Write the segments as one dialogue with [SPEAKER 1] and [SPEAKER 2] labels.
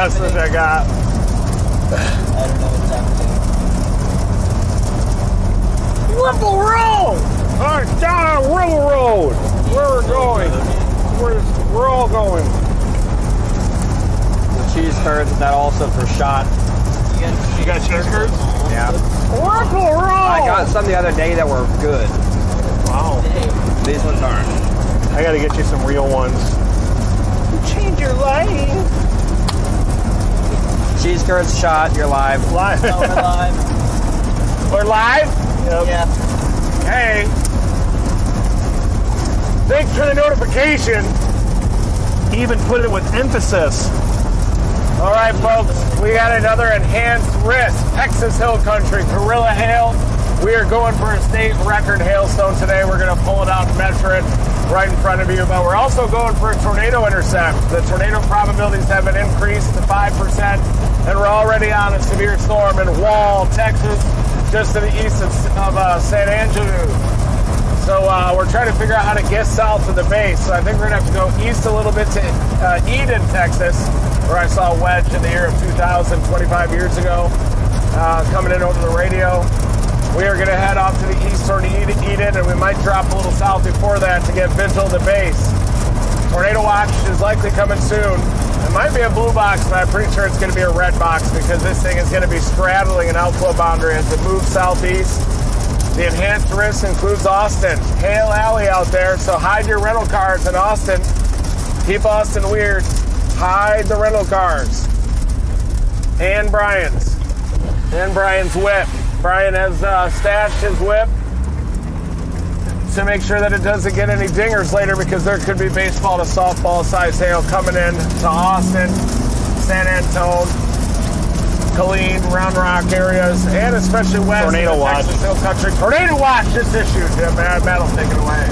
[SPEAKER 1] message I got.
[SPEAKER 2] I don't know what's happening.
[SPEAKER 1] Ripple Road! Alright, down Ripple Road! Where we're going. We're all going.
[SPEAKER 3] The cheese curds, that also for shot.
[SPEAKER 1] You got cheese curds?
[SPEAKER 3] Yeah.
[SPEAKER 1] Ripple Road!
[SPEAKER 3] I got some the other day that were good.
[SPEAKER 1] Wow.
[SPEAKER 3] These ones aren't.
[SPEAKER 1] I gotta get you some real ones. Change your life.
[SPEAKER 3] Cheese curds shot, you're live.
[SPEAKER 1] Live.
[SPEAKER 2] Oh, we're live.
[SPEAKER 1] We're live? Yep.
[SPEAKER 2] Yeah.
[SPEAKER 1] Hey. Thanks for the notification. He even put it with emphasis. All right, folks. We got another enhanced risk. Texas Hill Country, Gorilla Hail. We are going for a state record hailstone today. We're going to pull it out and measure it right in front of you. But we're also going for a tornado intercept. The tornado probabilities have been increased to 5%. And we're already on a severe storm in Wall, Texas, just to the east of San Angelo. So we're trying to figure out how to get south of the base. So I think we're going to have to go east a little bit to Eden, Texas, where I saw a wedge in the year of 2000, 25 years ago, coming in over the radio. We are going to head off to the east toward Eden, and we might drop a little south before that to get visual to base. Tornado watch is likely coming soon. It might be a blue box, but I'm pretty sure it's going to be a red box because this thing is going to be straddling an outflow boundary as it moves southeast. The enhanced risk includes Austin. Hail Alley out there, so hide your rental cars in Austin. Keep Austin weird. Hide the rental cars. And Brian's whip. Brian has stashed his whip to make sure that it doesn't get any dingers later because there could be baseball to softball size hail coming in to Austin, San Antone, Killeen, Round Rock areas, and especially west Tornado of the watch.
[SPEAKER 2] Texas Hill Country.
[SPEAKER 1] Tornado watch just issued. Matt'll take it away.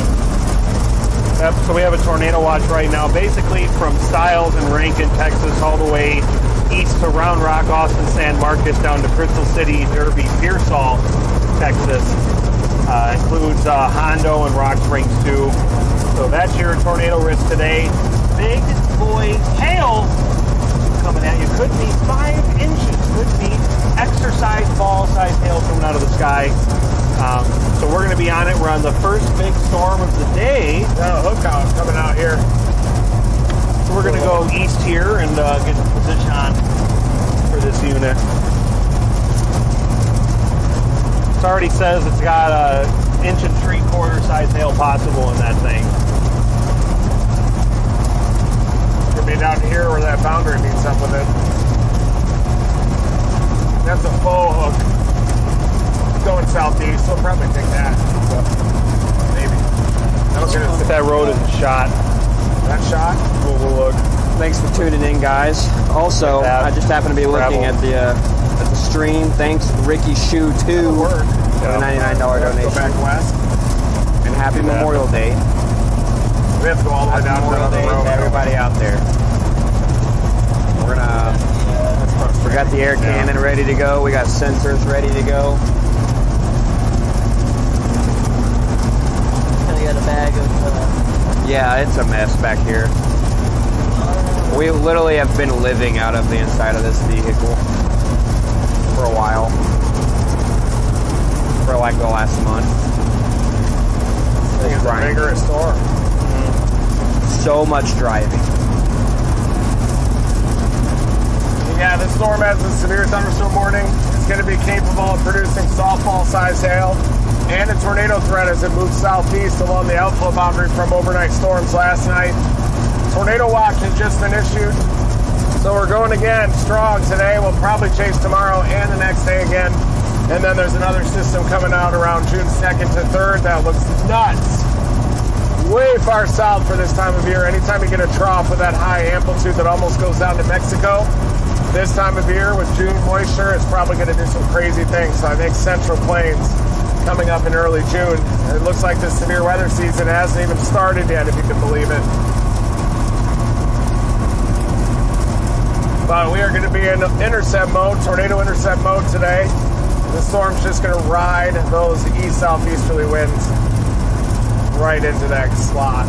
[SPEAKER 4] Yep, so we have a tornado watch right now, basically from Stiles and Rankin, Texas, all the way east to Round Rock, Austin, San Marcos, down to Crystal City, Derby, Pearsall, Texas. Includes Hondo and Rock Springs too. So that's your tornado risk today. Big boy hail coming at you. Could be 5 inches. Could be exercise ball size hail coming out of the sky. So we're going to be on it. We're on the first big storm of the day.
[SPEAKER 1] Hook out coming out here.
[SPEAKER 4] So we're going to go east here and get the position on for this unit. It already says it's got a 1 3/4 size hail possible in that thing.
[SPEAKER 1] It's going to be down here where that boundary meets up with it. That's a faux hook. Going southeast, so we'll probably take that. Maybe. That'll get us
[SPEAKER 4] If that road isn't shot.
[SPEAKER 1] that shot. We'll look.
[SPEAKER 3] Thanks for tuning in, guys. Also,
[SPEAKER 4] Like that.
[SPEAKER 3] I just happened to be looking at the stream. Thanks, Ricky Shoe 2, for the $99
[SPEAKER 1] Go
[SPEAKER 3] donation.
[SPEAKER 1] back west.
[SPEAKER 3] And happy Memorial Day.
[SPEAKER 1] We have to go all the way down to
[SPEAKER 3] Memorial
[SPEAKER 1] the
[SPEAKER 3] Day
[SPEAKER 1] road.
[SPEAKER 3] to everybody out there. We got the air cannon ready to go. We got sensors ready to go.
[SPEAKER 2] I got a bag of.
[SPEAKER 3] Yeah, it's a mess back here. We literally have been living out of the inside of this vehicle for a while. For like the last month.
[SPEAKER 1] It's a vigorous storm.
[SPEAKER 3] So much driving.
[SPEAKER 1] Yeah, this storm has a severe thunderstorm warning. It's going to be capable of producing softball-sized hail and a tornado threat as it moves southeast along the outflow boundary from overnight storms last night. Tornado watch has just been issued, so we're going again strong today. We'll probably chase tomorrow and the next day again. And then there's another system coming out around June 2nd to 3rd that looks nuts. Way far south for this time of year. Anytime you get a trough with that high amplitude that almost goes down to Mexico, this time of year with June moisture, it's probably going to do some crazy things. So I think Central Plains coming up in early June. It looks like this severe weather season hasn't even started yet, if you can believe it. But we are going to be in intercept mode, tornado intercept mode today. The storm's just going to ride those east-southeasterly winds right into that slot.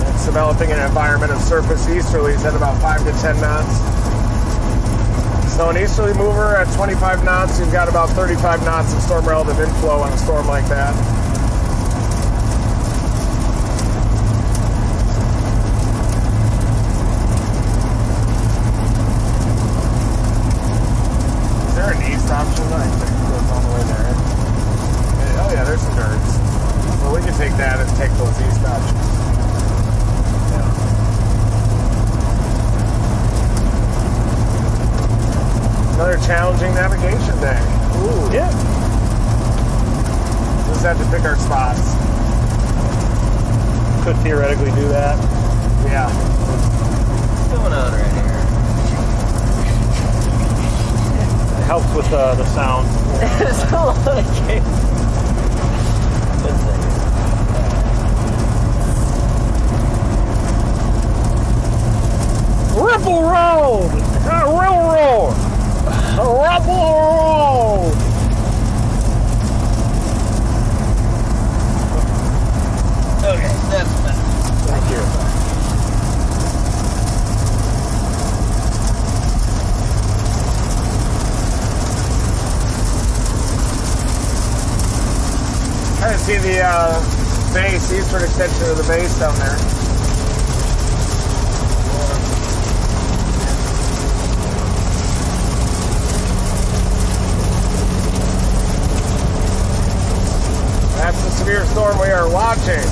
[SPEAKER 1] Let's developing an environment of surface easterlies at about 5 to 10 knots. So an easterly mover at 25 knots, you've got about 35 knots of storm relative inflow on a storm like that. Is there an east option? I think it goes all the way there. Oh yeah, there's some birds. Well, we can take that and take those east options. Yeah. Another challenging navigation day. Ooh.
[SPEAKER 4] Yeah.
[SPEAKER 1] Just had to pick our spots.
[SPEAKER 4] Could theoretically do that.
[SPEAKER 1] Yeah.
[SPEAKER 2] What's going on right here?
[SPEAKER 4] It helps with the sound.
[SPEAKER 2] There's a lot of games. One second.
[SPEAKER 1] Ripple Road! Railroad! Ripple Road!
[SPEAKER 2] Okay, that's better.
[SPEAKER 1] Thank you. Kind of see the base, eastern extension of the base down there. That's the severe storm we are watching.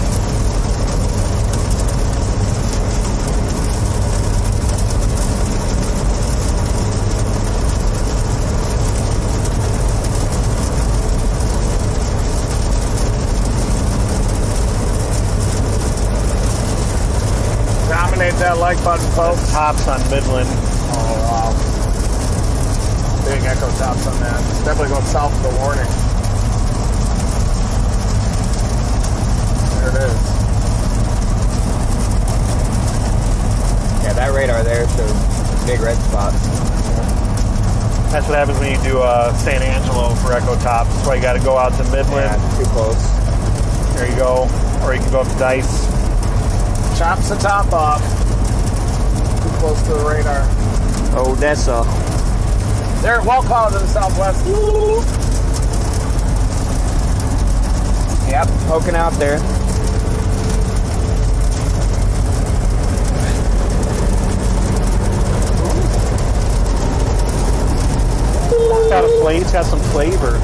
[SPEAKER 1] Dominate that like button, folks.
[SPEAKER 4] Tops on Midland.
[SPEAKER 1] Oh, wow. Big echo tops on that. It's definitely going south of the warning. There it is.
[SPEAKER 3] Yeah, that radar there shows big red spots.
[SPEAKER 4] That's what happens when you do San Angelo for echo tops. That's why you got to go out to Midland.
[SPEAKER 3] Yeah, too close.
[SPEAKER 4] There you go. Or you can go up to Dice.
[SPEAKER 1] Chops the top off. Too close to the radar.
[SPEAKER 3] Odessa.
[SPEAKER 1] There, well cloud to the southwest.
[SPEAKER 3] Yep, poking out there.
[SPEAKER 4] It's got some flavor.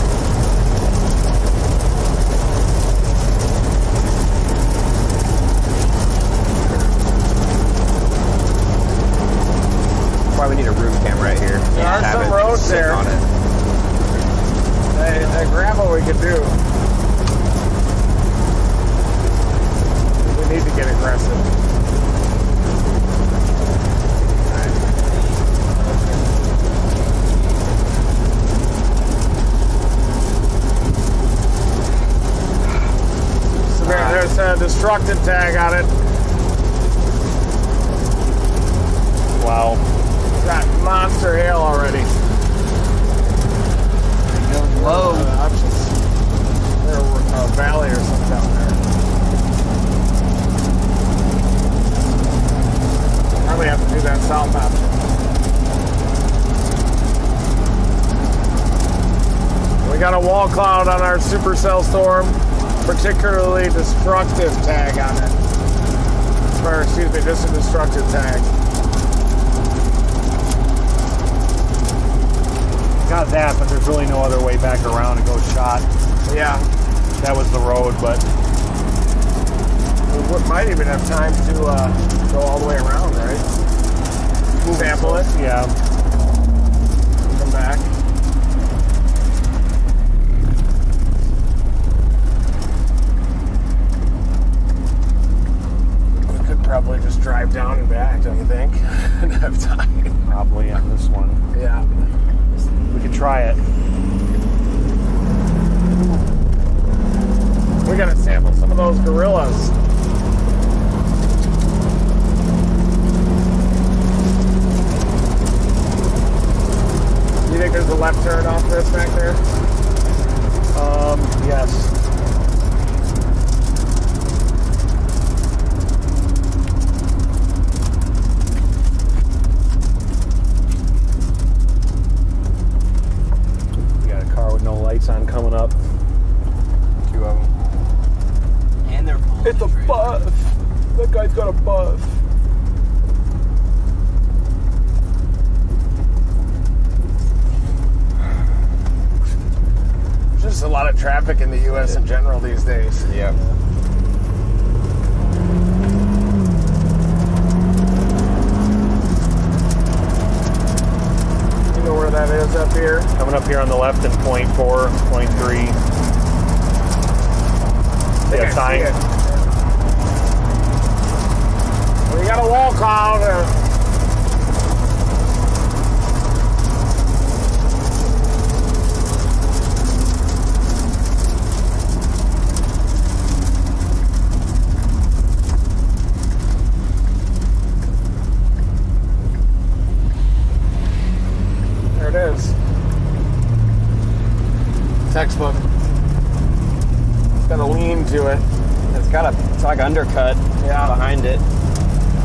[SPEAKER 3] Probably need a roof cam right here.
[SPEAKER 1] There are
[SPEAKER 3] Have
[SPEAKER 1] some
[SPEAKER 3] it
[SPEAKER 1] roads
[SPEAKER 3] sit
[SPEAKER 1] there.
[SPEAKER 3] on it.
[SPEAKER 1] Hey, grab what we could do. We need to get aggressive. So there's a destructive tag on it.
[SPEAKER 4] Wow.
[SPEAKER 1] It's got monster hail already.
[SPEAKER 2] Whoa.
[SPEAKER 1] Options. There's a valley or something down there. Probably have to do that south option. We got a wall cloud on our Supercell storm, particularly destructive tag on it. Or excuse me, just a destructive tag.
[SPEAKER 4] Got that, but there's really no other way back around to go shot.
[SPEAKER 1] Yeah.
[SPEAKER 4] That was the road, but
[SPEAKER 1] We might even have time to go all the way around, right? Sample it,
[SPEAKER 4] yeah.
[SPEAKER 1] come back. We could probably just drive down and back, don't you think? And have time.
[SPEAKER 4] Probably on this one.
[SPEAKER 1] Yeah.
[SPEAKER 4] We could try it.
[SPEAKER 1] We gotta sample some of those gorillas. Do you think there's a left turn off this back there?
[SPEAKER 4] Yes. coming up.
[SPEAKER 3] 2 of them.
[SPEAKER 2] And they're pulling
[SPEAKER 4] It's a
[SPEAKER 2] the trailer.
[SPEAKER 4] bus. That guy's got a bus.
[SPEAKER 1] There's just a lot of traffic in the U.S. in general these days.
[SPEAKER 3] Yeah.
[SPEAKER 1] You know where that is up here?
[SPEAKER 4] Coming up here on the left in point 4, point 3.
[SPEAKER 1] I
[SPEAKER 4] Yeah,
[SPEAKER 1] see
[SPEAKER 4] sign.
[SPEAKER 1] it. We got a wall cloud. There it is. Textbook. It's got a lean to it.
[SPEAKER 3] It's like undercut
[SPEAKER 1] Yeah.
[SPEAKER 3] behind it.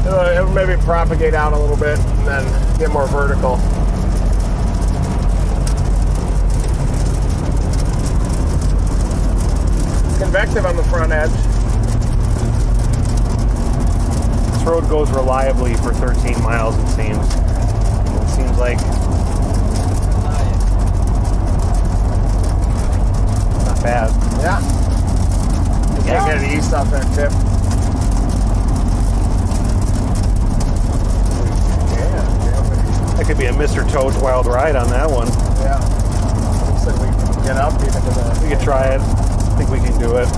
[SPEAKER 1] It'll maybe propagate out a little bit and then get more vertical. It's convective on the front edge.
[SPEAKER 4] This road goes reliably for 13 miles, it seems. It seems like not bad.
[SPEAKER 1] Yeah. You can't get it east off that tip.
[SPEAKER 4] That could be a Mr. Toad's Wild Ride on that one.
[SPEAKER 1] Yeah. Looks like we can get up even to the...
[SPEAKER 4] We could try it. I think we can do it.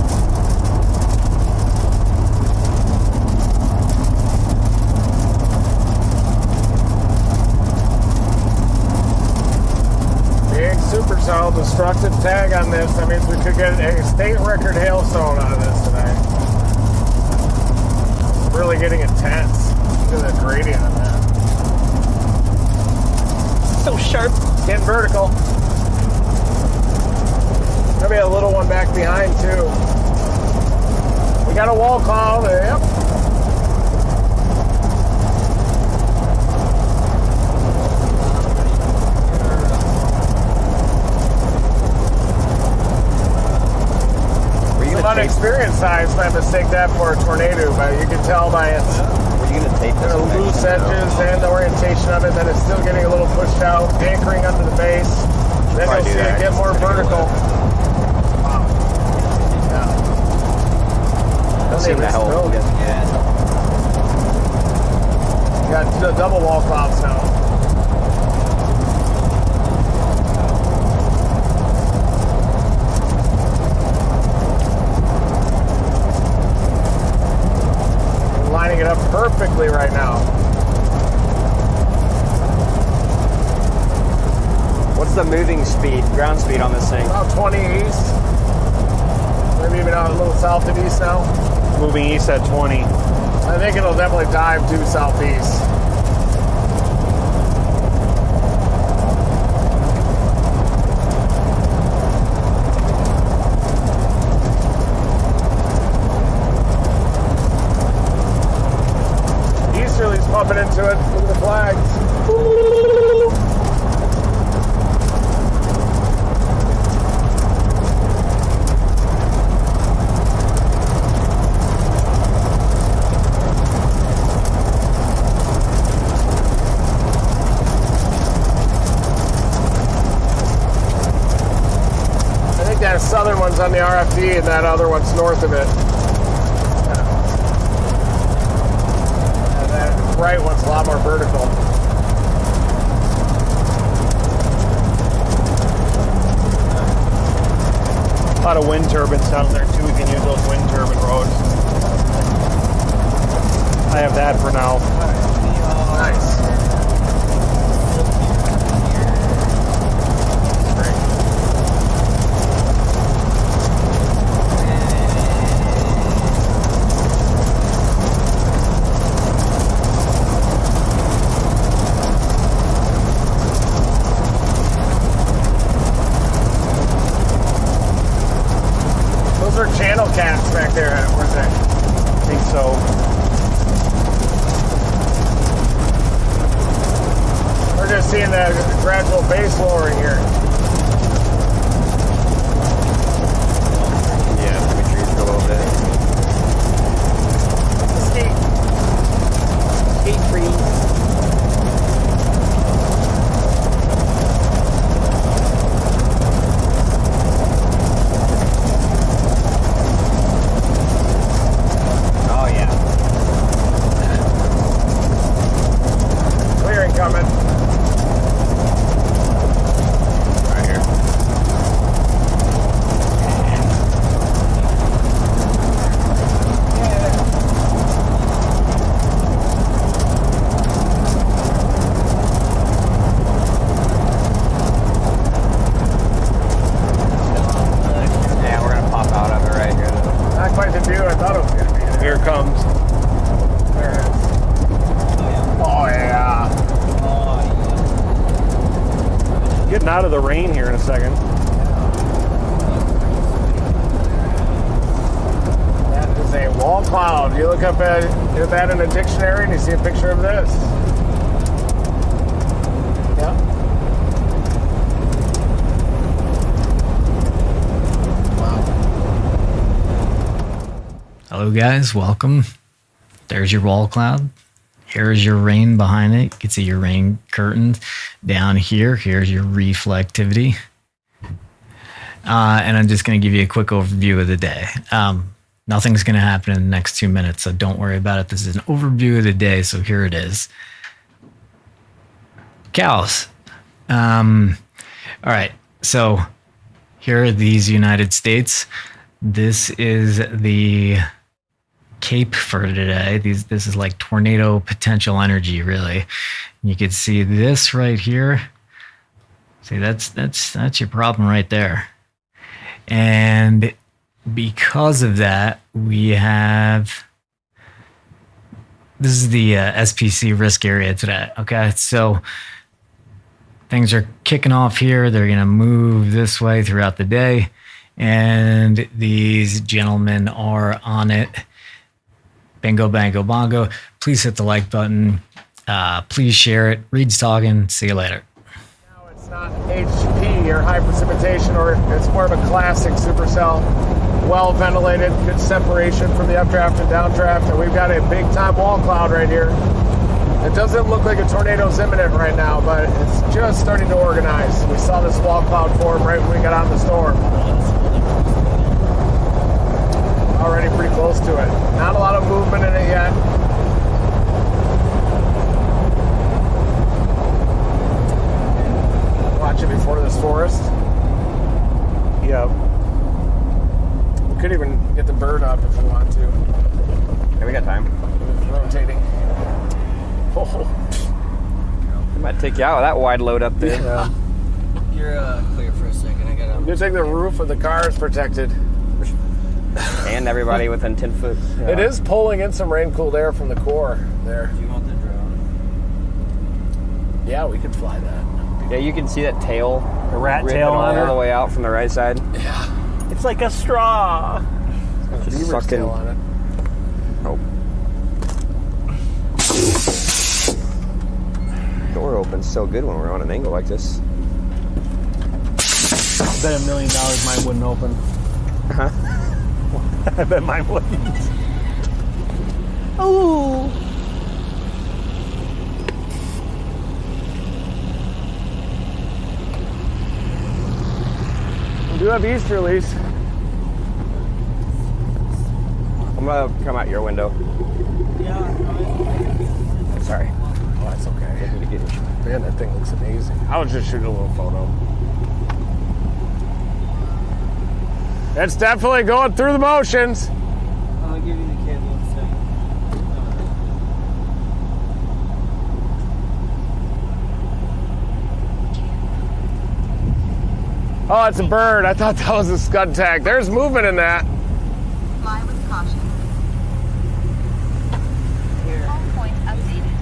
[SPEAKER 1] Big Supercell destructive tag on this. That means we could get a state record hailstone out of this today. It's really getting intense. Look at the gradient on that.
[SPEAKER 4] So sharp.
[SPEAKER 1] Getting vertical. Maybe a little one back behind too. We got a wall cloud. Yep. Some unexperienced eyes might mistake that for a tornado, but you can tell by its
[SPEAKER 3] Were you gonna take this?
[SPEAKER 1] loose edges and the orientation of it that it's still getting a little pushed out, anchoring under the base. Then you'll
[SPEAKER 3] Probably
[SPEAKER 1] see
[SPEAKER 3] do that.
[SPEAKER 1] it get more vertical. Wow. Yeah.
[SPEAKER 3] That seemed to help.
[SPEAKER 2] Yeah.
[SPEAKER 1] You got the double wall clouds now. We're lining it up perfectly right now.
[SPEAKER 3] What's the moving speed, ground speed on this thing?
[SPEAKER 1] About 20 east. Maybe even out a little south and east now.
[SPEAKER 4] Moving east at 20.
[SPEAKER 1] I think it'll definitely dive due southeast. Easterly's pumping into it. Look at the flags. That southern one's on the RFD and that other one's north of it. And that right one's a lot more vertical.
[SPEAKER 4] A lot of wind turbines down there too. We can use those wind turbine roads. I have that for now.
[SPEAKER 1] Nice. Channel cats back there, weren't they?
[SPEAKER 4] I think so.
[SPEAKER 1] We're just seeing that gradual base lowering here.
[SPEAKER 4] getting out of the rain here in a second.
[SPEAKER 1] That is a wall cloud. You look up at that in a dictionary and you see a picture of this. Yeah. Wow.
[SPEAKER 5] Hello guys, welcome. There's your wall cloud. Here's your rain behind it. You can see your rain curtains. Down here, here's your reflectivity. And I'm just going to give you a quick overview of the day. Nothing's going to happen in the next 2 minutes, so don't worry about it. This is an overview of the day, so here it is. Cows. All right, so here are these United States. This is the Cape for today. This is like tornado potential energy, really. You can see this right here. See, that's your problem right there. And because of that, we have, this is the SPC risk area today. Okay, so things are kicking off here. They're going to move this way throughout the day, and these gentlemen are on it. Bingo, bango, bongo. Please hit the like button. Please share it. Reed's talking. See you later.
[SPEAKER 1] Now it's not HP or high precipitation, or it's more of a classic supercell. Well ventilated, good separation from the updraft and downdraft, and we've got a big time wall cloud right here. It doesn't look like a tornado's imminent right now, but it's just starting to organize. We saw this wall cloud form right when we got out of the storm. Already pretty close to it. Not a lot of movement in it yet. Watch it before this forest.
[SPEAKER 4] Yeah.
[SPEAKER 1] We could even get the bird up if we want to.
[SPEAKER 3] Yeah, we got time.
[SPEAKER 1] Rotating. Oh.
[SPEAKER 3] I might take you out with that wide load up there.
[SPEAKER 1] Yeah.
[SPEAKER 2] You're clear for a second. I got
[SPEAKER 1] You think the roof of the car is protected.
[SPEAKER 3] And everybody within 10 foot.
[SPEAKER 1] It is pulling in some rain-cooled air from the core there.
[SPEAKER 2] Do you want the drone?
[SPEAKER 1] Yeah, we could fly that.
[SPEAKER 3] Yeah, you can see that tail.
[SPEAKER 4] The rat
[SPEAKER 3] ripping
[SPEAKER 4] tail on
[SPEAKER 3] all the
[SPEAKER 4] her.
[SPEAKER 3] way out from the right side.
[SPEAKER 1] Yeah.
[SPEAKER 4] It's like a straw.
[SPEAKER 1] Beaver's
[SPEAKER 3] sucking.
[SPEAKER 1] tail on it.
[SPEAKER 3] Oh. Door opens so good when we're on an angle like this.
[SPEAKER 4] I bet $1 million mine wouldn't open.
[SPEAKER 3] Huh?
[SPEAKER 4] I bet mine wouldn't. Oh.
[SPEAKER 1] We do have easterlies.
[SPEAKER 3] I'm gonna come out your window.
[SPEAKER 2] Yeah.
[SPEAKER 3] Sorry.
[SPEAKER 1] Oh, that's okay. Man, that thing looks amazing. I was just shooting a little photo. It's definitely going through the motions.
[SPEAKER 2] I'll give you the cable in a second.
[SPEAKER 1] Oh, it's a bird. I thought that was a scud tag. There's movement in that.
[SPEAKER 6] Fly with caution. Home point updated.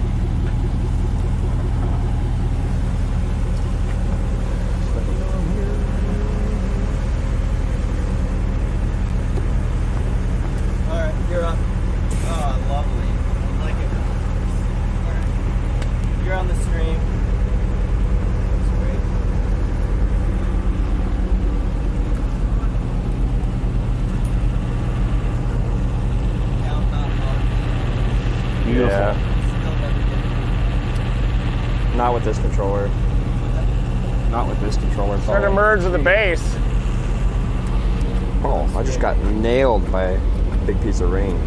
[SPEAKER 2] Alright, you're up. Oh, lovely. I like it. Alright. You're on the stream. That's great. Count not marked.
[SPEAKER 3] Beautiful.
[SPEAKER 2] Still never did.
[SPEAKER 3] Not with this controller. Not with this controller.
[SPEAKER 1] Trying to merge with the base.
[SPEAKER 3] Oh, I just got nailed by a big piece of rain.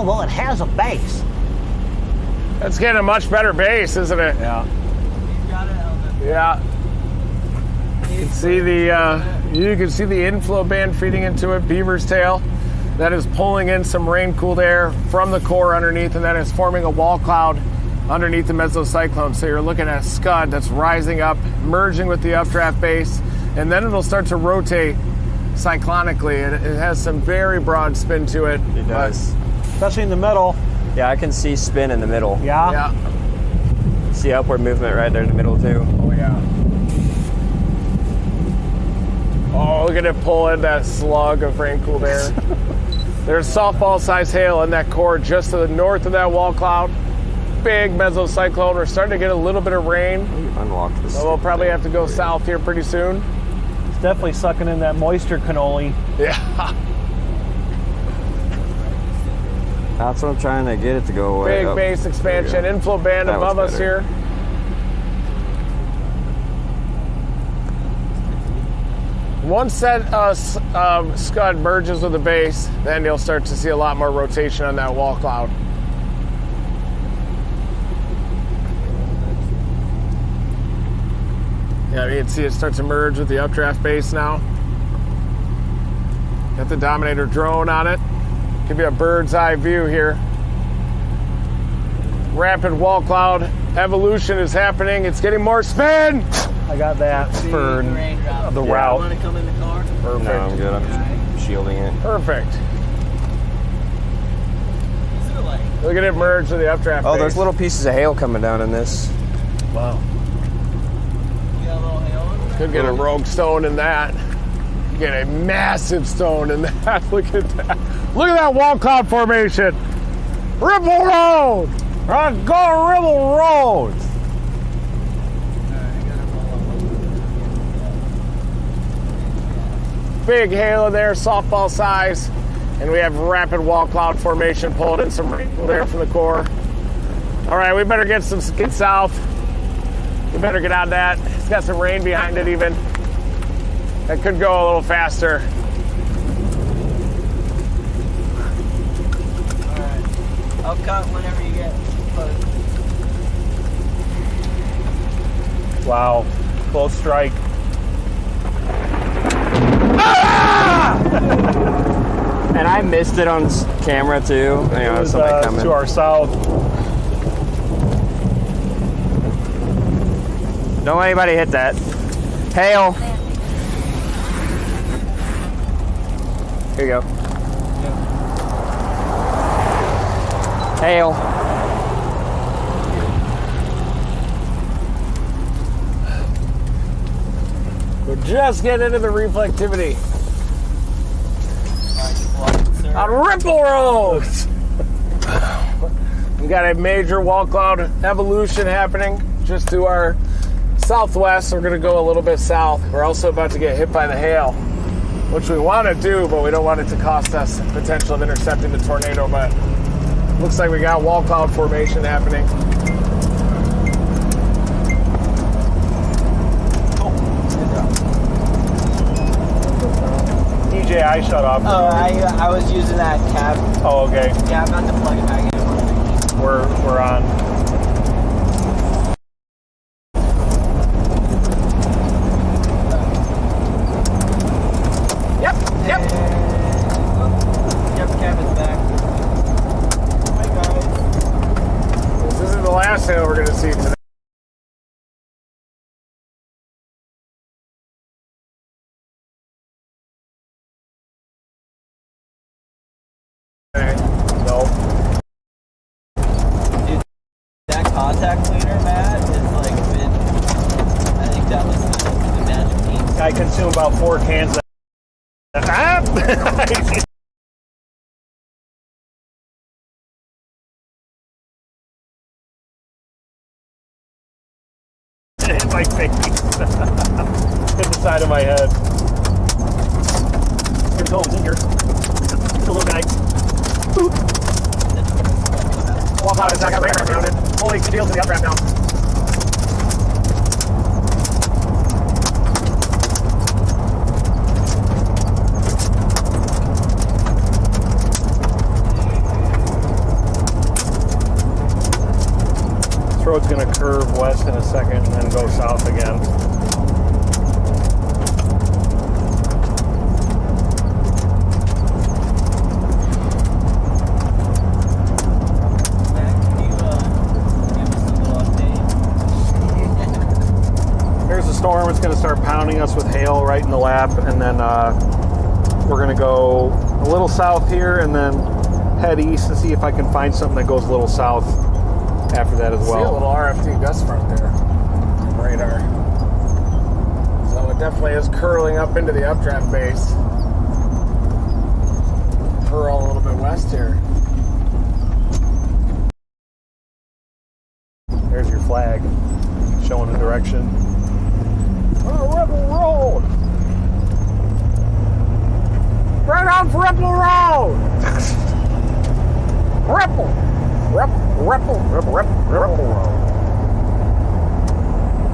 [SPEAKER 7] although it has a base.
[SPEAKER 1] It's getting a much better base, isn't it?
[SPEAKER 4] Yeah.
[SPEAKER 1] Yeah. You can see the inflow band feeding into it, Beaver's tail. That is pulling in some rain-cooled air from the core underneath, and then it's forming a wall cloud underneath the mesocyclone. So you're looking at a scud that's rising up, merging with the updraft base, and then it'll start to rotate cyclonically. It has some very broad spin to it.
[SPEAKER 3] It does.
[SPEAKER 4] Especially in the middle.
[SPEAKER 3] Yeah, I can see spin in the middle.
[SPEAKER 4] Yeah.
[SPEAKER 1] Yeah.
[SPEAKER 3] See upward movement right there in the middle too.
[SPEAKER 1] Oh, yeah. Oh, look at it pull in that slug of rain-cooled air. There's softball-sized hail in that core just to the north of that wall cloud. Big mesocyclone. We're starting to get a little bit of rain.
[SPEAKER 3] Unlocked this.
[SPEAKER 1] So we'll probably have to go south here pretty soon.
[SPEAKER 4] It's definitely sucking in that moisture cannoli.
[SPEAKER 1] Yeah.
[SPEAKER 3] That's what I'm trying to get it to go away.
[SPEAKER 1] Big base expansion. Inflow band
[SPEAKER 3] That was
[SPEAKER 1] above us
[SPEAKER 3] better.
[SPEAKER 1] here. Once that scud merges with the base, then you'll start to see a lot more rotation on that wall cloud. Yeah, you can see it start to merge with the updraft base now. Got the Dominator drone on it. Give you a bird's eye view here. Rapid wall cloud evolution is happening. It's getting more spin.
[SPEAKER 4] I got that for the route.
[SPEAKER 2] Want to come in the car?
[SPEAKER 1] Perfect.
[SPEAKER 3] No, I'm good. I'm just shielding it.
[SPEAKER 1] Perfect.
[SPEAKER 2] Is it like
[SPEAKER 1] Look at it merge with the updraft
[SPEAKER 3] Oh,
[SPEAKER 1] base.
[SPEAKER 3] there's little pieces of hail coming down in this.
[SPEAKER 4] Wow.
[SPEAKER 2] you got a little hail in there?
[SPEAKER 1] Could get a rogue stone in that. Get a massive stone in that. Look at that. Look at that wall cloud formation. Ripple Road. Go Ripple Road. Big hail in there, softball size. And we have rapid wall cloud formation pulling in some rain there from the core. All right, we better get south. We better get on that. It's got some rain behind it even. That could go a little faster.
[SPEAKER 2] Alright. I'll cut whenever you get close.
[SPEAKER 4] Wow. Close strike.
[SPEAKER 3] And I missed it on camera too. Hang on,
[SPEAKER 4] It was
[SPEAKER 3] somebody coming.
[SPEAKER 4] to our south.
[SPEAKER 3] Don't let anybody hit that. Hail. Here you go. Hail.
[SPEAKER 1] We're just getting into the reflectivity. On Ripple Road! We got a major wall cloud evolution happening just to our southwest. We're going to go a little bit south. We're also about to get hit by the hail, which we want to do, but we don't want it to cost us the potential of intercepting the tornado. But looks like we got wall cloud formation happening.
[SPEAKER 4] DJ, I shut off.
[SPEAKER 2] Oh, I was using that cab.
[SPEAKER 4] Oh, okay.
[SPEAKER 2] Yeah, I'm about to plug it back in.
[SPEAKER 4] We're on.
[SPEAKER 1] Yep.
[SPEAKER 2] Yep, cab is back. Hi guys.
[SPEAKER 1] This isn't the last hail we're going to see today. So,
[SPEAKER 2] That contact cleaner, Matt, is like been. I think that was the magic team.
[SPEAKER 4] I consume about 4 cans. Hit my face. Hit the side of my head. Here it goes in here. It's a little guy. Boop. Wall cloud is not got radar around it. Holy steals in the updraft now. road's going to curve west in a second and then go south again. Here's the storm. It's going to start pounding us with hail right in the lap, and then we're going to go a little south here and then head east to see if I can find something that goes a little south after that as well.
[SPEAKER 1] See a little RFD gust front there on the radar. So it definitely is curling up into the updraft base. Curl a little bit west here.
[SPEAKER 4] There's your flag showing the direction. Oh, Rebel Road!
[SPEAKER 1] Right off Ripple Road! Ripple Road.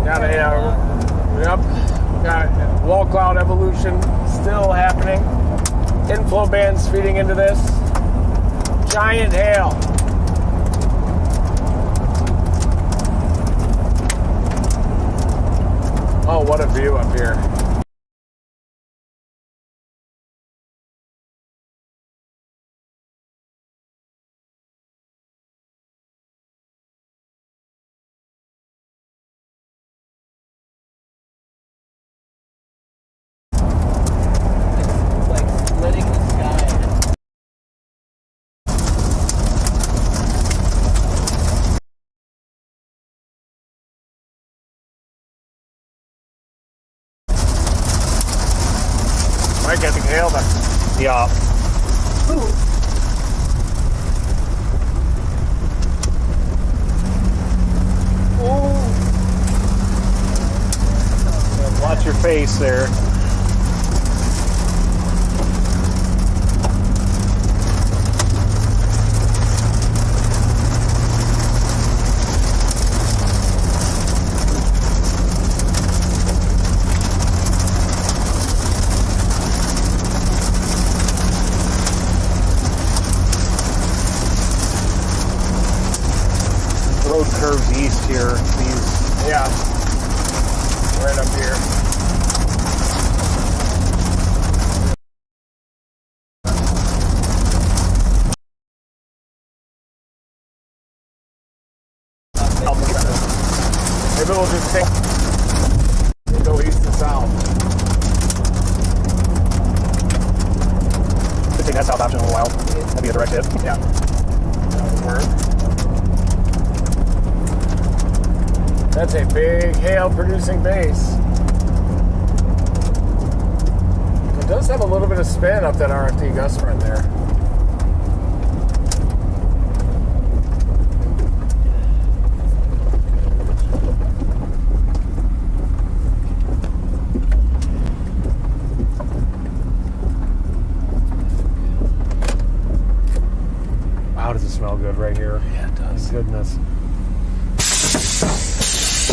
[SPEAKER 1] Got got wall cloud evolution still happening. Inflow bands feeding into this. Giant hail. Oh, what a view up here. Might get the hail back.
[SPEAKER 4] Yeah. Watch your face there. Road curves east here. These,
[SPEAKER 1] Yeah. Right up here. Maybe we'll just take and go east to south.
[SPEAKER 4] could take that south option a little while. That'd be a direct hit.
[SPEAKER 1] Yeah. That would work. That's a big hail producing base. It does have a little bit of spin up that RFD gust front there.
[SPEAKER 4] Wow, does it smell good right here?
[SPEAKER 1] Yeah, it does.
[SPEAKER 4] Goodness.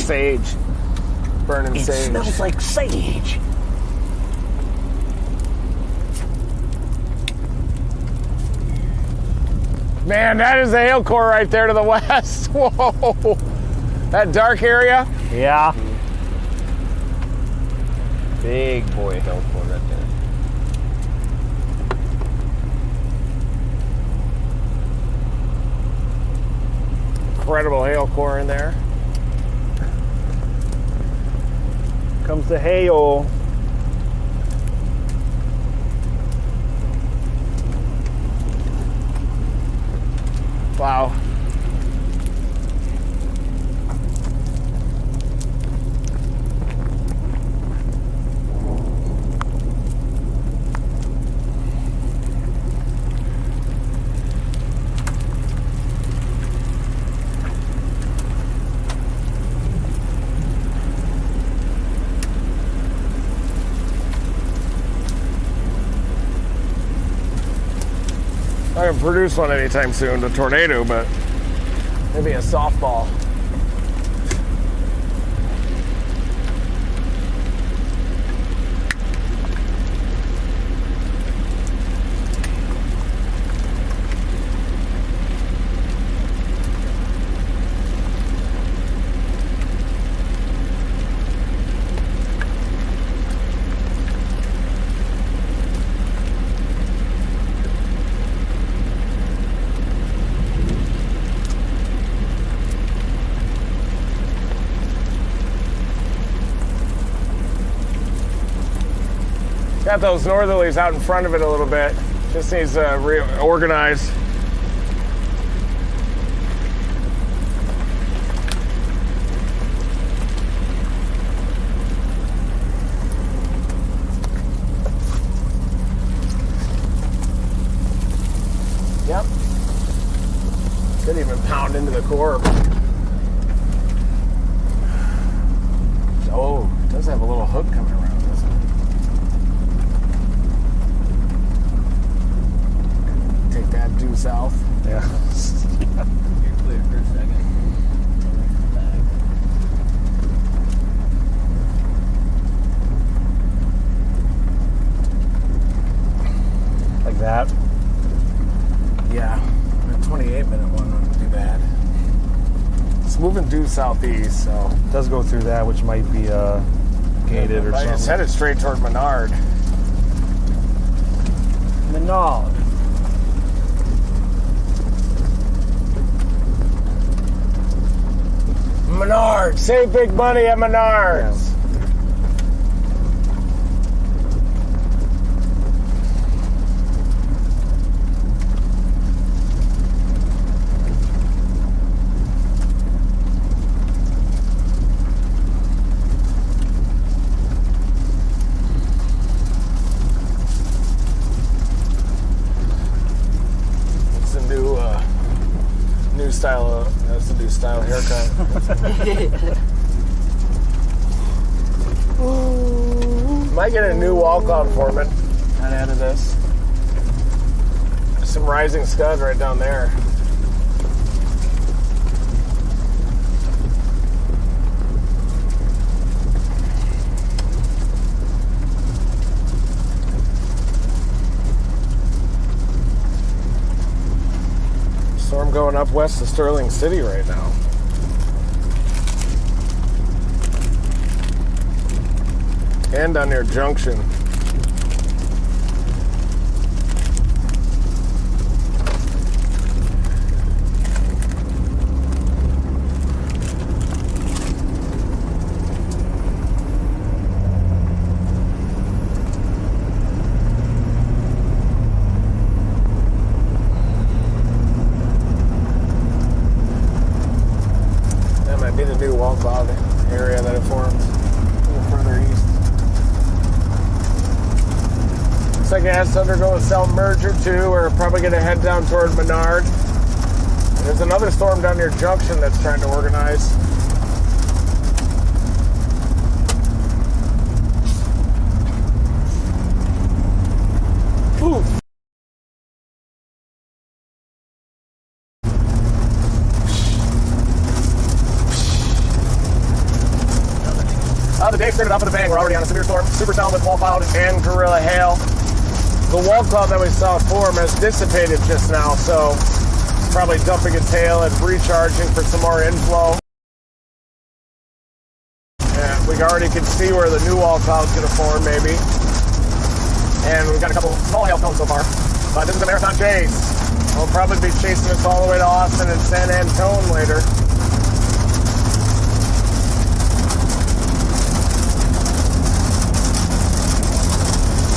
[SPEAKER 1] Sage. Burning sage.
[SPEAKER 4] Smells like sage.
[SPEAKER 1] Man, that is the hail core right there to the west. Whoa. That dark area.
[SPEAKER 4] Yeah.
[SPEAKER 3] Big boy hail core right there.
[SPEAKER 1] Incredible hail core in there.
[SPEAKER 4] Comes the hail.
[SPEAKER 1] Wow. Not gonna produce one anytime soon, the tornado, but maybe a softball. got those northerlies out in front of it a little bit. Just needs to reorganize. Yep. Could even pound into the core. Oh, it does have a little hook coming around, doesn't it? Take that due south.
[SPEAKER 4] Yeah.
[SPEAKER 2] You're clear for a second.
[SPEAKER 4] Like that.
[SPEAKER 1] Yeah, the 28-minute one wouldn't be bad. It's moving due southeast, so.
[SPEAKER 4] It does go through that, which might be gated or
[SPEAKER 1] It's
[SPEAKER 4] something.
[SPEAKER 1] headed straight toward Menard.
[SPEAKER 4] Menard.
[SPEAKER 1] Menard, save big money at Menards. It's a new style. That's a new style haircut. Might get a new wall cloud foreman on the end of this. Some rising scud right down there. Storm going up west of Sterling City right now. And on their junction. That might be the new wall cloud area that it formed a little further east. Looks like it has to undergo a cell merger too. We're probably going to head down toward Menard. And there's another storm down near Junction that's trying to organize. Ooh. The day started off with a bang. We're already on a severe storm. Supercell with wall cloud and gorilla hail. The wall cloud that we saw form has dissipated just now, so probably dumping its tail and recharging for some more inflow. And we already can see where the new wall cloud's going to form, maybe. And we've got a couple small hail cones so far. But this is a marathon chase. We'll probably be chasing us all the way to Austin and San Antone later.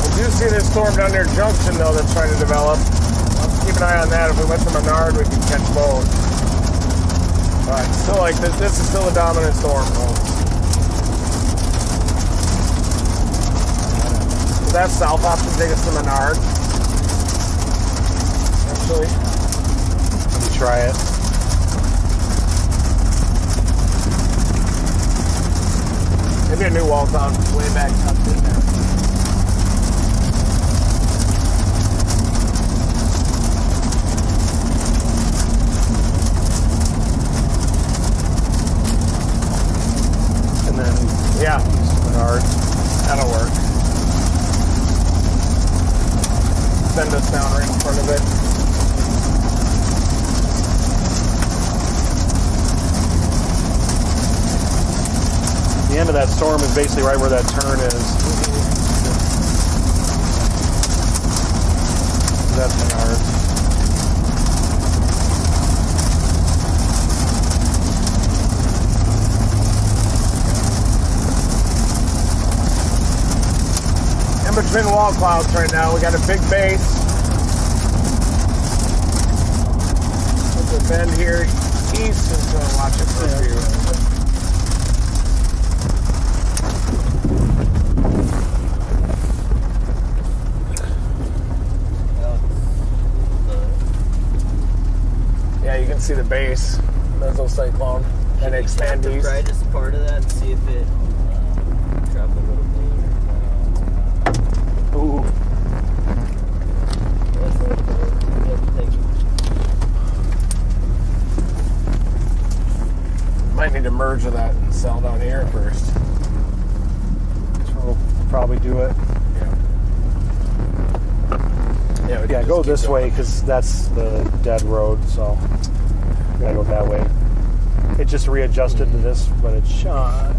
[SPEAKER 1] We do see this storm down near Junction, though, that's trying to develop. Let's keep an eye on that. If we went to Menard, we could catch both. But still, like this is still a dominant storm, folks. So that south option take us to Menard. Actually,
[SPEAKER 4] Let me try it.
[SPEAKER 1] maybe a new wall cloud way back tucked in there.
[SPEAKER 4] And then
[SPEAKER 1] Yeah,
[SPEAKER 4] Menard.
[SPEAKER 1] that'll work. Send us down right in front of it.
[SPEAKER 4] The end of that storm is basically right where that turn is. That's Menard.
[SPEAKER 1] In between wall clouds right now. We got a big base. There's a bend here east, and so watch it for a few. Yeah, you can see the base, mesocyclone, and expand
[SPEAKER 2] the
[SPEAKER 1] east.
[SPEAKER 2] brightest part of that and see if it drop a little bit.
[SPEAKER 1] Ooh. Might need to merge with that and sell down here first.
[SPEAKER 4] So we'll probably do it.
[SPEAKER 1] Yeah, we can
[SPEAKER 4] Yeah,
[SPEAKER 1] just
[SPEAKER 4] go
[SPEAKER 1] keep
[SPEAKER 4] this
[SPEAKER 1] going.
[SPEAKER 4] way because that's the dead road. So we gotta go that way. It just readjusted to this, but it's shot.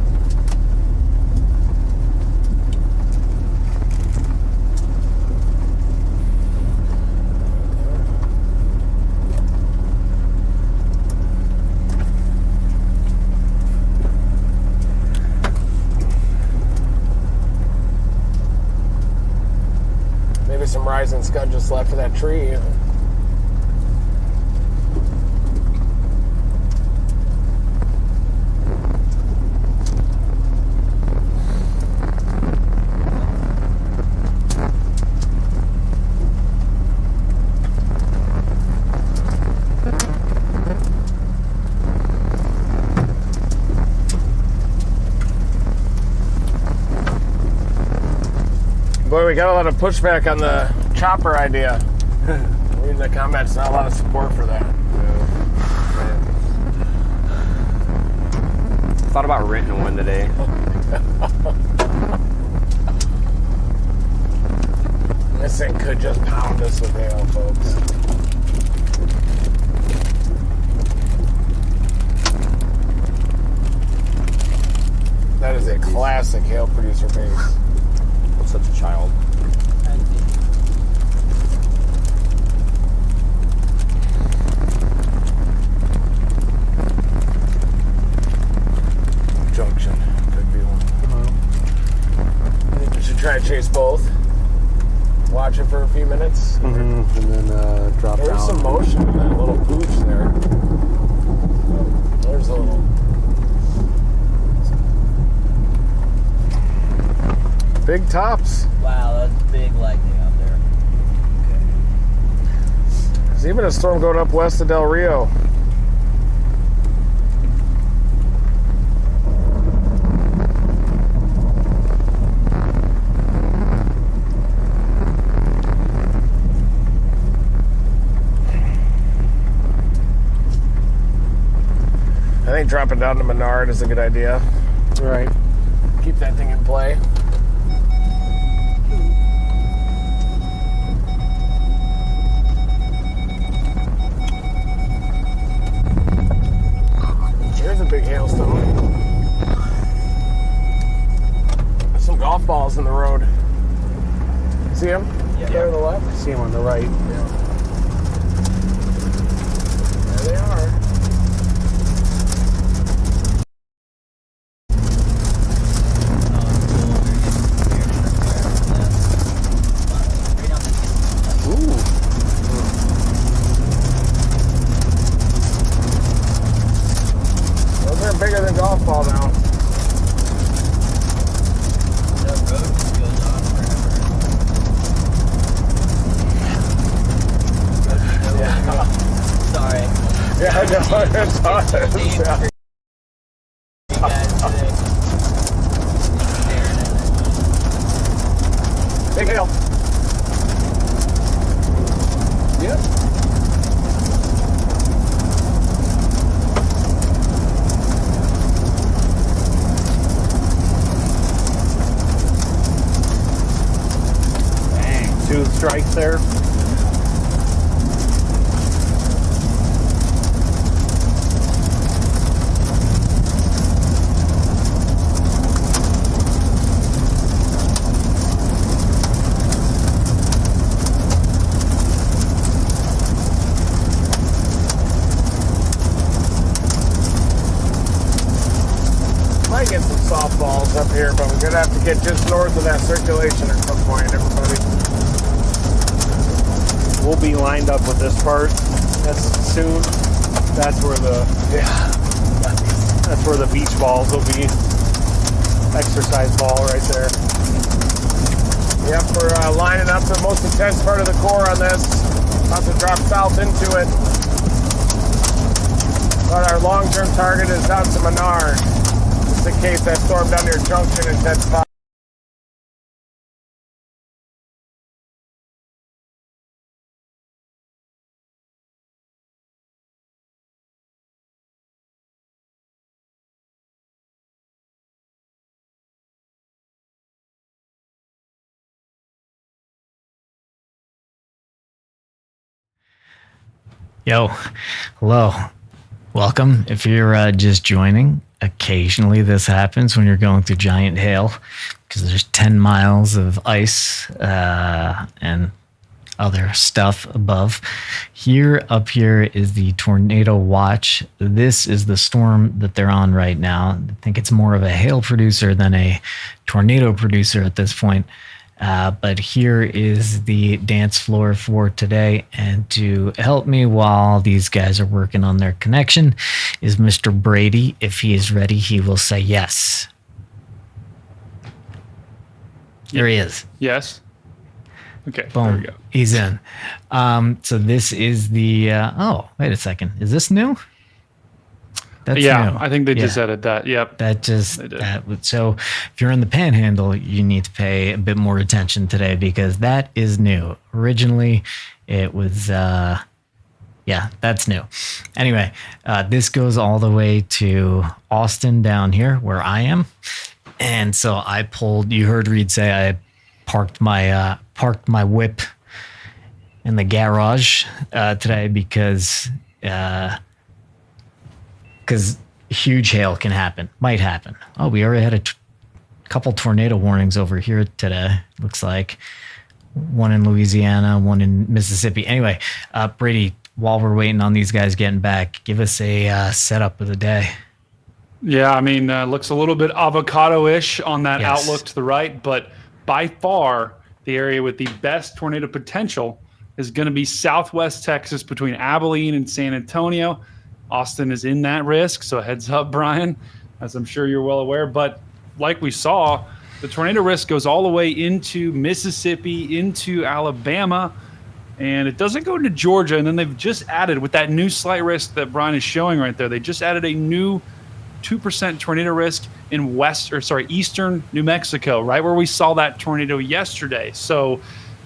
[SPEAKER 1] Maybe some rising scud just left of that tree. Boy, we got a lot of pushback on the chopper idea. Reading the comments, not a lot of support for that.
[SPEAKER 3] Thought about renting one today.
[SPEAKER 1] This thing could just pound us with hail, folks. That is a classic hail producer base.
[SPEAKER 3] I'm such a child.
[SPEAKER 1] Junction could be one. I think we should try to chase both. Watch it for a few minutes.
[SPEAKER 4] And then drop
[SPEAKER 1] There's
[SPEAKER 4] down.
[SPEAKER 1] some motion in that little pooch there. Oh, there's a little. Big tops.
[SPEAKER 2] Wow, that's big lightning out there.
[SPEAKER 1] There's even a storm going up west of Del Rio. I think dropping down to Menard is a good idea.
[SPEAKER 4] Right.
[SPEAKER 1] Keep that thing in play. Here's a big hailstone. There's some golf balls in the road. See them?
[SPEAKER 2] Yeah.
[SPEAKER 1] There on the left?
[SPEAKER 4] See him on the right.
[SPEAKER 1] Yeah. There they are. Those are bigger than golf ball now.
[SPEAKER 2] That road just goes on forever.
[SPEAKER 1] Yeah.
[SPEAKER 2] Sorry.
[SPEAKER 1] Yeah, I know. It's hard. Yeah.
[SPEAKER 2] You guys today. Staring at it.
[SPEAKER 1] Big hill. Yep.
[SPEAKER 4] Dang. 2 strikes there.
[SPEAKER 1] Might get some softballs up here, but we gonna have to get just north of that circulation at some point, everybody.
[SPEAKER 4] We'll be lined up with this part as soon. That's where the beach balls will be. Exercise ball right there.
[SPEAKER 1] Yep, we're lining up the most intense part of the core on this. About to drop south into it. But our long-term target is out to Menard, just in case that storm down near Junction intensifies.
[SPEAKER 5] Yo, hello, welcome. If you're just joining, occasionally this happens when you're going through giant hail because there's 10 miles of ice and other stuff above. Up here is the tornado watch. This is the storm that they're on right now. I think it's more of a hail producer than a tornado producer at this point. But here is the dance floor for today. And to help me while these guys are working on their connection is Mr. Brady. If he is ready, he will say yes. There he is.
[SPEAKER 7] Yes. Okay.
[SPEAKER 5] Boom.
[SPEAKER 7] There we go.
[SPEAKER 5] He's in. So this is the, oh, wait a second. Is this new? That's new.
[SPEAKER 7] I think they just added that. Yep.
[SPEAKER 5] So if you're in the Panhandle, you need to pay a bit more attention today because that is new. Originally, it was, that's new. Anyway, this goes all the way to Austin down here where I am. And so you heard Reed say I parked my whip in the garage today because huge hail can happen, might happen. Oh, we already had a couple tornado warnings over here today. Looks like one in Louisiana, one in Mississippi. Anyway, Brady, while we're waiting on these guys getting back, give us a setup of the day.
[SPEAKER 7] Yeah, I mean, looks a little bit avocado-ish on that outlook to the right, but by far the area with the best tornado potential is going to be southwest Texas between Abilene and San Antonio. Austin is in that risk, so heads up, Brian, as I'm sure you're well aware. But like we saw, the tornado risk goes all the way into Mississippi, into Alabama, and it doesn't go into Georgia. And then they've just added, with that new slight risk that Brian is showing right there, they just added a new 2% tornado risk in eastern New Mexico, right where we saw that tornado yesterday. So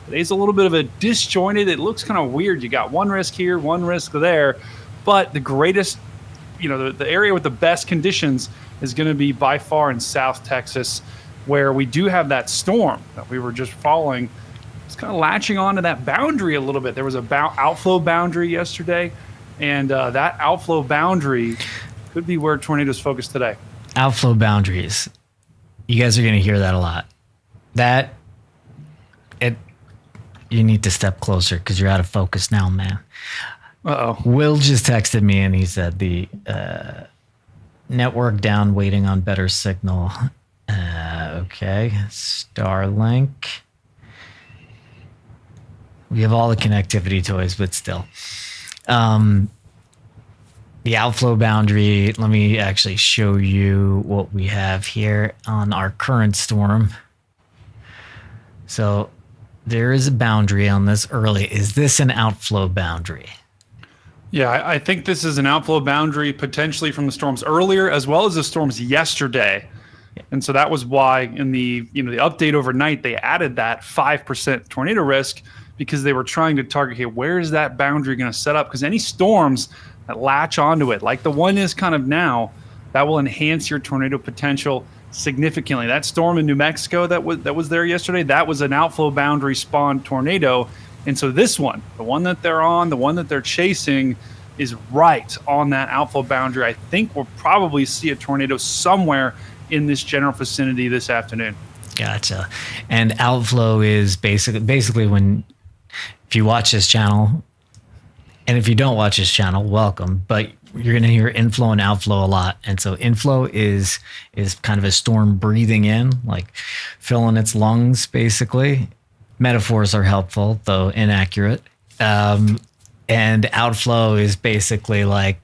[SPEAKER 7] today's a little bit of a disjointed. It looks kind of weird. You got one risk here, one risk there. But the greatest, the area with the best conditions is going to be by far in South Texas, where we do have that storm that we were just following. It's kind of latching onto that boundary a little bit. There was a outflow boundary yesterday, and that outflow boundary could be where tornadoes focus today.
[SPEAKER 5] Outflow boundaries. You guys are going to hear that a lot. You need to step closer because you're out of focus now, man.
[SPEAKER 7] Uh-oh.
[SPEAKER 5] Will just texted me and he said the network down, waiting on better signal. Okay, Starlink. We have all the connectivity toys, but still. The outflow boundary, let me actually show you what we have here on our current storm. So there is a boundary on this early. Is this an outflow boundary?
[SPEAKER 7] Yeah, I think this is an outflow boundary potentially from the storms earlier as well as the storms yesterday. And so that was why in the the update overnight they added that 5% tornado risk because they were trying to target, hey, where is that boundary going to set up? Because any storms that latch onto it, like the one is kind of now, that will enhance your tornado potential significantly. That storm in New Mexico that was there yesterday, that was an outflow boundary spawned tornado. And so this one, the one that they're on, the one that they're chasing, is right on that outflow boundary. I think we'll probably see a tornado somewhere in this general vicinity this afternoon.
[SPEAKER 5] Gotcha. And outflow is basically when, if you watch this channel, and if you don't watch this channel, welcome. But you're going to hear inflow and outflow a lot. And so inflow is kind of a storm breathing in, like filling its lungs, basically. Metaphors are helpful, though inaccurate. And outflow is basically like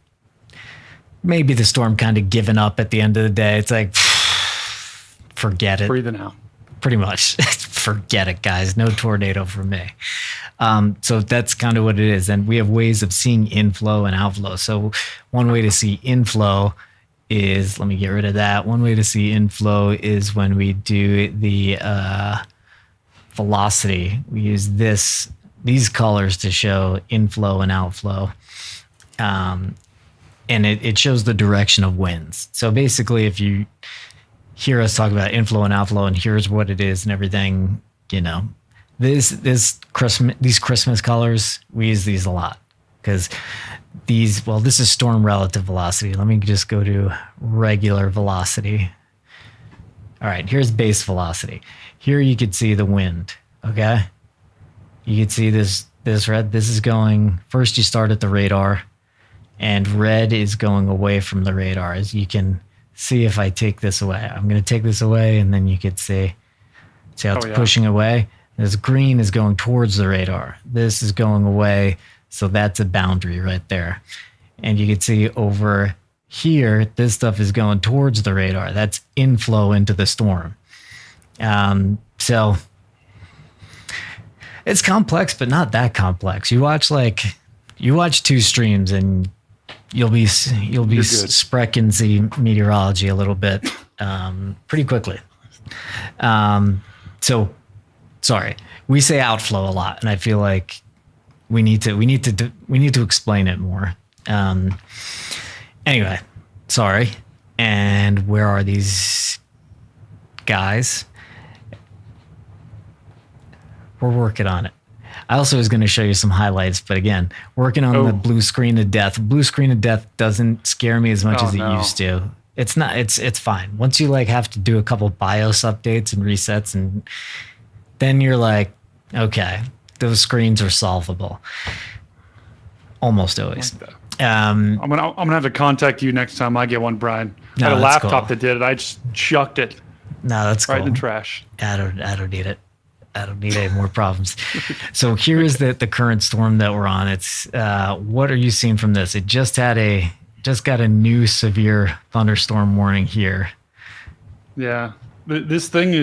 [SPEAKER 5] maybe the storm kind of giving up at the end of the day. It's like, forget it.
[SPEAKER 7] Breathing out.
[SPEAKER 5] Pretty much. Forget it, guys. No tornado for me. So that's kind of what it is. And we have ways of seeing inflow and outflow. So one way to see inflow is, let me get rid of that. One way to see inflow is when we do the velocity. We use these colors to show inflow and outflow. And it shows the direction of winds. So basically, if you hear us talk about inflow and outflow, and here's what it is and everything, these Christmas colors, we use these a lot because this is storm relative velocity. Let me just go to regular velocity. All right, here's base velocity. Here you could see the wind, okay? You could see this red. This is going, first you start at the radar, and red is going away from the radar. As you can see, if I take this away, I'm going to take this away, and then you could see how it's pushing away. This green is going towards the radar. This is going away, so that's a boundary right there. And you can see over here, this stuff is going towards the radar. That's inflow into the storm. So it's complex, but not that complex. You watch two streams, and you'll be sprechen the meteorology a little bit pretty quickly. So sorry, we say outflow a lot, and I feel like we need to explain it more. Anyway, sorry. And where are these guys? We're working on it. I also was going to show you some highlights, but again, working on the blue screen of death. Blue screen of death doesn't scare me as much as it used to. It's not. It's fine. Once you have to do a couple BIOS updates and resets, and then you're like, okay, those screens are solvable. Almost always.
[SPEAKER 7] I'm gonna have to contact you next time I get one, Brian. I had a laptop that did it. I just chucked it.
[SPEAKER 5] No, that's cool.
[SPEAKER 7] Right in the trash.
[SPEAKER 5] I don't need it. I don't need any more problems. So here is the current storm that we're on. It's what are you seeing from this? It just got a new severe thunderstorm warning here. Yeah,
[SPEAKER 7] this thing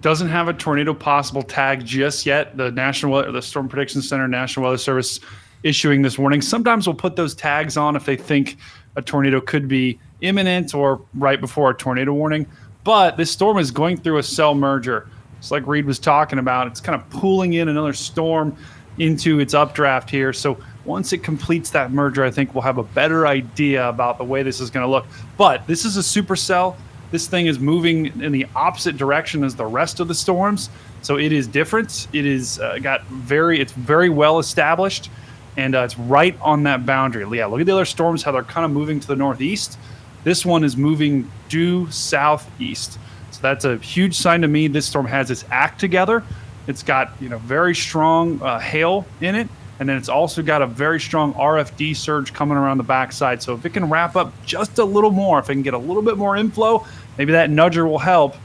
[SPEAKER 7] doesn't have a tornado possible tag just yet. The Storm Prediction Center, National Weather Service, issuing this warning. Sometimes we'll put those tags on if they think a tornado could be imminent or right before a tornado warning. But this storm is going through a cell merger. It's like Reed was talking about. It's kind of pulling in another storm into its updraft here. So once it completes that merger, I think we'll have a better idea about the way this is going to look. But this is a supercell. This thing is moving in the opposite direction as the rest of the storms. So it is different. It is it's very well established, and it's right on that boundary. Yeah, look at the other storms, how they're kind of moving to the northeast. This one is moving due southeast. So that's a huge sign to me. This storm has its act together. It's got very strong hail in it, and then it's also got a very strong RFD surge coming around the backside. So if it can wrap up just a little more, if it can get a little bit more inflow, maybe that nudger will help.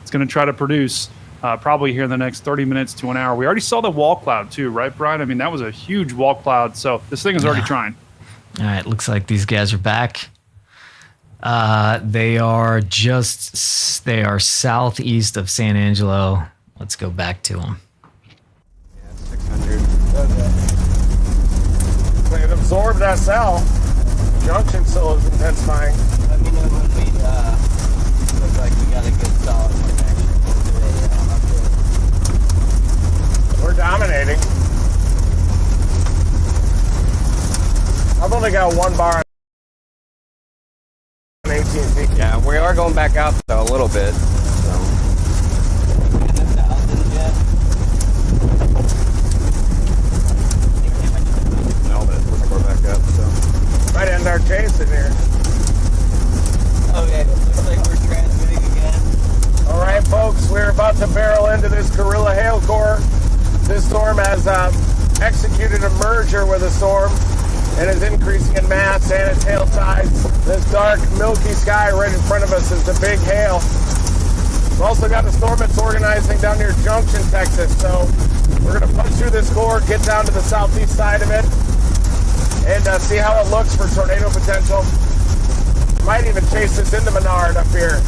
[SPEAKER 7] It's going to try to produce probably here in the next 30 minutes to an hour. We already saw the wall cloud too, right, Brian? I mean, that was a huge wall cloud. So this thing is already trying.
[SPEAKER 5] All right, looks like these guys are back. They are southeast of San Angelo. Let's go back to them.
[SPEAKER 3] Yeah, 600.
[SPEAKER 1] Okay. It absorbed SL. Junction still is intensifying.
[SPEAKER 2] Let me know when we look like we got a good solid connection.
[SPEAKER 1] We're dominating. I've only got one bar on 18 feet.
[SPEAKER 3] Yeah, we are going back out though a little bit. So. No, but it looks like we're back up. So
[SPEAKER 1] Might end our chase in here.
[SPEAKER 2] Okay, looks like we're transmitting again.
[SPEAKER 1] All right, folks, we're about to barrel into this Gorilla Hail Core. This storm has executed a merger with a storm. and is increasing in mass and its hail size. This dark, milky sky right in front of us is the big hail. We've also got a storm that's organizing down near Junction, Texas. So we're going to punch through this core, get down to the southeast side of it, and see how it looks for tornado potential. Might even chase this into Menard up here.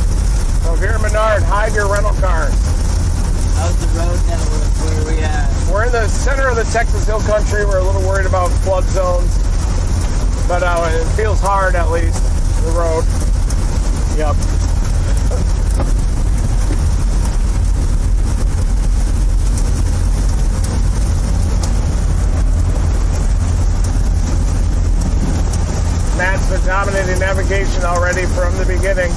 [SPEAKER 1] So if you're in Menard, hide your rental cars.
[SPEAKER 2] How's the road now? Where are we at?
[SPEAKER 1] We're in the center of the Texas Hill Country. We're a little worried about flood zones, but it feels hard at least, the road. Yep. Matt's been dominating navigation already from the beginning,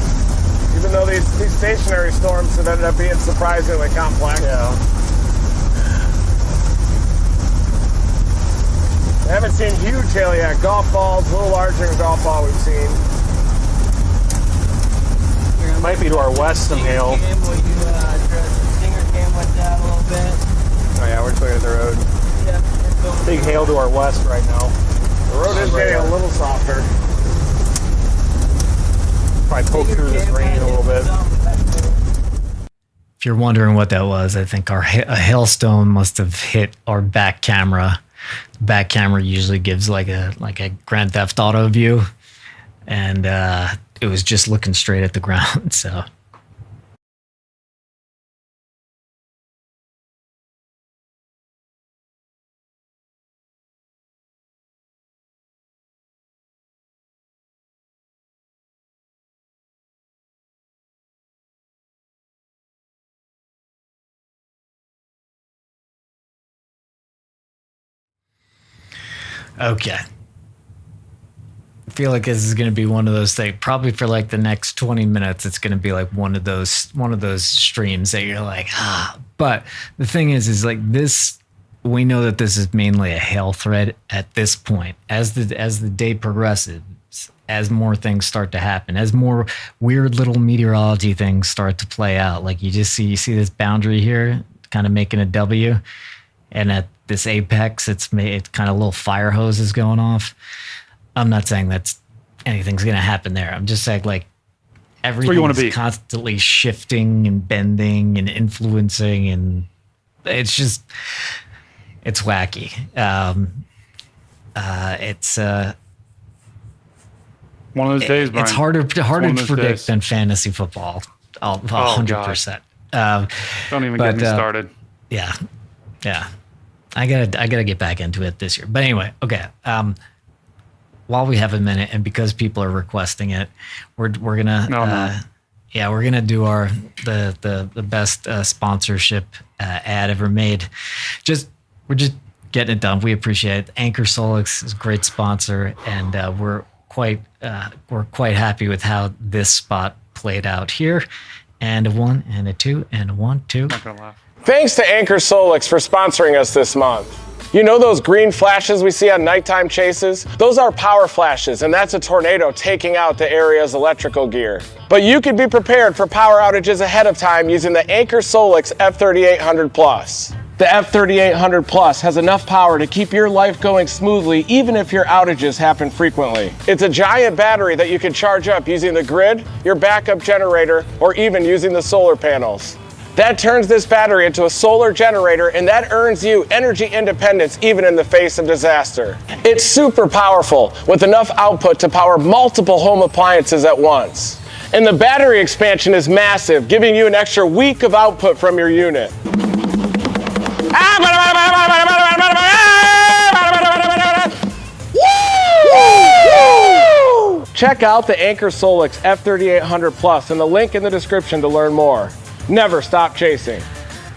[SPEAKER 1] even though these stationary storms have ended up being surprisingly complex.
[SPEAKER 4] Yeah.
[SPEAKER 1] I haven't seen huge hail yet. Golf balls, a little larger than golf ball we've seen.
[SPEAKER 4] It might be to our west some hail.
[SPEAKER 2] Stinger cam went down a little bit.
[SPEAKER 3] Oh yeah, we're clear of the road.
[SPEAKER 2] Yeah.
[SPEAKER 4] Big hail to our west right now.
[SPEAKER 1] The road is getting a little softer.
[SPEAKER 4] Probably poke through this rain a little bit.
[SPEAKER 5] If you're wondering what that was, I think a hailstone must have hit our back camera. The back camera usually gives like a Grand Theft Auto view, and it was just looking straight at the ground. So. Okay. I feel like this is going to be one of those things. Probably for like the next 20 minutes, it's going to be like one of those streams that you're like, ah. But the thing is like this. We know that this is mainly a hail threat at this point. As the day progresses, as more things start to happen, as more weird little meteorology things start to play out, like you see this boundary here, kind of making a W, and at this apex, it's kind of little fire hoses going off. I'm not saying that's anything's going to happen there. I'm just saying like everything's constantly shifting and bending and influencing, and it's wacky. It's
[SPEAKER 7] one of those days, Brian.
[SPEAKER 5] It's harder to predict than fantasy football. 100%.
[SPEAKER 7] Don't even get me started.
[SPEAKER 5] Yeah. I gotta get back into it this year. But anyway, okay. While we have a minute, and because people are requesting it, we're gonna we're gonna do the best sponsorship ad ever made. We're just getting it done. We appreciate it. Anchor Solix is a great sponsor, and we're quite happy with how this spot played out here. And a 1 and a 2 and a 1, 2.
[SPEAKER 7] Not gonna laugh.
[SPEAKER 1] Thanks to Anchor Solix for sponsoring us this month. You know those green flashes we see on nighttime chases? Those are power flashes, and that's a tornado taking out the area's electrical gear. But you could be prepared for power outages ahead of time using the Anchor Solix F3800 Plus. The F3800 Plus has enough power to keep your life going smoothly even if your outages happen frequently. It's a giant battery that you can charge up using the grid, your backup generator, or even using the solar panels. That turns this battery into a solar generator, and that earns you energy independence even in the face of disaster. It's super powerful with enough output to power multiple home appliances at once. And the battery expansion is massive, giving you an extra week of output from your unit. Check out the Anchor Solix F3800 Plus in the link in the description to learn more. Never stop chasing.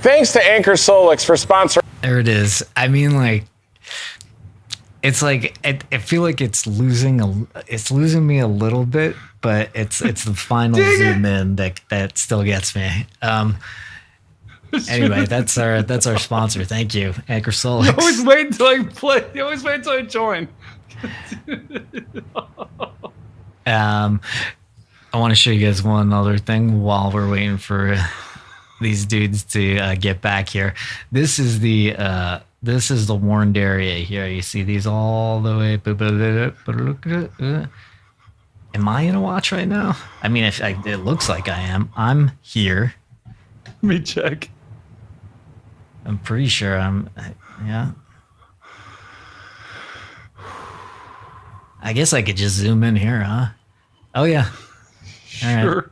[SPEAKER 1] Thanks to Anchor Solix for sponsoring.
[SPEAKER 5] There it is. I mean, like, it's like I feel like it's losing me a little bit, but it's the final zoom in that still gets me. Anyway, that's our sponsor. Thank you, Anchor Solix.
[SPEAKER 7] You always wait until I play. You always wait until I join.
[SPEAKER 5] I want to show you guys one other thing while we're waiting for these dudes to get back here. This is the this is the warned area here. You see these all the way. Am I in a watch right now? I mean, it looks like I am. I'm here.
[SPEAKER 7] Let me check.
[SPEAKER 5] I'm pretty sure yeah. I guess I could just zoom in here, huh? Oh, yeah. All right.
[SPEAKER 7] Sure.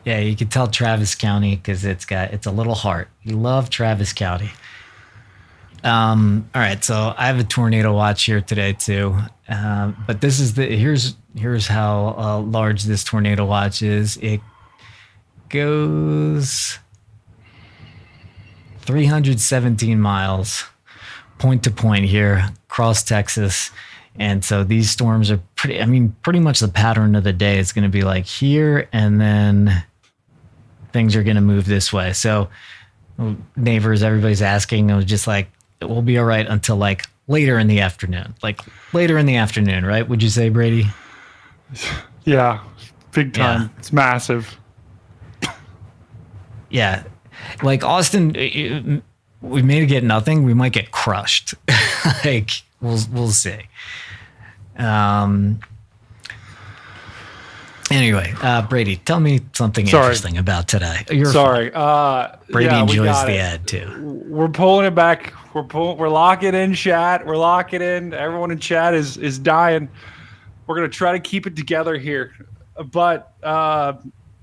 [SPEAKER 5] Yeah, you can tell Travis County because it's a little heart. You love Travis County. All right, so I have a tornado watch here today too. But this is here's how large this tornado watch is. It goes 317 miles point to point here across Texas. And so these storms are pretty much the pattern of the day is going to be like here, and then things are going to move this way. So neighbors, everybody's asking, I was just like, we'll be all right until like later in the afternoon, right? Would you say, Brady?
[SPEAKER 7] Yeah, big time.
[SPEAKER 5] Yeah.
[SPEAKER 7] It's massive.
[SPEAKER 5] Yeah. Like Austin, we may get nothing. We might get crushed. Like we'll see. Anyway, Brady, tell me something interesting about today.
[SPEAKER 7] Sorry.
[SPEAKER 5] Brady
[SPEAKER 7] yeah,
[SPEAKER 5] enjoys the ad too.
[SPEAKER 7] We're pulling it back. We're locking in chat. We're locking in. Everyone in chat is dying. We're going to try to keep it together here. But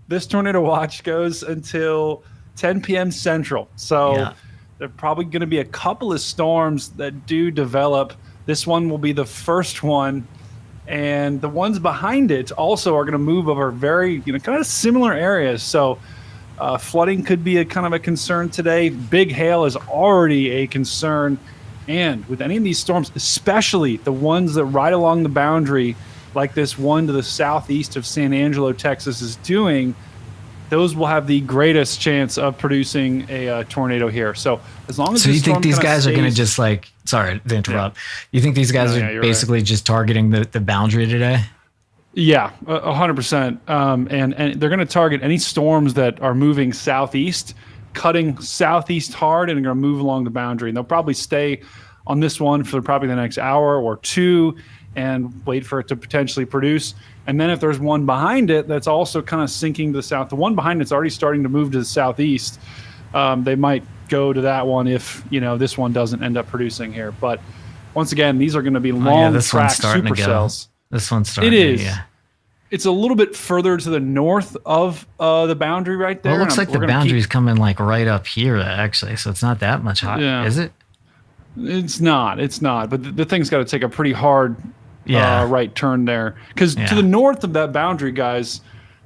[SPEAKER 7] this tornado watch goes until 10 p.m. Central. So
[SPEAKER 5] Yeah.
[SPEAKER 7] there are probably going to be a couple of storms that do develop. This one will be the first one. And the ones behind it also are going to move over very, kind of similar areas. So flooding could be a kind of a concern today. Big hail is already a concern. And with any of these storms, especially the ones that ride along the boundary, like this one to the southeast of San Angelo, Texas is doing, those will have the greatest chance of producing a tornado here. So as long as
[SPEAKER 5] you think these guys are going to just like, sorry to interrupt. Yeah. You think these guys are basically just targeting the boundary today?
[SPEAKER 7] Yeah, 100%. And they're going to target any storms that are moving southeast, cutting southeast hard, and are going to move along the boundary. And they'll probably stay on this one for probably the next hour or two and wait for it to potentially produce. And then if there's one behind it that's also kind of sinking to the south, the one behind it's already starting to move to the southeast, they might go to that one if, this one doesn't end up producing here. But once again, these are going to be long track supercells.
[SPEAKER 5] This one's starting
[SPEAKER 7] to go. It is. Yeah. It's a little bit further to the north of the boundary right there.
[SPEAKER 5] Well, it looks like the boundary's coming like right up here, actually. So it's not that much higher, is it?
[SPEAKER 7] It's not. But the thing's got to take a pretty hard right turn there. Because to the north of that boundary, guys,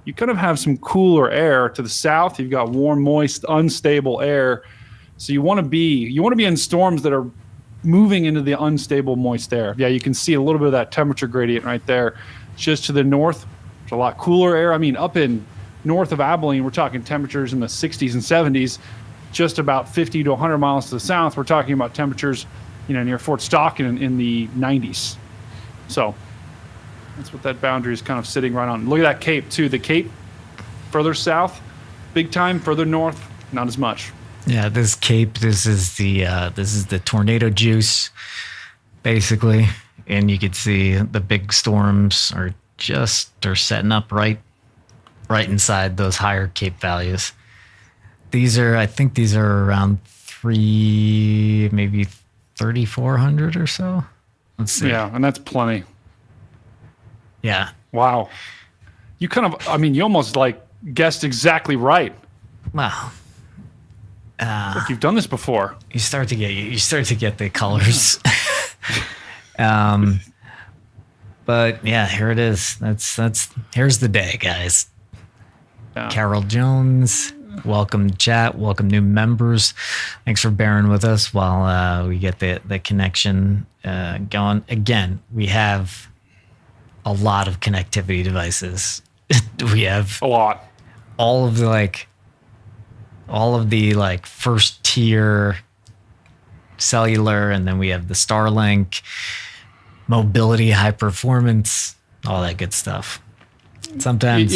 [SPEAKER 7] you kind of have some cooler air. To the south, you've got warm, moist, unstable air. So you want to be in storms that are moving into the unstable, moist air. Yeah, you can see a little bit of that temperature gradient right there. Just to the north, there's a lot cooler air. I mean, up in north of Abilene, we're talking temperatures in the 60s and 70s. Just about 50 to 100 miles to the south, we're talking about temperatures, near Fort Stockton in the 90s. So that's what that boundary is kind of sitting right on. Look at that cape too. The cape further south, big time. Further north, not as much.
[SPEAKER 5] Yeah, this cape. This is the tornado juice, basically, and you can see the big storms are setting up right inside those higher cape values. I think these are around maybe 3,400 or so. Let's see.
[SPEAKER 7] Yeah, and that's plenty.
[SPEAKER 5] Yeah.
[SPEAKER 7] Wow. You you almost like guessed exactly right.
[SPEAKER 5] Wow.
[SPEAKER 7] Like you've done this before.
[SPEAKER 5] You start to get the colors. But yeah, here it is. Here's the day, guys. Yeah. Carol Jones, welcome chat, welcome new members. Thanks for bearing with us while we get the connection going. Again, we have a lot of connectivity devices. We have
[SPEAKER 7] a lot.
[SPEAKER 5] All of the first tier cellular, and then we have the Starlink, mobility, high performance, all that good stuff. Sometimes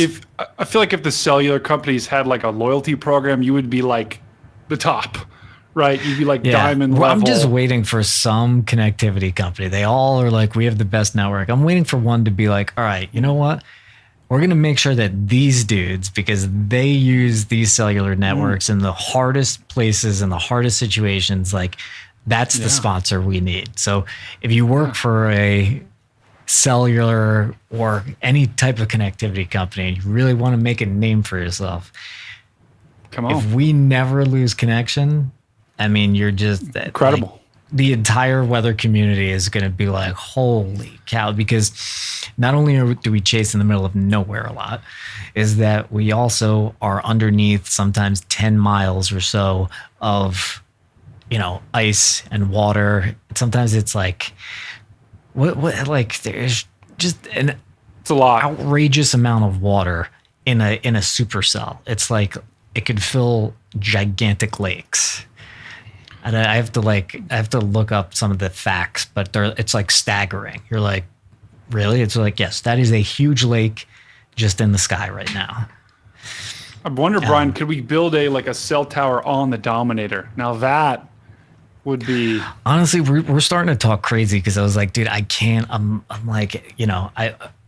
[SPEAKER 7] I feel like if the cellular companies had like a loyalty program, you would be like the top, right? You'd be like
[SPEAKER 5] Yeah.
[SPEAKER 7] diamond
[SPEAKER 5] Well,
[SPEAKER 7] level.
[SPEAKER 5] I'm just waiting for some connectivity company. They all are like, we have the best network. I'm waiting for one to be like, all right, you know what? We're going to make sure that these dudes, because they use these cellular networks in the hardest places and the hardest situations, like that's the sponsor we need. So if you work for a cellular or any type of connectivity company, and you really want to make a name for yourself,
[SPEAKER 7] Come on.
[SPEAKER 5] if we never lose connection, I mean, you're just
[SPEAKER 7] Incredible.
[SPEAKER 5] like, the entire weather community is going to be like, holy cow, because not only do we chase in the middle of nowhere a lot, is that we also are underneath sometimes 10 miles or so of, ice and water. Sometimes it's like, like there's just an
[SPEAKER 7] It's a lot.
[SPEAKER 5] outrageous amount of water in a supercell. It's like it could fill gigantic lakes. And I have to look up some of the facts, but it's like staggering. You're like, really? It's like, yes, that is a huge lake just in the sky right now.
[SPEAKER 7] I wonder, Brian, could we build a cell tower on the Dominator? Now that would be
[SPEAKER 5] Honestly, we're starting to talk crazy because I was like, dude, I can't. I'm like,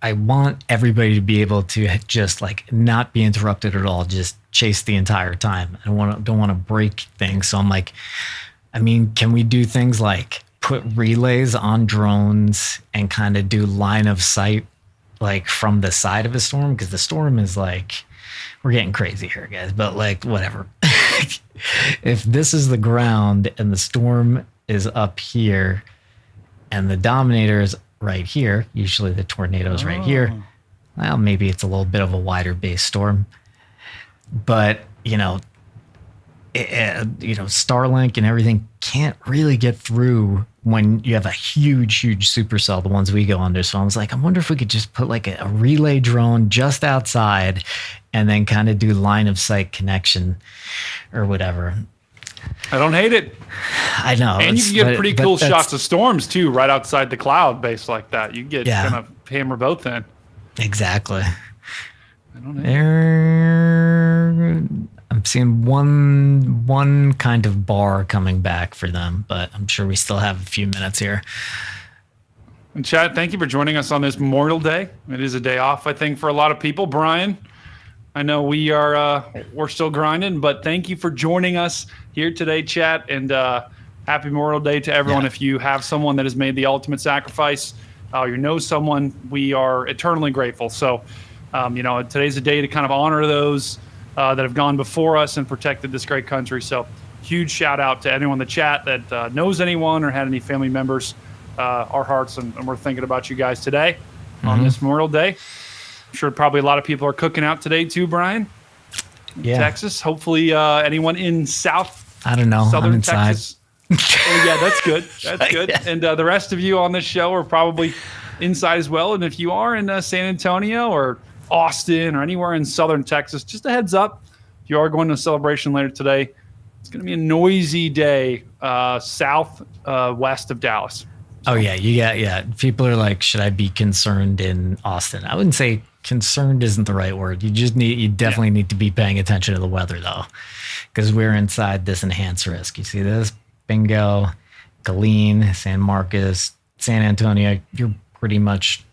[SPEAKER 5] I want everybody to be able to just like not be interrupted at all, just chase the entire time. I don't want to break things. So I'm like, I mean, can we do things like put relays on drones and kind of do line of sight like from the side of a storm? Because the storm is like, we're getting crazy here, guys, but like whatever. If this is the ground and the storm is up here and the Dominator is right here, usually the tornado is right here. Well, maybe it's a little bit of a wider base storm, but Starlink and everything can't really get through when you have a huge supercell, the ones we go under. So I was like, I wonder if we could just put like a relay drone just outside and then kind of do line of sight connection or whatever.
[SPEAKER 7] I don't hate it.
[SPEAKER 5] I know.
[SPEAKER 7] And you can get pretty cool shots of storms too, right outside the cloud base like that. You get kind of hammer both in.
[SPEAKER 5] Exactly.
[SPEAKER 7] I don't know.
[SPEAKER 5] I'm seeing one kind of bar coming back for them, but I'm sure we still have a few minutes here.
[SPEAKER 7] And Chad, thank you for joining us on this Memorial Day. It is a day off, I think, for a lot of people. Brian, I know we're still grinding, but thank you for joining us here today, chat, and happy Memorial Day to everyone. If you have someone that has made the ultimate sacrifice, you know someone, we are eternally grateful. So, today's a day to kind of honor those that have gone before us and protected this great country. So huge shout out to anyone in the chat that knows anyone or had any family members. Our hearts and we're thinking about you guys today on this Memorial Day. I'm sure probably a lot of people are cooking out today too, Brian. Texas. Hopefully anyone in
[SPEAKER 5] I don't know.
[SPEAKER 7] Southern
[SPEAKER 5] I'm inside.
[SPEAKER 7] Texas. Yeah, that's good. That's good. And the rest of you on this show are probably inside as well. And if you are in San Antonio or Austin or anywhere in Southern Texas, just a heads up, if you are going to a celebration later today, it's going to be a noisy day west of Dallas.
[SPEAKER 5] So. Oh yeah. People are like, should I be concerned in Austin? I wouldn't say concerned isn't the right word. You definitely need to be paying attention to the weather though, because we're inside this enhanced risk. You see this? Bingo, Killeen, San Marcos, San Antonio. You're pretty much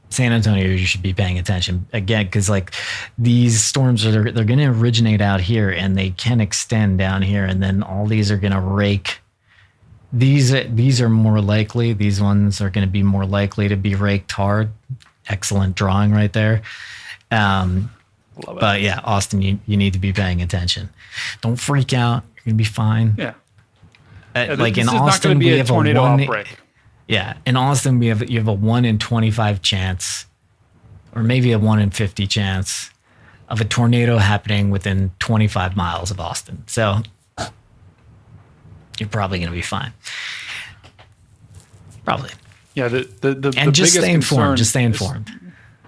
[SPEAKER 5] San Antonio. You should be paying attention again, because like these storms they're going to originate out here and they can extend down here, and then all these are going to rake. These are more likely. These ones are going to be more likely to be raked hard. Excellent drawing right there. But yeah, Austin, you need to be paying attention. Don't freak out. You're going to be fine.
[SPEAKER 7] Yeah.
[SPEAKER 5] Like in Austin, we have a tornado
[SPEAKER 7] outbreak.
[SPEAKER 5] Yeah, in Austin, you have a 1 in 25 chance, or maybe a 1 in 50 chance of a tornado happening within 25 miles of Austin. So you're probably going to be fine. Probably.
[SPEAKER 7] Yeah. The
[SPEAKER 5] and just
[SPEAKER 7] biggest
[SPEAKER 5] stay informed. Just stay
[SPEAKER 7] is,
[SPEAKER 5] informed.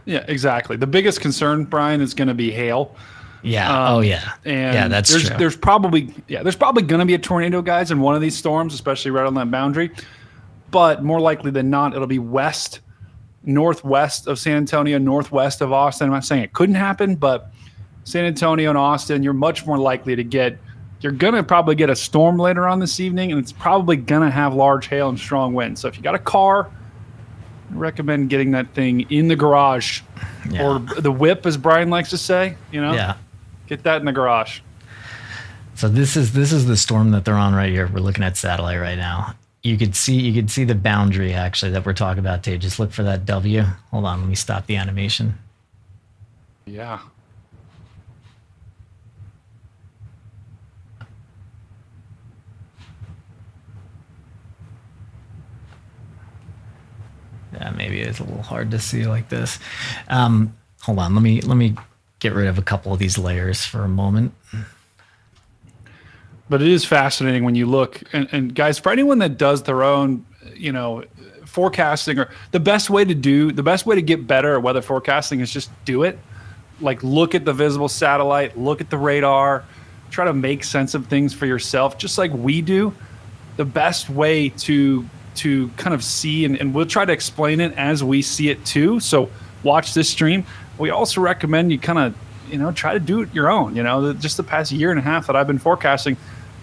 [SPEAKER 7] Yeah, exactly. The biggest concern, Brian, is going to be hail.
[SPEAKER 5] Yeah.
[SPEAKER 7] And
[SPEAKER 5] that's true.
[SPEAKER 7] There's probably going to be a tornado, guys, in one of these storms, especially right on that boundary. But more likely than not, it'll be northwest of San Antonio, northwest of Austin. I'm not saying it couldn't happen, but San Antonio and Austin, you're much more likely to get you're going to probably get a storm later on this evening, and it's probably going to have large hail and strong winds. So if you got a car, I recommend getting that thing in the garage or the whip, as Brian likes to say,
[SPEAKER 5] Yeah.
[SPEAKER 7] Get that in the garage.
[SPEAKER 5] So this is the storm that they're on right here. We're looking at satellite right now. You could see the boundary actually that we're talking about too. Just look for that W. Hold on, let me stop the animation.
[SPEAKER 7] Yeah.
[SPEAKER 5] Yeah, maybe it's a little hard to see like this. Hold on, let me get rid of a couple of these layers for a moment.
[SPEAKER 7] But it is fascinating when you look, and guys, for anyone that does their own, forecasting, or the best way to get better at weather forecasting is just do it. Like, look at the visible satellite, look at the radar, try to make sense of things for yourself, just like we do. The best way to kind of see, and we'll try to explain it as we see it too. So watch this stream. We also recommend you kind of, try to do it your own. Just the past year and a half that I've been forecasting,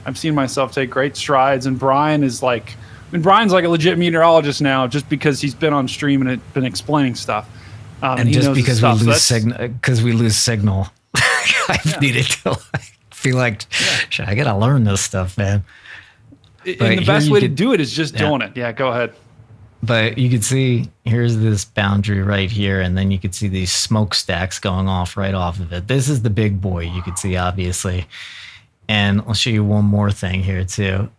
[SPEAKER 7] I've seen myself take great strides. And Brian's like a legit meteorologist now, just because he's been on stream and been explaining stuff.
[SPEAKER 5] And just because we lose signal, I've needed to feel like, shit, I gotta learn this stuff, man.
[SPEAKER 7] And the best way to do it is just doing it. Yeah, go ahead.
[SPEAKER 5] But you could see, here's this boundary right here, and then you could see these smokestacks going off right off of it. This is the big boy, you could see, obviously. And I'll show you one more thing here, too.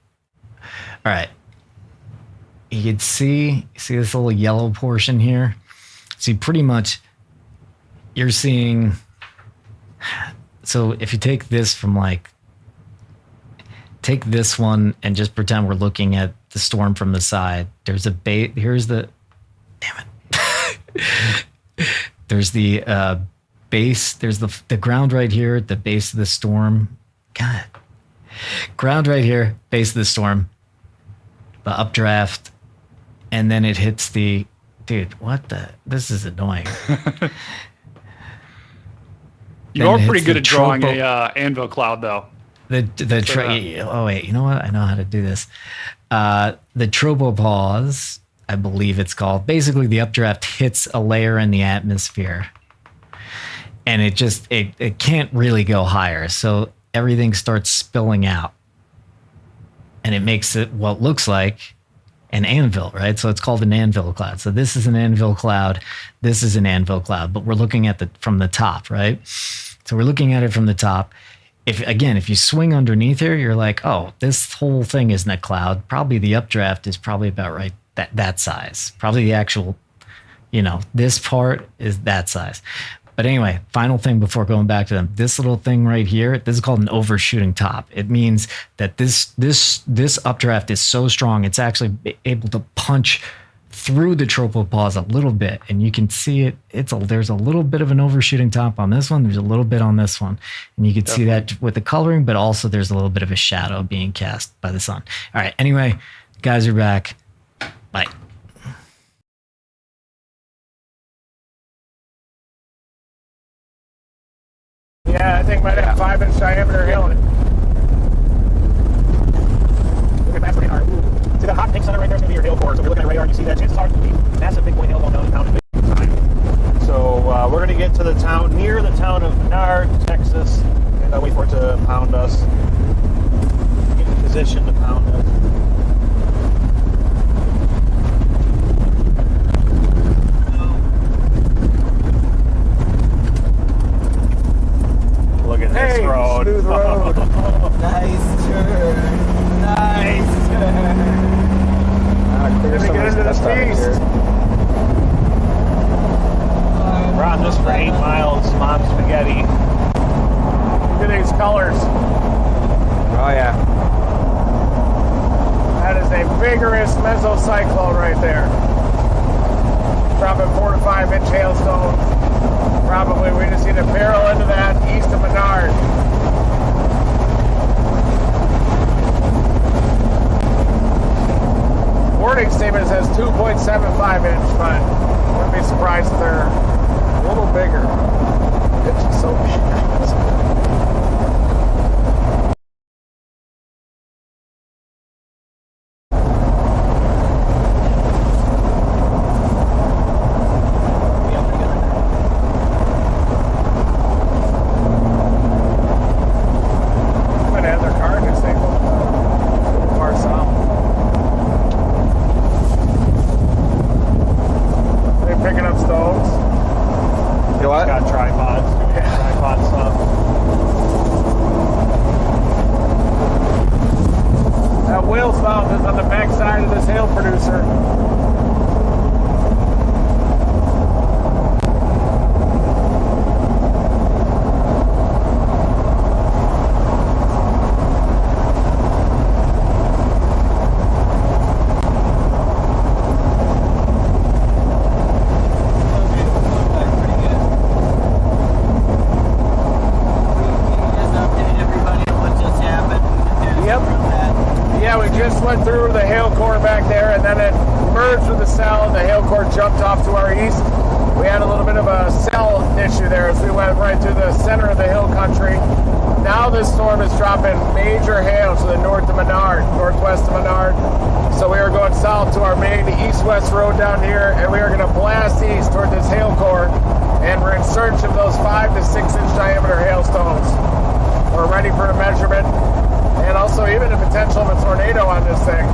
[SPEAKER 5] All right. You could see this little yellow portion here? See, pretty much, you're seeing... So if you take this from, take this one and just pretend we're looking at the storm from the side. There's a here's the, damn it. There's the base. There's the ground right here at the base of the storm. God. Ground right here, base of the storm. The updraft. And then it hits the, dude, this is annoying.
[SPEAKER 7] You are pretty good at drawing a anvil cloud, though.
[SPEAKER 5] Oh wait, you know what? I know how to do this. The tropopause, I believe it's called. Basically, the updraft hits a layer in the atmosphere, and it can't really go higher. So everything starts spilling out, and it makes it what looks like an anvil, right? So it's called an anvil cloud. So this is an anvil cloud. This is an anvil cloud, but we're looking at from the top, right? So we're looking at it from the top. If you swing underneath here, you're like, oh, this whole thing isn't a cloud. Probably the updraft is probably about right that size. Probably the actual, this part is that size. But anyway, final thing before going back to them. This little thing right here, this is called an overshooting top. It means that this updraft is so strong, it's actually able to punch through the tropopause a little bit, and you can see it. There's a little bit of an overshooting top on this one. There's a little bit on this one, and you can see that with the coloring. But also, there's a little bit of a shadow being cast by the sun. All right. Anyway, guys are back. Bye.
[SPEAKER 1] Yeah, I think might have 5-inch diameter hail in it. Look at that radar. See that hot pink center right there is going to be your hail core. So if you're looking at radar and you see that, chances are it's going to be massive big point hail going down the time. So we're going to get to the town, near the town of Menard, Texas, and wait for it to pound us. Get in position to pound us. Look at this road. Smooth road.
[SPEAKER 2] Nice turn. Nice turn.
[SPEAKER 1] Let me get into this beast. We're on this for 8 miles, Mom's spaghetti. Look at these colors.
[SPEAKER 3] Oh yeah.
[SPEAKER 1] That is a vigorous mesocyclone right there. Dropping 4 to 5 inch hailstones. Probably we just need to barrel into that east of Menard. Warning statement says 2.75 inch, but I wouldn't be surprised if they're a little bigger. It's just so big. hail south is on the back side of this hail producer. Went through the hail core back there, and then it merged with the cell, and the hail core jumped off to our east. We had a little bit of a cell issue there as we went right through the center of the hill country. Now this storm is dropping major hail to the north of Menard, northwest of Menard. So we are going south to our main east-west road down here, and we are going to blast east toward this hail core, and we're in search of those 5 to 6 inch diameter hailstones. We're ready for a measurement. And also even the potential of a tornado on this thing.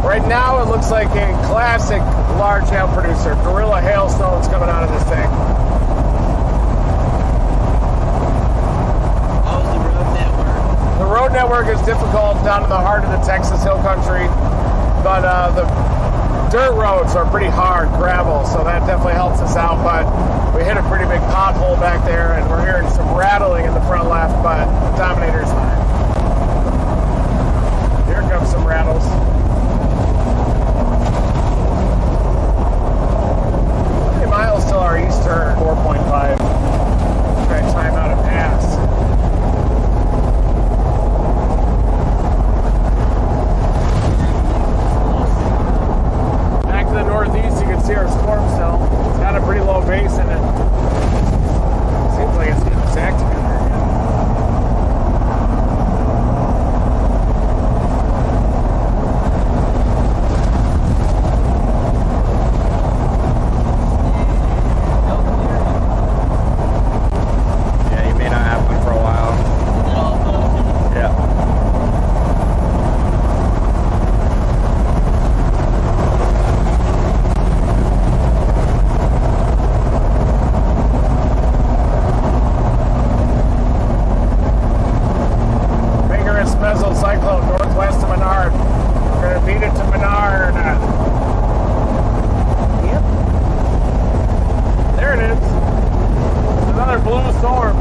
[SPEAKER 1] Right now it looks like a classic large hail producer. Gorilla hailstones coming out of this thing.
[SPEAKER 2] How's the road network?
[SPEAKER 1] The road network is difficult down in the heart of the Texas hill country, but the dirt roads are pretty hard, gravel, so that definitely helps us out. But we hit a pretty big pothole back there, and we're hearing some rattling in the front left, but the Dominator's fine. Here comes some rattles. How many miles till our east turn? 4.5. Try to time out a pass. Back to the northeast, you can see our storm cell. It's got a pretty low base in it. Seems like it's getting its act together again.
[SPEAKER 3] Yeah, you may not have one for a while. Yeah.
[SPEAKER 1] Mesocyclone northwest of Menard. We're going to beat it to Menard. Yep. There it is. It's another blue storm.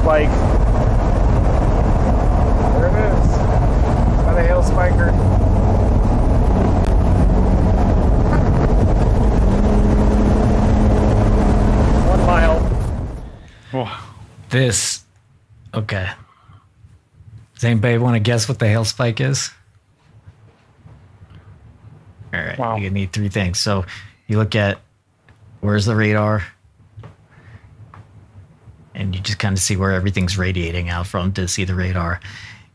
[SPEAKER 1] spike. There it is. It's got a hail spiker. 1 mile.
[SPEAKER 7] Wow.
[SPEAKER 5] This, okay. Does anybody want to guess what the hail spike is? All right,
[SPEAKER 7] Wow.
[SPEAKER 5] you need 3 things. So you look at where's the radar, and you just kind of see where everything's radiating out from to see the radar.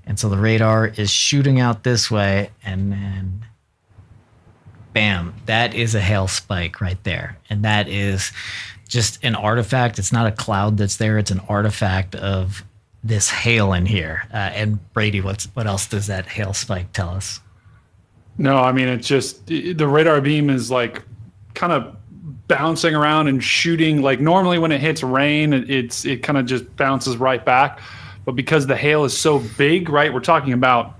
[SPEAKER 5] And so the radar is shooting out this way, and then bam, that is a hail spike right there. And that is just an artifact. It's not a cloud that's there. It's an artifact of this hail in here. And Brady, what else does that hail spike tell us?
[SPEAKER 7] No, I mean, it's just the radar beam is like kind of bouncing around and shooting. Like normally when it hits rain, it kind of just bounces right back. But because the hail is so big, right, we're talking about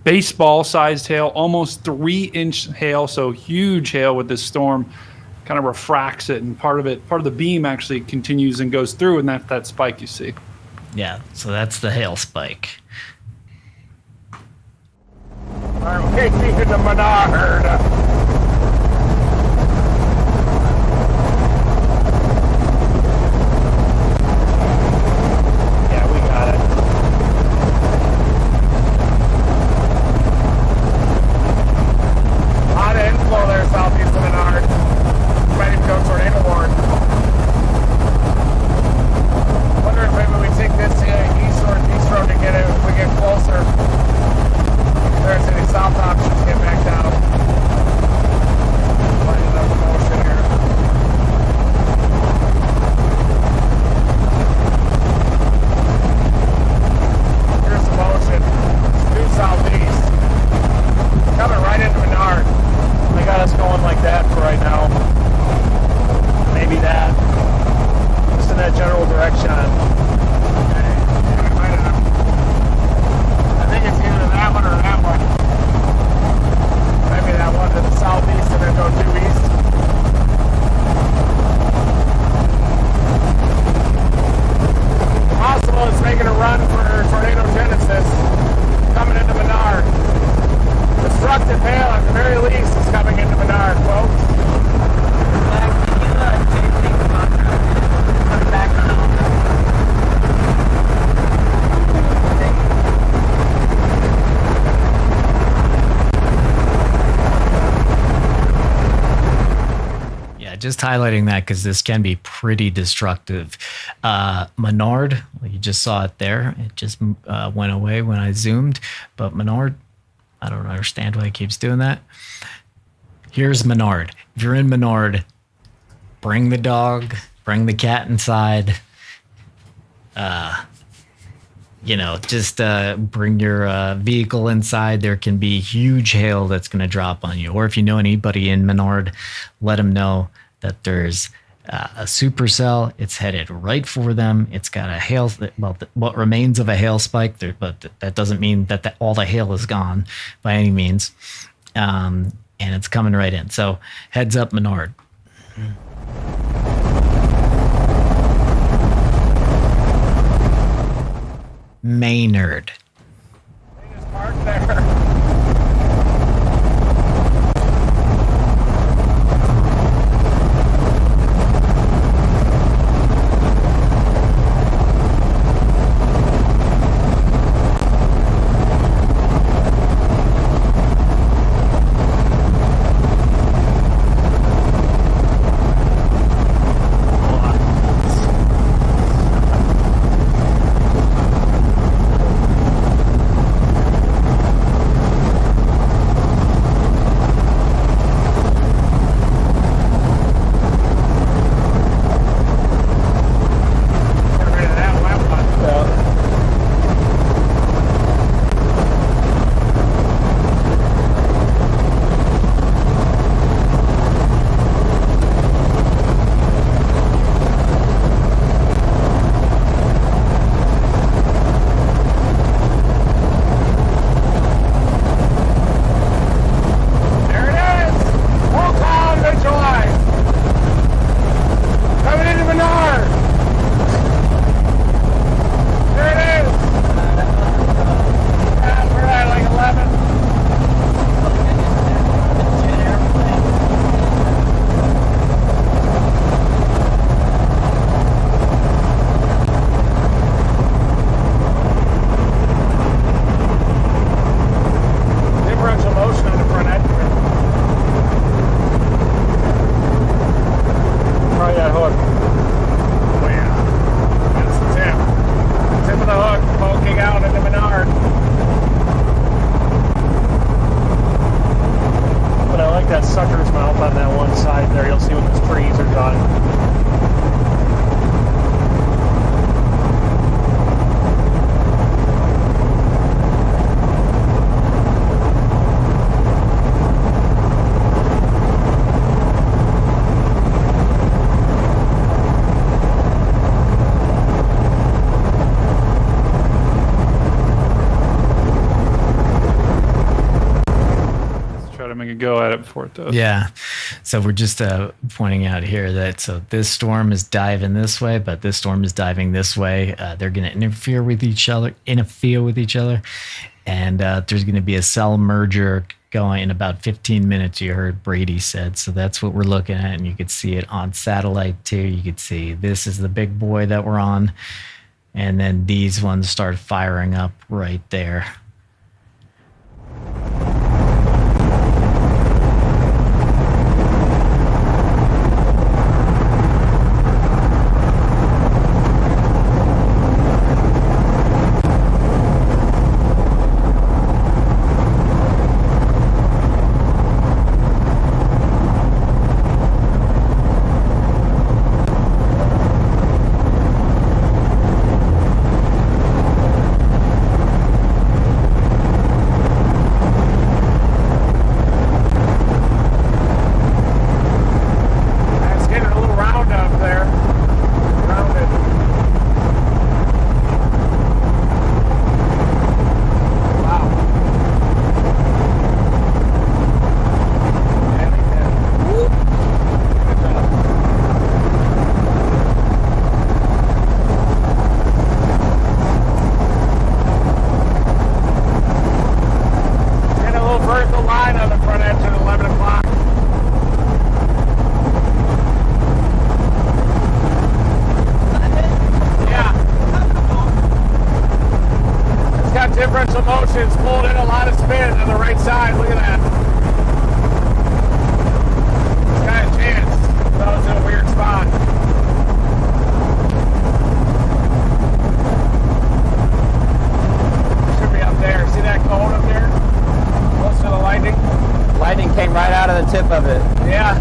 [SPEAKER 7] baseball-sized hail, almost 3-inch hail, so huge hail with this storm kind of refracts it, and part of the beam actually continues and goes through, and that spike you see.
[SPEAKER 5] Yeah, so that's the hail spike.
[SPEAKER 1] All right, we need the Menard.
[SPEAKER 4] Yeah, we got it.
[SPEAKER 1] Lot of inflow there southeast of Menard. Ready to go tornado warning. Wonder if maybe we take this east or east road to get it if we get closer. If there's any south options, get back down. Lighting up the motion here. Here's the motion. It's due southeast. Coming right into Menard.
[SPEAKER 4] They got us going like that for right now. Maybe that. Just in that general direction.
[SPEAKER 1] I think it's either that one or that one. Maybe that one to the southeast and then go due east. Possible it's making a run for tornado genesis. Coming into Menard. Destructive hail at the very least is coming into Menard, folks.
[SPEAKER 5] Just highlighting that because this can be pretty destructive. Menard, well, you just saw it there. It just went away when I zoomed. But Menard, I don't understand why it keeps doing that. Here's Menard. If you're in Menard, bring the dog, bring the cat inside. Just bring your vehicle inside. There can be huge hail that's going to drop on you. Or if you know anybody in Menard, let them know that there's a Supercell. It's headed right for them. It's got a hail, what remains of a hail spike, but that doesn't mean that all the hail is gone by any means. And it's coming right in. So heads up, Menard. Maynard.
[SPEAKER 1] They just parked there.
[SPEAKER 7] go at it before it does.
[SPEAKER 5] Yeah. So we're just pointing out here that so this storm is diving this way, but this storm is diving this way. They're going to interfere with each other, and there's going to be a cell merger going in about 15 minutes. You heard Brady said. So that's what we're looking at, and you could see it on satellite too. You could see this is the big boy that we're on, and then these ones start firing up right there.
[SPEAKER 1] Differential motions, pulled in a lot of spin on the right side. Look at that. It's got a chance. That was in a weird spot. Should be up there. See that cone up there? Close to the lightning?
[SPEAKER 2] Lightning came right out of the tip of it.
[SPEAKER 1] Yeah.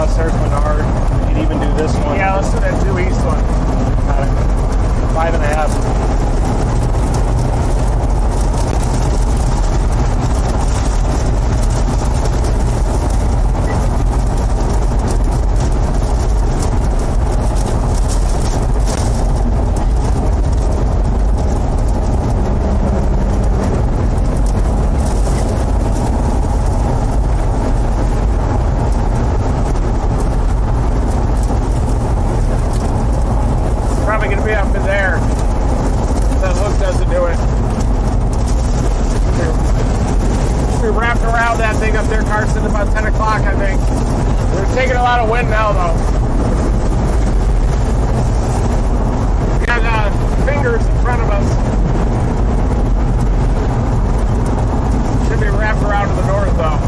[SPEAKER 4] across. There's Menard. You can even do this one.
[SPEAKER 1] Yeah, let's do that due east one.
[SPEAKER 4] 5.5.
[SPEAKER 1] Probably gonna be up in there. The hook doesn't do it. We wrapped around that thing up there, Carson, about 10 o'clock, I think. We're taking a lot of wind now, though. We got fingers in front of us. Should be wrapped around to the north, though.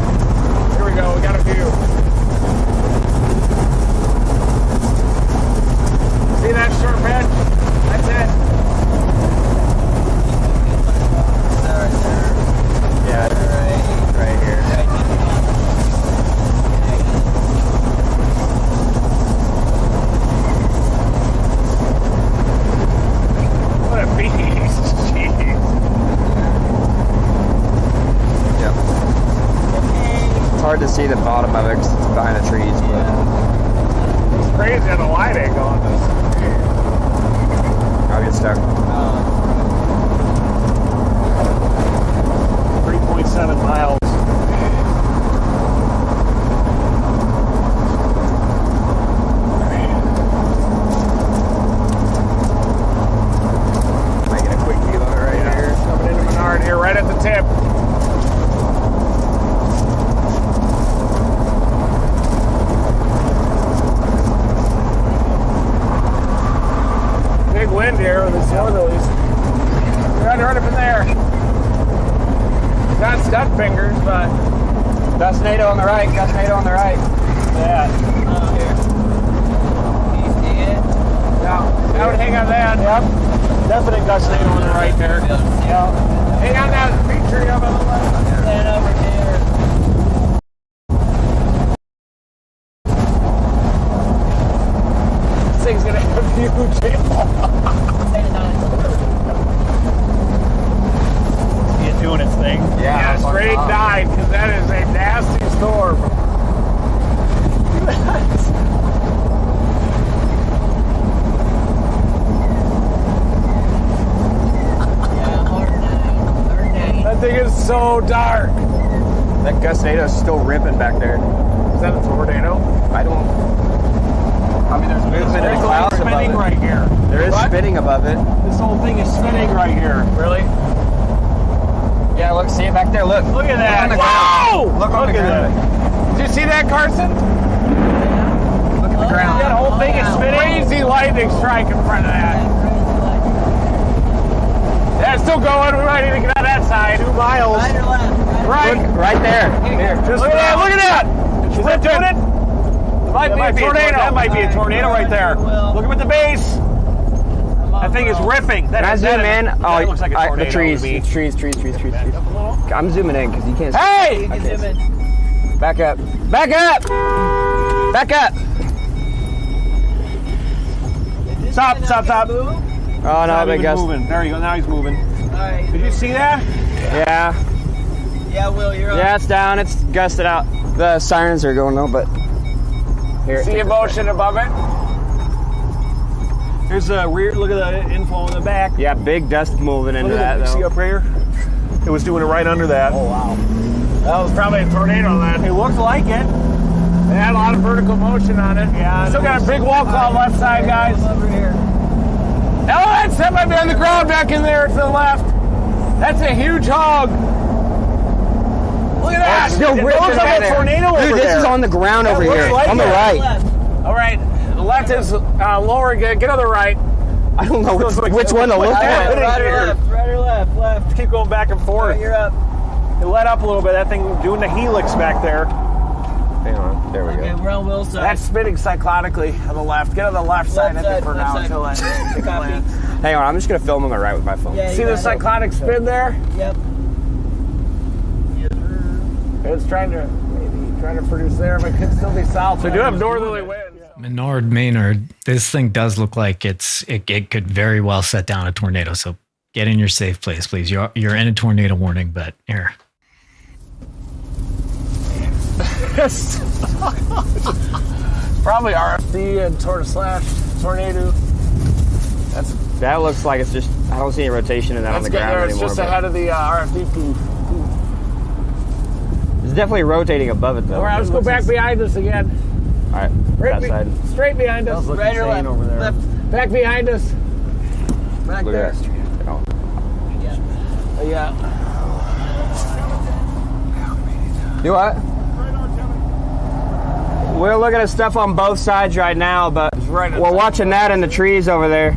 [SPEAKER 1] Here we go. We got a view. See that sharp edge? That's it.
[SPEAKER 3] Yeah, right here.
[SPEAKER 1] What a beast. Jeez.
[SPEAKER 3] Yep. It's hard to see the bottom of it because it's behind the trees, but
[SPEAKER 1] It's crazy how the light angle on this.
[SPEAKER 3] I'll get stuck.
[SPEAKER 4] 3.7 miles.
[SPEAKER 3] Making a quick view of it right here.
[SPEAKER 1] Coming into Menard here, right at the tip. Big wind here with this northerlies. We're right up in there. Not stuck fingers, but
[SPEAKER 3] Gustnado on the right. Gustnado on the right.
[SPEAKER 1] yeah.
[SPEAKER 2] Here. Can you see it?
[SPEAKER 1] Yeah. I would hang on that. Yep. Definite gustnado on the right there. Yeah. Hang on that big tree up on the left.
[SPEAKER 2] Stand over here.
[SPEAKER 1] This thing's gonna have a huge tail.
[SPEAKER 4] It's doing its thing.
[SPEAKER 1] Yeah, straight died because that is a nasty storm.
[SPEAKER 2] Yeah, hard night.
[SPEAKER 1] That thing is so dark.
[SPEAKER 3] That Gustnado is still ripping back there.
[SPEAKER 1] Is that a tornado?
[SPEAKER 3] I don't. I mean, there's movement in the clouds above
[SPEAKER 1] spinning
[SPEAKER 3] it.
[SPEAKER 1] right here.
[SPEAKER 3] There is
[SPEAKER 1] What?
[SPEAKER 3] spinning above it.
[SPEAKER 1] This whole thing is spinning right here. Really?
[SPEAKER 3] Yeah, look, see it back there. Look.
[SPEAKER 1] Look at that.
[SPEAKER 3] on the
[SPEAKER 1] Whoa!
[SPEAKER 3] Look on the ground.
[SPEAKER 1] Did you see that, Carson?
[SPEAKER 3] Look at the ground.
[SPEAKER 1] That whole thing is spinning. Crazy lightning strike in front of that. Yeah, it's still going. We might need to get on that side. 2 miles.
[SPEAKER 2] Right or left?
[SPEAKER 1] Right.
[SPEAKER 3] Look, right there. Here.
[SPEAKER 1] Just look at that. Look at that. Is that doing it? It might be a tornado.
[SPEAKER 4] That might be a tornado right there. Look at the base. That thing is ripping.
[SPEAKER 3] Can I zoom in?
[SPEAKER 4] That looks like a tornado.
[SPEAKER 3] The trees.
[SPEAKER 4] to me.
[SPEAKER 3] Trees. I'm zooming in because you can't see.
[SPEAKER 1] Hey!
[SPEAKER 2] You can zoom in.
[SPEAKER 3] Back up. Back up! Back up!
[SPEAKER 4] Stop.
[SPEAKER 2] Move?
[SPEAKER 3] Oh, no, big gust.
[SPEAKER 4] Moving. There you go. Now he's moving.
[SPEAKER 2] All right.
[SPEAKER 4] Did you see that?
[SPEAKER 3] Yeah.
[SPEAKER 2] Yeah, Will, you're up.
[SPEAKER 3] Yeah, it's down. It's gusted out. The sirens are going though, but here.
[SPEAKER 1] See motion above it?
[SPEAKER 4] Here's the rear. Look at the inflow in the back.
[SPEAKER 3] Yeah, big dust moving into
[SPEAKER 4] Look
[SPEAKER 3] that
[SPEAKER 4] at see
[SPEAKER 3] though.
[SPEAKER 4] up here? It was doing it right under that.
[SPEAKER 3] Oh wow.
[SPEAKER 1] That was probably a tornado then.
[SPEAKER 4] It looked like it.
[SPEAKER 1] It had a lot of vertical motion on it.
[SPEAKER 4] Yeah,
[SPEAKER 1] Still got a big wall cloud left side, guys.
[SPEAKER 2] Over here.
[SPEAKER 1] Oh, that might be on the ground back in there to the left. That's a huge hog. Look at that.
[SPEAKER 3] Still
[SPEAKER 4] It
[SPEAKER 3] ripping
[SPEAKER 4] looks like
[SPEAKER 3] out
[SPEAKER 4] a
[SPEAKER 3] there.
[SPEAKER 4] tornado
[SPEAKER 3] Dude,
[SPEAKER 4] over
[SPEAKER 3] this
[SPEAKER 4] there.
[SPEAKER 3] is on the ground over
[SPEAKER 4] looks
[SPEAKER 3] here.
[SPEAKER 4] like
[SPEAKER 3] On the
[SPEAKER 4] it.
[SPEAKER 3] right.
[SPEAKER 2] Left.
[SPEAKER 1] All right. The left is lower. Get on the right.
[SPEAKER 3] I don't know which one to look
[SPEAKER 2] Right
[SPEAKER 3] at.
[SPEAKER 2] or left? Left.
[SPEAKER 4] Keep going back and
[SPEAKER 2] All
[SPEAKER 4] forth.
[SPEAKER 2] right, you're up.
[SPEAKER 4] It let up a little bit. That thing doing the helix back there.
[SPEAKER 3] Hang on. There we
[SPEAKER 2] Okay,
[SPEAKER 3] go.
[SPEAKER 2] we're on Will's side.
[SPEAKER 1] That's spinning cyclonically on the left. Get on the left side, I think, for now until that
[SPEAKER 2] Copy.
[SPEAKER 1] lands.
[SPEAKER 3] Hang on. I'm just gonna film on the right with my phone.
[SPEAKER 2] Yeah,
[SPEAKER 1] See
[SPEAKER 2] you
[SPEAKER 1] the
[SPEAKER 2] got it.
[SPEAKER 1] cyclonic spin there?
[SPEAKER 2] Yep. Yes, sir.
[SPEAKER 1] It's trying to maybe. Trying to produce there, but it could still be south. We do have northerly winds.
[SPEAKER 5] Maynard, this thing does look like it could very well set down a tornado. So get in your safe place, please. You're in a tornado warning, but here.
[SPEAKER 1] Probably RFD and tornado.
[SPEAKER 3] That looks like it's just, I don't see any rotation in that on the ground anymore.
[SPEAKER 1] It's just ahead of the RFD peak.
[SPEAKER 3] It's definitely rotating above it though.
[SPEAKER 1] All right, let's go back behind us again.
[SPEAKER 3] All right, that side.
[SPEAKER 1] Straight behind us.
[SPEAKER 2] Right or left?
[SPEAKER 1] Over there. Left. Back behind us. Back
[SPEAKER 3] Look
[SPEAKER 1] there.
[SPEAKER 3] at that. Oh.
[SPEAKER 1] Yeah.
[SPEAKER 3] Do what? We're looking at stuff on both sides right now, but we're watching that in the trees over there.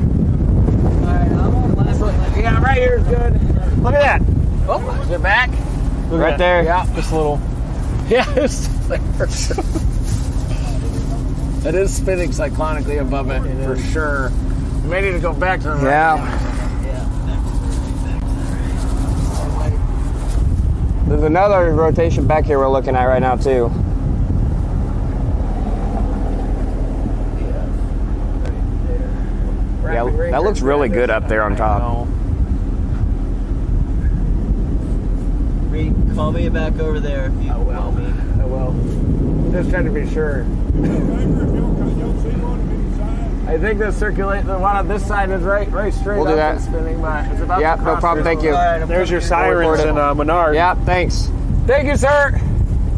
[SPEAKER 1] Yeah, right here is good. Look at that. Oh, is it back?
[SPEAKER 3] Right there.
[SPEAKER 1] Yeah, just a little. Yeah, it's there. It is spinning cyclonically above it, for sure. You may need to go back to the right.
[SPEAKER 3] Yeah. There's another rotation back here we're looking at right now too. Yeah, that looks really good up there on top.
[SPEAKER 2] Reed, call me back over there if you want me.
[SPEAKER 1] I will. Just trying to be sure. I think the one on this side is right straight
[SPEAKER 3] We'll do
[SPEAKER 1] up
[SPEAKER 3] that.
[SPEAKER 1] and spinning by. It's about
[SPEAKER 3] Yeah,
[SPEAKER 1] to
[SPEAKER 3] no
[SPEAKER 1] cross
[SPEAKER 3] problem.
[SPEAKER 1] there.
[SPEAKER 3] Thank you.
[SPEAKER 2] All right,
[SPEAKER 4] There's your sirens in Menard.
[SPEAKER 3] Yeah, thanks.
[SPEAKER 1] Thank you, sir.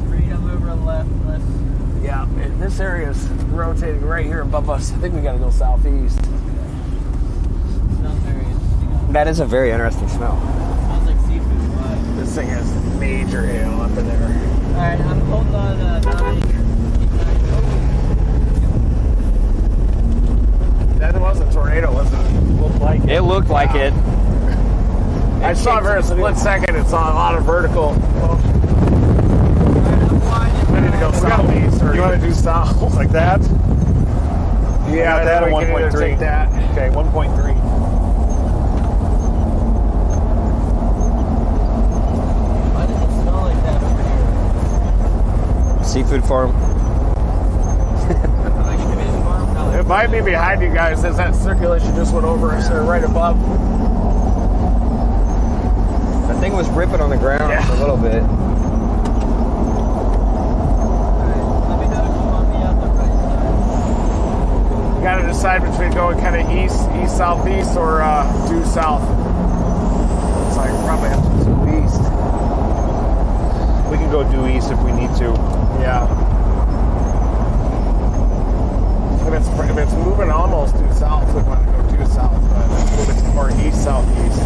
[SPEAKER 2] Reed, I'm over on the left.
[SPEAKER 1] Yeah, this area is rotating right here above us. I think we got to go southeast.
[SPEAKER 2] Smells very interesting.
[SPEAKER 3] That is a very interesting smell.
[SPEAKER 2] Smells like seafood. Wow.
[SPEAKER 1] This thing has major hail up in there.
[SPEAKER 2] All right, I'm holding on 9.
[SPEAKER 1] That was a tornado, wasn't it? Looked like it.
[SPEAKER 3] It looked like it.
[SPEAKER 1] I saw for a split second. It's on a lot of vertical. We need to go southeast, or you want to do south
[SPEAKER 4] Like that?
[SPEAKER 1] Yeah,
[SPEAKER 4] that
[SPEAKER 1] then
[SPEAKER 4] at
[SPEAKER 1] we can either
[SPEAKER 4] 1.3.
[SPEAKER 1] take that.
[SPEAKER 4] Okay, 1.3.
[SPEAKER 2] Why does it smell like that over here?
[SPEAKER 3] Seafood farm.
[SPEAKER 2] Like a division farm? No,
[SPEAKER 1] It might be behind you guys as that circulation just went over us, or right above.
[SPEAKER 3] That thing was ripping on the ground
[SPEAKER 1] Yeah.
[SPEAKER 3] for a little bit.
[SPEAKER 2] let me know if you want me out the right side.
[SPEAKER 1] You got to decide between going kind of east, southeast, or due south. Looks like we probably have to do east.
[SPEAKER 4] We can go due east if we need to.
[SPEAKER 1] Yeah. If it's moving almost due south, we want to go due south, but if it's more east, southeast,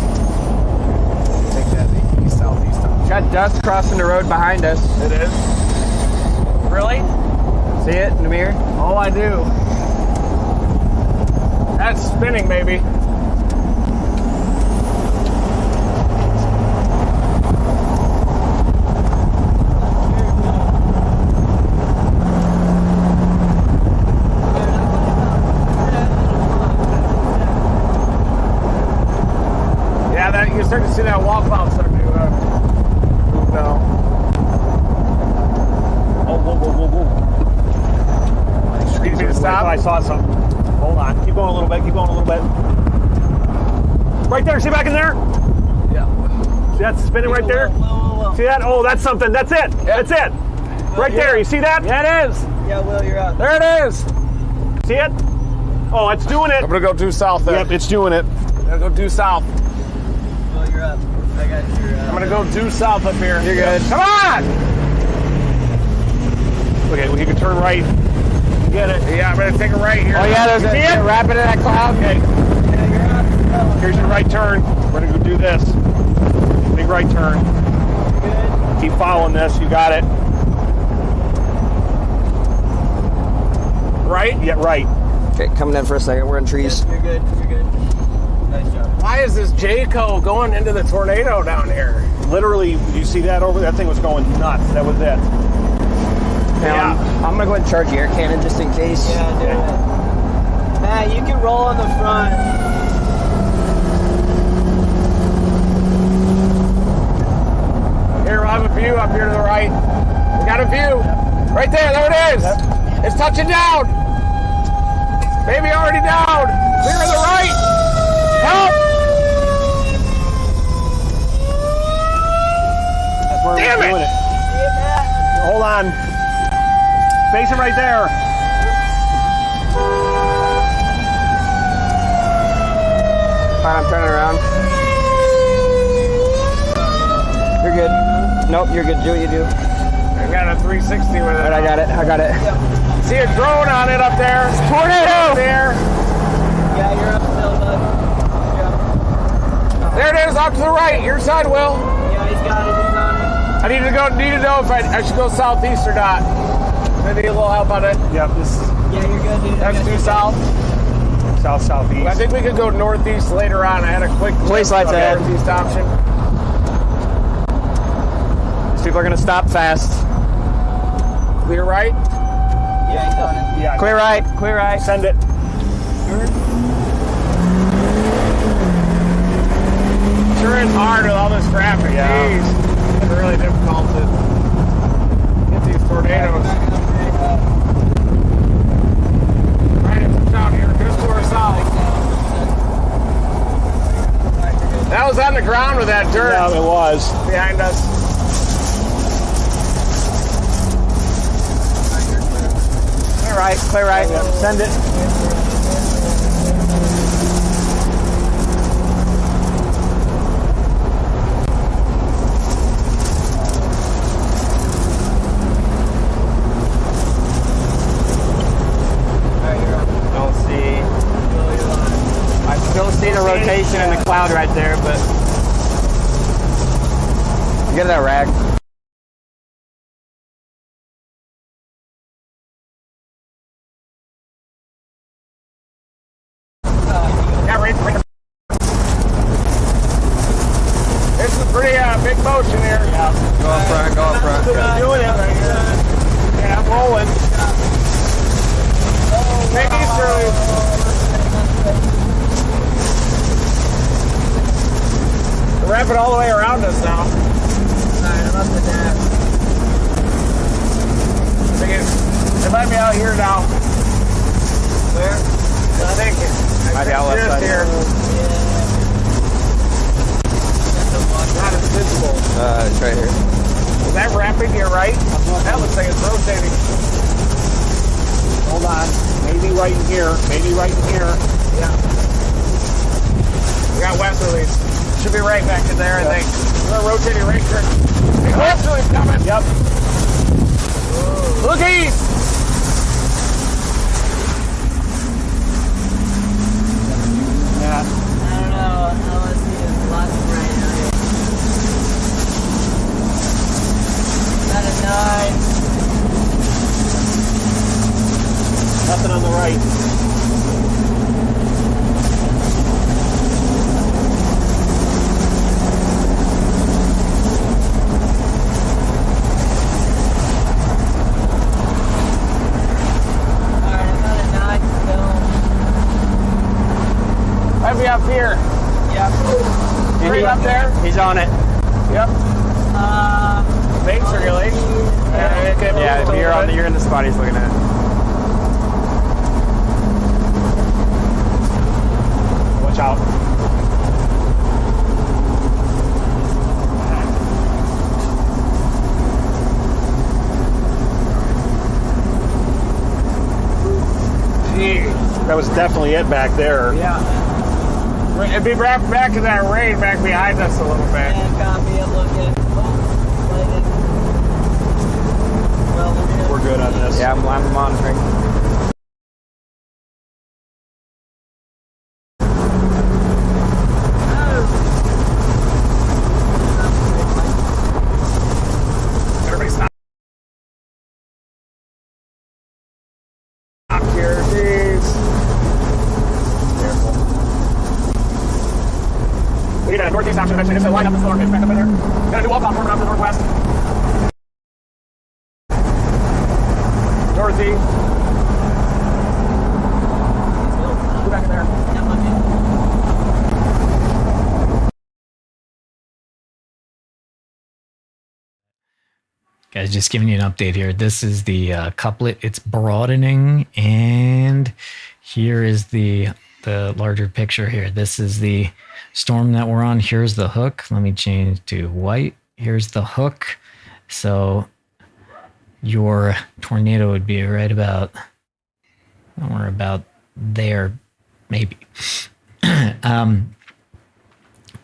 [SPEAKER 1] take that to east, southeast.
[SPEAKER 3] Got dust crossing the road behind us.
[SPEAKER 1] It is? Really?
[SPEAKER 3] See it in the mirror?
[SPEAKER 1] Oh, I do. That's spinning, maybe. Yeah, that you start to see that wall cloud start to move now.
[SPEAKER 4] Oh, whoa.
[SPEAKER 1] You need me to stop?
[SPEAKER 4] I saw something. Hold on. Keep going a little bit. Right there. See back in there?
[SPEAKER 1] Yeah.
[SPEAKER 4] See that spinning right there?
[SPEAKER 2] Whoa.
[SPEAKER 4] See that? Oh, that's something. That's it. That's it. Right there. You see that?
[SPEAKER 1] Yeah, it is.
[SPEAKER 2] Yeah, Will, you're out.
[SPEAKER 1] There it is.
[SPEAKER 4] See it? Oh, it's doing it.
[SPEAKER 1] I'm gonna go due south then.
[SPEAKER 4] Yep, it's doing it.
[SPEAKER 1] I'm gonna go due south.
[SPEAKER 2] Will, you're up. I got your.
[SPEAKER 1] I'm gonna go due south up here.
[SPEAKER 3] You're good.
[SPEAKER 1] Come on!
[SPEAKER 4] Okay, well, you can turn right.
[SPEAKER 1] Get it? Yeah, I'm gonna take a right here.
[SPEAKER 3] Oh yeah, there's
[SPEAKER 4] See it?
[SPEAKER 3] a rapid in that cloud.
[SPEAKER 4] Okay. Here's your right turn. We're gonna go do this. Big right turn.
[SPEAKER 2] Good.
[SPEAKER 4] Keep following this. You got it.
[SPEAKER 1] Right?
[SPEAKER 4] Yeah, right.
[SPEAKER 3] Okay, coming in for a second. We're in trees.
[SPEAKER 2] You're good. Nice job.
[SPEAKER 1] Why is this Jayco going into the tornado down here?
[SPEAKER 4] Literally, you see that over there? That thing was going nuts. That was it.
[SPEAKER 3] Now, I'm gonna go ahead and charge the air cannon just in case.
[SPEAKER 2] Yeah, do it. Matt, you can roll on the front.
[SPEAKER 1] Here, I have a view up here to the right. We got a view. Right there it is. It's touching down. Maybe already down. Clear to the right. Help!
[SPEAKER 4] That's where
[SPEAKER 1] Damn
[SPEAKER 4] we're doing it. Hold on. Face it right there.
[SPEAKER 3] Fine, I'm turning around. You're good. Nope, you're good. Do what you do.
[SPEAKER 1] I got a 360 with it.
[SPEAKER 3] All right, I got it. I got it.
[SPEAKER 1] See a drone on it up there.
[SPEAKER 3] Tornado!
[SPEAKER 1] There.
[SPEAKER 2] Yeah, you're up still, bud. Yeah.
[SPEAKER 1] There it is, off to the right. Your side, Will.
[SPEAKER 2] Yeah, he's got it. He's on it.
[SPEAKER 1] I need to know if I should go southeast or not. I need a little help on it.
[SPEAKER 4] Yep, this is
[SPEAKER 2] Yeah, you're good, dude.
[SPEAKER 1] That's due south.
[SPEAKER 4] south-southeast.
[SPEAKER 1] I think we could go northeast later on. I had a quick
[SPEAKER 3] Police lights ahead.
[SPEAKER 1] northeast option.
[SPEAKER 3] These people are going to stop fast.
[SPEAKER 1] Clear right.
[SPEAKER 2] Yeah, he's on it.
[SPEAKER 4] Yeah,
[SPEAKER 3] Clear right. Clear right.
[SPEAKER 4] send it.
[SPEAKER 1] Sure is hard with all this traffic.
[SPEAKER 4] Yeah.
[SPEAKER 1] Jeez. It's really difficult to get these tornadoes. Right into town here, just to our south. That was on the ground with that dirt
[SPEAKER 4] Yeah, it was.
[SPEAKER 1] behind us.
[SPEAKER 3] Clear right. Clear right.
[SPEAKER 4] Send it.
[SPEAKER 3] Don't see. I still see the rotation in the cloud right there, but get that rag.
[SPEAKER 1] Yeah, right. This is pretty big motion here. Yeah.
[SPEAKER 3] Go up front. Go up front.
[SPEAKER 1] Doing it right here. Yeah, I'm rolling. Big easterly. We're wrapping all the way around us now.
[SPEAKER 2] Alright, I'm up to that.
[SPEAKER 1] It might be out here now.
[SPEAKER 2] Where?
[SPEAKER 1] I think
[SPEAKER 3] Might be out left
[SPEAKER 1] just
[SPEAKER 3] side.
[SPEAKER 1] here. Not as visible.
[SPEAKER 3] It's right here.
[SPEAKER 1] Is that wrapping here, right? That looks like it's rotating.
[SPEAKER 4] Hold on. Maybe right in here. Maybe right in here.
[SPEAKER 1] Yeah. We got westerlies. Should be right back in there, I think. We're rotating right here. Westerlies coming.
[SPEAKER 4] Yep.
[SPEAKER 1] Look east.
[SPEAKER 4] Yeah.
[SPEAKER 2] I don't know. LSD is lots of rain out here. Got a 9.
[SPEAKER 4] Nothing on the right.
[SPEAKER 2] Alright, I got a 9 still.
[SPEAKER 1] Might be up here.
[SPEAKER 2] Yep.
[SPEAKER 1] Right up there.
[SPEAKER 3] He's on it.
[SPEAKER 1] Yep. Main circulation.
[SPEAKER 3] Yeah, if you're in the spot he's looking at.
[SPEAKER 4] Watch out.
[SPEAKER 1] Jeez.
[SPEAKER 4] That was definitely it back there.
[SPEAKER 1] Yeah. It'd be wrapped back in that rain back behind us a little bit.
[SPEAKER 2] And copy of looking. Lighted. Well,
[SPEAKER 4] We're good on this.
[SPEAKER 3] Yeah, I'm monitoring.
[SPEAKER 1] Everybody stop. Stop here, jeez. Careful. We need a northeast option eventually. Just to line up the storm. It's back up in there. Got a new wall platform around the northwest. Northeast. Go back in there.
[SPEAKER 5] Guys, just giving you an update here. This is the couplet. It's broadening, and here is the larger picture here. This is the storm that we're on. Here's the hook. Let me change to white. Here's the hook. So your tornado would be right about, somewhere about there, maybe.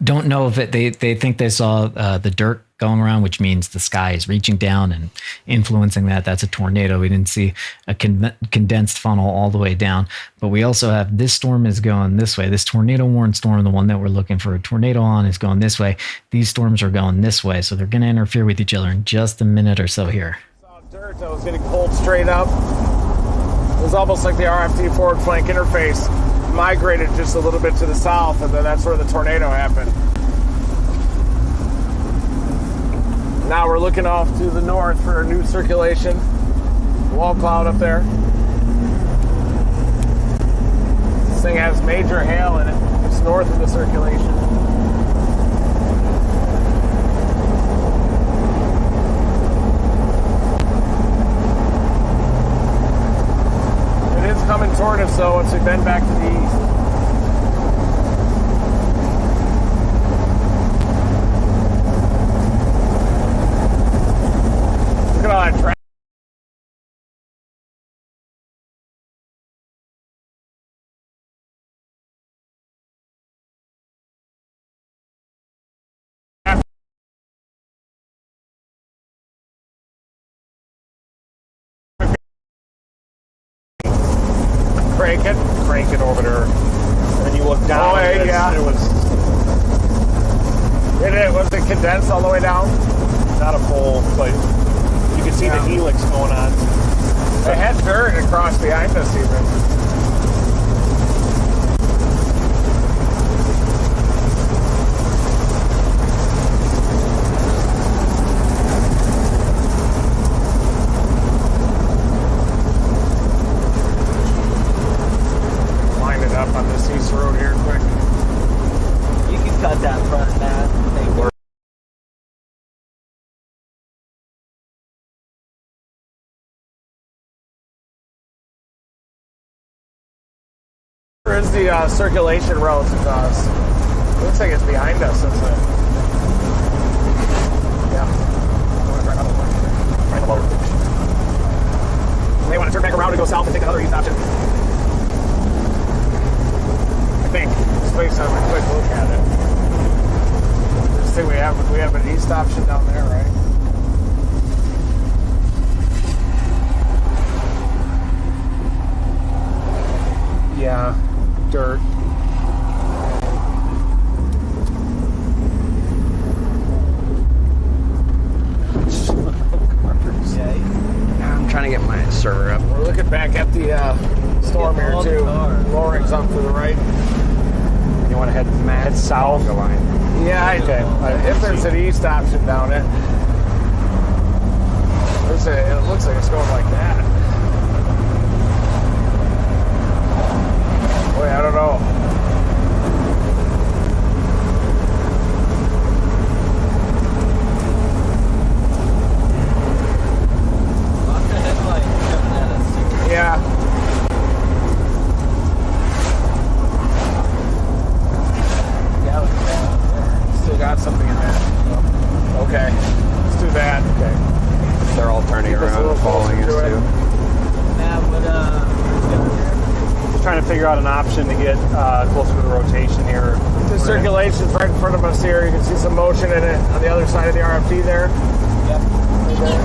[SPEAKER 5] Don't know if they think they saw the dirt going around, which means the sky is reaching down and influencing that. That's a tornado. We didn't see a condensed funnel all the way down, but we also have this storm is going this way. This tornado warned storm, the one that we're looking for a tornado on, is going this way. These storms are going this way, so they're going to interfere with each other in just a minute or so here.
[SPEAKER 1] Saw dirt that was getting pulled straight up. It was almost like the RFT forward flank interface migrated just a little bit to the south, and then that's where the tornado happened. Now we're looking off to the north for a new circulation. Wall cloud up there. This thing has major hail in it. It's north of the circulation. It is coming toward us, though, once we bend back to the east. Look at all that traffic. Crank it over there.
[SPEAKER 4] And then you look down.
[SPEAKER 1] Oh, yeah. Was it condensed all the way down?
[SPEAKER 4] Not a full, but you can see the helix going on.
[SPEAKER 1] They had dirt across behind us even. Line it up on this east road here quick.
[SPEAKER 2] You can cut that front path. They work.
[SPEAKER 1] Where is the circulation roads across? Looks like it's behind us, doesn't it? Yeah. They want to turn back around and go south and take another east option. I think. Just based on a quick look at it. Just think we have an east option down there, right? Yeah. Dirt.
[SPEAKER 3] I'm trying to get my server up.
[SPEAKER 1] We're looking back at the storm here too. Lowering's up to the right.
[SPEAKER 4] You want to head south? The line.
[SPEAKER 1] Yeah, if there's an east option down it. It looks like it's going like that. Boy, I don't know. Yeah. Still got something in there. Okay. Let's do that. Okay.
[SPEAKER 3] They're all turning around and following us too.
[SPEAKER 4] Just trying to figure out an option to get closer to the rotation here.
[SPEAKER 1] The circulation's right in front of us here. You can see some motion in it on the other side of the RFT there. Yep. Right there.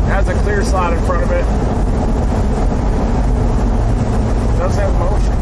[SPEAKER 1] Has a clear slot in front of it. Does have motion.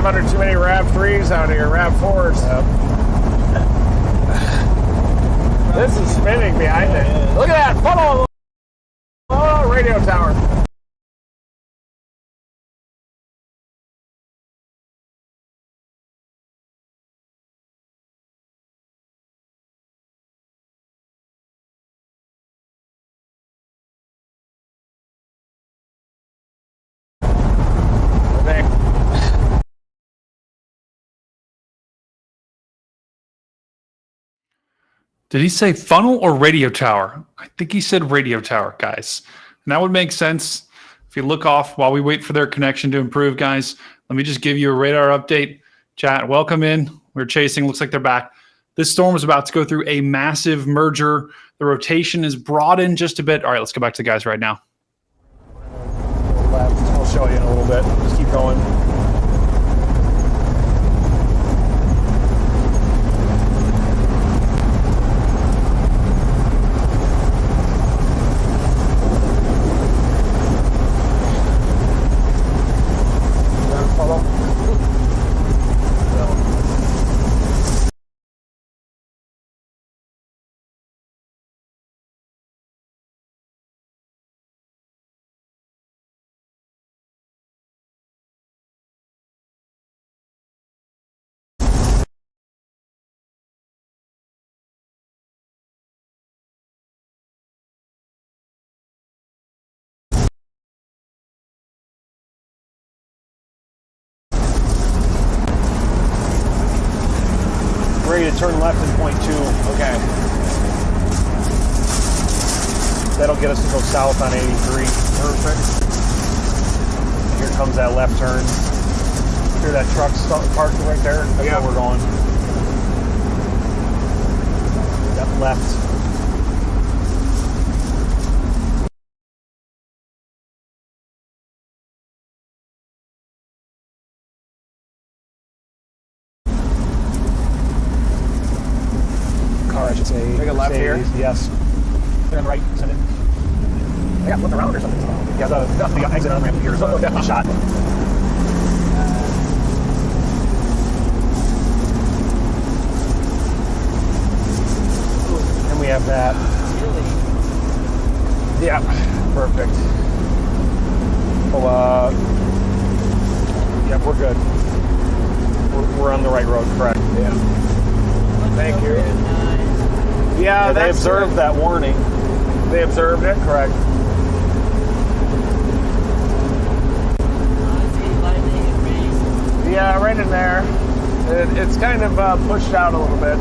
[SPEAKER 1] 500 too many RAV3s out here, RAV4s. This is spinning behind it. Look at that funnel. Oh, radio tower.
[SPEAKER 7] Did he say funnel or radio tower? I think he said radio tower, guys. And that would make sense if you look off while we wait for their connection to improve, guys. Let me just give you a radar update. Chat, welcome in. We're chasing. Looks like they're back. This storm is about to go through a massive merger. The rotation is broadened just a bit. All right, let's go back to the guys right now.
[SPEAKER 1] Left. I'll show you in a little bit. Just keep going. Ready to turn left in point 2. Okay. That'll get us to go south on 83. Perfect. Here comes that left turn. Hear that truck parked right there? That's where we're going. That left. I should say.
[SPEAKER 3] Take a left here?
[SPEAKER 1] Yes. They're on the right. Send it. I got flipped around or something. Yeah, the exit on ramp here is a shot. And we have that. Yeah, perfect. Oh, yeah, we're good. We're on the right road, correct? Yeah. Thank you. Yeah, they observed that warning. They observed it, correct? Yeah, right in there. It's kind of pushed out a little bit.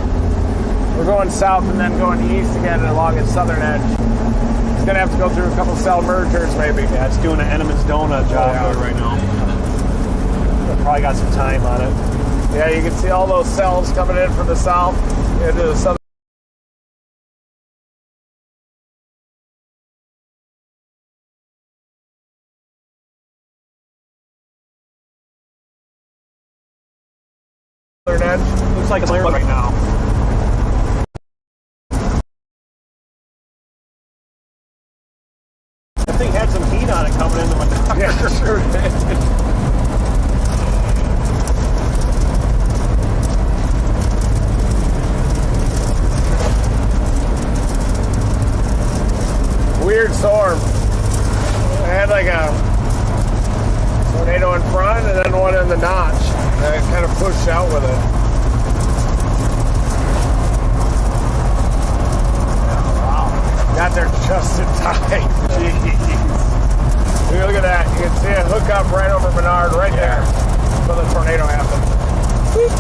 [SPEAKER 1] We're going south and then going east again along its southern edge. It's going to have to go through a couple cell mergers, maybe. Yeah, it's doing an Enemans donut job right now. It probably got some time on it. Yeah, you can see all those cells coming in from the south into the southern. Edge. Looks like it's clear right now. That thing had some heat on it coming into my car. Yeah, sure did. Weird storm. I had like a tornado in front and then one in the notch. I kind of pushed out with it. Wow. Got there just in time. Jeez. Look at that. You can see it hook up right over Menard right there. So the tornado happened. Whoop.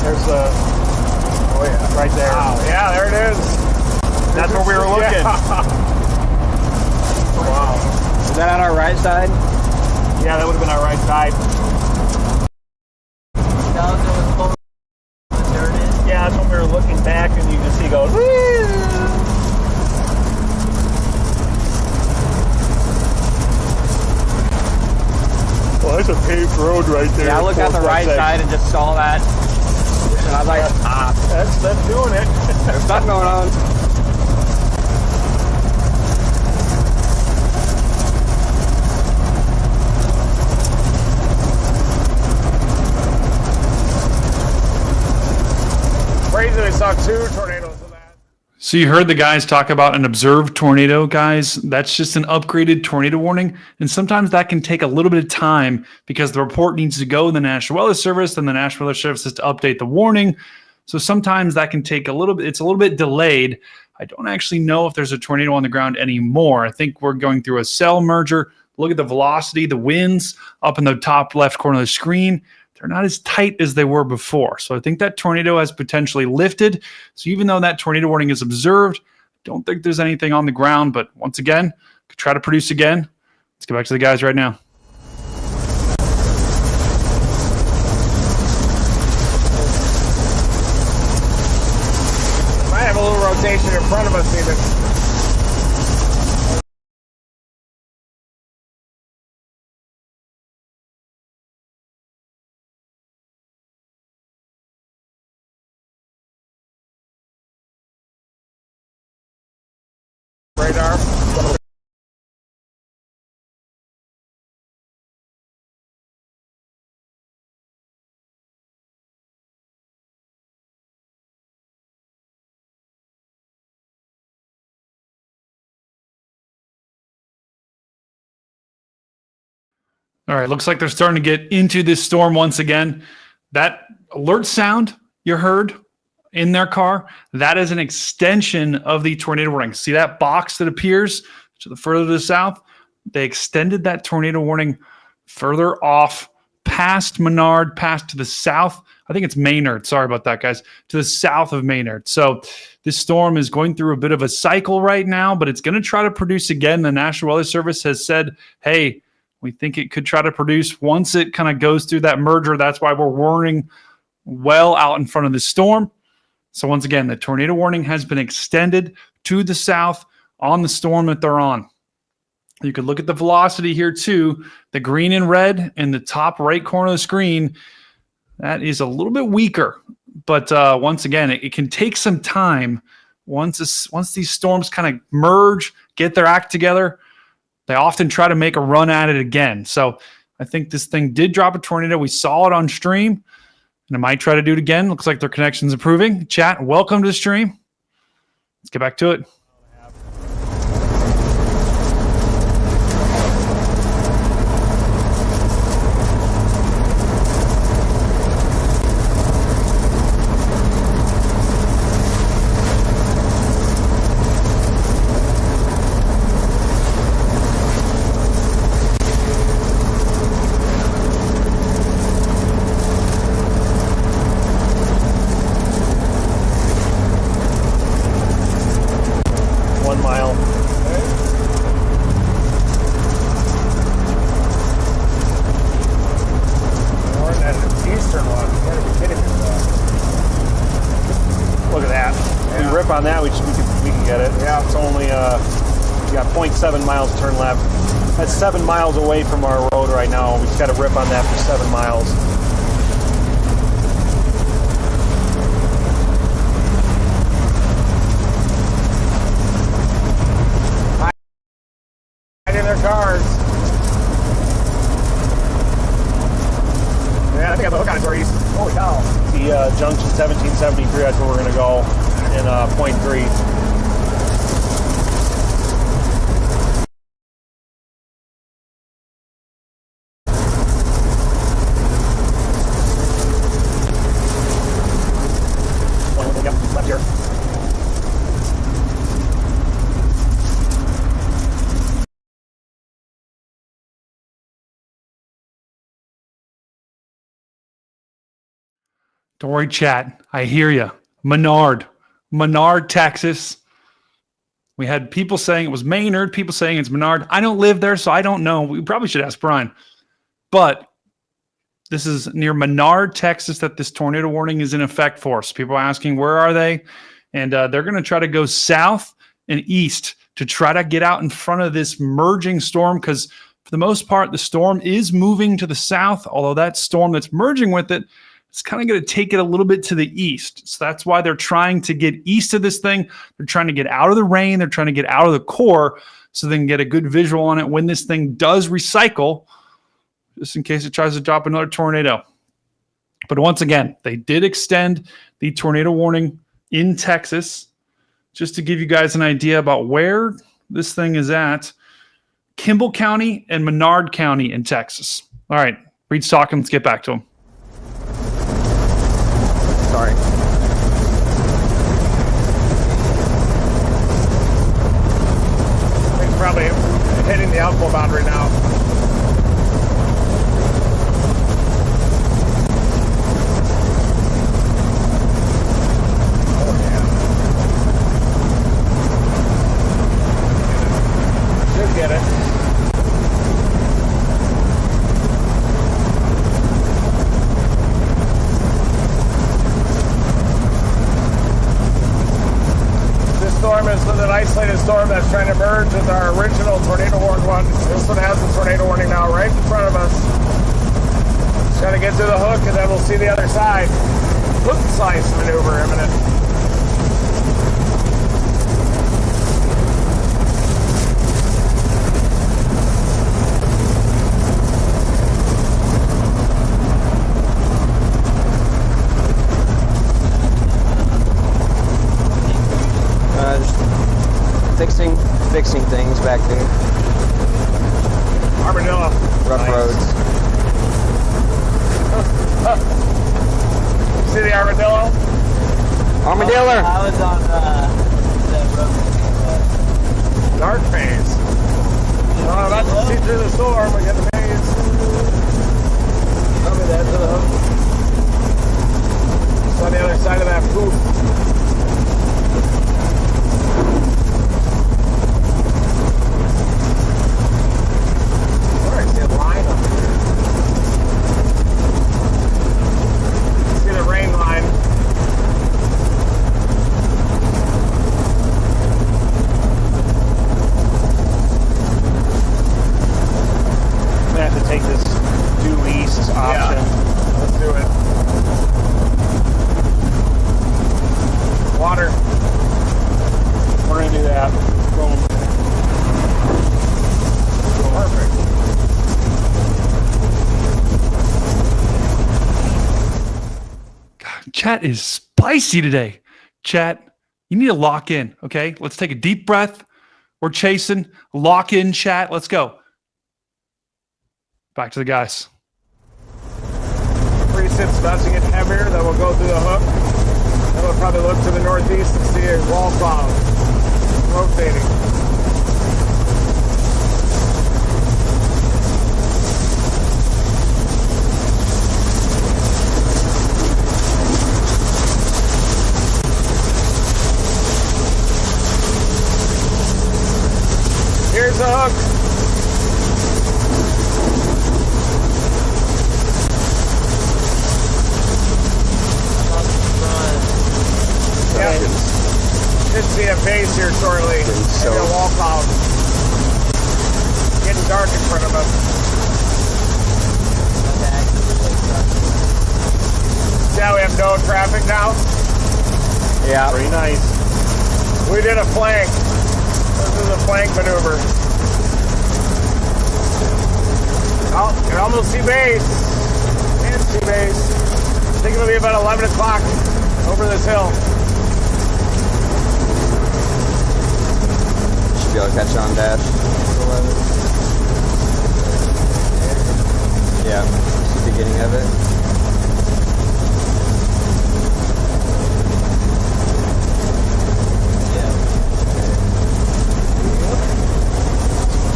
[SPEAKER 1] There's the, oh yeah, right there. Wow. Yeah, there it is. That's where we were looking. Yeah. Wow.
[SPEAKER 3] Is that on our right side?
[SPEAKER 1] Yeah, that would have been our right side. Yeah, that's when we were looking back and you can see goes, woo! Well, there's a paved road right there.
[SPEAKER 3] Yeah, I looked at the right side and just saw that. And I was like,
[SPEAKER 1] that's doing it.
[SPEAKER 3] There's something going on.
[SPEAKER 1] saw 2 tornadoes of that.
[SPEAKER 7] So you heard the guys talk about an observed tornado, guys. That's just an upgraded tornado warning. And sometimes that can take a little bit of time because the report needs to go to the National Weather Service, then the National Weather Service has to update the warning. So sometimes that can take a little bit, it's a little bit delayed. I don't actually know if there's a tornado on the ground anymore. I think we're going through a cell merger. Look at the velocity, the winds up in the top left corner of the screen. They're not as tight as they were before. So I think that tornado has potentially lifted. So even though that tornado warning is observed, I don't think there's anything on the ground. But once again, could try to produce again. Let's get back to the guys right now.
[SPEAKER 1] Might have a little rotation in front of us even. Radar.
[SPEAKER 7] All right, looks like they're starting to get into this storm once again. That alert sound you heard in their car, that is an extension of the tornado warning. See that box that appears to the further to the south? They extended that tornado warning further off past Menard, past to the south. I think it's Maynard. Sorry about that, guys. To the south of Maynard. So this storm is going through a bit of a cycle right now, but it's going to try to produce again. The National Weather Service has said, hey, we think it could try to produce once it kind of goes through that merger. That's why we're warning well out in front of the storm. So once again, the tornado warning has been extended to the south on the storm that they're on. You can look at the velocity here too. The green and red in the top right corner of the screen, that is a little bit weaker. But once again, it can take some time. Once these storms kind of merge, get their act together, they often try to make a run at it again. So I think this thing did drop a tornado. We saw it on stream, and it might try to do it again. Looks like their connection's improving. Chat, welcome to the stream. Let's get back to it.
[SPEAKER 4] On that, we can get it. Yeah, it's only we got 0.7 miles to turn left. That's 7 miles away from our road right now. We just got to rip on that for 7 miles.
[SPEAKER 1] Right in their cars. Yeah, I think I have a hook on it, Jordy's. Holy cow.
[SPEAKER 4] The junction 1773, that's where we're going to go. In 0.3. Yep, left here.
[SPEAKER 7] Don't worry, chat. I hear you. Menard, Texas. We had people saying it was Maynard, people saying it's Menard. I don't live there, so I don't know. We probably should ask Brian. But this is near Menard, Texas, that this tornado warning is in effect for. So people are asking, where are they? And they're going to try to go south and east to try to get out in front of this merging storm because for the most part, the storm is moving to the south, although that storm that's merging with it, it's kind of going to take it a little bit to the east. So that's why they're trying to get east of this thing. They're trying to get out of the rain. They're trying to get out of the core so they can get a good visual on it when this thing does recycle, just in case it tries to drop another tornado. But once again, they did extend the tornado warning in Texas, just to give you guys an idea about where this thing is at. Kimball County and Menard County in Texas. All right, Reed's talking. Let's get back to him.
[SPEAKER 3] Sorry.
[SPEAKER 1] He's probably hitting the alpha boundary now. Get it. This storm is an isolated storm that's trying to merge with our original tornado warning one. This one has a tornado warning now right in front of us. Just gotta get to the hook and then we'll see the other side. Hook slice maneuver imminent.
[SPEAKER 3] Fixing things back there.
[SPEAKER 1] Armadillo.
[SPEAKER 3] Rough roads.
[SPEAKER 1] See the armadillo?
[SPEAKER 3] Armadillo.
[SPEAKER 2] I was on that road.
[SPEAKER 1] Dark phase. Well, I'm about to see through the storm. We got the maze. Over there to the hook. It's on the other side of that poop.
[SPEAKER 7] Chat is spicy today. Chat, you need to lock in, okay? Let's take a deep breath. We're chasing. Lock in, chat. Let's go. Back to the guys.
[SPEAKER 1] Precip's about to get heavier. Then we'll go through the hook. Then we'll probably look to the northeast and see a wall cloud rotating. Here's the hook. Yeah. Should see a base here shortly.
[SPEAKER 3] So
[SPEAKER 1] maybe a wall cloud. Getting dark in front of us. See how we have no traffic now?
[SPEAKER 3] yeah.
[SPEAKER 1] Pretty nice. We did a flank. This is a flank maneuver. Oh, you can almost see base. Can't see base. I think it'll be about 11 o'clock over this hill.
[SPEAKER 3] Should be able to catch on dash. 11. Yeah, it's the beginning of it.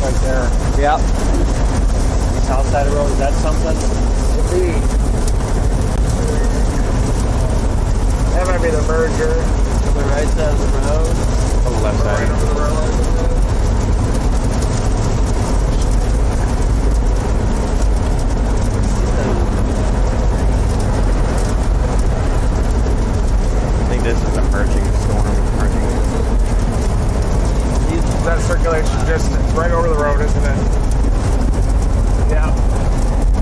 [SPEAKER 1] Right there.
[SPEAKER 3] Yeah.
[SPEAKER 1] South side of the road, is that something? Could be. That might be the merger.
[SPEAKER 2] To the right side of the road.
[SPEAKER 3] On the left side.
[SPEAKER 1] Right over the road.
[SPEAKER 3] I think this is a merging storm.
[SPEAKER 1] That circulation distance right over the road, isn't it? Yeah.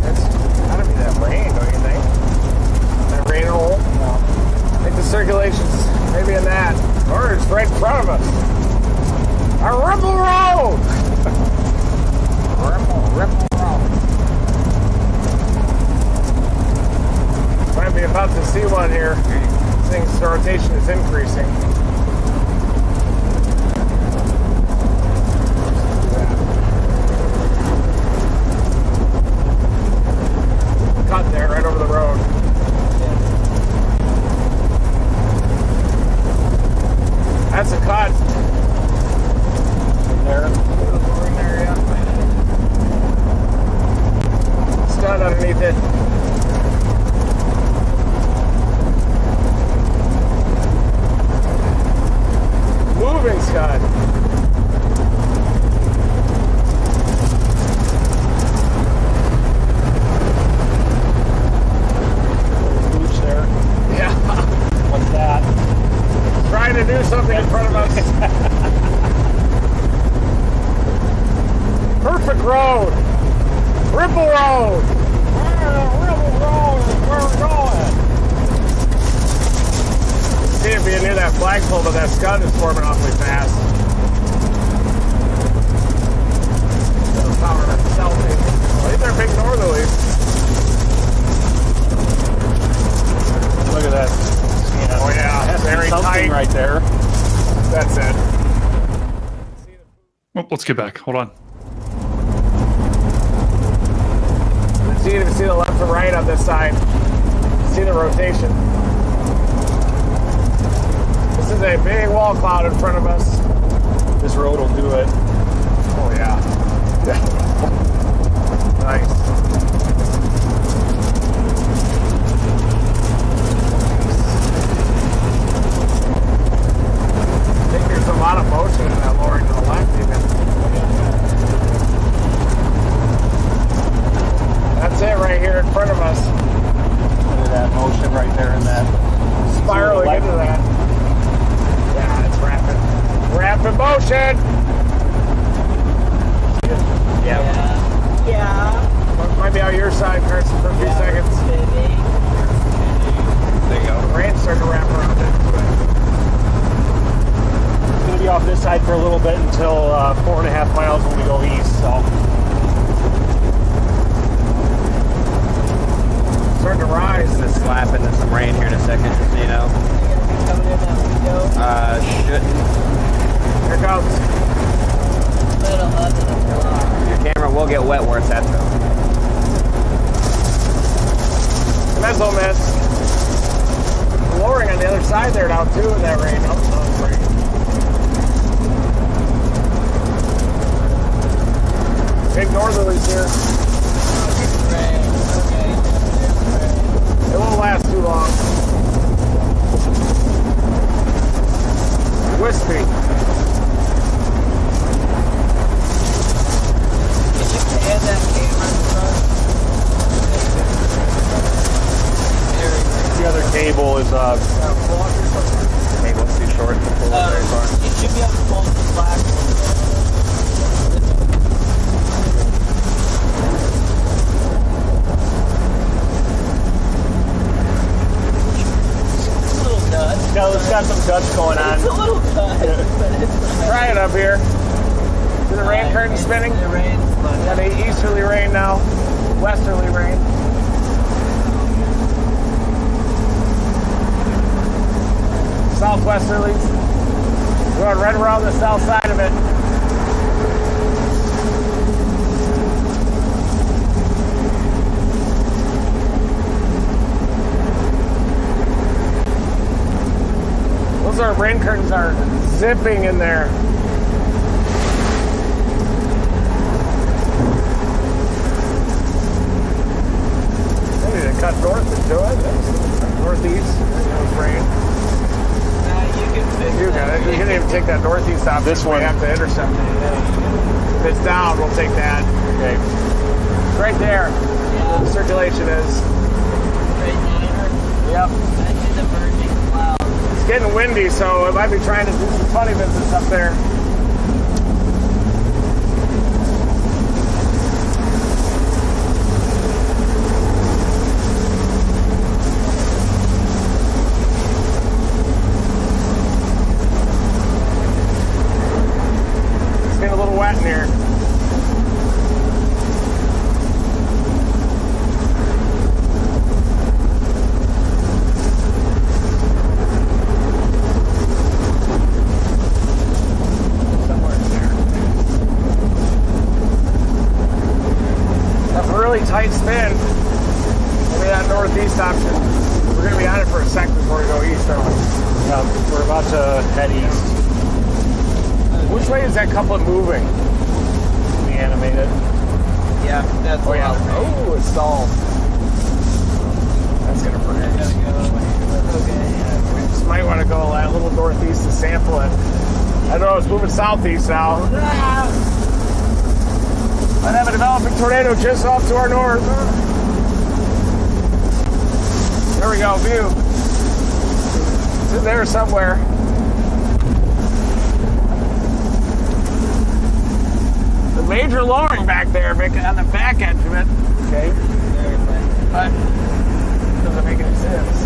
[SPEAKER 1] It's gotta be that rain, don't you think? That rain hole? No. I think the circulation's maybe in that. Or it's right in front of us. A ripple road! Ripple road. Might be about to see one here. Things, the rotation is increasing. Cut there, right over the road. That's a cut. There. In there, yeah. Stud underneath it. Moving scud.
[SPEAKER 4] Booch there.
[SPEAKER 1] Yeah.
[SPEAKER 4] What's that?
[SPEAKER 1] Trying to do something in front of us. Perfect road. Ripple road. Ripple road is where we're going. See if you're near that flagpole, but that scud is forming awfully fast. The power of selfie. Well, these are big northerlies.
[SPEAKER 4] Look at that. Yeah.
[SPEAKER 1] Oh yeah,
[SPEAKER 4] Has to be
[SPEAKER 1] very
[SPEAKER 4] something
[SPEAKER 1] tight.
[SPEAKER 4] right there.
[SPEAKER 1] That's it.
[SPEAKER 7] Oh, let's get back. Hold on.
[SPEAKER 1] See the left and right on this side. See the rotation. This is a big wall cloud in front of us.
[SPEAKER 4] This road will do it.
[SPEAKER 1] Oh yeah. Nice. I think there's a lot of motion in that lowering to the left even. That's it right here in front of us.
[SPEAKER 4] Look at that motion right there in that.
[SPEAKER 1] Spiraling into that. Yeah, it's rapid. Rapid motion! Yeah. Might be out your side, Carson, for a few seconds. There you go. The rain's starting to wrap around it.
[SPEAKER 4] It's going to be off this side for a little bit until 4.5 miles when we go east, so.
[SPEAKER 1] Starting to rise.
[SPEAKER 3] Gonna slap into some rain here in a second, just so you know. Shouldn't.
[SPEAKER 1] Here it comes.
[SPEAKER 3] Your camera will get wet where it's at, though.
[SPEAKER 1] Mezzo miss. Lowering on the other side there now, too, in that rain. Oh, rain. Big northerlies here. It won't last too long. Wispy.
[SPEAKER 4] The other cable is
[SPEAKER 3] Cable's too short to pull it very far.
[SPEAKER 2] It should be able to pull the black
[SPEAKER 4] no, it's got some guts going on.
[SPEAKER 2] It's a little cut.
[SPEAKER 1] Try it up here. See the rain curtain spinning?
[SPEAKER 2] The rain's
[SPEAKER 1] Got a easterly rain now. Westerly rain. Southwesterlies. Going right around the south side of it. Those our rain curtains are zipping in there. Maybe they cut north into it. Northeast. There's rain. You got it. You can even take that northeast off.
[SPEAKER 4] This one.
[SPEAKER 1] We have to intercept it. If it's down, we'll take that.
[SPEAKER 4] Okay.
[SPEAKER 1] Right there. Where the circulation is. Yep. It's getting windy, so it might be trying to do some funny business up there. It's getting a little wet in here. northeast option. We're going to be on it for a second before we go east, aren't we?
[SPEAKER 4] Yeah, we're about to head east.
[SPEAKER 1] Which way is that couplet moving?
[SPEAKER 4] We animated.
[SPEAKER 2] Yeah, that's
[SPEAKER 1] Oh, yeah. Oh, it's stalled. That's going to burn. We just might want to go a little northeast to sample it. I don't know, it's moving southeast now. Might have a developing tornado just off to our north. There we go, view. It's in there somewhere. The major lowering back there, on the back edge of it.
[SPEAKER 4] Okay.
[SPEAKER 1] But it doesn't make any sense.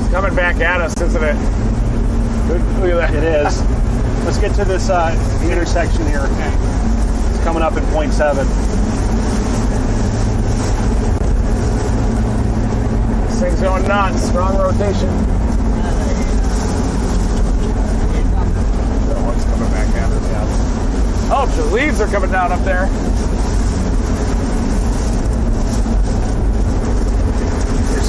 [SPEAKER 1] It's coming back at us, isn't it? Look at that.
[SPEAKER 4] It is. Let's get to this intersection here. It's coming up in 0.7.
[SPEAKER 1] This thing's going nuts. Strong rotation. Oh, it's coming back at us. Yeah. Oh, the leaves are coming down up there.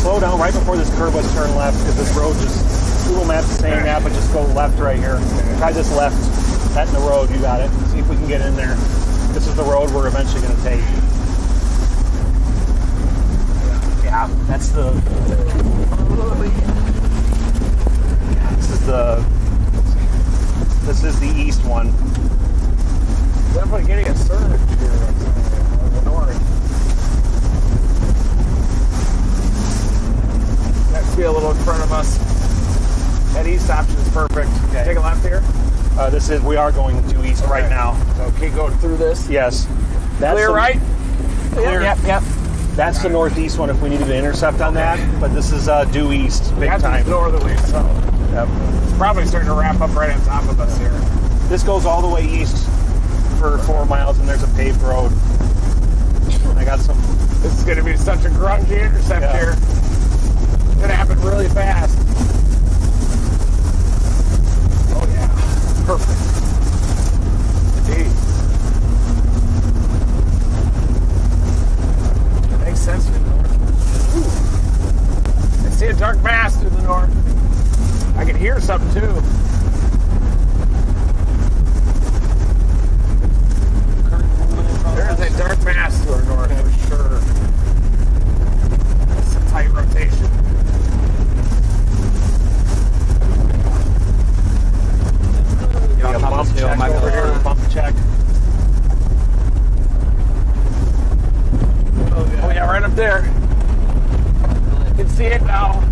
[SPEAKER 4] Slow down right before this curve. Let's turn left because this road just, Google Maps is saying that, but just go left right here. Try this left. That in the road, you got it. See if we can get in there. This is the road we're eventually going to take. Yeah, that's the. This is the east one.
[SPEAKER 1] Definitely getting a surge here. Let's see a little in front of us. That east option is perfect.
[SPEAKER 4] Okay.
[SPEAKER 1] Take a left here.
[SPEAKER 4] We are going to east right now.
[SPEAKER 1] So okay, go through this.
[SPEAKER 4] Yes. That's
[SPEAKER 1] Clear right?
[SPEAKER 4] Clear.
[SPEAKER 1] Yep.
[SPEAKER 4] That's the northeast one if we needed to intercept on that, but this is due east, big time.
[SPEAKER 1] Northerly, so
[SPEAKER 4] Yep.
[SPEAKER 1] it's probably starting to wrap up right on top of us here.
[SPEAKER 4] This goes all the way east for 4 miles, and there's a paved road. I got some.
[SPEAKER 1] This is going to be such a grungy intercept here. It's going to happen really fast. Oh yeah, perfect. Indeed. Makes sense to the north. Ooh. I see a dark mass to the north. I can hear something too. There's a dark mass to our north for sure. It's a tight rotation.
[SPEAKER 3] Yeah,
[SPEAKER 4] Bump check over here. Bump check.
[SPEAKER 1] Oh yeah, right up there. You can see it now.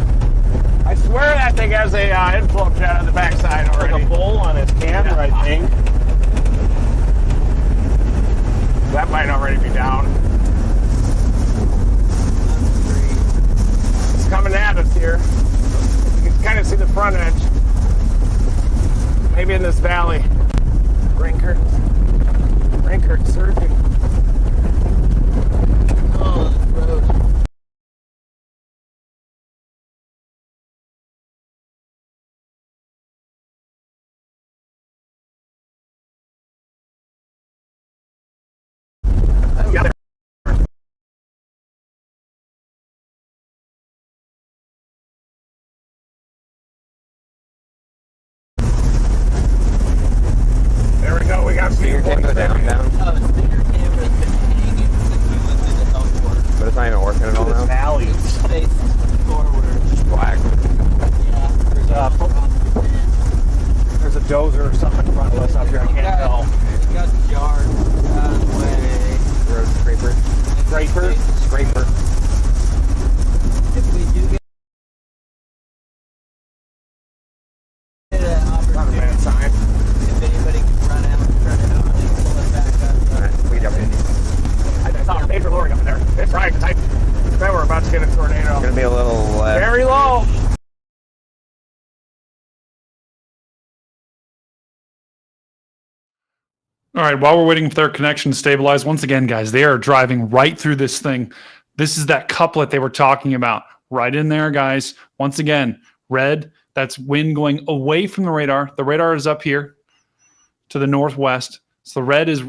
[SPEAKER 1] I swear that thing has a inflow jet on the backside already.
[SPEAKER 4] Like a bowl on its camera, I think.
[SPEAKER 1] That might already be down. It's coming at us here. You can kind of see the front edge. Maybe in this valley. Rain curtain surging.
[SPEAKER 2] Oh, this road.
[SPEAKER 1] Yeah, there we go. We got
[SPEAKER 3] Speaker can't go down.
[SPEAKER 2] Oh, the speaker camera's been hanging since we went through the helport.
[SPEAKER 3] But it's not even working at all
[SPEAKER 4] This
[SPEAKER 3] now.
[SPEAKER 4] valley.
[SPEAKER 2] It's faced forward.
[SPEAKER 3] Just black.
[SPEAKER 2] Yeah.
[SPEAKER 4] There's a dozer or something in front of us up here. I can't tell.
[SPEAKER 2] Got jarred out of the way.
[SPEAKER 3] Road scraper.
[SPEAKER 4] Scraper.
[SPEAKER 3] Scraper.
[SPEAKER 2] If we do get an
[SPEAKER 1] not a
[SPEAKER 2] opportunity,
[SPEAKER 1] bad sign.
[SPEAKER 2] if anybody can run out and turn it on, they can pull it back up.
[SPEAKER 3] Alright, we jump in.
[SPEAKER 1] I saw a major lowering up there. It's right. I bet we're about to get a tornado.
[SPEAKER 3] Gonna be a little left.
[SPEAKER 1] Very low.
[SPEAKER 7] All right, while we're waiting for their connection to stabilize, once again, guys, they are driving right through this thing. This is that couplet they were talking about. Right in there, guys. Once again, red, that's wind going away from the radar. The radar is up here to the northwest. So the red is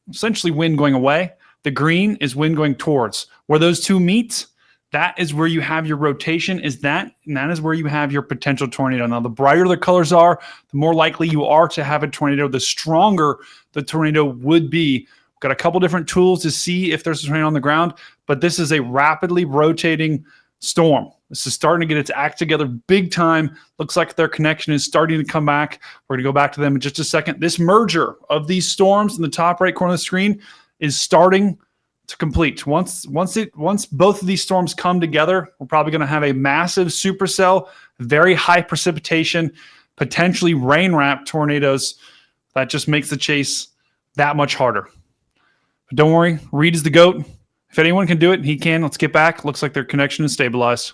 [SPEAKER 7] essentially wind going away. The green is wind going towards. Where those two meet, that is where you have your rotation, and that is where you have your potential tornado. Now, the brighter the colors are, the more likely you are to have a tornado, the stronger the tornado would be. We've got a couple different tools to see if there's a tornado on the ground, but this is a rapidly rotating storm. This is starting to get its act together big time. Looks like their connection is starting to come back. We're going to go back to them in just a second. This merger of these storms in the top right corner of the screen is starting to complete. Once both of these storms come together, we're probably going to have a massive supercell, very high precipitation, potentially rain-wrapped tornadoes. That just makes the chase that much harder. But don't worry, Reed is the GOAT. If anyone can do it, he can. Let's get back. Looks like their connection is stabilized.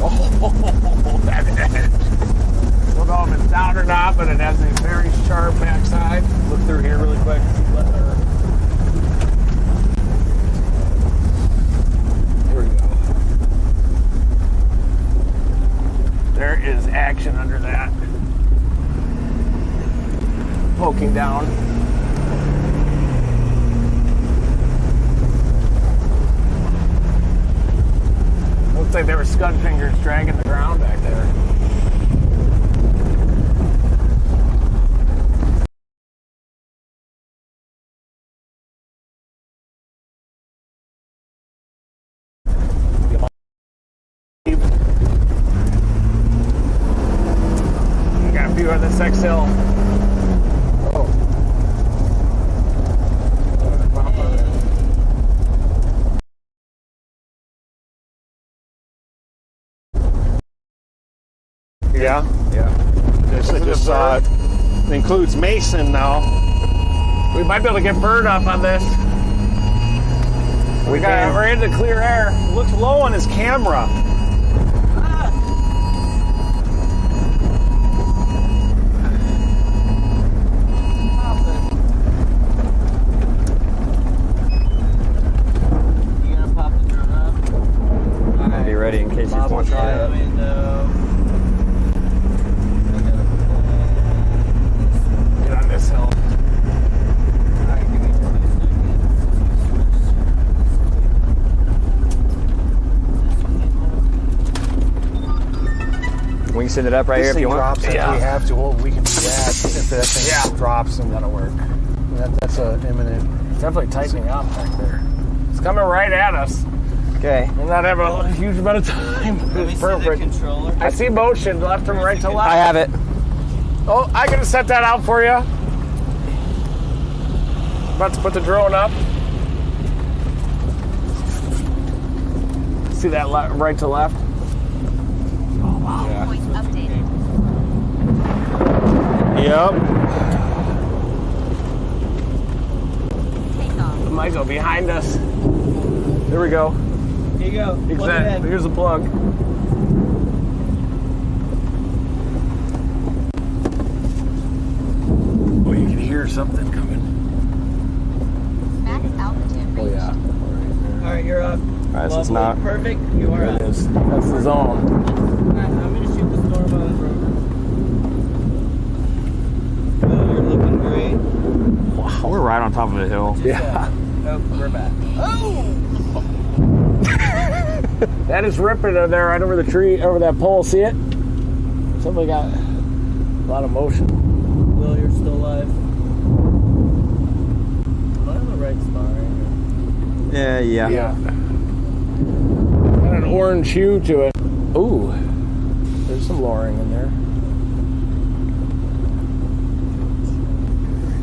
[SPEAKER 1] Oh, that edge. Don't know if it's down or not, but it has a very sharp backside. Look through here really quick. Here we go. There is action under that. Poking down. Looks like there were scud fingers dragging the ground back there. Got a few on this XL. Oh.
[SPEAKER 4] Yeah. This includes Mason now.
[SPEAKER 1] We might be able to get Bird up on this. We're into clear air.
[SPEAKER 4] It looks low on his camera.
[SPEAKER 2] You gonna pop the drone up?
[SPEAKER 3] I'll be ready in case you want to try it.
[SPEAKER 1] Get on this hill.
[SPEAKER 3] We can set it up right here if you want.
[SPEAKER 8] Drops if we have to. Well, we can do that if that thing drops, and that'll work. That's an imminent.
[SPEAKER 1] It's definitely tightening up back there. It's coming right at us.
[SPEAKER 3] Okay.
[SPEAKER 1] We're not having a huge amount of time. It's perfect.
[SPEAKER 2] Controller.
[SPEAKER 1] I see motion left and right to left.
[SPEAKER 3] I have it.
[SPEAKER 1] Oh, I gotta set that out for you. About to put the drone up. See that right to left?
[SPEAKER 6] Point updated.
[SPEAKER 1] Yep.
[SPEAKER 6] Takeoff.
[SPEAKER 1] Might go behind us. There we go.
[SPEAKER 2] Here you go. Plug it
[SPEAKER 1] Exactly.
[SPEAKER 2] in.
[SPEAKER 1] Here's the plug. Oh, you can hear something coming.
[SPEAKER 6] Max altitude
[SPEAKER 1] Oh
[SPEAKER 6] reached.
[SPEAKER 1] yeah.
[SPEAKER 2] All right, you're up.
[SPEAKER 3] All right, so it's
[SPEAKER 2] Lovely.
[SPEAKER 3] not.
[SPEAKER 2] Perfect. You are
[SPEAKER 1] There
[SPEAKER 2] up.
[SPEAKER 1] it is. That's the zone.
[SPEAKER 2] All right, I'm gonna shoot the storm on the rover. Oh, you're looking great.
[SPEAKER 3] Wow, we're right on top of the hill.
[SPEAKER 1] Yeah.
[SPEAKER 2] Oh, we're back. Oh!
[SPEAKER 1] That is ripping over there right over the tree, over that pole. See it? Somebody got a lot of motion.
[SPEAKER 2] Will, you're still alive. Am I on the right spot right here?
[SPEAKER 3] Yeah.
[SPEAKER 1] Got an orange hue to it. Ooh. There's some lowering in there.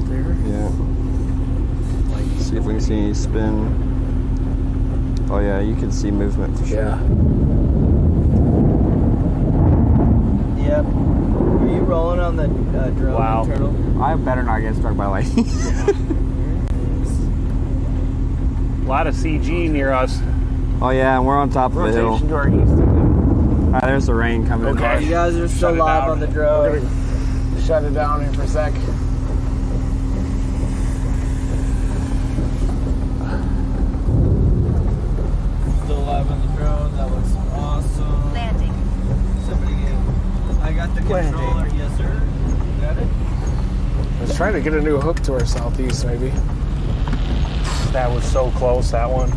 [SPEAKER 1] Right there.
[SPEAKER 3] Yeah. See if we can see any spin. Oh yeah, you can see movement for sure.
[SPEAKER 1] Yeah.
[SPEAKER 2] Yep. Are you rolling on the drone
[SPEAKER 1] Wow.
[SPEAKER 2] turtle?
[SPEAKER 3] I better not get struck by lightning.
[SPEAKER 4] A lot of CG near us.
[SPEAKER 3] Oh yeah, and we're on top of the hill.
[SPEAKER 1] Rotation to our east.
[SPEAKER 3] Ah, there's the rain coming.
[SPEAKER 1] Okay.
[SPEAKER 2] You guys are still
[SPEAKER 1] Shut it
[SPEAKER 2] live
[SPEAKER 1] down.
[SPEAKER 2] on the
[SPEAKER 1] We're
[SPEAKER 2] drone.
[SPEAKER 1] gonna shut it down here for a sec.
[SPEAKER 2] Still live on the drone. That looks awesome.
[SPEAKER 6] Landing.
[SPEAKER 2] the controller. Yes, sir. Got it.
[SPEAKER 1] Let's try to get a new hook to our southeast, maybe.
[SPEAKER 4] That was so close, that one.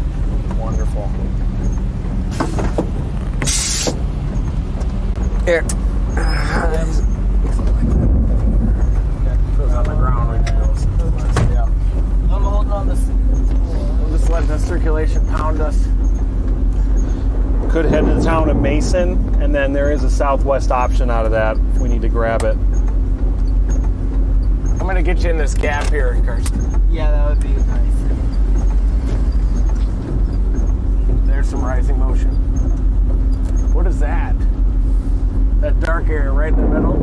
[SPEAKER 4] Wonderful.
[SPEAKER 1] Here. Goes on the ground. We can go. Yeah.
[SPEAKER 2] I'm holding on this.
[SPEAKER 1] We'll just let the circulation pound us.
[SPEAKER 4] Could head to the town of Mason, and then there is a southwest option out of that if we need to grab it.
[SPEAKER 1] I'm gonna get you in this gap here, Carson.
[SPEAKER 2] Yeah, that would be nice.
[SPEAKER 1] There's some rising motion. What is that? That dark area right in the middle?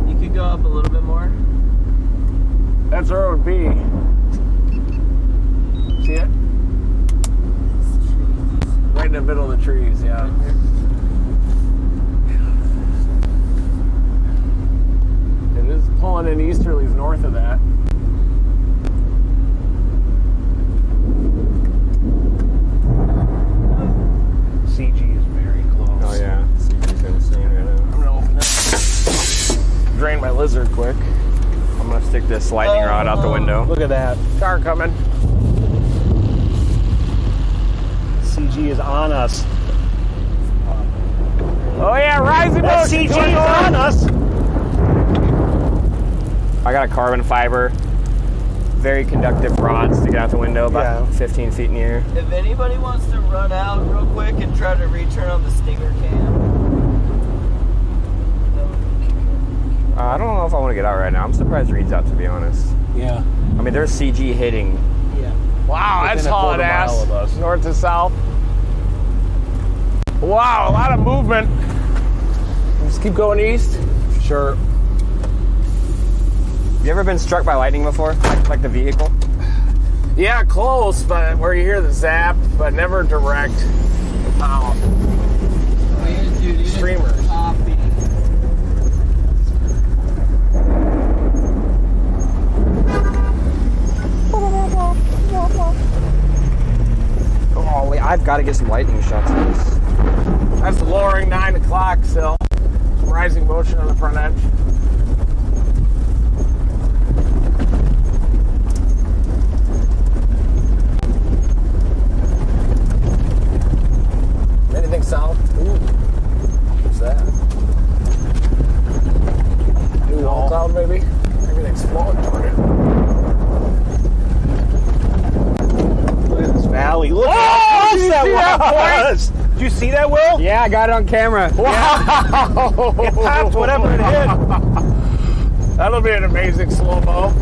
[SPEAKER 2] You could go up a little bit more.
[SPEAKER 1] That's where it would be. See it? Right in the middle of the trees, yeah. It is pulling in easterlies north of that.
[SPEAKER 4] CG is very close.
[SPEAKER 3] Oh yeah, CG's insane right now.
[SPEAKER 1] I'm gonna open this. Drain my lizard quick.
[SPEAKER 3] I'm gonna stick this lightning rod out the window.
[SPEAKER 4] Look at that.
[SPEAKER 1] Car coming.
[SPEAKER 4] CG is on us.
[SPEAKER 1] Oh yeah, rising
[SPEAKER 4] That
[SPEAKER 1] motion.
[SPEAKER 4] CG is on us.
[SPEAKER 3] I got a carbon fiber, very conductive rod sticking out the window, about 15 feet in the air.
[SPEAKER 2] If anybody wants to run out real quick and try to return on the stinger cam.
[SPEAKER 3] I don't know if I want to get out right now. I'm surprised Reed's out, to be honest.
[SPEAKER 4] Yeah.
[SPEAKER 3] I mean, there's CG hitting.
[SPEAKER 2] Yeah.
[SPEAKER 1] Wow, that's
[SPEAKER 4] Within a
[SPEAKER 1] hauling
[SPEAKER 4] quarter mile
[SPEAKER 1] ass.
[SPEAKER 4] of us.
[SPEAKER 1] North to south. Wow, a lot of movement. Just keep going east.
[SPEAKER 4] Sure.
[SPEAKER 3] Have you ever been struck by lightning before? Like the vehicle?
[SPEAKER 1] Yeah, close, but where you hear the zap, but never direct. Pow.
[SPEAKER 2] Dude,
[SPEAKER 1] Streamers.
[SPEAKER 2] Coffee.
[SPEAKER 3] Oh, wait, I've got to get some lightning shots of this.
[SPEAKER 1] That's lowering 9 o'clock still. Some rising motion on the front edge. Anything south? Ooh. What's that? New wall cloud, maybe? Everything's flowing toward it.
[SPEAKER 4] Look at this valley. Look
[SPEAKER 1] Oh,
[SPEAKER 4] how
[SPEAKER 1] did you
[SPEAKER 4] close
[SPEAKER 1] see that,
[SPEAKER 4] that was. Did you see that, Will?
[SPEAKER 3] Yeah, I got it on camera.
[SPEAKER 1] Wow!
[SPEAKER 4] It popped whatever it hit.
[SPEAKER 1] That'll be an amazing slow-mo.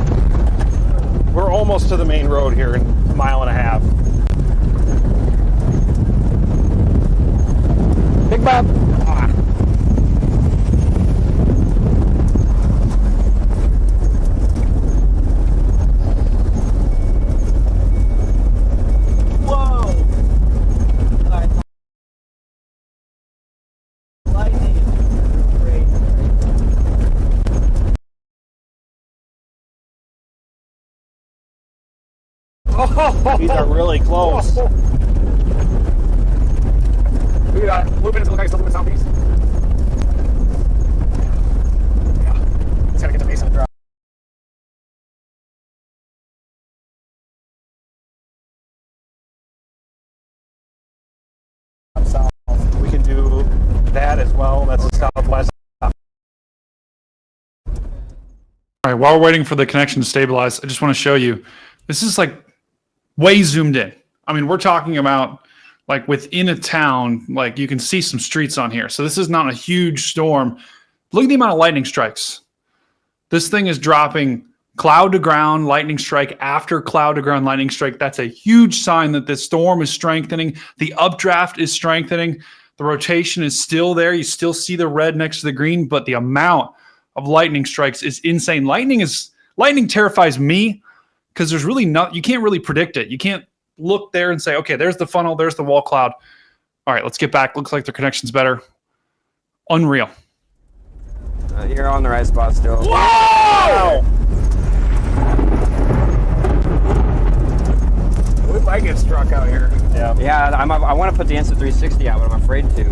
[SPEAKER 4] We're almost to the main road here in a mile and a half.
[SPEAKER 3] Big Bob.
[SPEAKER 2] Whoa! Alright. Lightning is crazy.
[SPEAKER 4] These are really close.
[SPEAKER 1] We got movement. It looks like it's still moving southeast. Yeah. Just gotta get the base on the drop.
[SPEAKER 4] South. We can do that as well. That's a southwest.
[SPEAKER 7] All right, while we're waiting for the connection to stabilize, I just want to show you. This is like way zoomed in. I mean, we're talking about like within a town, like you can see some streets on here. So this is not a huge storm. Look at the amount of lightning strikes. This thing is dropping cloud to ground, lightning strike after cloud to ground, lightning strike. That's a huge sign that this storm is strengthening. The updraft is strengthening. The rotation is still there. You still see the red next to the green, but the amount of lightning strikes is insane. Lightning terrifies me because there's really not, you can't really predict it. You can't look there and say, okay, there's the funnel, there's the wall cloud. All right, let's get back. Looks like their connection's better. Unreal.
[SPEAKER 3] You're on the right spot still.
[SPEAKER 1] Whoa! We might get struck out here.
[SPEAKER 4] Yeah.
[SPEAKER 3] Yeah, I want to put the Instant 360 out, but I'm afraid to.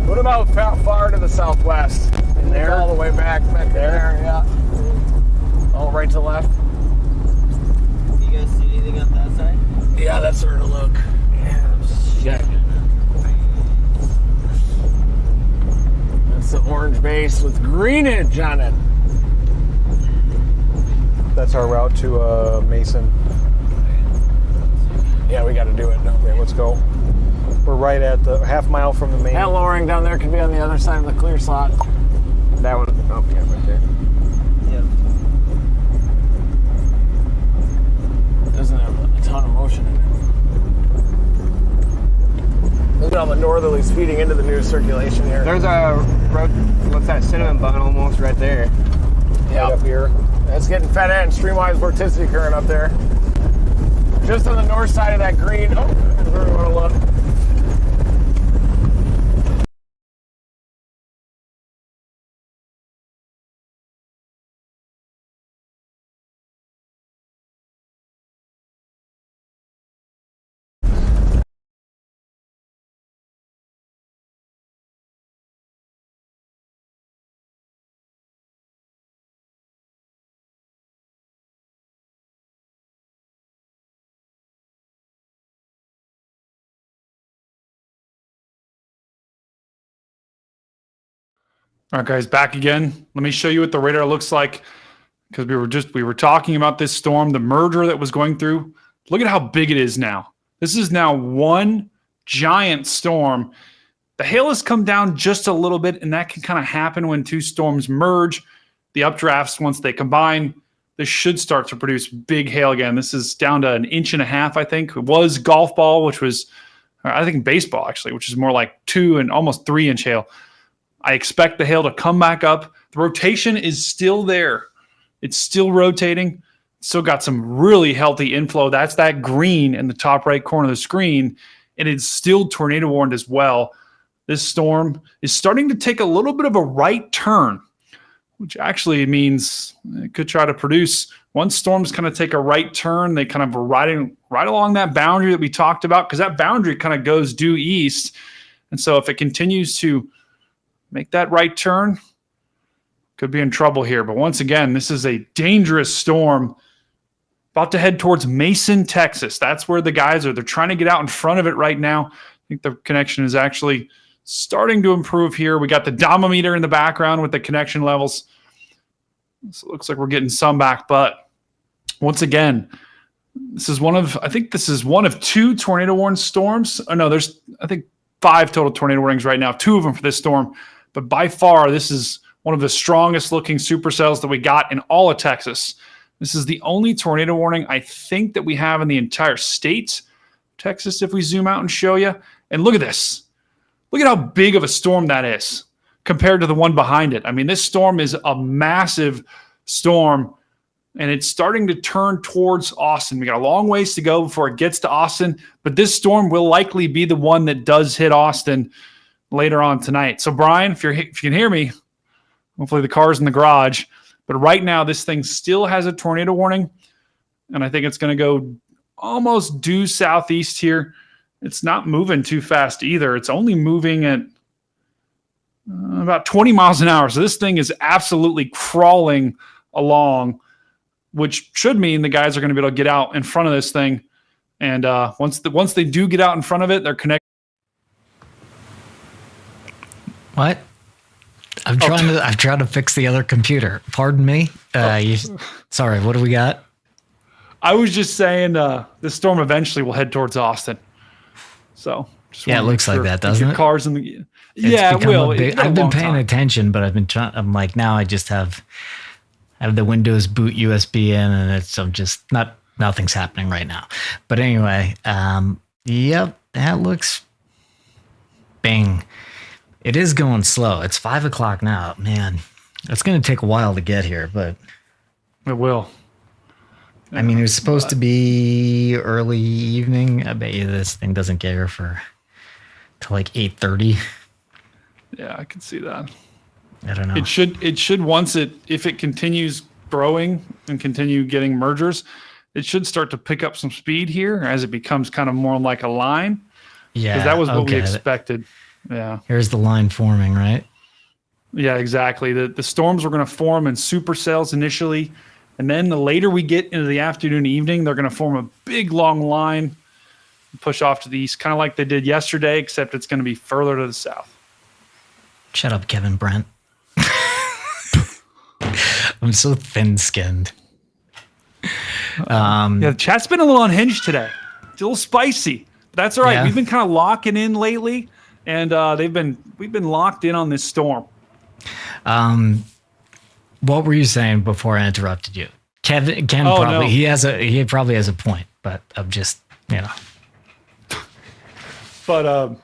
[SPEAKER 1] What about far to the southwest?
[SPEAKER 8] In there?
[SPEAKER 1] All the way back there, yeah. Oh, right to the left?
[SPEAKER 2] You guys see anything on that side?
[SPEAKER 1] Yeah, that's where to look. Yeah, shit. That's the orange base with greenage on it.
[SPEAKER 8] That's our route to Mason.
[SPEAKER 1] Yeah, we got to do it. No.
[SPEAKER 8] Okay, let's go. We're right at the half mile from the main.
[SPEAKER 1] That lowering down there could be on the other side of the clear slot.
[SPEAKER 3] That one. Oh, yeah, right there.
[SPEAKER 1] Yep. Doesn't have a ton of motion in it. Look at all the northerlies feeding into the new circulation here.
[SPEAKER 3] There's a road. What's that? Cinnamon bun almost right there.
[SPEAKER 1] Yeah,
[SPEAKER 8] Right up here.
[SPEAKER 1] that's getting fed in. Streamwise vorticity current up there. Just on the north side of that green. Oh, that's where we want to look.
[SPEAKER 7] All right, guys, back again. Let me show you what the radar looks like, because we were talking about this storm, the merger that was going through. Look at how big it is now. This is now one giant storm. The hail has come down just a little bit, and that can kind of happen when two storms merge. The updrafts, once they combine, this should start to produce big hail again. This is down to 1.5 inches, I think. It was golf ball, which was, I think baseball actually, which is more like 2 and almost 3 inch hail. I expect the hail to come back up. The rotation is still there. It's still rotating. Still got some really healthy inflow. That's that green in the top right corner of the screen. And it's still tornado warned as well. This storm is starting to take a little bit of a right turn, which actually means it could try to produce. Once storms kind of take a right turn, they kind of are riding right along that boundary that we talked about, because that boundary kind of goes due east. And so if it continues to make that right turn, could be in trouble here. But once again, this is a dangerous storm about to head towards Mason, Texas. That's where the guys are. They're trying to get out in front of it right now. I think the connection is actually starting to improve here. We got the Domometer in the background with the connection levels. So it looks like we're getting some back. But once again, this is one of 2 tornado warned storms. Oh no, there's, I think, 5 total tornado warnings right now, 2 of them for this storm. But by far, this is one of the strongest looking supercells that we got in all of Texas. This is the only tornado warning I think that we have in the entire state, Texas, if we zoom out and show you. And look at this. Look at how big of a storm that is compared to the one behind it. I mean, this storm is a massive storm, and it's starting to turn towards Austin. We got a long ways to go before it gets to Austin, but this storm will likely be the one that does hit Austin later on tonight. So, Brian, if you can hear me, hopefully the car's in the garage. But right now, this thing still has a tornado warning, and I think it's going to go almost due southeast here. It's not moving too fast either. It's only moving at about 20 miles an hour. So this thing is absolutely crawling along, which should mean the guys are going to be able to get out in front of this thing. And once they do get out in front of it, they're connected.
[SPEAKER 5] What? I'm trying to fix the other computer. Pardon me. Sorry. What do we got?
[SPEAKER 7] I was just saying the storm eventually will head towards Austin. So
[SPEAKER 5] yeah, it looks like that, doesn't it?
[SPEAKER 7] Cars in the it will.
[SPEAKER 5] I've been paying attention, but I've been trying. I'm like, now I just have the Windows boot USB in, and I'm just nothing's happening right now. But anyway, yep, that looks bang. It is going slow. It's 5 o'clock now. Man, it's going to take a while to get here, but
[SPEAKER 7] it will.
[SPEAKER 5] I mean, it was supposed to be early evening. I bet you this thing doesn't get here till like 8:30.
[SPEAKER 7] Yeah, I can see that.
[SPEAKER 5] I don't know.
[SPEAKER 7] It should if it continues growing and continue getting mergers, it should start to pick up some speed here as it becomes kind of more like a line.
[SPEAKER 5] Yeah,
[SPEAKER 7] because that was what we expected. Yeah.
[SPEAKER 5] Here's the line forming, right?
[SPEAKER 7] Yeah, exactly. The storms were going to form in supercells initially, and then the later we get into the afternoon, evening, they're going to form a big long line and push off to the east, kind of like they did yesterday, except it's going to be further to the south.
[SPEAKER 5] Shut up, Kevin Brent. I'm so thin-skinned.
[SPEAKER 7] Yeah, the chat's been a little unhinged today. It's a little spicy. But that's all right.
[SPEAKER 5] Yeah.
[SPEAKER 7] We've been kind of locking in lately, and we've been locked in on this storm.
[SPEAKER 5] What were you saying before I interrupted you? Ken probably
[SPEAKER 7] no.
[SPEAKER 5] he probably has a point, but I'm just
[SPEAKER 7] But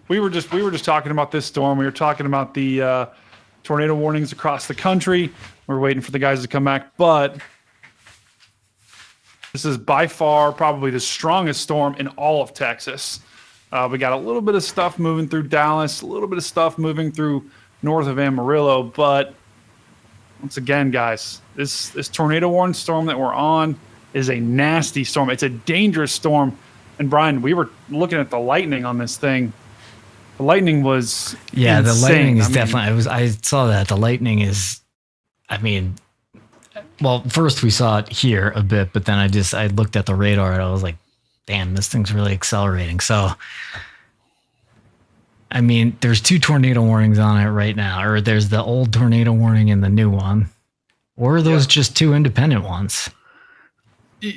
[SPEAKER 7] we were just talking about this storm. We were talking about the tornado warnings across the country. We're waiting for the guys to come back, but this is by far probably the strongest storm in all of Texas. We got a little bit of stuff moving through Dallas, a little bit of stuff moving through north of Amarillo, but once again, guys, this tornado warning storm that we're on is a nasty storm. It's a dangerous storm. And Brian, we were looking at the lightning on this thing. The lightning was insane.
[SPEAKER 5] The lightning is definitely. I saw that the lightning is. I mean, well, first we saw it here a bit, but then I looked at the radar and I was like, damn, this thing's really accelerating. So, I mean, there's 2 tornado warnings on it right now, or there's the old tornado warning and the new one, or are those just 2 independent ones?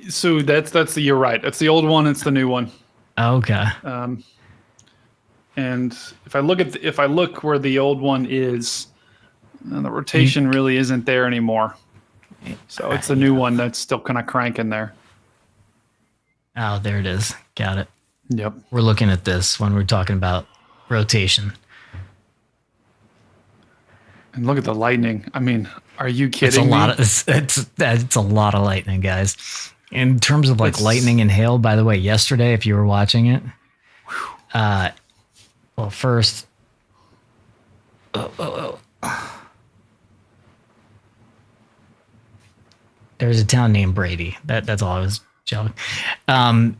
[SPEAKER 7] So you're right. That's the old one. It's the new one.
[SPEAKER 5] Okay.
[SPEAKER 7] And if I look where the old one is, the rotation really isn't there anymore. So it's the new one that's still kind of cranking there.
[SPEAKER 5] Oh, there it is. Got it.
[SPEAKER 7] Yep.
[SPEAKER 5] We're looking at this when we're talking about rotation.
[SPEAKER 7] And look at the lightning. I mean, are you kidding
[SPEAKER 5] It's a
[SPEAKER 7] me?
[SPEAKER 5] lot of it's a lot of lightning, guys. In terms of lightning and hail, by the way, yesterday, if you were watching it, well, first, there's a town named Brady. That's all I was joking.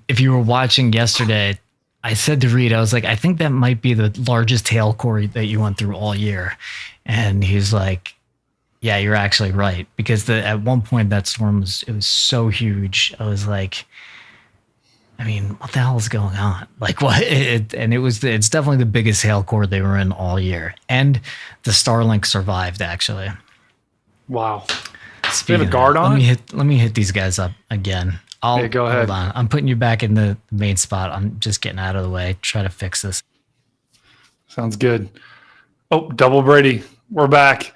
[SPEAKER 5] If you were watching yesterday, I said to Reed, I was like, I think that might be the largest hail core that you went through all year. And he's like, yeah, you're actually right. Because at one point that storm was so huge. I was like, I mean, what the hell is going on? Like what? It's definitely the biggest hail core they were in all year. And the Starlink survived actually.
[SPEAKER 7] Wow. Do you have a guard on
[SPEAKER 5] Let me hit these guys up again.
[SPEAKER 7] Go ahead.
[SPEAKER 5] Hold on. I'm putting you back in the main spot. I'm just getting out of the way. Try to fix this.
[SPEAKER 7] Sounds good. Oh, double Brady. We're back.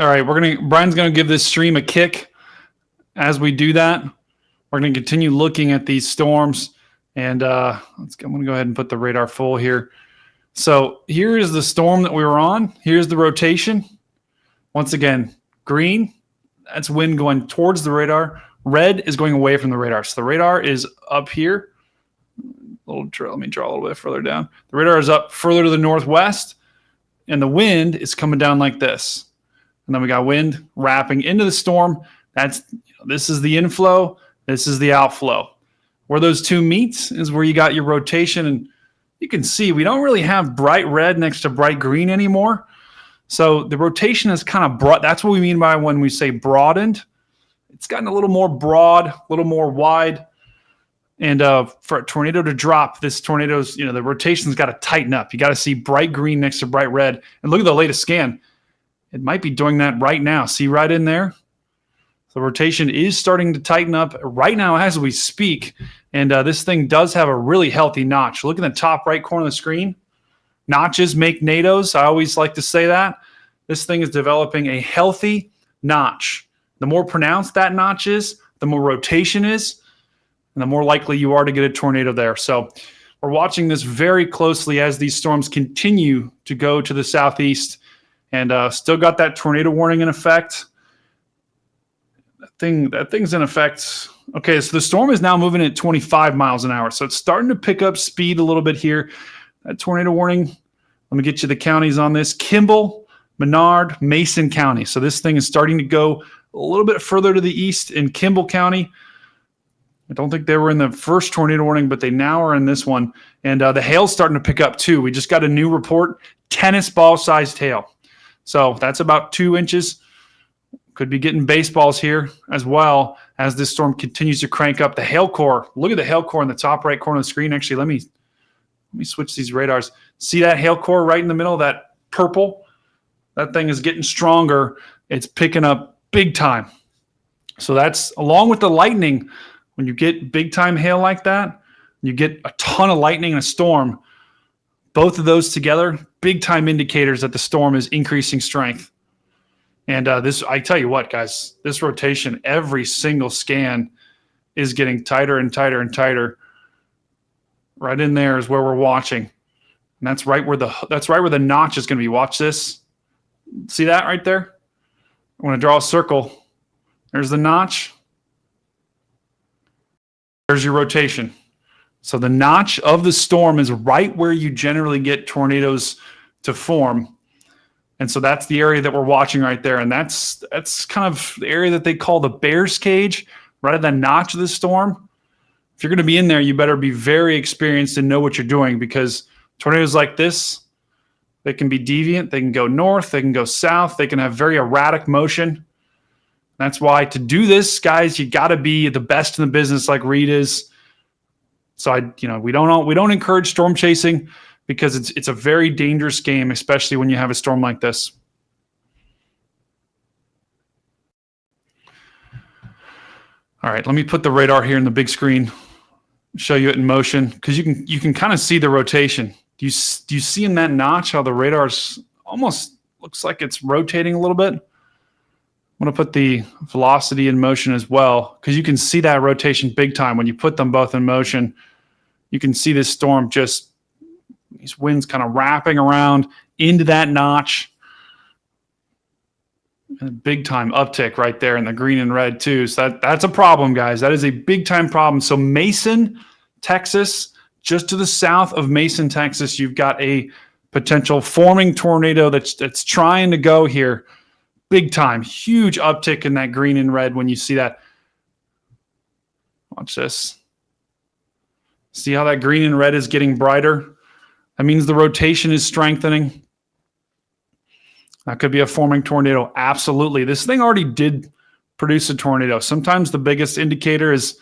[SPEAKER 7] All right, Brian's gonna give this stream a kick. As we do that, we're gonna continue looking at these storms, and I'm gonna go ahead and put the radar full here. So here is the storm that we were on. Here's the rotation. Once again, green, that's wind going towards the radar. Red is going away from the radar. So the radar is up here. Let me draw a little bit further down. The radar is up further to the northwest, and the wind is coming down like this. And then we got wind wrapping into the storm. This is the inflow. This is the outflow. Where those 2 meet is where you got your rotation. And you can see we don't really have bright red next to bright green anymore. So the rotation is kind of broad. That's what we mean by when we say broadened. It's gotten a little more broad, a little more wide. And for a tornado to drop, this tornado's, the rotation's got to tighten up. You got to see bright green next to bright red. And look at the latest scan. It might be doing that right now. See right in there? The rotation is starting to tighten up right now as we speak. And this thing does have a really healthy notch. Look in the top right corner of the screen. Notches make NATOs. I always like to say that. This thing is developing a healthy notch. The more pronounced that notch is, the more rotation is, and the more likely you are to get a tornado there. So we're watching this very closely as these storms continue to go to the southeast, and still got that tornado warning in effect. That thing's in effect. Okay, so the storm is now moving at 25 miles an hour. So it's starting to pick up speed a little bit here. That tornado warning, let me get you the counties on this. Kimball, Menard, Mason County. So this thing is starting to go a little bit further to the east in Kimball County. I don't think they were in the first tornado warning, but they now are in this one. And the hail's starting to pick up too. We just got a new report, tennis ball sized hail. So that's about 2 inches. Could be getting baseballs here as well as this storm continues to crank up. The hail core, look at the hail core in the top right corner of the screen. Actually, let me switch these radars. See that hail core right in the middle, that purple? That thing is getting stronger. It's picking up big time. So that's along with the lightning. When you get big time hail like that, you get a ton of lightning in a storm. Both of those together, big time indicators that the storm is increasing strength. And this, I tell you what, guys, this rotation, every single scan is getting tighter and tighter and tighter. Right in there is where we're watching. And that's right where the notch is going to be. Watch this. See that right there? I'm going to draw a circle. There's the notch. There's your rotation. So the notch of the storm is right where you generally get tornadoes to form. And so that's the area that we're watching right there. And that's kind of the area that they call the bear's cage, right at the notch of the storm. If you're going to be in there, you better be very experienced and know what you're doing, because tornadoes like this, they can be deviant. They can go north. They can go south. They can have very erratic motion. That's why to do this, guys, you got to be the best in the business like Reed is. So we don't encourage storm chasing, because it's a very dangerous game, especially when you have a storm like this. All right, let me put the radar here in the big screen, show you it in motion, because you can kind of see the rotation. Do you see in that notch how the radar's almost looks like it's rotating a little bit? I'm going to put the velocity in motion as well, because you can see that rotation big time. When you put them both in motion, you can see this storm just, these winds kind of wrapping around into that notch. And a big time uptick right there in the green and red too. So that's a problem, guys. That is a big time problem. So Mason, Texas, just to the south of Mason, Texas, you've got a potential forming tornado that's trying to go here. Big time, huge uptick in that green and red when you see that. Watch this. See how that green and red is getting brighter? That means the rotation is strengthening. That could be a forming tornado. Absolutely. This thing already did produce a tornado. Sometimes the biggest indicator is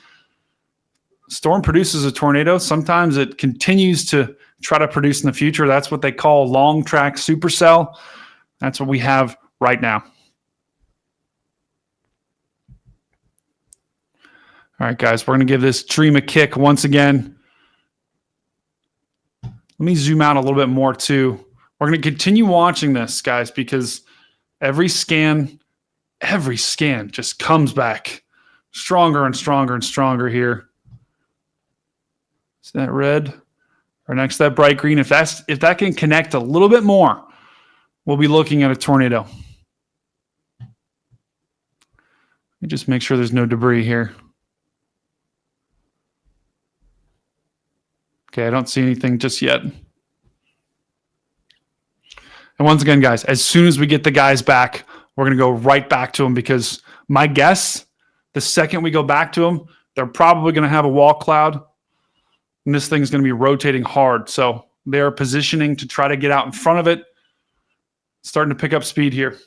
[SPEAKER 7] storm produces a tornado. Sometimes it continues to try to produce in the future. That's what they call long track supercell. That's what we have right now. All right, guys, we're going to give this dream a kick once again. Let me zoom out a little bit more too. We're going to continue watching this, guys, because every scan just comes back stronger and stronger and stronger here. See that red? Or next to that bright green. If that can connect a little bit more, we'll be looking at a tornado. Let me just make sure there's no debris here. Okay, I don't see anything just yet. And once again, guys, as soon as we get the guys back, we're going to go right back to them, because my guess, the second we go back to them, they're probably going to have a wall cloud, and this thing's going to be rotating hard. So they're positioning to try to get out in front of it. Starting to pick up speed here.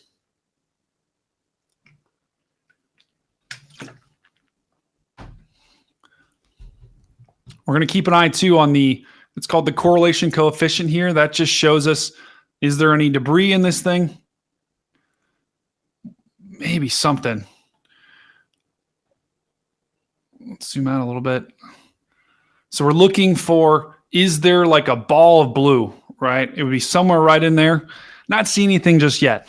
[SPEAKER 7] We're going to keep an eye too on it's called the correlation coefficient here. That just shows us, is there any debris in this thing? Maybe something. Let's zoom out a little bit. So we're looking for, is there like a ball of blue, right? It would be somewhere right in there. Not seeing anything just yet.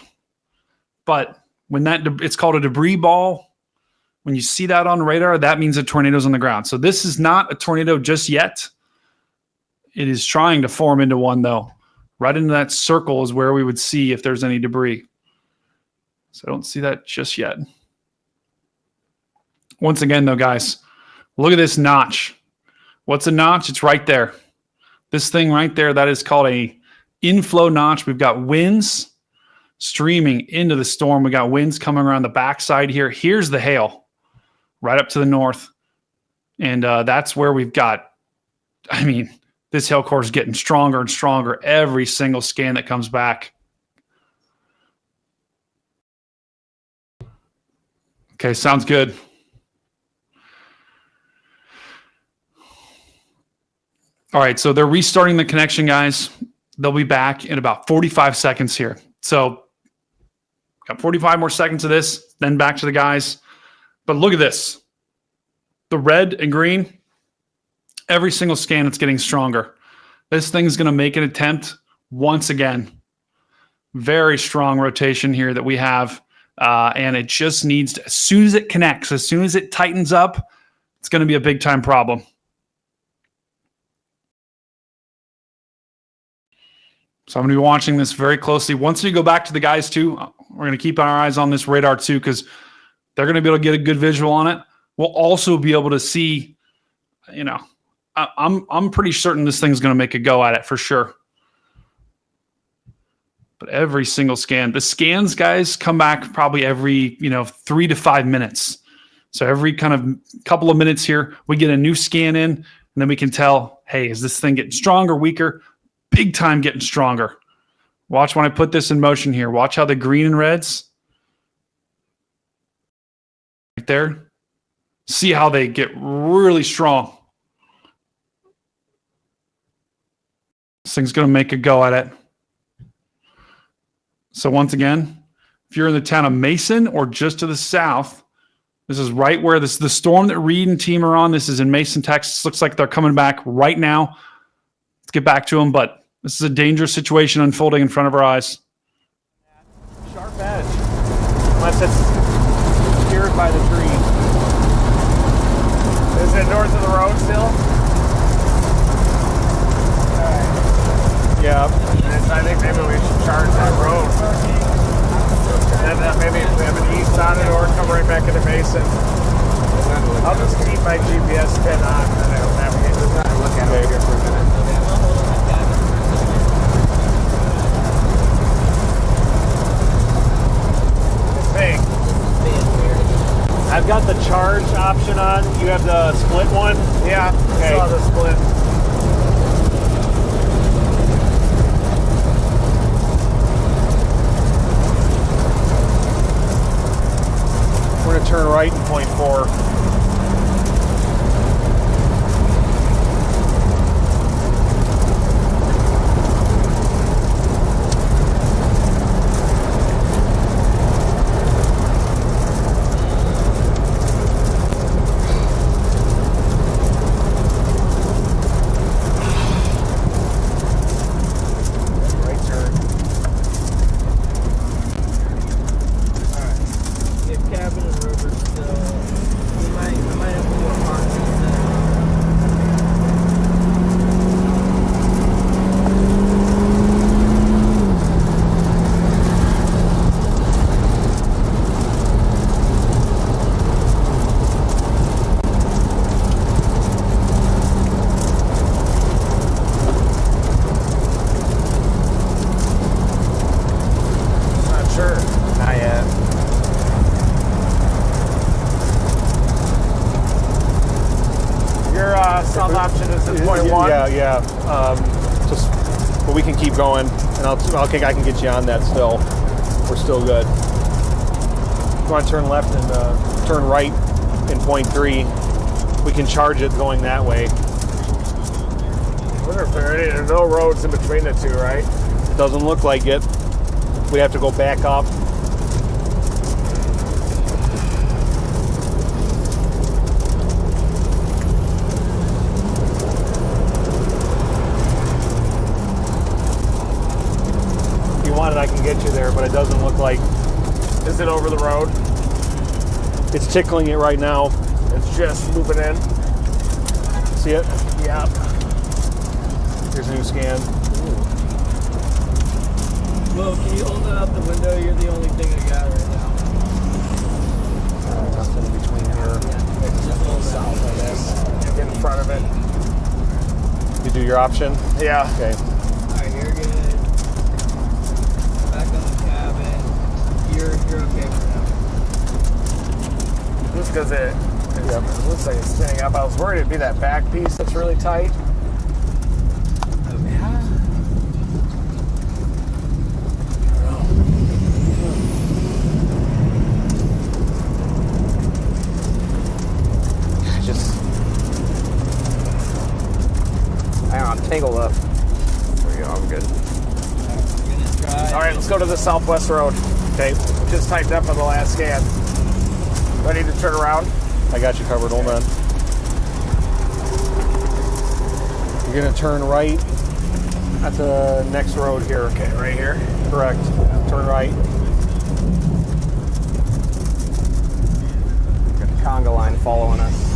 [SPEAKER 7] But when it's called a debris ball. When you see that on radar, that means a tornado's on the ground. So this is not a tornado just yet. It is trying to form into one, though. Right into that circle is where we would see if there's any debris. So I don't see that just yet. Once again, though, guys, look at this notch. What's a notch? It's right there. This thing right there, that is called a inflow notch. We've got winds streaming into the storm. We got winds coming around the backside here. Here's the hail. Right up to the north. And that's where we've got, I mean, this hail core is getting stronger and stronger every single scan that comes back. Okay, sounds good. All right, so they're restarting the connection, guys. They'll be back in about 45 seconds here. So got 45 more seconds of this, then back to the guys. But look at this. The red and green, every single scan, it's getting stronger. This thing's going to make an attempt once again. Very strong rotation here that we have. And it just needs to, as soon as it connects, as soon as it tightens up, it's going to be a big time problem. So I'm going to be watching this very closely. Once we go back to the guys too, we're going to keep our eyes on this radar too, because they're going to be able to get a good visual on it. We'll also be able to see, you know, I'm pretty certain this thing's going to make a go at it for sure. But every single scan, the scans, guys, come back probably every, 3 to 5 minutes. So every kind of couple of minutes here, we get a new scan in, and then we can tell, hey, is this thing getting stronger, weaker? Big time getting stronger. Watch when I put this in motion here. Watch how the green and reds, right there, see how they get really strong. This thing's going to make a go at it. So once again, if you're in the town of Mason or just to the south, this is right where this the storm that Reed and team are on. This is in Mason, Texas. Looks like they're coming back right now. Let's get back to them, but this is a dangerous situation unfolding in front of our eyes.
[SPEAKER 4] Sharp edge, unless it's obscured by the trees.
[SPEAKER 1] Is it north of the road still?
[SPEAKER 4] Yeah.
[SPEAKER 1] I think maybe we should charge that road. And then maybe if we have an east on it or come right back into Mason. I'll just keep my GPS pin on and it'll navigate. Look at it here for a minute.
[SPEAKER 4] I've got the charge option on. You have the split one?
[SPEAKER 1] Yeah,
[SPEAKER 4] Okay.
[SPEAKER 1] I saw the split.
[SPEAKER 4] We're going to turn right in point 4. But we can keep going, and I think I can get you on that still. We're still good. You want to turn left and turn right in point 3. We can charge it going that way.
[SPEAKER 1] I wonder if there are no roads in between the two, right?
[SPEAKER 4] It doesn't look like it. We have to go back up. I can get you there, but it doesn't look like.
[SPEAKER 1] Is it over the road?
[SPEAKER 4] It's tickling it right now.
[SPEAKER 1] It's just looping in.
[SPEAKER 4] See it?
[SPEAKER 1] Yeah.
[SPEAKER 4] Here's a new scan.
[SPEAKER 2] Well, can you hold it out the window? You're the only thing I got right now.
[SPEAKER 4] Nothing in between here.
[SPEAKER 2] Yeah, it's just a little south, I guess.
[SPEAKER 1] Get in front of it.
[SPEAKER 4] You do your option?
[SPEAKER 1] Yeah.
[SPEAKER 4] Okay.
[SPEAKER 2] Alright, you're good. Back on the cabin. You're okay for now.
[SPEAKER 1] Just because it
[SPEAKER 8] Yep.
[SPEAKER 1] It looks like it's spinning up. I was worried it'd be that back piece that's really tight.
[SPEAKER 3] Hang on, tangled up. There we go, I'm good.
[SPEAKER 1] All right, let's go to the southwest road.
[SPEAKER 8] Okay.
[SPEAKER 1] Just tightened up on the last scan. Ready to turn around?
[SPEAKER 8] I got you covered. Hold on. You're going to turn right at the next road here.
[SPEAKER 1] Okay, right here.
[SPEAKER 8] Correct. Turn right.
[SPEAKER 3] Got the conga line following us.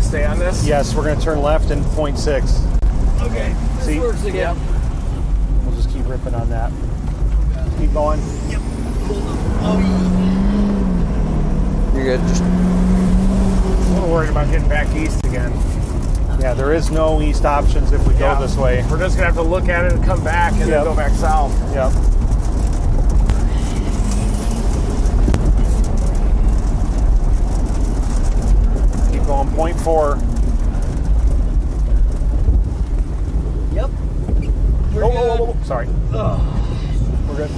[SPEAKER 1] Stay on this?
[SPEAKER 8] Yes, we're going to turn left in 0.6.
[SPEAKER 1] Okay.
[SPEAKER 8] See?
[SPEAKER 2] Works again.
[SPEAKER 8] We'll just keep ripping on that. Keep going.
[SPEAKER 2] Yep. Oh,
[SPEAKER 3] You're good. Just
[SPEAKER 1] A little worried about getting back east again.
[SPEAKER 8] Yeah, there is no east options if we go this way.
[SPEAKER 1] We're just going to have to look at it and come back and then go back south.
[SPEAKER 8] Yep. Keep going. 0.4.
[SPEAKER 2] Yep. We're
[SPEAKER 8] Oh,
[SPEAKER 2] good.
[SPEAKER 8] oh, oh, oh, sorry. We're good.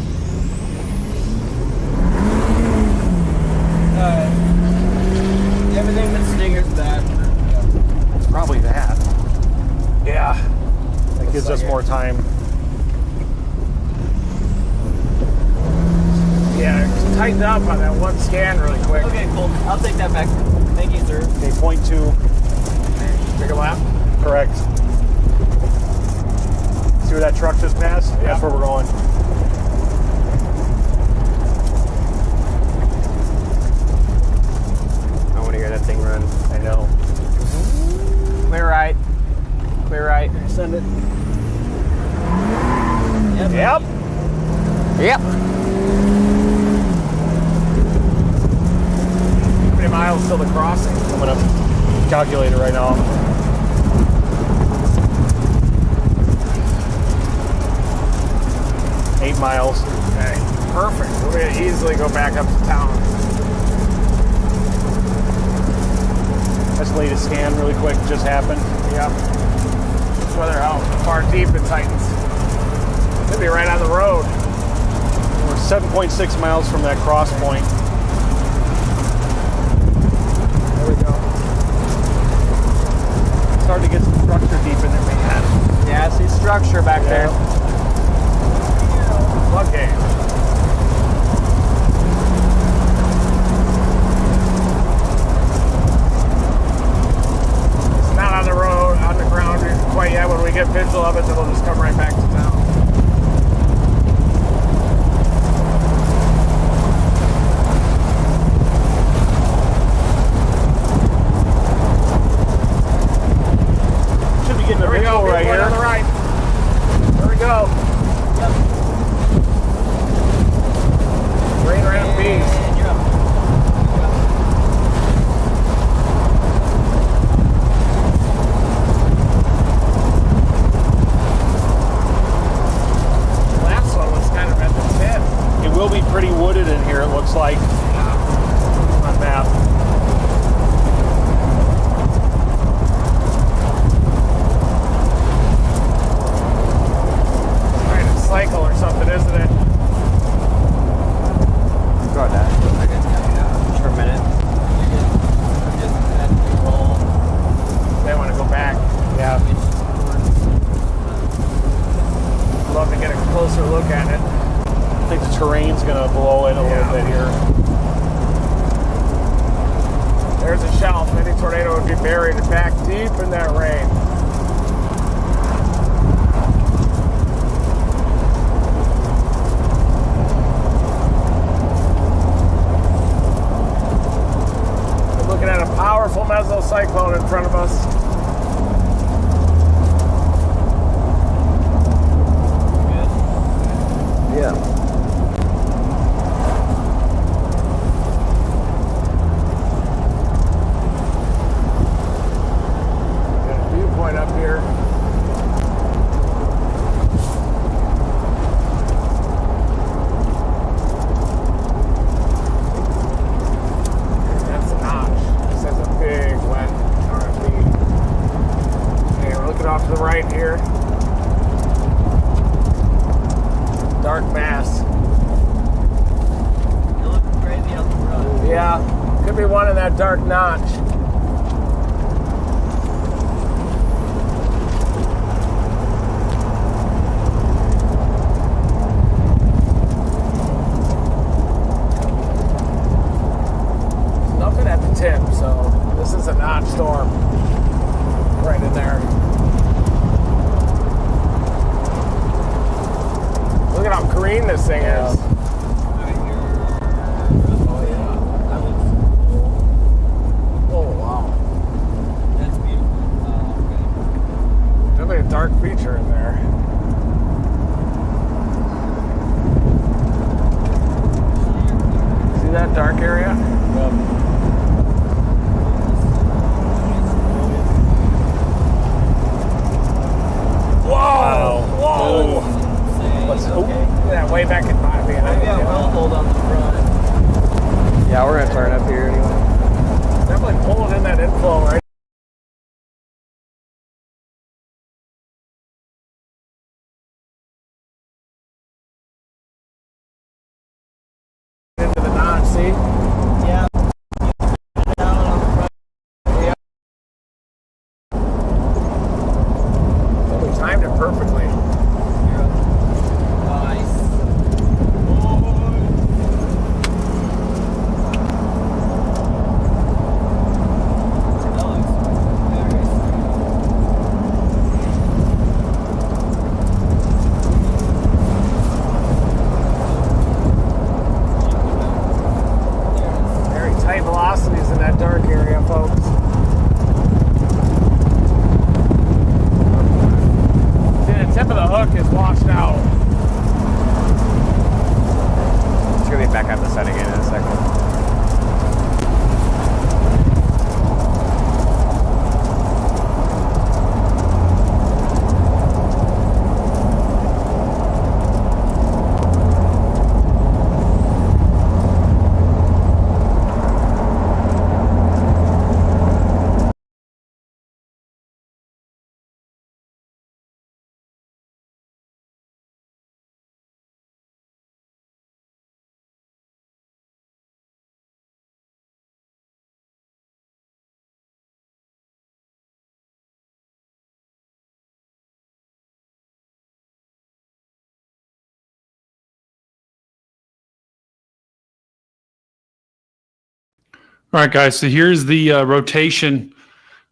[SPEAKER 2] Alright. Everything but Stinger's back.
[SPEAKER 8] It's probably that.
[SPEAKER 1] Yeah.
[SPEAKER 8] That gives us more time.
[SPEAKER 1] Yeah, tighten up on that one scan really quick.
[SPEAKER 2] Okay, cool. I'll take that back. Thank you, sir.
[SPEAKER 8] Okay, 0.2.
[SPEAKER 1] Take a lap.
[SPEAKER 8] Correct. See where that truck just passed?
[SPEAKER 1] Yeah.
[SPEAKER 8] That's where we're going.
[SPEAKER 3] I want to hear that thing run.
[SPEAKER 8] I know.
[SPEAKER 3] Clear right. Clear right.
[SPEAKER 2] Send it.
[SPEAKER 8] Yep.
[SPEAKER 3] Yep.
[SPEAKER 1] How many miles till the crossing?
[SPEAKER 8] I'm going to calculate it right now. Eight miles.
[SPEAKER 1] Okay, perfect. We're going to easily go back up to town.
[SPEAKER 8] That's the latest scan really quick. Just happened.
[SPEAKER 1] Yep. Just whether how far deep it tightens. Could be right on the road.
[SPEAKER 8] We're 7.6 miles from that cross point.
[SPEAKER 1] There we go.
[SPEAKER 8] Starting to get some structure deep in there, man.
[SPEAKER 3] Yeah, I see structure back there.
[SPEAKER 1] Okay. It's not on the road, on the ground quite yet. When we get visual of it, then we'll just come right back to town.
[SPEAKER 8] Should be getting a
[SPEAKER 1] There we go,
[SPEAKER 8] visual right
[SPEAKER 1] right
[SPEAKER 8] here.
[SPEAKER 1] on the right. There we go. Rain around bees.
[SPEAKER 2] And you're up.
[SPEAKER 1] Last one was kind of at the tip.
[SPEAKER 8] It will be pretty wooded in here, it looks like, on map.
[SPEAKER 1] Kind of cycle or something, isn't it?
[SPEAKER 3] Go ahead, Dad. Just for a minute.
[SPEAKER 2] I'm just at the roll.
[SPEAKER 1] They want to go back.
[SPEAKER 8] Yeah.
[SPEAKER 1] Love to get a closer look at it.
[SPEAKER 8] I think the terrain's going to blow in a little bit here.
[SPEAKER 1] There's a shelf. Any tornado would be buried back deep in that rain. We're looking at a powerful mesocyclone in front of us.
[SPEAKER 3] Yeah.
[SPEAKER 1] Got a dark mass.
[SPEAKER 2] You're looking crazy out the front.
[SPEAKER 1] Yeah, could be one in that dark notch. There's nothing at the tip, so this is a notch storm. Right in there. Look at how green this thing is. Oh yeah.
[SPEAKER 2] That looks cool.
[SPEAKER 1] Oh wow.
[SPEAKER 2] That's beautiful. Okay.
[SPEAKER 1] Definitely a dark feature in there. See that dark area? Whoa! Whoa!
[SPEAKER 2] What's okay?
[SPEAKER 1] Yeah, way back in my
[SPEAKER 2] Maybe I will hold on the front.
[SPEAKER 3] Yeah, we're gonna turn up here anyway.
[SPEAKER 1] Definitely pulling in that inflow right into the notch, see?
[SPEAKER 2] Yeah. Down on the front.
[SPEAKER 1] We timed it perfectly.
[SPEAKER 2] Nice. That looks very
[SPEAKER 1] Very tight velocities in that dark area, folks. See, the tip of the hook is washed out.
[SPEAKER 3] It's gonna be back at the setting in a second.
[SPEAKER 7] All right, guys. So here's the rotation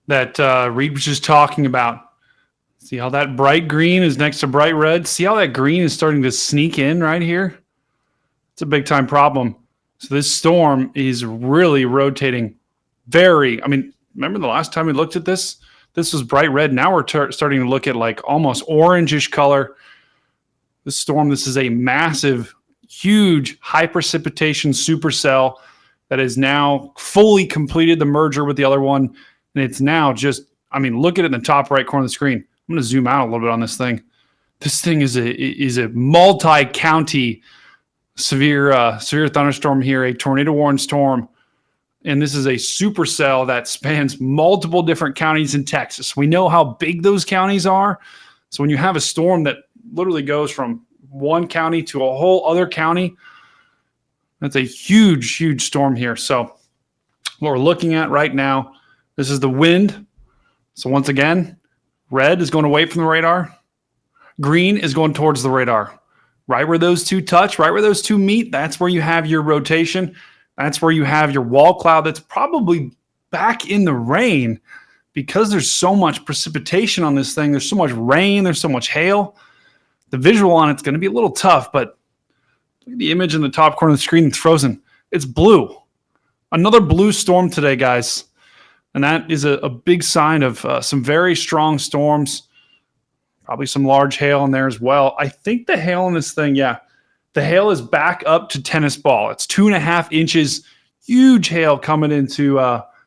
[SPEAKER 7] that Reed was just talking about. See how that bright green is next to bright red? See how that green is starting to sneak in right here? It's a big time problem. So this storm is really rotating remember the last time we looked at this? This was bright red. Now we're starting to look at like almost orangish color. This storm, this is a massive, huge, high precipitation supercell that has now fully completed the merger with the other one. And it's now just, look at it in the top right corner of the screen. I'm going to zoom out a little bit on this thing. This thing is a multi-county severe thunderstorm here, a tornado warning storm. And this is a supercell that spans multiple different counties in Texas. We know how big those counties are. So when you have a storm that literally goes from one county to a whole other county, that's a huge, huge storm here. So what we're looking at right now, this is the wind. So once again, red is going away from the radar. Green is going towards the radar. Right where those two touch, right where those two meet, that's where you have your rotation. That's where you have your wall cloud that's probably back in the rain because there's so much precipitation on this thing. There's so much rain. There's so much hail. The visual on it's going to be a little tough, but look at the image in the top corner of the screen. It's frozen. It's blue. Another blue storm today, guys. And that is a big sign of some very strong storms. Probably some large hail in there as well. I think the hail in this thing, the hail is back up to tennis ball. It's 2.5 inches. Huge hail coming into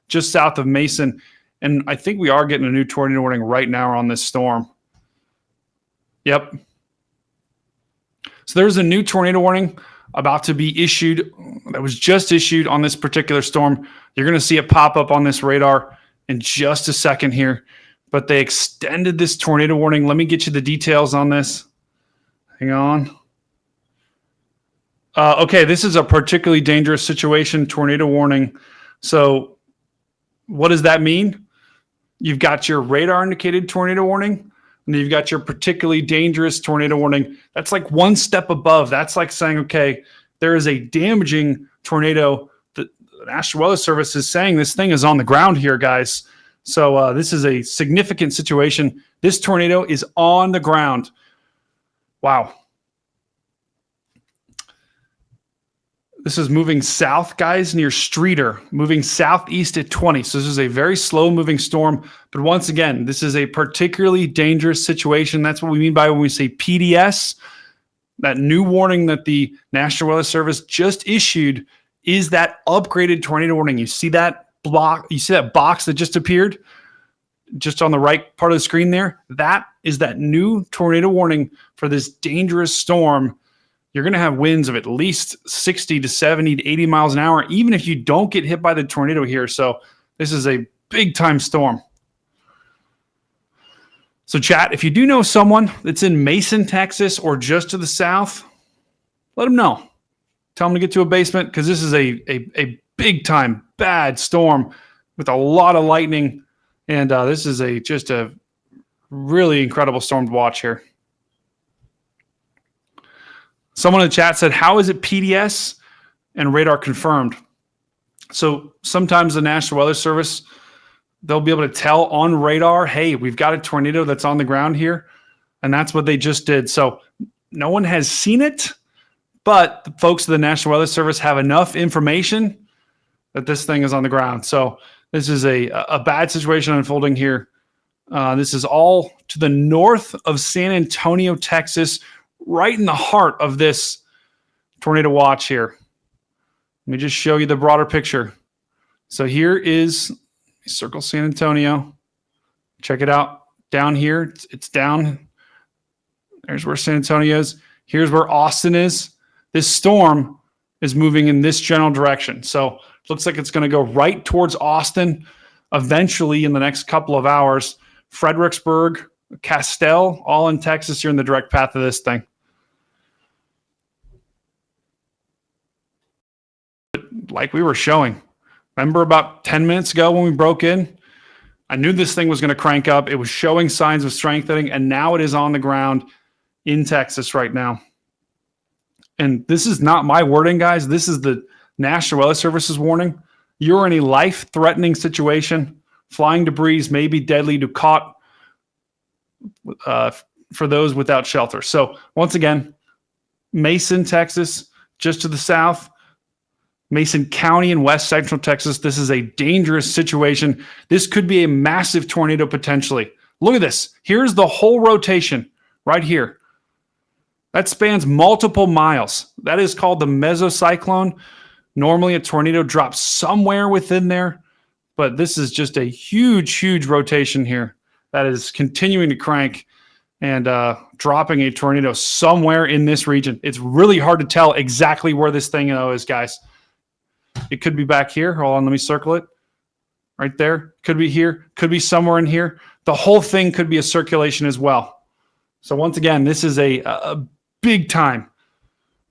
[SPEAKER 7] just south of Mason. And I think we are getting a new tornado warning right now on this storm. Yep. So there's a new tornado warning about to be issued that was just issued on this particular storm. You're going to see it pop up on this radar in just a second here. But they extended this tornado warning. Let me get you the details on this. Hang on. Okay, this is a particularly dangerous situation, tornado warning. So what does that mean? You've got your radar indicated tornado warning, and you've got your particularly dangerous tornado warning. That's like one step above. That's like saying, okay, there is a damaging tornado. The National Weather Service is saying this thing is on the ground here, guys. So this is a significant situation. This tornado is on the ground. Wow. This is moving south, guys, near Streeter, moving southeast at 20. So this is a very slow moving storm. But once again, this is a particularly dangerous situation. That's what we mean by when we say PDS. That new warning that the National Weather Service just issued is that upgraded tornado warning. You see that block? You see that box that just appeared just on the right part of the screen there? That is that new tornado warning for this dangerous storm. You're going to have winds of at least 60 to 70 to 80 miles an hour, even if you don't get hit by the tornado here. So this is a big time storm. So chat, if you do know someone that's in Mason, Texas, or just to the south, let them know. Tell them to get to a basement, because this is a big time bad storm with a lot of lightning. And this is just a really incredible storm to watch here. Someone in the chat said, how is it PDS and radar confirmed? So sometimes the National Weather Service, they'll be able to tell on radar, hey, we've got a tornado that's on the ground here. And that's what they just did. So no one has seen it, but the folks of the National Weather Service have enough information that this thing is on the ground. So this is a bad situation unfolding here. This is all to the north of San Antonio, Texas, right in the heart of this tornado watch here. Let me just show you the broader picture. So here is circle San Antonio. Check it out down here. It's down. There's where San Antonio is. Here's where Austin is. This storm is moving in this general direction. So it looks like it's going to go right towards Austin eventually in the next couple of hours. Fredericksburg, Castell, all in Texas, you're in the direct path of this thing. Like we were showing, remember about 10 minutes ago when we broke in, I knew this thing was going to crank up. It was showing signs of strengthening, and now it is on the ground in Texas right now. And this is not my wording, guys. This is the National Weather Service's warning. You're in a life-threatening situation. Flying debris may be deadly to caught for those without shelter. So once again, Mason, Texas, just to the south, Mason County in west central Texas. This is a dangerous situation. This could be a massive tornado potentially. Look at this. Here's the whole rotation right here. That spans multiple miles. That is called the mesocyclone. Normally a tornado drops somewhere within there, but this is just a huge, huge rotation here that is continuing to crank and dropping a tornado somewhere in this region. It's really hard to tell exactly where this thing is, guys. It could be back here. Hold on, let me circle it. Right there. Could be here. Could be somewhere in here. The whole thing could be a circulation as well. So once again, this is a big time.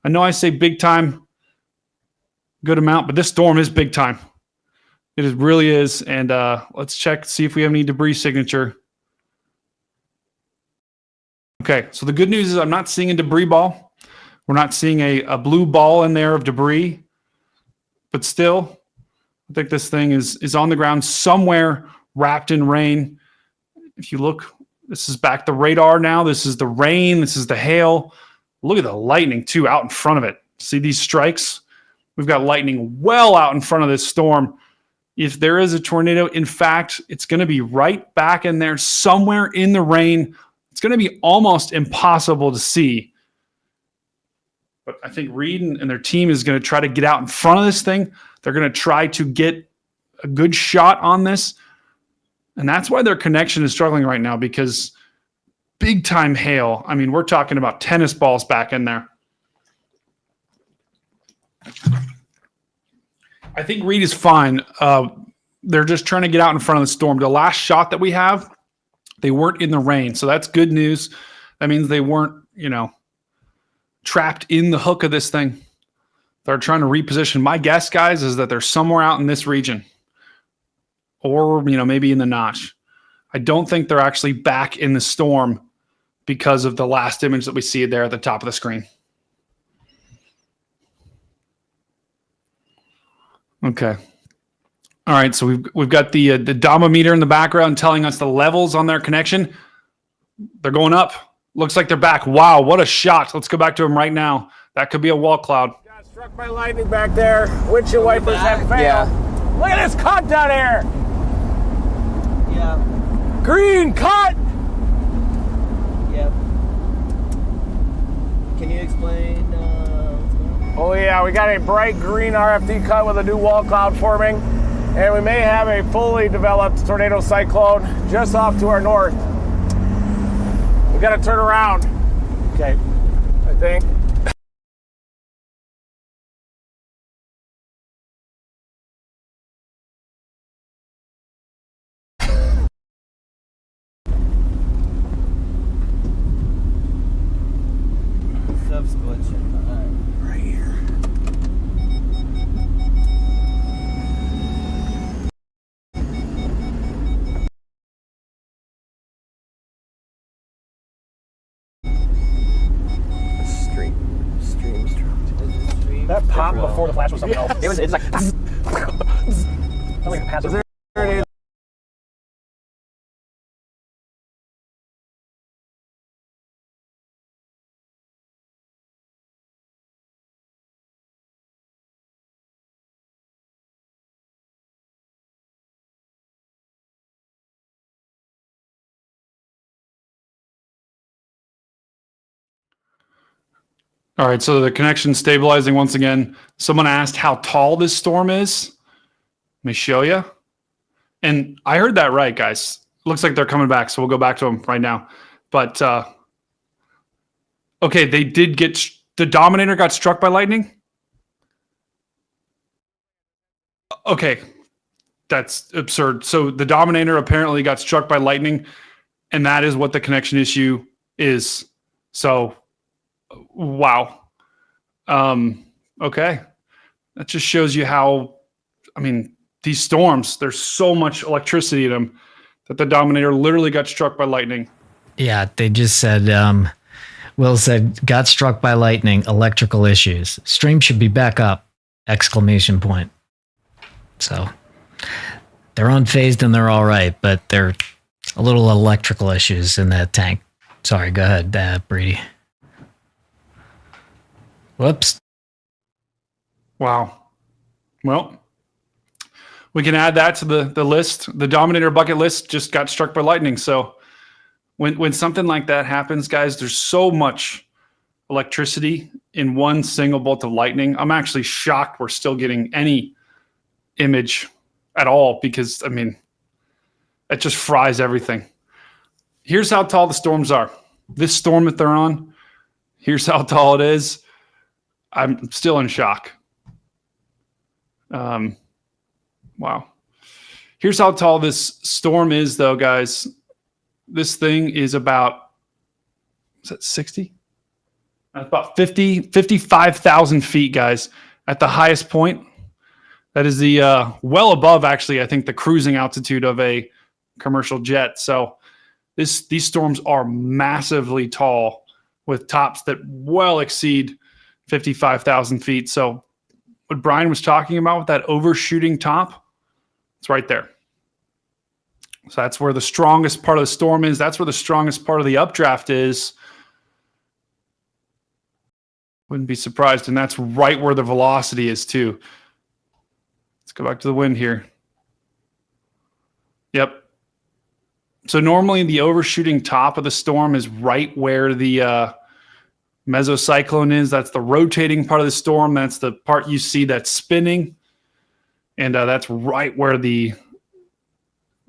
[SPEAKER 7] I know I say big time, good amount, but this storm is big time. It really is. And let's check, see if we have any debris signature. Okay, so the good news is I'm not seeing a debris ball. We're not seeing a blue ball in there of debris. But still, I think this thing is on the ground somewhere wrapped in rain. If you look, this is back the radar now. This is the rain. This is the hail. Look at the lightning, too, out in front of it. See these strikes? We've got lightning well out in front of this storm. If there is a tornado, in fact, it's going to be right back in there somewhere in the rain. It's going to be almost impossible to see. But I think Reed and their team is going to try to get out in front of this thing. They're going to try to get a good shot on this. And that's why their connection is struggling right now, because big time hail. I mean, we're talking about tennis balls back in there. I think Reed is fine. They're just trying to get out in front of the storm. The last shot that we have, they weren't in the rain. So that's good news. That means they weren't, trapped in the hook of this thing. They're trying to reposition. My guess, guys, is that they're somewhere out in this region, or maybe in the notch. I don't think they're actually back in the storm because of the last image that we see there at the top of the screen. Okay. All right, so we've got the domometer in the background telling us the levels on their connection. They're going up. Looks like they're back. Wow, what a shot. Let's go back to them right now. That could be a wall cloud.
[SPEAKER 1] Got struck by lightning back there. Windshield wipers have failed.
[SPEAKER 3] Yeah.
[SPEAKER 1] Look at this cut down here.
[SPEAKER 2] Yeah.
[SPEAKER 1] Green cut.
[SPEAKER 2] Yep. Can you explain what's going on?
[SPEAKER 1] Oh yeah, we got a bright green RFD cut with a new wall cloud forming. And we may have a fully developed tornado cyclone just off to our north. We got to turn around. Okay, I think.
[SPEAKER 2] Sub's glitching. All right.
[SPEAKER 1] Right here. Streams dropped. That pop before the flash was something else.
[SPEAKER 3] It's like
[SPEAKER 1] Sounds like a passive. There it is.
[SPEAKER 7] All right, so the connection's stabilizing once again. Someone asked how tall this storm is. Let me show you. And I heard that right, guys. Looks like they're coming back, so we'll go back to them right now. But, okay, they did get, the Dominator got struck by lightning? Okay, that's absurd. So the Dominator apparently got struck by lightning, and that is what the connection issue is. So, wow. Okay. That just shows you how, these storms, there's so much electricity in them that the Dominator literally got struck by lightning.
[SPEAKER 5] Yeah, they just said, Will said, got struck by lightning, electrical issues. Stream should be back up, exclamation point. So they're unfazed and they're all right, but they're a little electrical issues in that tank. Sorry, go ahead, Brady. Whoops.
[SPEAKER 7] Wow. Well, we can add that to the list. The Dominator bucket list just got struck by lightning. So when something like that happens, guys, there's so much electricity in one single bolt of lightning. I'm actually shocked we're still getting any image at all because, it just fries everything. Here's how tall the storms are. This storm that they're on, here's how tall it is. I'm still in shock. Wow. Here's how tall this storm is, though, guys. This thing is about, is that 60? About 55,000 feet, guys, at the highest point. That is the well above, actually, I think, the cruising altitude of a commercial jet. So these storms are massively tall with tops that well exceed 55,000 feet. So what Brian was talking about with that overshooting top, it's right there. So that's where the strongest part of the storm is. That's where the strongest part of the updraft is. Wouldn't be surprised. And that's right where the velocity is too. Let's go back to the wind here. Yep. So normally the overshooting top of the storm is right where the mesocyclone is. That's the rotating part of the storm. That's the part you see that's spinning. And that's right where the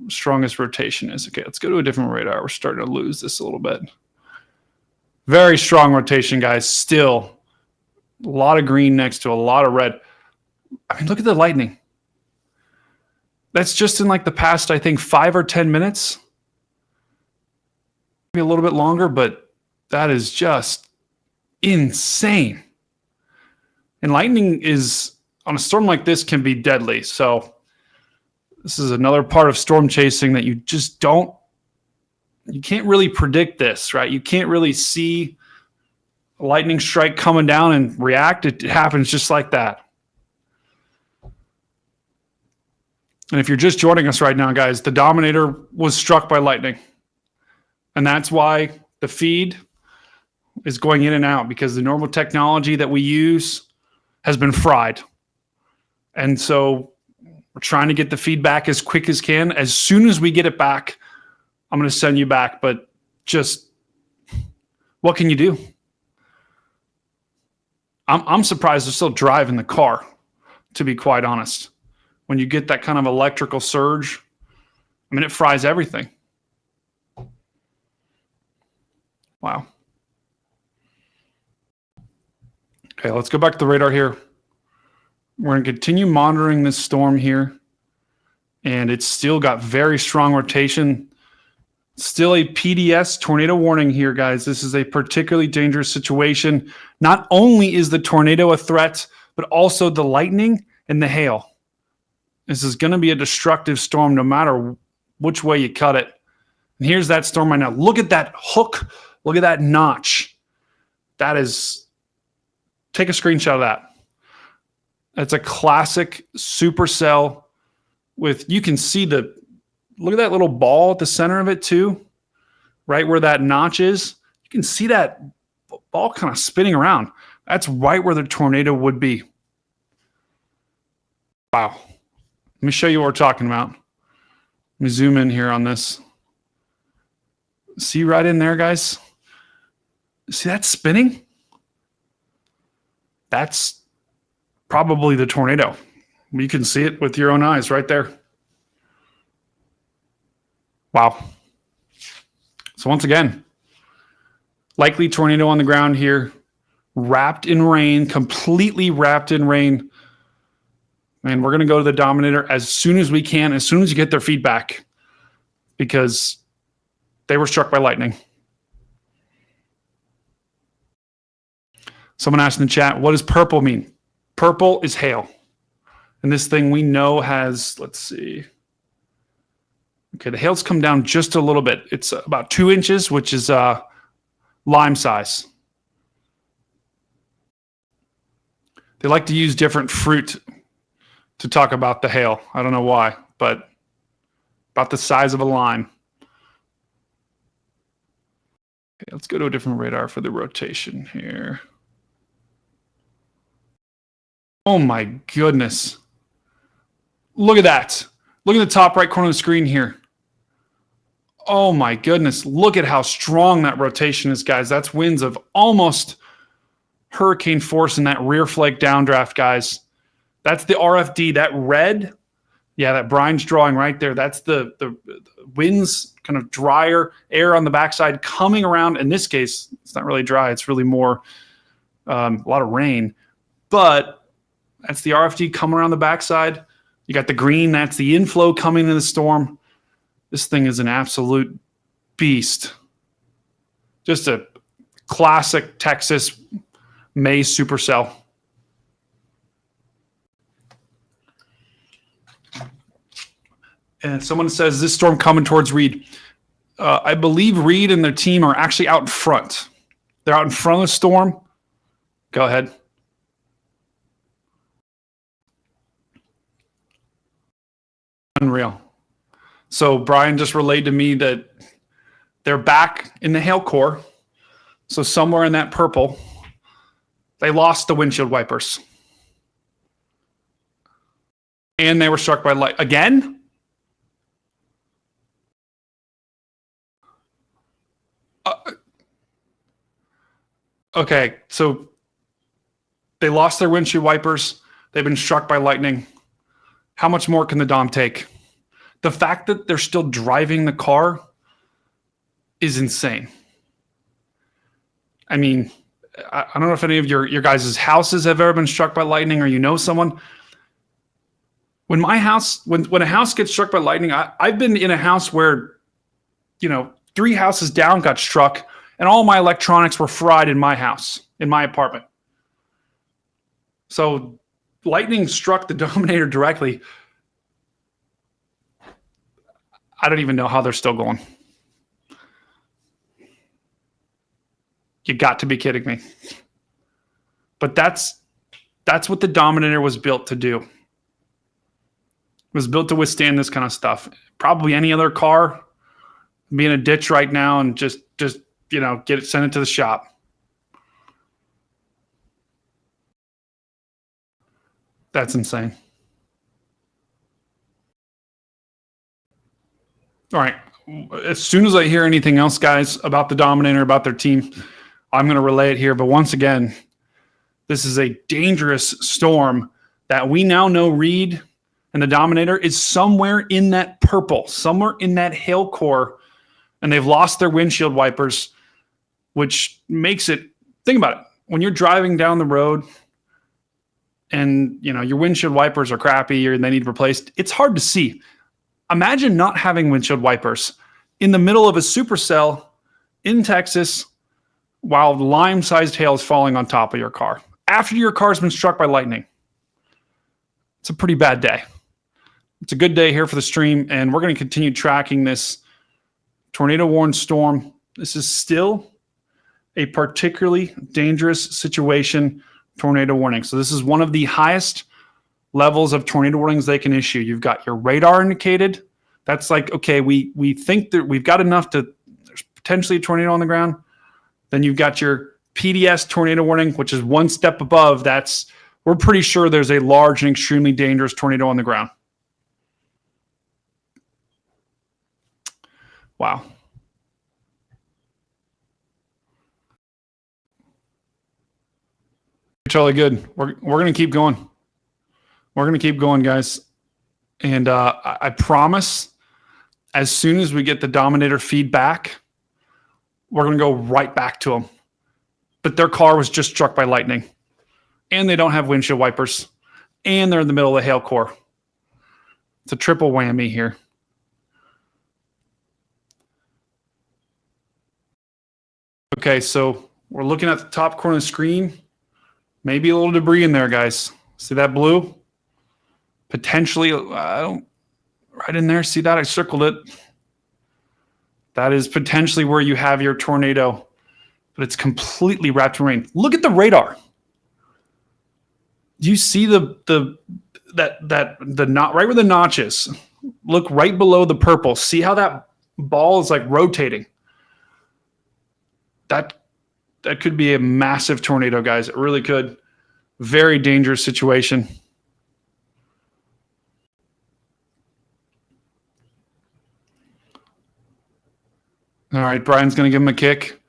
[SPEAKER 7] strongest rotation is. Okay, let's go to a different radar. We're starting to lose this a little bit. Very strong rotation, guys. Still a lot of green next to a lot of red. Look at the lightning. That's just in like the past, I think, 5 or 10 minutes. Maybe a little bit longer, but that is just insane. And lightning is, on a storm like this, can be deadly. So this is another part of storm chasing that you just you can't really predict this, right? You can't really see a lightning strike coming down and react. It happens just like that. And if you're just joining us right now, guys, the Dominator was struck by lightning. And that's why the feed is going in and out, because the normal technology that we use has been fried. And so we're trying to get the feedback as quick as can. As soon as we get it back, I'm going to send you back. But just what can you do? I'm surprised they're still driving the car, to be quite honest. When you get that kind of electrical surge, I mean, it fries everything. Wow. Okay, let's go back to the radar here. We're going to continue monitoring this storm here. And it's still got very strong rotation. Still a PDS tornado warning here, guys. This is a particularly dangerous situation. Not only is the tornado a threat, but also the lightning and the hail. This is going to be a destructive storm no matter which way you cut it. And here's that storm right now. Look at that hook. Look at that notch. That is, take a screenshot of that. That's a classic Supercell with, you can see look at that little ball at the center of it too, right where that notch is. You can see that ball kind of spinning around. That's right where the tornado would be. Wow. Let me show you what we're talking about. Let me zoom in here on this. See right in there, guys? See that spinning? That's probably the tornado. You can see it with your own eyes right there. Wow. So once again, likely tornado on the ground here, wrapped in rain, completely wrapped in rain. And we're going to go to the Dominator as soon as we can, as soon as you get their feedback, because they were struck by lightning. Someone asked in the chat, what does purple mean? Purple is hail. And this thing we know has, let's see. Okay, the hail's come down just a little bit. It's about 2 inches, which is lime size. They like to use different fruit to talk about the hail. I don't know why, but about the size of a lime. Okay, let's go to a different radar for the rotation here. Oh my goodness. Look at that. Look at the top right corner of the screen here. Oh my goodness. Look at how strong that rotation is, guys. That's winds of almost hurricane force in that rear flake downdraft, guys. That's the RFD. That red, yeah, that Brian's drawing right there. That's the winds, kind of drier air on the backside coming around. In this case, it's not really dry. It's really more a lot of rain. But that's the RFD coming around the backside. You got the green. That's the inflow coming in the storm. This thing is an absolute beast. Just a classic Texas May supercell. And someone says, this storm coming towards Reed. I believe Reed and their team are actually out in front. They're out in front of the storm. Go ahead. Unreal. So Brian just relayed to me that they're back in the hail core. So somewhere in that purple, they lost the windshield wipers. And they were struck by light. Again? Okay, so they lost their windshield wipers. They've been struck by lightning. How much more can the Dom take? The fact that they're still driving the car is insane. I mean, I don't know if any of your guys' houses have ever been struck by lightning, or you know someone. When my house, when a house gets struck by lightning, I've been in a house where, 3 houses down got struck, and all my electronics were fried in my house, in my apartment. So lightning struck the Dominator directly. I don't even know how they're still going. You got to be kidding me. But that's what the Dominator was built to do. It was built to withstand this kind of stuff. Probably any other car be in a ditch right now and just send it to the shop. That's insane. All right. As soon as I hear anything else, guys, about the Dominator, about their team, I'm going to relay it here. But once again, this is a dangerous storm that we now know Reed and the Dominator is somewhere in that purple, somewhere in that hail core, and they've lost their windshield wipers, which makes it, think about it, when you're driving down the road and your windshield wipers are crappy or they need replaced, it's hard to see. Imagine not having windshield wipers in the middle of a supercell in Texas while lime-sized hail is falling on top of your car after your car's been struck by lightning. It's a pretty bad day. It's a good day here for the stream, and we're going to continue tracking this tornado-warned storm. This is still a particularly dangerous situation, tornado warning. So this is one of the highest levels of tornado warnings they can issue. You've got your radar indicated. That's like, okay, we think that we've got enough to, there's potentially a tornado on the ground. Then you've got your PDS tornado warning, which is one step above. That's, we're pretty sure there's a large and extremely dangerous tornado on the ground. Wow. Totally good. We're going to keep going. We're going to keep going, guys. And I promise, as soon as we get the Dominator feedback, we're going to go right back to them. But their car was just struck by lightning. And they don't have windshield wipers. And they're in the middle of the hail core. It's a triple whammy here. Okay, so we're looking at the top corner of the screen. Maybe a little debris in there, guys. See that blue? Potentially, right in there. See that? I circled it. That is potentially where you have your tornado, but it's completely wrapped in rain. Look at the radar. Do you see the knot right where the notch is? Look right below the purple. See how that ball is like rotating? That could be a massive tornado, guys. It really could. Very dangerous situation. All right, Brian's going to give him a kick.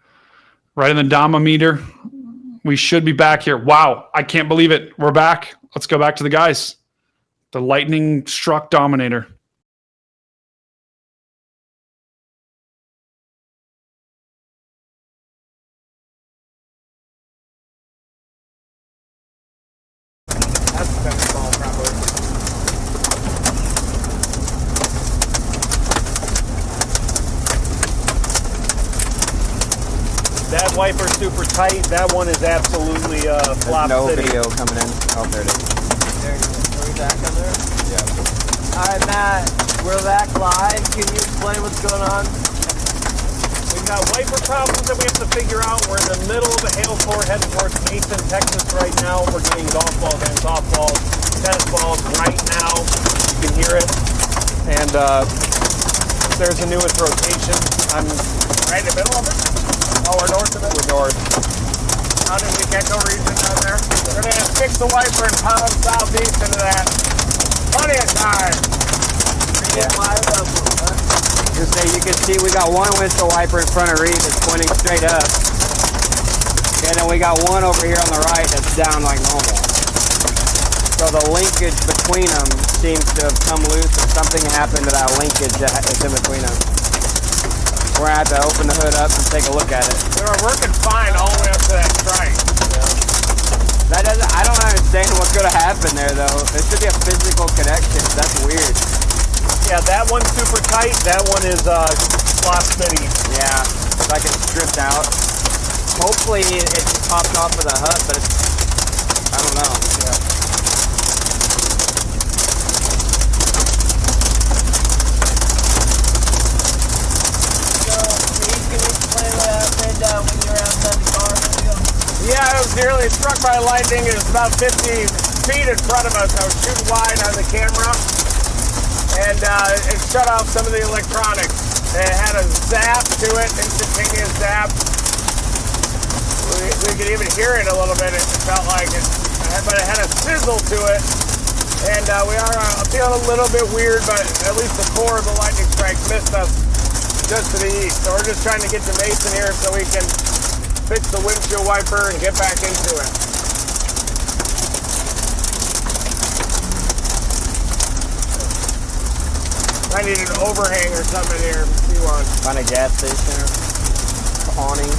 [SPEAKER 7] Right in the Dama meter. We should be back here. Wow, I can't believe it. We're back. Let's go back to the guys. The lightning struck Dominator.
[SPEAKER 1] That wiper's super tight. That one is absolutely flop
[SPEAKER 3] no
[SPEAKER 1] city.
[SPEAKER 3] video coming in. Oh, there it is.
[SPEAKER 2] There you go. Are we back on there?
[SPEAKER 3] Yeah.
[SPEAKER 2] All right, Matt. We're back live. Can you explain what's going on?
[SPEAKER 1] We've got wiper problems that we have to figure out. We're in the middle of a hail core heading towards Mason, Texas right now. We're getting golf balls and softballs, tennis balls right now. You can hear it. And there's the newest rotation. I'm right in the middle of it. Oh, we're north of it? We're north. How did we get no region down there? We're going to fix the wiper and pound southeast into that. Plenty of time.
[SPEAKER 2] Yeah.
[SPEAKER 3] Just say you can see we got one windshield wiper in front of Reed that's pointing straight up. And then we got one over here on the right that's down like normal. So the linkage between them seems to have come loose or something happened to that linkage that is in between them. We're going to have to open the hood up and take a look at it.
[SPEAKER 1] They were working fine all the way up to that strike.
[SPEAKER 3] That doesn't, I don't understand what's going to happen there, though. There should be a physical connection. That's weird.
[SPEAKER 1] Yeah, that one's super tight. That one is flop city.
[SPEAKER 3] Yeah, like it's stripped out. Hopefully it just popped off of the hut, but it's, I don't know.
[SPEAKER 8] Yeah.
[SPEAKER 2] When you were outside the car,
[SPEAKER 1] Yeah, I was nearly struck by lightning. It was about 50 feet in front of us. I was shooting wide on the camera, and it shut off some of the electronics. It had a zap to it, instantaneous zap. We could even hear it a little bit. It felt like it, but it had a sizzle to it. And we are feeling a little bit weird, but at least the core of the lightning strike missed us just to the east. So we're just trying to get to Mason here so we can fix the windshield wiper and get back into it. I need an overhang or something here. See one.
[SPEAKER 3] Find a gas station or awning.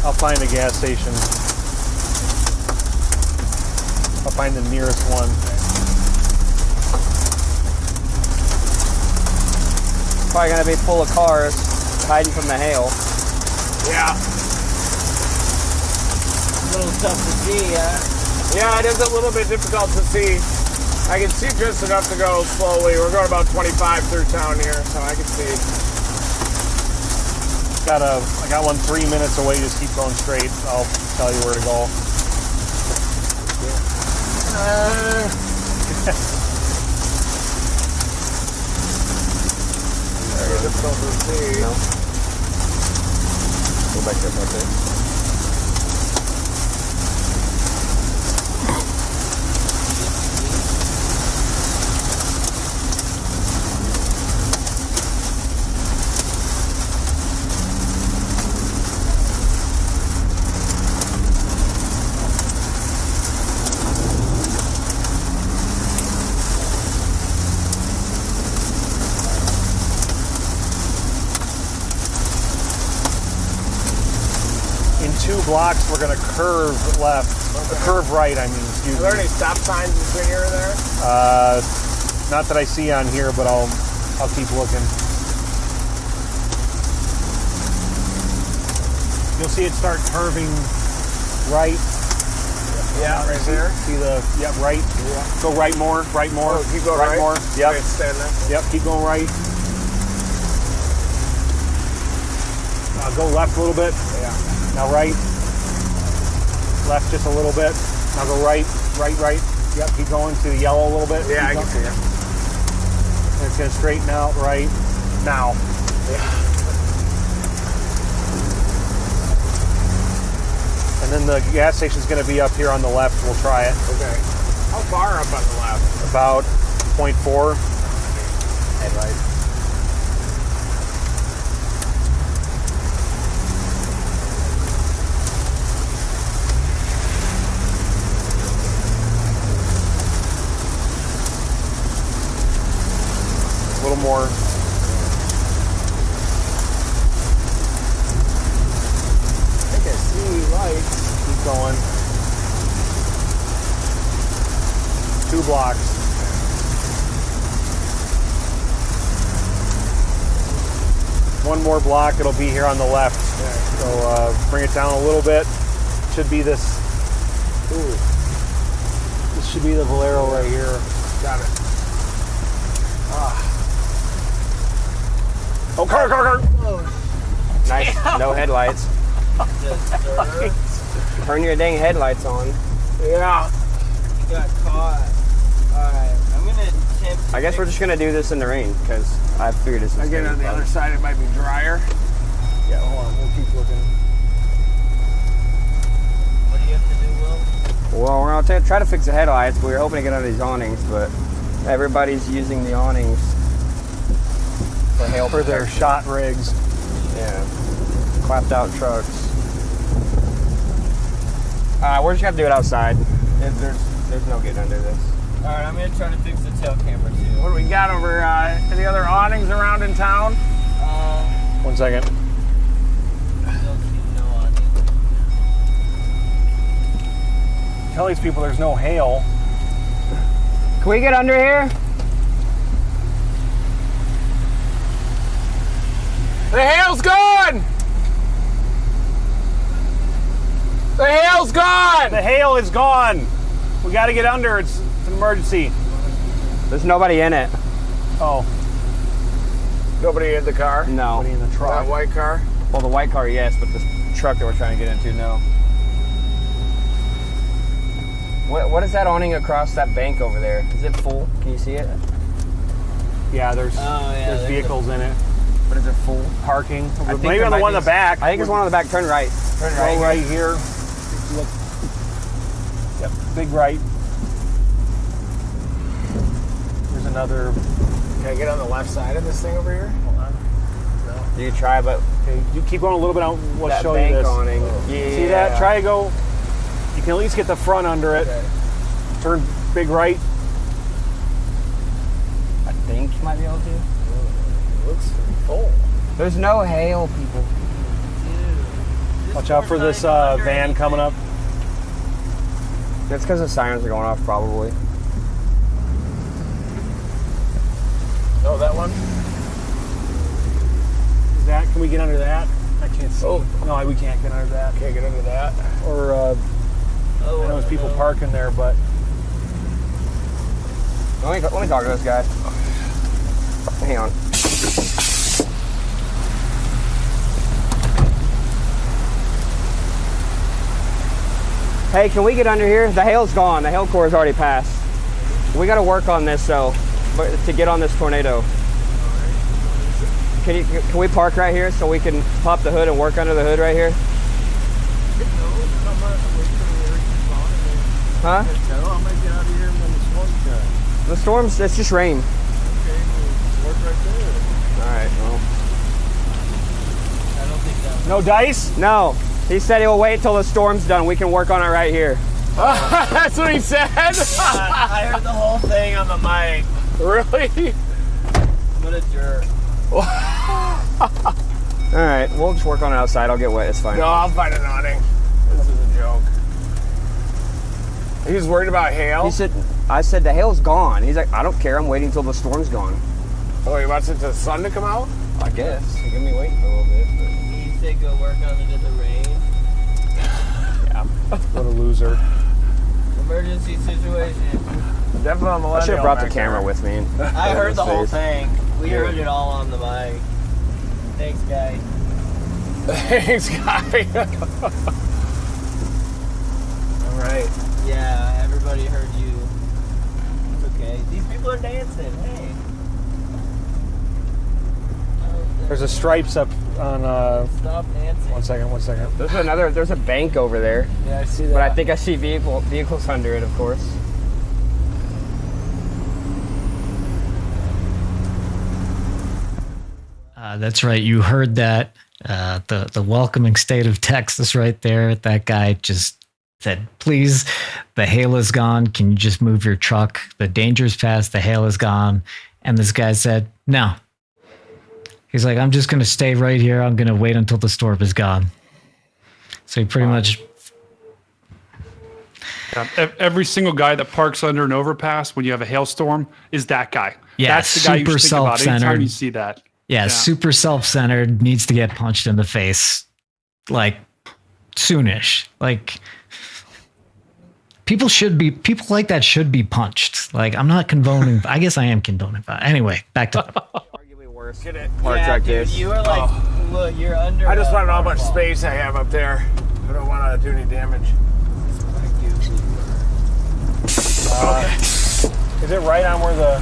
[SPEAKER 4] I'll find a gas station. I'll find the nearest one.
[SPEAKER 3] Probably gonna be full of cars hiding from the hail.
[SPEAKER 1] Yeah.
[SPEAKER 2] a little tough to see,
[SPEAKER 1] Yeah, it is a little bit difficult to see. I can see just enough to go slowly. We're going about 25 through town here, so I can see.
[SPEAKER 4] I got one 3 minutes away. Just keep going straight. I'll tell you where to go.
[SPEAKER 1] Very difficult to see.
[SPEAKER 3] No. Go back there.
[SPEAKER 4] Blocks, we're going to curve left, curve right, I mean, excuse me.
[SPEAKER 1] Are there any stop signs between here and there?
[SPEAKER 4] Not that I see on here, but I'll keep looking. You'll see it start curving right.
[SPEAKER 1] Yeah, right there.
[SPEAKER 4] See the, right. Yeah. Go right more,
[SPEAKER 1] Oh, keep going right?
[SPEAKER 4] more. Yep.
[SPEAKER 1] Right, stand there.
[SPEAKER 4] Yep, keep going right. Go left a little bit.
[SPEAKER 1] Yeah.
[SPEAKER 4] Now right. Left just a little bit. Now go right. Yep, keep going to the yellow a little bit.
[SPEAKER 1] Yeah, I can see it.
[SPEAKER 4] And it's going to straighten out right now.
[SPEAKER 1] Yeah.
[SPEAKER 4] And then the gas station's going to be up here on the left. We'll try it.
[SPEAKER 1] Okay. How far up on the left?
[SPEAKER 4] About 0.4.
[SPEAKER 1] Headlight.
[SPEAKER 4] A little more.
[SPEAKER 1] I think I see lights.
[SPEAKER 4] Keep going. 2 blocks. One more block, it'll be here on the left.
[SPEAKER 1] Okay.
[SPEAKER 4] So bring it down a little bit. Should be this. Ooh. This should be the Valero right here.
[SPEAKER 1] Got it.
[SPEAKER 4] Oh, car.
[SPEAKER 3] Nice. No headlights. Turn your dang headlights on.
[SPEAKER 1] Yeah.
[SPEAKER 2] You got caught. Alright, I'm gonna attempt.
[SPEAKER 3] I guess we're just gonna do this in the rain because I figured this is
[SPEAKER 1] Again, on the other side, it might be drier.
[SPEAKER 4] Yeah, hold on. We'll keep looking.
[SPEAKER 2] What do you have to do, Will?
[SPEAKER 3] Well, we're gonna try to fix the headlights. We were hoping to get under these awnings, but everybody's using the awnings for hail
[SPEAKER 4] For their
[SPEAKER 3] protection.
[SPEAKER 4] shot rigs.
[SPEAKER 3] Yeah. Clapped out trucks. We're just gonna have to do it outside. There's no getting under this.
[SPEAKER 2] Alright, I'm gonna try to fix the tail camera too.
[SPEAKER 1] What do we got over any other awnings around in town?
[SPEAKER 4] 1 second.
[SPEAKER 2] Still see no awning.
[SPEAKER 4] Tell these people there's no hail.
[SPEAKER 3] Can we get under here?
[SPEAKER 1] The hail's gone! hail's gone!
[SPEAKER 4] The hail is gone. We got to get under. It's an emergency.
[SPEAKER 3] There's nobody in it.
[SPEAKER 4] Oh,
[SPEAKER 1] Nobody in the car?
[SPEAKER 3] No.
[SPEAKER 4] nobody in the
[SPEAKER 1] That
[SPEAKER 4] truck.
[SPEAKER 1] white car?
[SPEAKER 3] Well, the white car, yes, but the truck that we're trying to get into, no. What is that awning across that bank over there? Is it full? Can you see it?
[SPEAKER 4] Yeah, there's
[SPEAKER 2] there's
[SPEAKER 4] vehicles in it.
[SPEAKER 3] But is it full?
[SPEAKER 4] Parking.
[SPEAKER 3] I think
[SPEAKER 4] Maybe
[SPEAKER 3] there
[SPEAKER 4] on the
[SPEAKER 3] might
[SPEAKER 4] one
[SPEAKER 3] be
[SPEAKER 4] in the back.
[SPEAKER 3] I think there's one on the back. Turn right. Turn
[SPEAKER 4] Go
[SPEAKER 3] right.
[SPEAKER 4] right here. Look. Yep, big right. There's another.
[SPEAKER 1] Can I get on the left side of this thing over here? Hold on.
[SPEAKER 3] You can try, but
[SPEAKER 4] Okay, you keep going a little bit. We'll
[SPEAKER 3] that
[SPEAKER 4] show you
[SPEAKER 3] bank
[SPEAKER 4] this.
[SPEAKER 3] awning. Yeah.
[SPEAKER 4] See that? Try to go. You can at least get the front under it.
[SPEAKER 1] Okay.
[SPEAKER 4] Turn big right.
[SPEAKER 3] I think you might be able to.
[SPEAKER 1] It looks full.
[SPEAKER 3] There's no hail, people.
[SPEAKER 4] Watch out for this van coming up.
[SPEAKER 3] That's because the sirens are going off, probably.
[SPEAKER 1] Oh, that one?
[SPEAKER 4] Is that? Can we get under that? I can't see.
[SPEAKER 1] Oh.
[SPEAKER 4] No, we can't get under that.
[SPEAKER 1] Can't get under that.
[SPEAKER 4] Or I know there's people parking there, but
[SPEAKER 3] Let me talk to this guy. Hang on. Hey, can we get under here? The hail's gone. The hail core has already passed. We got to work on this, though, to get on this tornado. Can we park right here so we can pop the hood and work under the hood right here? Huh? The storm's, it's just rain. Alright, well.
[SPEAKER 4] no dice.
[SPEAKER 3] No, he said he'll wait till the storm's done. We can work on it right here.
[SPEAKER 1] That's what he said?
[SPEAKER 2] I heard the whole thing on the mic.
[SPEAKER 1] Really?
[SPEAKER 2] What a jerk.
[SPEAKER 3] Alright, we'll just work on it outside. I'll get wet, it's fine.
[SPEAKER 1] No, I'll find an awning. This is a joke. He was worried about hail?
[SPEAKER 3] I said the hail's gone. He's like, I don't care. I'm waiting until the storm's gone.
[SPEAKER 1] Oh, he wants it to the sun to come out?
[SPEAKER 3] I guess. He gave me waiting for a little bit.
[SPEAKER 2] He said go work on it in the rain.
[SPEAKER 3] Yeah.
[SPEAKER 4] What a loser.
[SPEAKER 2] Emergency situation.
[SPEAKER 1] Definitely on the
[SPEAKER 3] I
[SPEAKER 1] left.
[SPEAKER 3] should have brought the camera with me.
[SPEAKER 2] I heard the whole thing. We heard it all on the mic. Thanks, guy.
[SPEAKER 1] Thanks, guy. All right.
[SPEAKER 2] Yeah, everybody heard you. It's okay. These people are dancing. Hey.
[SPEAKER 4] There's a stripes up on.
[SPEAKER 2] Stop dancing.
[SPEAKER 4] One second.
[SPEAKER 3] There's a bank over there.
[SPEAKER 2] Yeah, I see that.
[SPEAKER 3] But I think I see vehicles under it, of course.
[SPEAKER 5] That's right. You heard that. The welcoming state of Texas right there. That guy just said, please, the hail is gone. Can you just move your truck? The danger's past. The hail is gone. And this guy said, no. He's like, I'm just going to stay right here. I'm going to wait until the storm is gone. So he pretty much...
[SPEAKER 7] Every single guy that parks under an overpass when you have a hailstorm is that guy.
[SPEAKER 5] Yeah,
[SPEAKER 7] that's the guy you
[SPEAKER 5] super
[SPEAKER 7] should think about anytime
[SPEAKER 5] self-centered.
[SPEAKER 7] you see that.
[SPEAKER 5] Yeah, super self-centered, needs to get punched in the face, like, soonish. Like, people like that should be punched. Like, I'm not condoning, I guess I am condoning that. Anyway, back to
[SPEAKER 3] Arguably worse.
[SPEAKER 1] Get it.
[SPEAKER 3] Park
[SPEAKER 2] Yeah,
[SPEAKER 3] like
[SPEAKER 2] dude,
[SPEAKER 3] this.
[SPEAKER 2] you are like, look, you're under.
[SPEAKER 1] I just want to know how much
[SPEAKER 2] waterfall.
[SPEAKER 1] space I have up there. I don't want to do any damage.
[SPEAKER 4] Is it right on where the?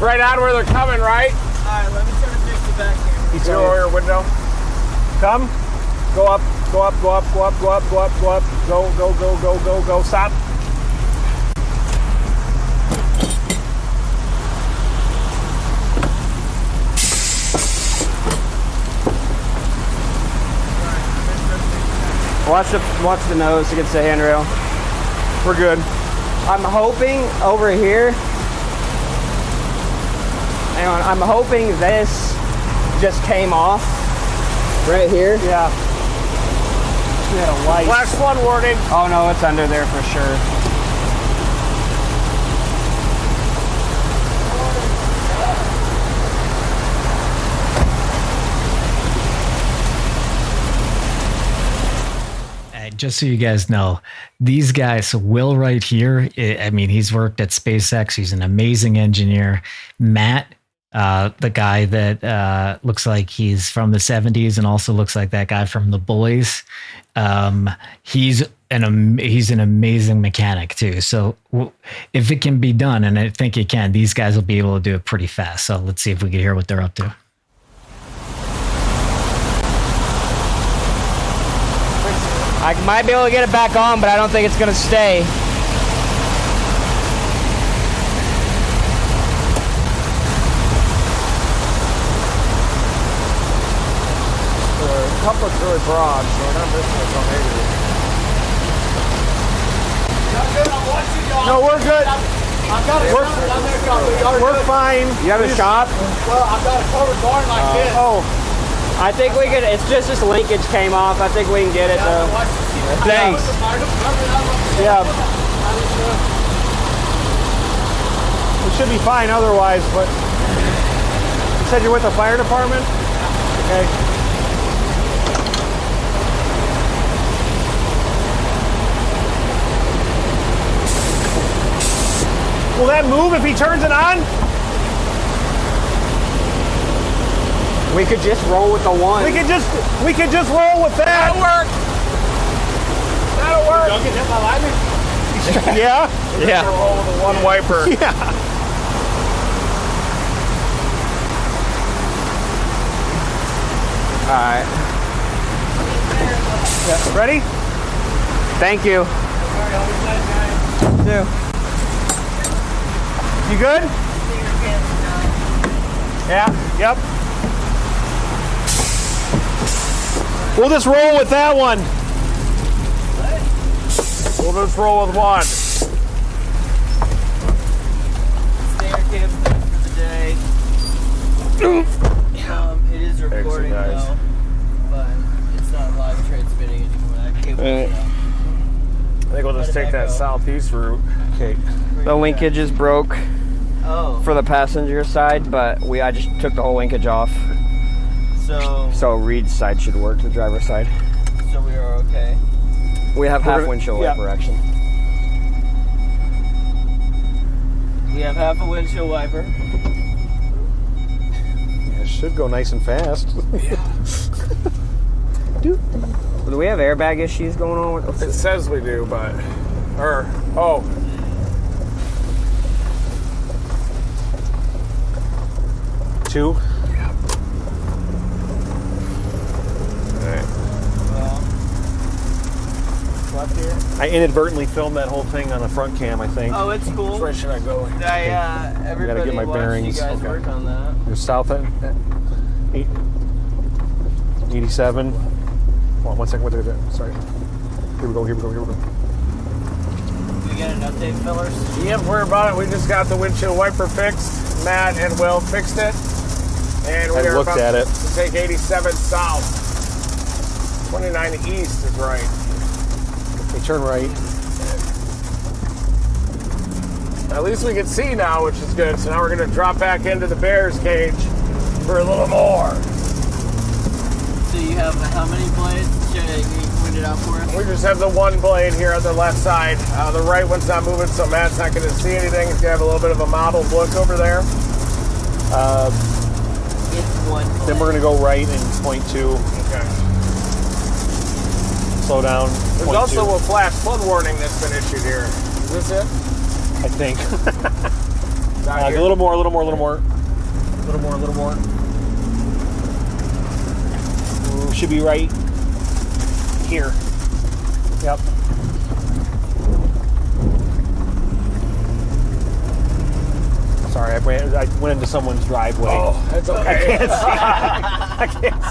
[SPEAKER 1] Right on where they're coming, right?
[SPEAKER 2] Alright, let me try to fix the back camera.
[SPEAKER 1] You throw your window.
[SPEAKER 4] Come. Go up. Go up. Go up. Go up. Go up. Go up. Go up. Go. Go. Go. Go. Go. Go. Stop.
[SPEAKER 3] Watch the nose against the handrail.
[SPEAKER 4] We're good.
[SPEAKER 3] I'm hoping over here. Hang on. I'm hoping this just came off right here.
[SPEAKER 4] Yeah. Yeah. Light.
[SPEAKER 1] Flash flood warning.
[SPEAKER 3] Oh no, it's under there for sure.
[SPEAKER 5] just so you guys know, these guys, Will right here, I mean, he's worked at SpaceX. He's an amazing engineer. Matt, the guy that looks like he's from the 70s and also looks like that guy from The Boys. He's an amazing mechanic too. So if it can be done, and I think it can, these guys will be able to do it pretty fast. So let's see if we can hear what they're up to.
[SPEAKER 3] I might be able to get it back on, but I don't think it's gonna stay.
[SPEAKER 1] The coupler's really broad, so we're not missing it on 80. No, we're good.
[SPEAKER 2] I've got a shop down there, so
[SPEAKER 1] We're fine.
[SPEAKER 3] You have a shop?
[SPEAKER 2] Well, I've got a covered barn like this.
[SPEAKER 1] Oh,
[SPEAKER 3] I think we could, it's just this linkage came off. I think we can get it though. Thanks.
[SPEAKER 1] yeah. We should be fine otherwise, but you said you're with the fire department? Okay. Will that move if he turns it on?
[SPEAKER 3] We could just roll with the one.
[SPEAKER 1] We could just roll with that. That'll work. That'll work.
[SPEAKER 2] Don't get hit by lightning.
[SPEAKER 1] Yeah.
[SPEAKER 3] Yeah.
[SPEAKER 1] Roll with the one wiper. Yeah.
[SPEAKER 3] All right.
[SPEAKER 1] Yeah. Ready?
[SPEAKER 3] Thank you. Too.
[SPEAKER 1] You good? Yeah. Yep. We'll just roll with that one. We'll just roll with one.
[SPEAKER 2] Standard camp for the day. It is recording though, but it's not live transmitting anymore. That cable is out.
[SPEAKER 1] I think we'll just take that southeast route. Okay.
[SPEAKER 3] The linkage is broke
[SPEAKER 2] Oh,
[SPEAKER 3] for the passenger side, but I just took the whole linkage off. So Reed's side should work, the driver's side.
[SPEAKER 2] So we are okay.
[SPEAKER 3] We have half windshield
[SPEAKER 1] yeah.
[SPEAKER 3] wiper action.
[SPEAKER 2] We have half a windshield wiper.
[SPEAKER 1] It should go nice and fast.
[SPEAKER 3] Do we have airbag issues going on with
[SPEAKER 1] It says we do, but oh. Two.
[SPEAKER 2] Well, left here.
[SPEAKER 1] I inadvertently filmed that whole thing on the front cam, I think.
[SPEAKER 2] Oh, it's cool.
[SPEAKER 1] Which way should I go?
[SPEAKER 2] Everybody
[SPEAKER 1] get my
[SPEAKER 2] watched
[SPEAKER 1] bearings.
[SPEAKER 2] you guys
[SPEAKER 1] Okay.
[SPEAKER 2] work on that.
[SPEAKER 1] You're south at 87. Hold on, 1 second. What did I do? Sorry. Here we go.
[SPEAKER 2] We got an update, fillers?
[SPEAKER 1] Yep, we're about it. We just got the windshield wiper fixed. Matt and Will fixed it. And we are about to take 87 south. 29 east is right. We turn right. At least we can see now, which is good. So now we're going to drop back into the bear's cage for a little more.
[SPEAKER 2] So you have how many blades? Should you point it out for us?
[SPEAKER 1] We just have the one blade here on the left side. The right one's not moving, so Matt's not going to see anything. He's going to have a little bit of a mottled look over there.
[SPEAKER 2] It's one blade.
[SPEAKER 1] Then we're going to go right and point two. Okay. Slow down. There's also a flash flood warning that's been issued here. Is this it? I think. A little more. Ooh, should be right here. Yep. Sorry, I went into someone's driveway. Oh, that's okay. I can't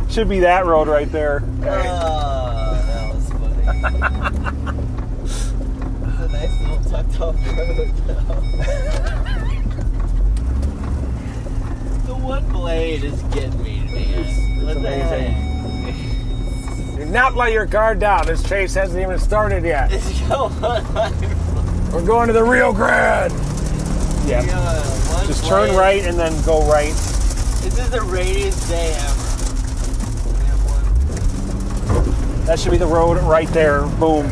[SPEAKER 1] see. Should be that road right there.
[SPEAKER 2] That was funny. It's a nice little tucked off road now. The one blade is getting me, man.
[SPEAKER 1] It's amazing. Do not let your guard down. This chase hasn't even started yet.
[SPEAKER 2] It's going on.
[SPEAKER 1] We're going to the Rio Grande. Yeah. Just turn right and then go right.
[SPEAKER 2] This is the rainiest day ever. We have one.
[SPEAKER 4] That should be the road right there. Boom.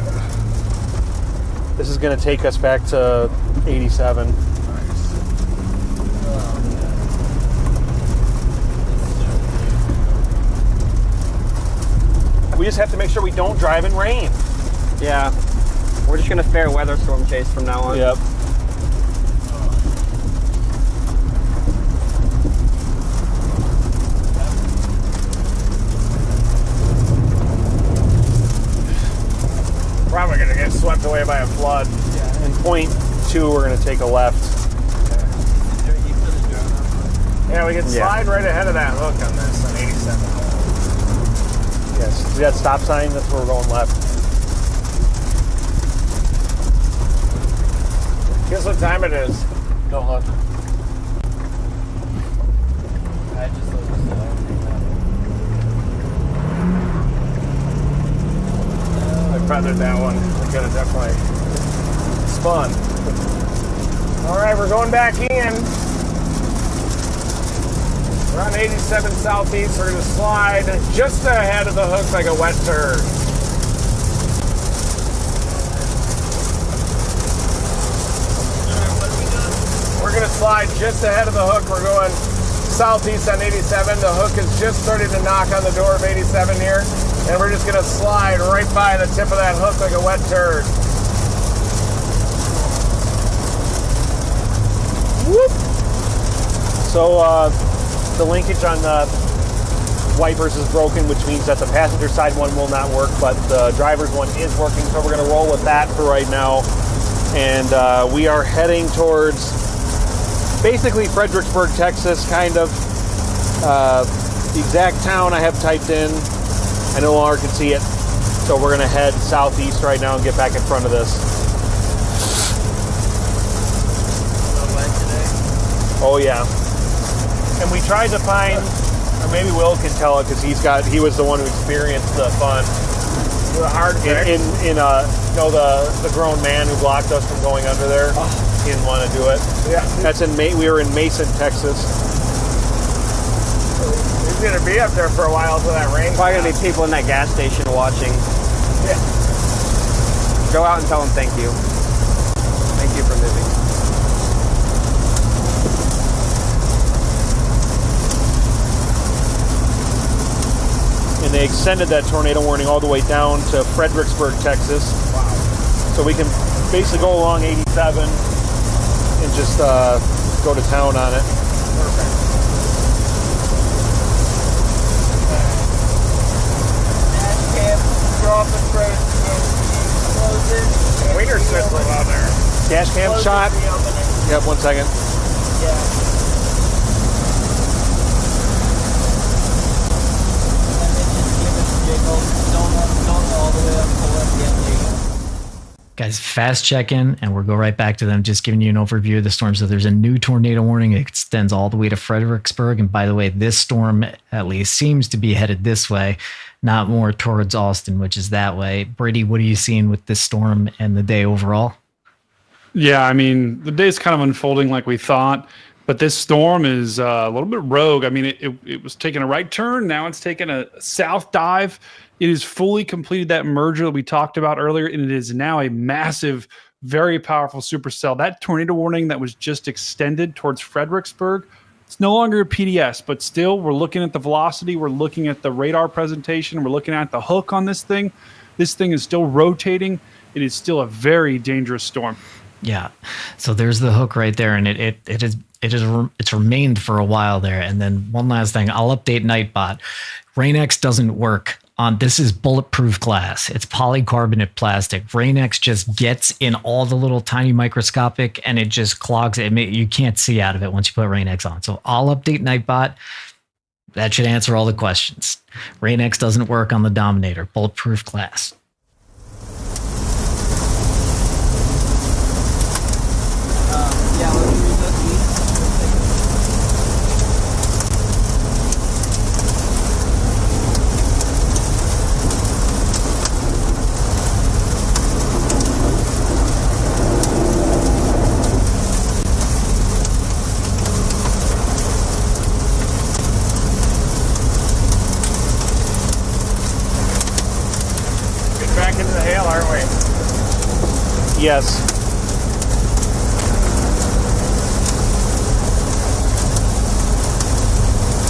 [SPEAKER 4] This is going to take us back to 87. We just have to make sure we don't drive in rain.
[SPEAKER 3] Yeah. We're just going to fair weather storm chase from now on.
[SPEAKER 4] Yep.
[SPEAKER 1] Probably gonna get swept away by a flood.
[SPEAKER 4] In point 2, we're going to take a left.
[SPEAKER 1] Yeah, we can slide right ahead of that hook on this on 87.
[SPEAKER 4] Yes. See that stop sign? That's where we're going left.
[SPEAKER 1] Guess what time it is? Don't look.
[SPEAKER 2] I just looked
[SPEAKER 1] I feathered that one. We could have definitely spun. All right, we're going back in. We're on 87 Southeast. We're going to slide just ahead of the hook like a wet turd. We're going to slide just ahead of the hook. We're going southeast on 87. The hook is just starting to knock on the door of 87 here. And we're just going to slide right by the tip of that hook like a wet turd.
[SPEAKER 4] Whoop! So the linkage on the wipers is broken, which means that the passenger side one will not work, but the driver's one is working. So we're going to roll with that for right now. And we are heading towards basically Fredericksburg, Texas, kind of. The exact town I have typed in, I no longer can see it. So we're going to head southeast right now and get back in front of this. Oh yeah. And we tried to find, or maybe Will can tell it because he was the one who experienced the fun.
[SPEAKER 1] The hard fix.
[SPEAKER 4] The grown man who blocked us from going under there. He didn't want to do it.
[SPEAKER 1] Yeah.
[SPEAKER 4] We were in Mason, Texas.
[SPEAKER 1] He's going to be up there for a while until that rain.
[SPEAKER 3] Probably going to be people in that gas station watching.
[SPEAKER 1] Yeah.
[SPEAKER 3] Go out and tell them thank you. Thank you for moving.
[SPEAKER 4] And they extended that tornado warning all the way down to Fredericksburg, Texas.
[SPEAKER 1] Wow.
[SPEAKER 4] So we can basically go along 87 and just go to town on it.
[SPEAKER 1] Perfect. Wiener schnitzel out there.
[SPEAKER 4] Dash cam shot. Yep, 1 second.
[SPEAKER 5] Guys, fast check-in, and we'll go right back to them, just giving you an overview of the storm. So there's a new tornado warning. It extends all the way to Fredericksburg. And by the way, this storm at least seems to be headed this way, not more towards Austin, which is that way. Brady, what are you seeing with this storm and the day overall?
[SPEAKER 7] Yeah, I mean, the day's kind of unfolding like we thought, but this storm is a little bit rogue. I mean, it was taking a right turn. Now it's taking a south dive. It has fully completed that merger that we talked about earlier, and it is now a massive, very powerful supercell. That tornado warning that was just extended towards Fredericksburg, it's no longer a PDS, but still we're looking at the velocity. We're looking at the radar presentation. We're looking at the hook on this thing. This thing is still rotating. It is still a very dangerous storm.
[SPEAKER 5] Yeah. So there's the hook right there, and it's remained for a while there. And then one last thing, I'll update Nightbot. RainX doesn't work on this. Is bulletproof glass. It's polycarbonate plastic. RainX just gets in all the little tiny microscopic, and it just clogs it. You can't see out of it once you put RainX on. So I'll update Nightbot. That should answer all the questions. RainX doesn't work on the Dominator. Bulletproof glass.
[SPEAKER 2] Yeah, let me read those tweets.
[SPEAKER 4] Yes.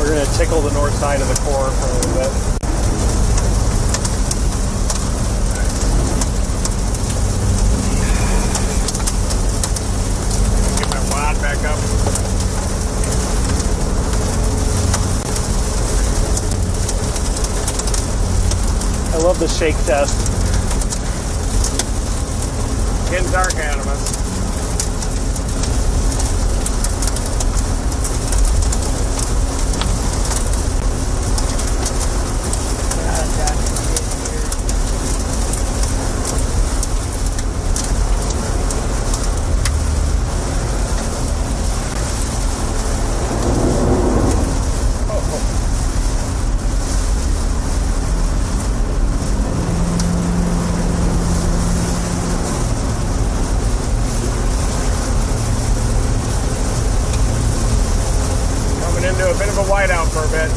[SPEAKER 4] We're going to tickle the north side of the core for a little bit.
[SPEAKER 1] Get my wad back up.
[SPEAKER 4] I love the shake test.
[SPEAKER 1] Getting dark out of us. Into a bit of a whiteout for a bit.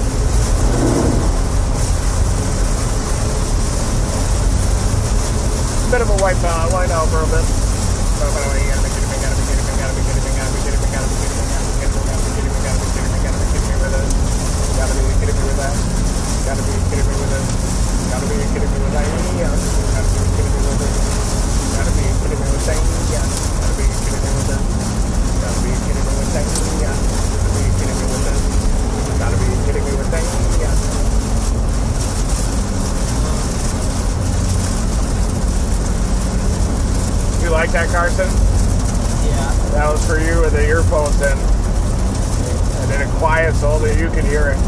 [SPEAKER 1] Bit of a whiteout for a bit. You like that, Carson?
[SPEAKER 2] Yeah.
[SPEAKER 1] That was for you with the earphones in. And then it quiets so that you can hear it.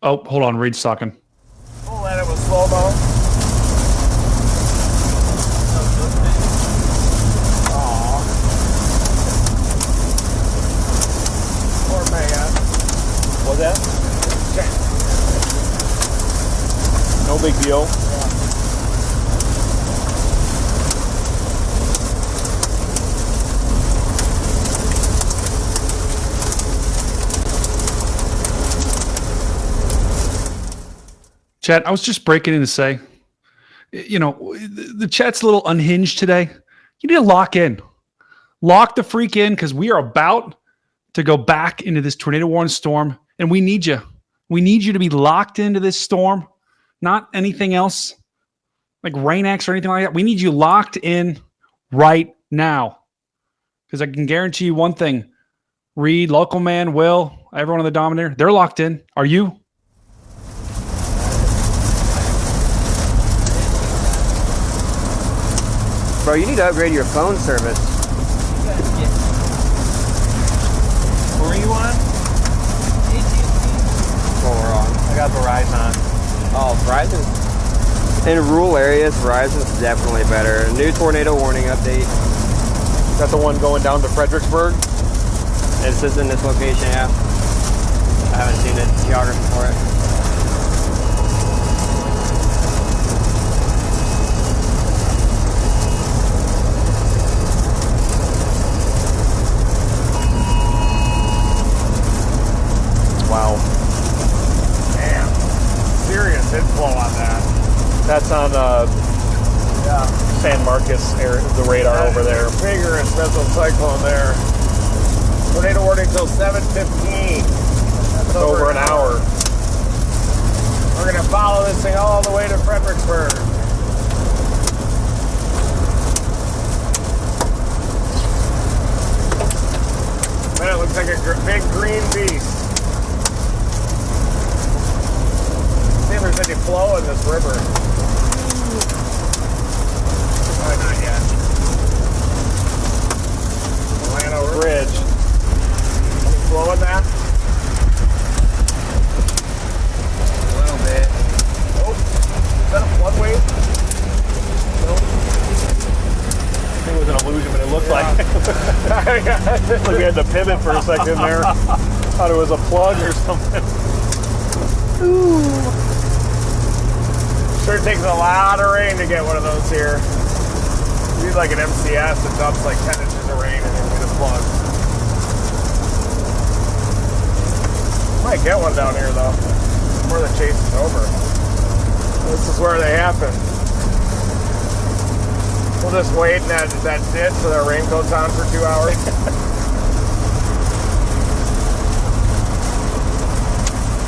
[SPEAKER 7] Oh, hold on. Reed's talking.
[SPEAKER 1] We'll let it with slow-mo. Aww. Poor man.
[SPEAKER 4] What's that? No big deal.
[SPEAKER 7] Chat, I was just breaking in to say, you know, the chat's a little unhinged today. You need to lock in. Lock the freak in, because we are about to go back into this tornado warning storm, and we need you. We need you to be locked into this storm, not anything else like Rain-X or anything like that. We need you locked in right now, because I can guarantee you one thing. Reed, Local Man, Will, everyone on the Dominator, they're locked in. Are you?
[SPEAKER 3] Bro, you need to upgrade your phone service.
[SPEAKER 1] Who are you on?
[SPEAKER 3] That's what we're on.
[SPEAKER 1] I got Verizon.
[SPEAKER 3] Oh, Verizon. In rural areas, Verizon's definitely better. New tornado warning update.
[SPEAKER 4] Is that the one going down to Fredericksburg?
[SPEAKER 3] This is in this location, yeah. I haven't seen the geography for it.
[SPEAKER 4] Wow.
[SPEAKER 1] Damn. Serious inflow on that.
[SPEAKER 4] That's on San Marcos area, the radar over there.
[SPEAKER 1] Vigorous missile cyclone there. Tornado warning till 7:15. That's
[SPEAKER 4] Over an hour.
[SPEAKER 1] We're going to follow this thing all the way to Fredericksburg. Man, it looks like a big green beast. See if there's any flow in this river. Why not yet? Atlanta Bridge. Any flow in that?
[SPEAKER 3] A little bit.
[SPEAKER 1] Oh, is that a floodway? No.
[SPEAKER 4] I think it was an illusion, but it looked like like we had to pivot for a second there. Thought it was a plug or something.
[SPEAKER 1] Ooh. Sure takes a lot of rain to get one of those here. You need like an MCS that dumps like 10 inches of rain and then get a plug. Might get one down here though, before the chase is over. This is where they happen. We'll just wait in that ditch with our raincoats on for 2 hours.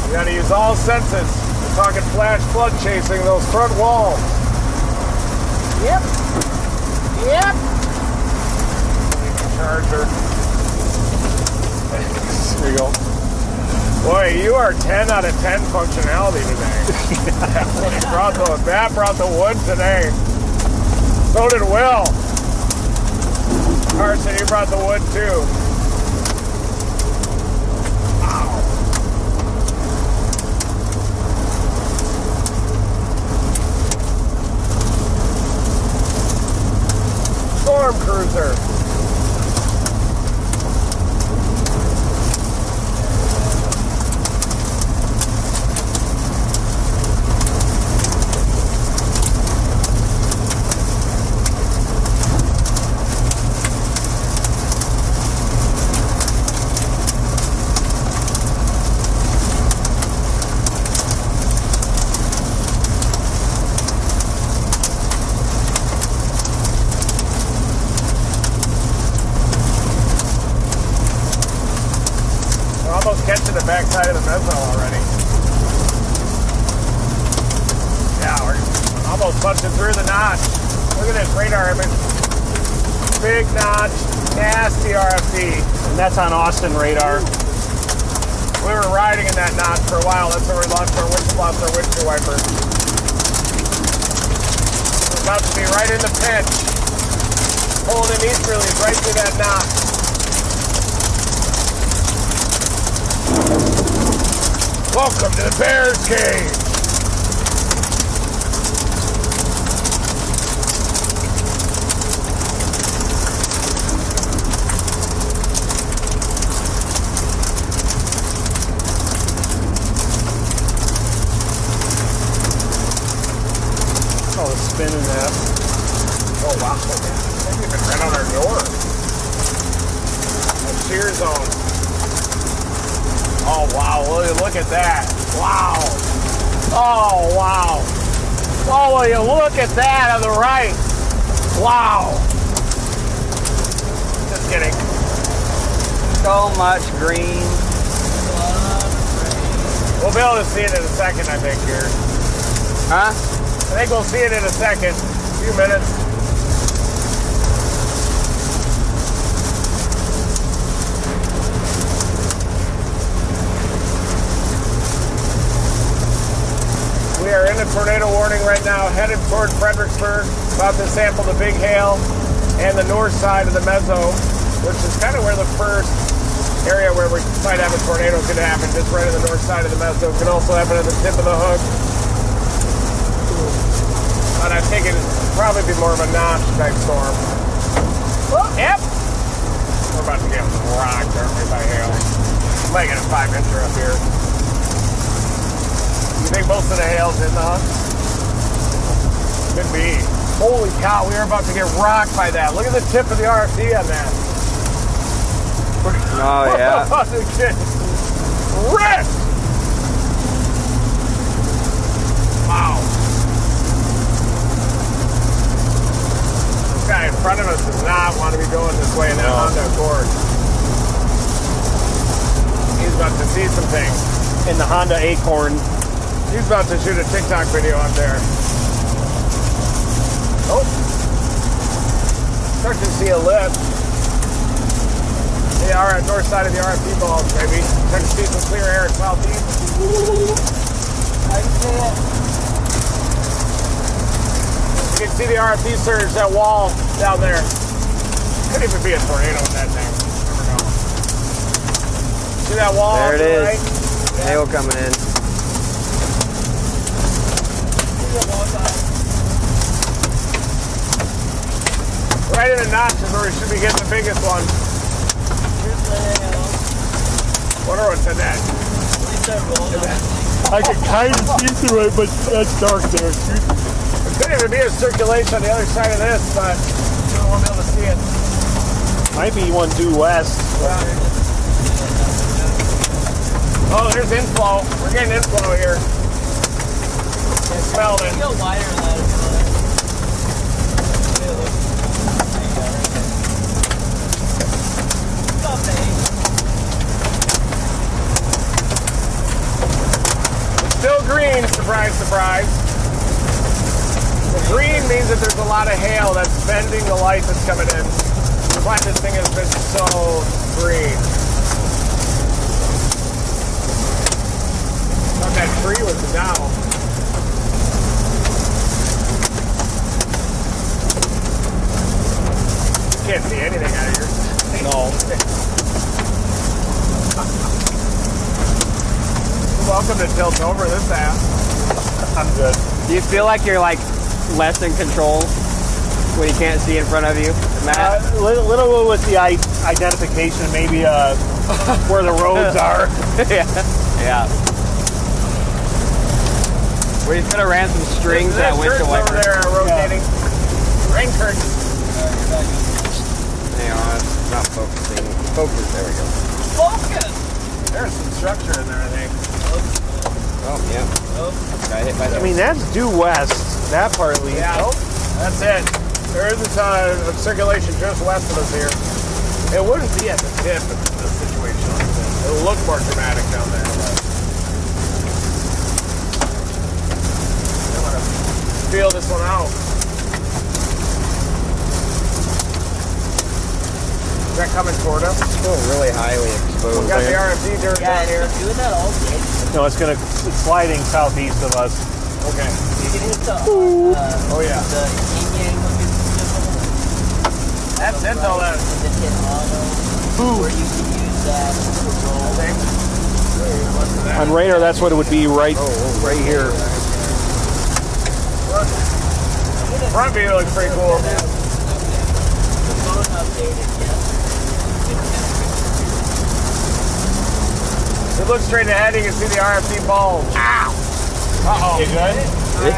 [SPEAKER 1] You gotta use all senses. We're talking flash flood chasing those front walls. Yep. Yep. Charger.
[SPEAKER 4] There you go.
[SPEAKER 1] Boy, you are 10 out of 10 functionality today. Matt brought the wood today. So did Will. Carson, you brought the wood too. Wow. Storm cruiser. Catching the backside of the mezzo already. Yeah, we're almost punching through the notch. Look at this radar image. Big notch, nasty RFD.
[SPEAKER 4] And that's on Austin radar.
[SPEAKER 1] We were riding in that notch for a while. That's where we lost our windshield wiper. We're about to be right in the pinch. Pulling in easterlies right through that notch. Welcome to the Bear's Cave.
[SPEAKER 4] Oh, the spin in that.
[SPEAKER 1] Oh, wow. They even ran on our door. A shear zone. Oh, wow. Look at that. Wow. Oh, wow. Oh, will you look at that on the right. Wow. Just kidding.
[SPEAKER 3] So much green.
[SPEAKER 1] We'll be able to see it in a second, I think, here.
[SPEAKER 3] Huh?
[SPEAKER 1] I think we'll see it in a second. A few minutes. We are in a tornado warning right now, headed toward Fredericksburg, about to sample the big hail and the north side of the mezzo, which is kind of where the first area where we might have a tornado could happen, just right on the north side of the mezzo. Could also happen at the tip of the hook. But I think it'd probably be more of a notch type storm. Oh, yep. We're about to get rocked, aren't we, by hail? Might get a 5-incher up here. You think most of the hail's in the hunt? Could be. Holy cow, we are about to get rocked by that. Look at the tip of the RFD on that.
[SPEAKER 3] Oh, yeah.
[SPEAKER 1] We're about to get ripped! Wow. This guy in front of us does not want to be going this way in that Honda Accord. He's about to see some things.
[SPEAKER 4] In the Honda Acorn.
[SPEAKER 1] He's about to shoot a TikTok video up there. Oh. Start to see a lift. They are at north side of the RFP balls, baby. Start to see some clear air at southeast.
[SPEAKER 3] I see it.
[SPEAKER 1] You can see the RFD surge, that wall down there. Could even be a tornado in that thing. Never know. See that wall?
[SPEAKER 3] There it
[SPEAKER 1] to the
[SPEAKER 3] is.
[SPEAKER 1] right?
[SPEAKER 3] Hail coming in.
[SPEAKER 1] Right in the notches where we should be getting the biggest one. Wonder what's in that.
[SPEAKER 4] I can kind of see through it, but that's dark there.
[SPEAKER 1] It could even be a circulation on the other side of this, but you won't be able to see it.
[SPEAKER 4] Might be one due west.
[SPEAKER 1] Oh, there's inflow. We're getting inflow here. I smelled it.
[SPEAKER 2] Feel wider than that.
[SPEAKER 1] Still green, surprise, surprise. The green means that there's a lot of hail that's bending the light that's coming in. That's why this thing has been so green. Thought that tree was down. Can't see anything out of here.
[SPEAKER 4] No.
[SPEAKER 1] Welcome to tilt over this ass.
[SPEAKER 4] I'm good.
[SPEAKER 3] Do you feel like you're like less in control when you can't see in front of you, Matt?
[SPEAKER 4] Little with the identification, maybe where the roads are.
[SPEAKER 3] Yeah. We just could have ran some strings that windshield
[SPEAKER 1] over
[SPEAKER 3] wiper.
[SPEAKER 1] there rotating. Rain curtain.
[SPEAKER 3] Hang on, it's not focusing. Focus, there we go.
[SPEAKER 2] Focus!
[SPEAKER 1] There's some structure in there, I think.
[SPEAKER 3] Oh, yeah. Got hit by
[SPEAKER 4] I mean, that's due west. That part at least.
[SPEAKER 1] Yeah, that's it. There is a circulation just west of us here. It wouldn't be at the tip in a situation like this. It'll look more dramatic down there. But I want to feel this one out. Is that coming toward us?
[SPEAKER 3] still really highly exposed.
[SPEAKER 1] We got the RFD dirt
[SPEAKER 2] Yeah,
[SPEAKER 1] down here.
[SPEAKER 2] it's doing that all day.
[SPEAKER 4] No, it's sliding southeast of us.
[SPEAKER 1] Okay.
[SPEAKER 2] You can hit the,
[SPEAKER 1] Oh yeah.
[SPEAKER 2] the yin-yang looking symbol.
[SPEAKER 1] That's it though. That.
[SPEAKER 2] And then hit auto, where you can use that to roll.
[SPEAKER 4] On radar, that's what it would be right here.
[SPEAKER 1] Front view looks pretty cool.
[SPEAKER 2] The phone updated, yes.
[SPEAKER 1] If you look straight ahead, you can see the RFD bulge. Ow! Uh-oh.
[SPEAKER 4] You good?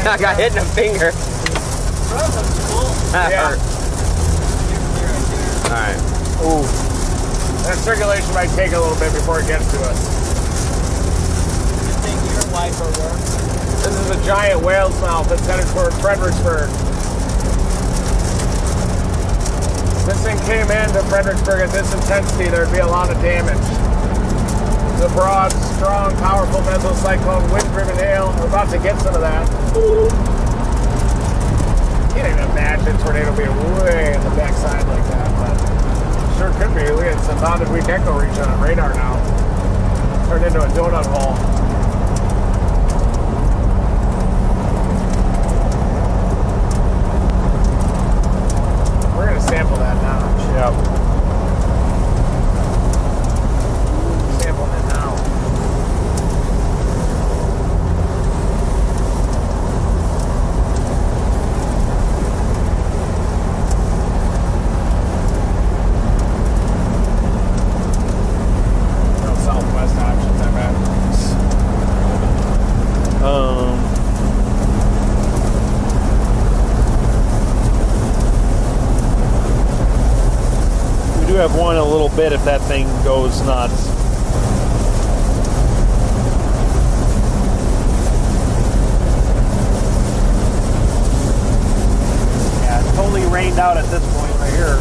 [SPEAKER 3] I got hit in the finger. That
[SPEAKER 1] Yeah.
[SPEAKER 3] hurt. All right.
[SPEAKER 1] Ooh. That circulation might take a little bit before it gets to us.
[SPEAKER 2] You think your wiper works?
[SPEAKER 1] This is a giant whale's mouth that's headed toward Fredericksburg. If this thing came into Fredericksburg at this intensity, there'd be a lot of damage. The broad, strong, powerful mesocyclone, wind-driven hail. We're about to get some of that. Can't even imagine a tornado being way in the backside like that, but sure could be. Look at some Sounded Weak Echo region on radar now. Turned into a donut hole. We're gonna sample that now.
[SPEAKER 4] Yeah.
[SPEAKER 1] Sampling it now. No southwest options, I bet.
[SPEAKER 4] We do have one a little bit if that thing goes nuts. Yeah, it's totally rained out at this point right here.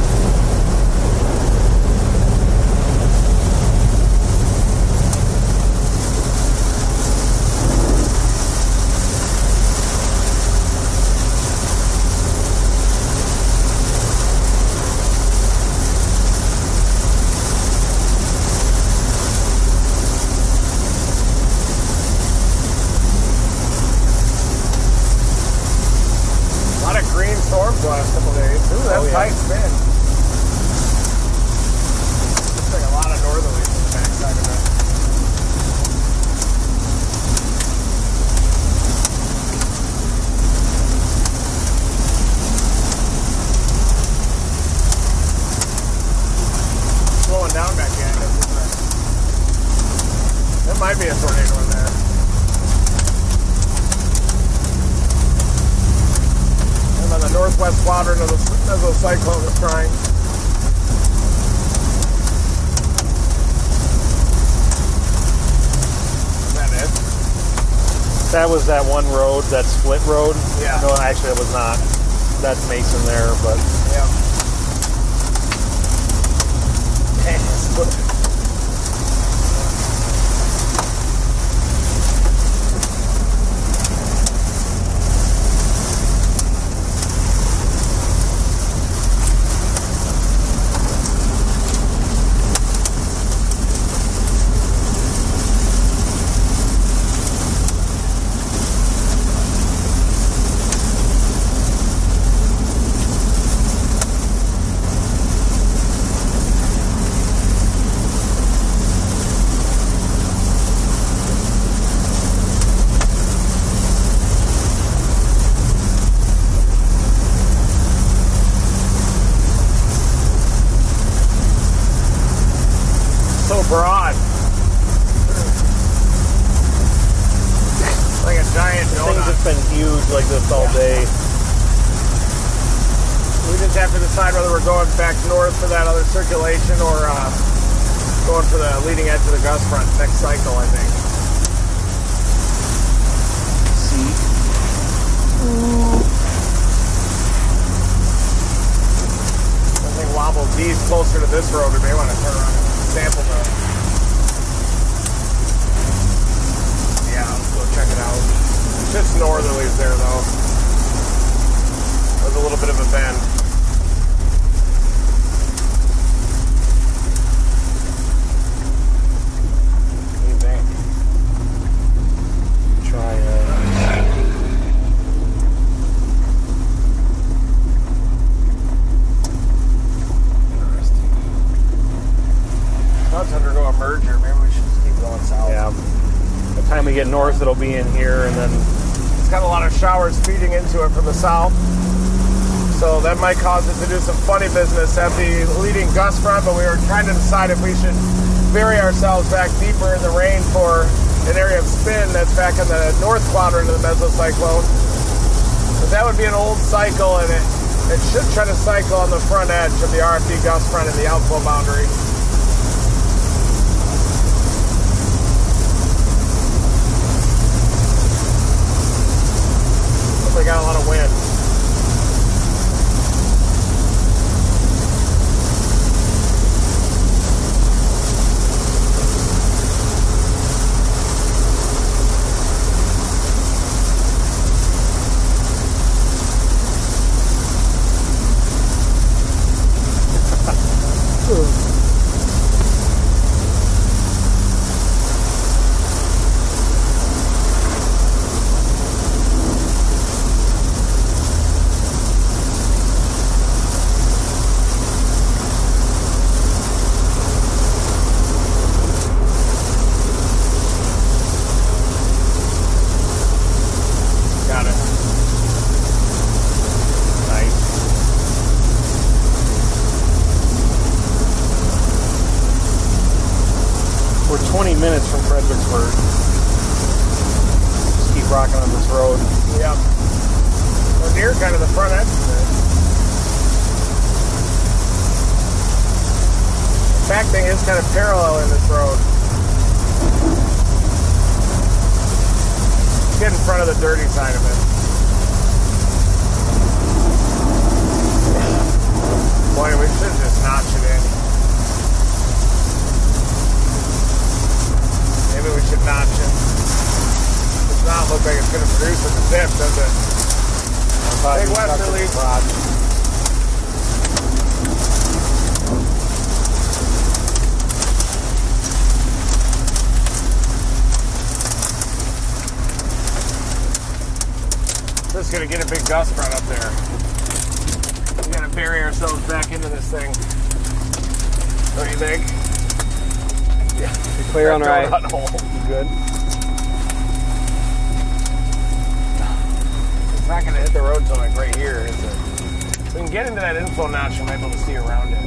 [SPEAKER 4] A lot of green
[SPEAKER 1] quadrant of the mesocyclone is trying. Is that it?
[SPEAKER 4] That was that one road, that split road.
[SPEAKER 1] Yeah.
[SPEAKER 4] No, actually, it was not. That's Mason there, but
[SPEAKER 1] Yeah. Split. Broad. Like a giant donut.
[SPEAKER 4] things have been huge like this all day.
[SPEAKER 1] We just have to decide whether we're going back north for that other circulation or going for the leading edge of the gust front next cycle, I think.
[SPEAKER 4] See?
[SPEAKER 1] I think wobble D's closer to this road. We may want to turn around and sample the. Yeah, let's go check it out. Just northerlies there, though. There's a little bit of a bend. What do you think?
[SPEAKER 4] Try
[SPEAKER 1] Interesting. Now it's undergo a merger. Maybe we should just keep going south.
[SPEAKER 4] yeah. By the time we get north, it'll be in here, and then
[SPEAKER 1] It's got a lot of showers feeding into it from the south. So that might cause it to do some funny business at the leading gust front, but we were trying to decide if we should bury ourselves back deeper in the rain for an area of spin that's back in the north quadrant of the mesocyclone. But that would be an old cycle, and it should try to cycle on the front edge of the RFD gust front and the outflow boundary. They got a lot of wind. Got it. Nice.
[SPEAKER 4] we're 20 minutes from Fredericksburg. Just keep rocking on this road.
[SPEAKER 1] Yep. We're near kind of the front edge of it. The back thing is kind of parallel in this road. Get in front of the dirty side of it. Boy, we should just notch it in. Maybe we should notch it. Does not look like it's going to produce a dip, does it? Big westerly. Just gonna get a big gust front up there. We gotta bury ourselves back into this thing. What do you think? Yeah.
[SPEAKER 3] You're clear on right.
[SPEAKER 1] Hole. You good? It's not gonna hit the road till like right here, is it? If we can get into that inflow notch, you might be able to see around it.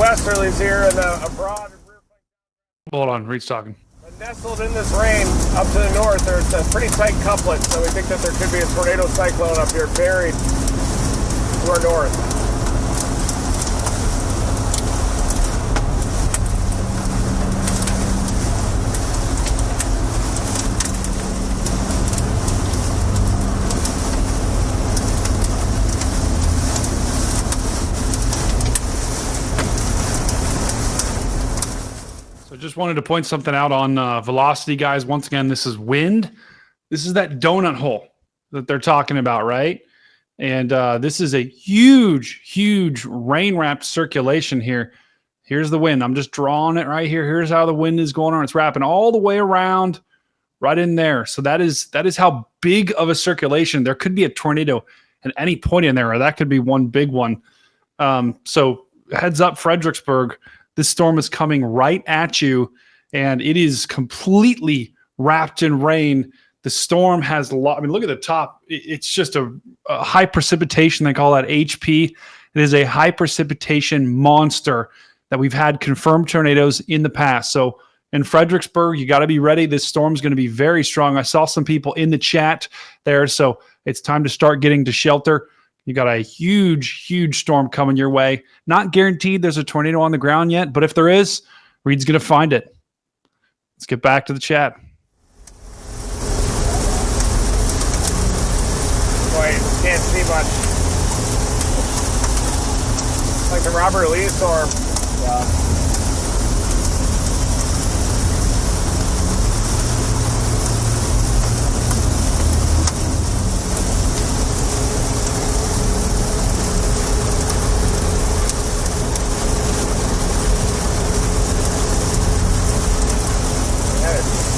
[SPEAKER 1] westerlies here and a broad rear.
[SPEAKER 7] Hold on, Reed's talking.
[SPEAKER 1] Nestled in this rain up to the north, there's a pretty tight couplet, so we think that there could be a tornado cyclone up here buried to our north.
[SPEAKER 7] Just wanted to point something out on velocity, guys. Once again, this is wind. This is that donut hole that they're talking about, right? And this is a huge, huge rain-wrapped circulation here. Here's the wind. I'm just drawing it right here. Here's how the wind is going on. It's wrapping all the way around right in there. So that is how big of a circulation. There could be a tornado at any point in there, or that could be one big one. So heads up, Fredericksburg. This storm is coming right at you, and it is completely wrapped in rain. The storm has a lot. I mean, look at the top. It's just a high precipitation. They call that HP. It is a high precipitation monster that we've had confirmed tornadoes in the past. So in Fredericksburg, you got to be ready. This storm's going to be very strong. I saw some people in the chat there. So it's time to start getting to shelter. You got a huge, huge storm coming your way. Not guaranteed there's a tornado on the ground yet, but if there is, Reed's going to find it. Let's get back to the chat.
[SPEAKER 1] Boy, you can't see much. Like the Robert Lee storm. Yeah.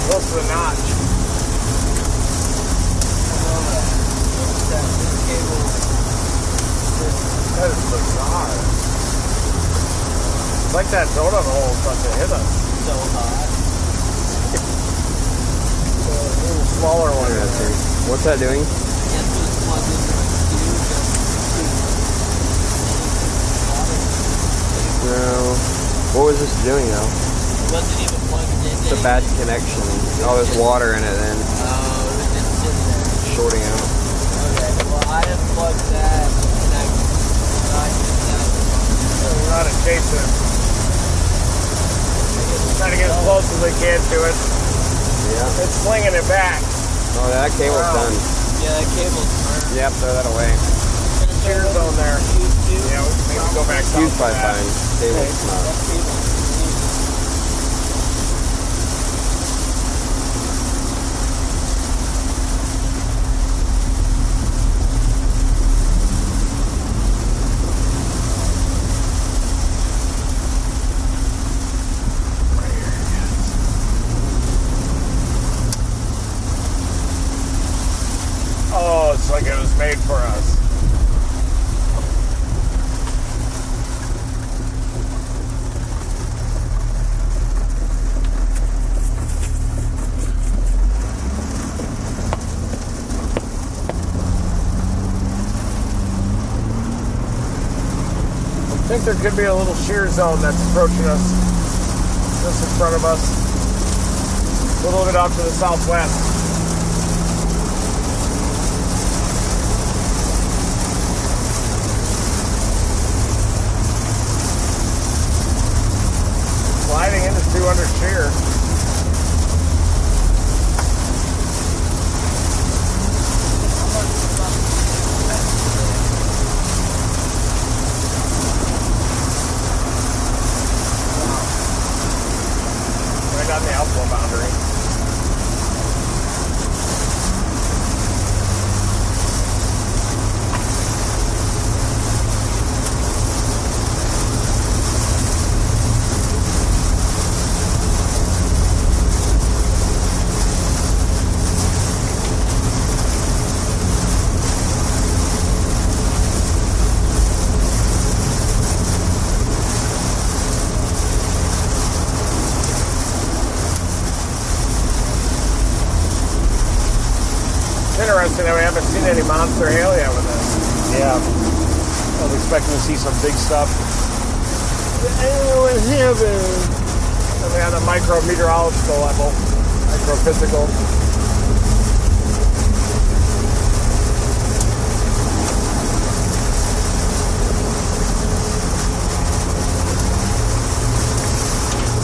[SPEAKER 1] Close to the notch. That is bizarre. It's like that donut hole about to hit us.
[SPEAKER 2] So hot.
[SPEAKER 1] A little smaller one.
[SPEAKER 3] What's that doing? No. What was this doing though?
[SPEAKER 2] It wasn't even plugged in.
[SPEAKER 3] It's a bad connection. Oh, there's water in it then.
[SPEAKER 2] Oh, it was just sitting there.
[SPEAKER 3] Shorting out.
[SPEAKER 2] Okay, well I unplugged that and I
[SPEAKER 1] We're not chasing. Trying to get as close as they can to it.
[SPEAKER 3] Yeah.
[SPEAKER 1] It's slinging it back.
[SPEAKER 3] Oh, that cable's done.
[SPEAKER 2] Yeah, that cable's burned.
[SPEAKER 3] Yep, throw that away.
[SPEAKER 1] Shear zone there. Yeah, we can maybe go back south.
[SPEAKER 3] Fuse probably fine. Cable's not.
[SPEAKER 1] Oh, it's like it was made for us. I think there could be a little shear zone that's approaching us just in front of us, a little bit off to the southwest. Sliding into 200 shear. Right on the outflow boundary. Interesting that we haven't seen any monster hail yet with this.
[SPEAKER 8] Yeah. I was expecting to see some big stuff.
[SPEAKER 1] in heaven. And we have the micro meteorological level, microphysical.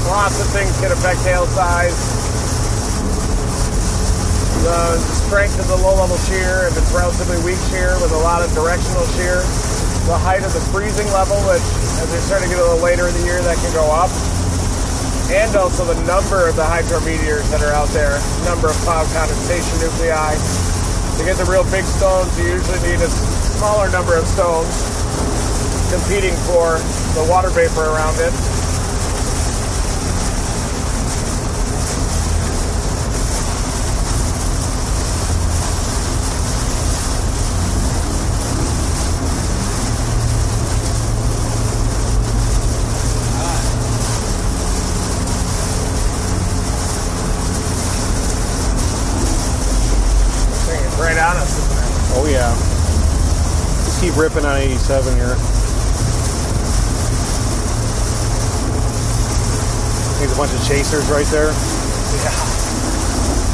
[SPEAKER 1] Lots of things can affect hail size. The strength of the low-level shear, if it's relatively weak shear with a lot of directional shear. The height of the freezing level, which as we start to get a little later in the year, that can go up. And also the number of the hydrometeors that are out there, number of cloud condensation nuclei. To get the real big stones, you usually need a smaller number of stones competing for the water vapor around it. Right on us, isn't it?
[SPEAKER 4] Oh yeah. Just keep ripping on 87 here. There's a bunch of chasers right there.
[SPEAKER 1] Yeah,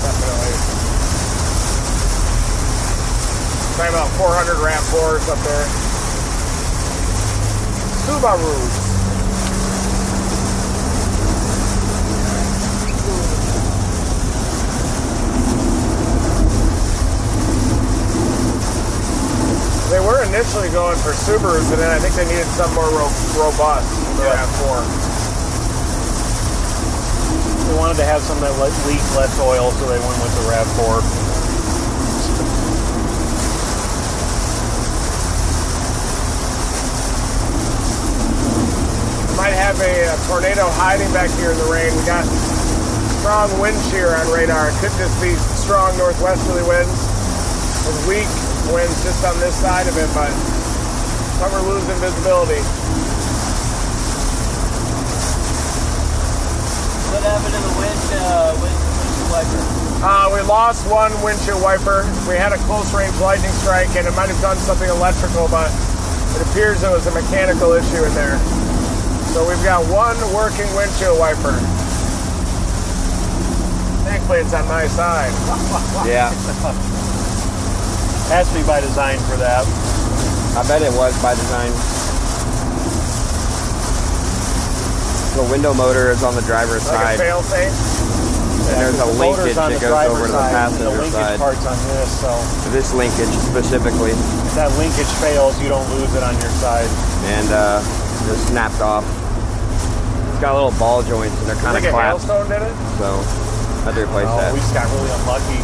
[SPEAKER 1] definitely. Talking about 400 RAV4s up there. Subarus. They were initially going for Subarus, but then I think they needed something more robust for the RAV4.
[SPEAKER 4] They wanted to have something that leaked less oil, so they went with the RAV4.
[SPEAKER 1] Might have a tornado hiding back here in the rain. We got strong wind shear on radar. It could just be strong northwesterly winds with weak winds just on this side of it, but some are losing visibility.
[SPEAKER 2] What happened to the windshield wiper?
[SPEAKER 1] We lost one windshield wiper. We had a close range lightning strike, and it might have done something electrical, but it appears there was a mechanical issue in there. So we've got one working windshield wiper. Thankfully, it's on my side.
[SPEAKER 3] Yeah.
[SPEAKER 4] Has to be by design for that.
[SPEAKER 3] I bet it was by design. The window motor is on the driver's
[SPEAKER 1] Like
[SPEAKER 3] side.
[SPEAKER 1] a fail-safe.
[SPEAKER 3] And there's a
[SPEAKER 4] The
[SPEAKER 3] linkage
[SPEAKER 4] motor's on
[SPEAKER 3] that
[SPEAKER 4] the
[SPEAKER 3] goes
[SPEAKER 4] driver's
[SPEAKER 3] over to the
[SPEAKER 4] side.
[SPEAKER 3] passenger
[SPEAKER 4] The linkage
[SPEAKER 3] side.
[SPEAKER 4] part's on this, so
[SPEAKER 3] This linkage specifically.
[SPEAKER 4] if that linkage fails, you don't lose it on your side.
[SPEAKER 3] And just snapped off. It's got little ball joints and they're kind
[SPEAKER 1] I
[SPEAKER 3] of
[SPEAKER 1] think a
[SPEAKER 3] clapped.
[SPEAKER 1] hailstone did it.
[SPEAKER 3] So I had to replace
[SPEAKER 4] Oh,
[SPEAKER 3] that.
[SPEAKER 4] we just got really unlucky.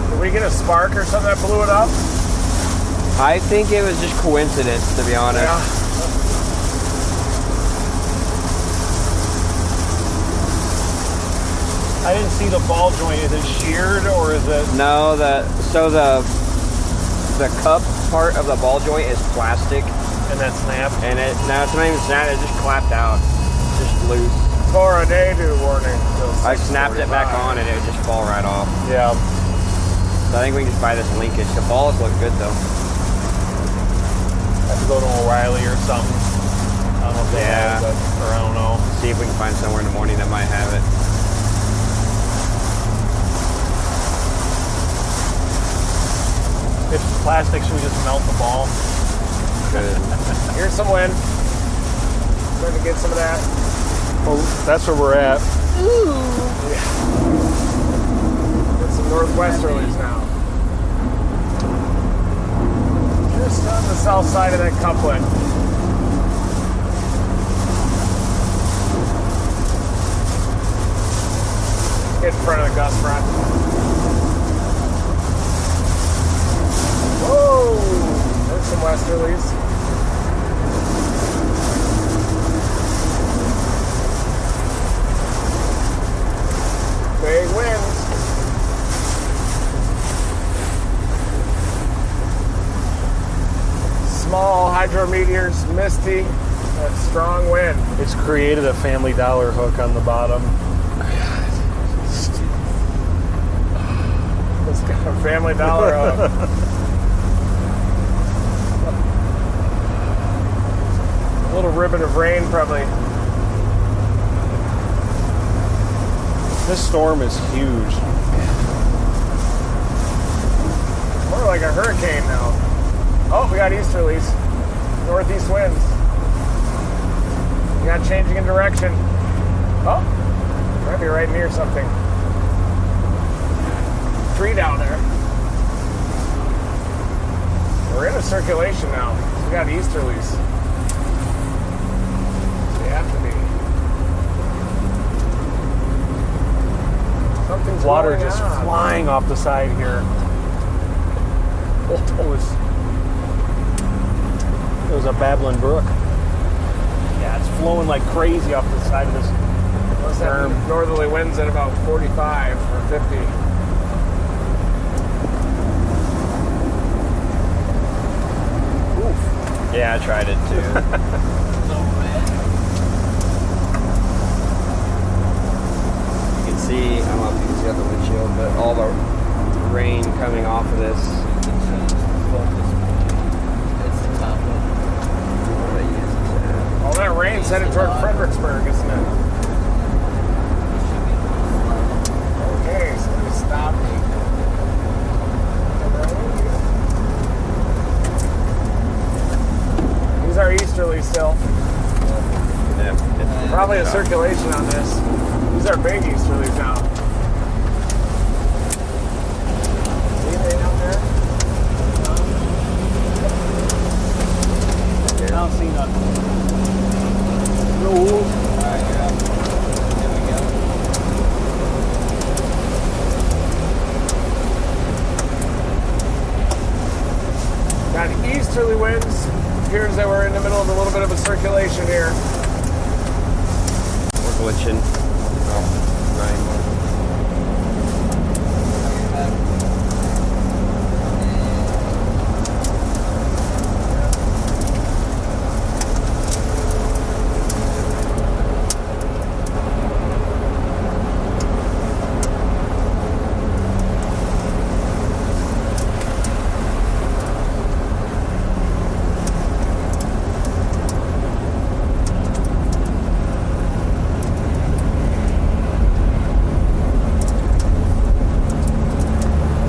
[SPEAKER 1] Did we get a spark or something that blew it up?
[SPEAKER 3] I think it was just coincidence, to be honest.
[SPEAKER 1] Yeah.
[SPEAKER 4] I didn't see the ball joint. Is it sheared or is it?
[SPEAKER 3] No, the cup part of the ball joint is plastic,
[SPEAKER 4] And that snapped?
[SPEAKER 3] and it's not even snapped. It just clapped out, just loose.
[SPEAKER 1] Tornado warning.
[SPEAKER 3] I snapped it back on, and it would just fall right off.
[SPEAKER 4] Yeah.
[SPEAKER 3] So I think we can just buy this linkage. The balls look good though.
[SPEAKER 4] Have to go to O'Reilly or something. I don't know if they have it, or I don't know.
[SPEAKER 3] See if we can find somewhere in the morning that might have it.
[SPEAKER 4] If it's plastic, should we just melt the ball?
[SPEAKER 3] Good.
[SPEAKER 1] Here's some wind. Starting to get some of that.
[SPEAKER 4] Well, that's where we're at.
[SPEAKER 1] Get some northwesterlies now. Just on the south side of that couplet. Get in front of the gust front. Whoa! There's some westerlies. Big winds. Small hydrometeors, misty, that strong wind.
[SPEAKER 4] It's created a Family Dollar hook on the bottom.
[SPEAKER 1] It's got a Family Dollar hook. little ribbon of rain, probably.
[SPEAKER 4] This storm is huge.
[SPEAKER 1] More like a hurricane now. Oh, we got easterlies. Northeast winds. We got changing in direction. Oh, might be right near something. Tree down there. We're in a circulation now. We got easterlies. They have to be. Something's
[SPEAKER 4] Water
[SPEAKER 1] going
[SPEAKER 4] just
[SPEAKER 1] on.
[SPEAKER 4] flying off the side here. It was a babbling brook. Yeah, it's flowing like crazy off the side of this
[SPEAKER 1] Must have
[SPEAKER 4] berm.
[SPEAKER 1] northerly winds at about 45 or 50.
[SPEAKER 3] Yeah, I tried it too. You can see, I don't know if you can see out the windshield, but all the rain coming off of this.
[SPEAKER 2] It's the top one.
[SPEAKER 1] All that rain's headed toward Fredericksburg, isn't it? Okay, somebody stop me. These are easterly still.
[SPEAKER 3] Yeah,
[SPEAKER 1] Probably a circulation on this. These are big easterlies now. See anything out there?
[SPEAKER 4] I don't see nothing. No.
[SPEAKER 2] Alright, you're up. There we go.
[SPEAKER 1] Got easterly winds. Appears that we're in the middle of a little bit of a circulation here.
[SPEAKER 3] we're glitching. Oh, right.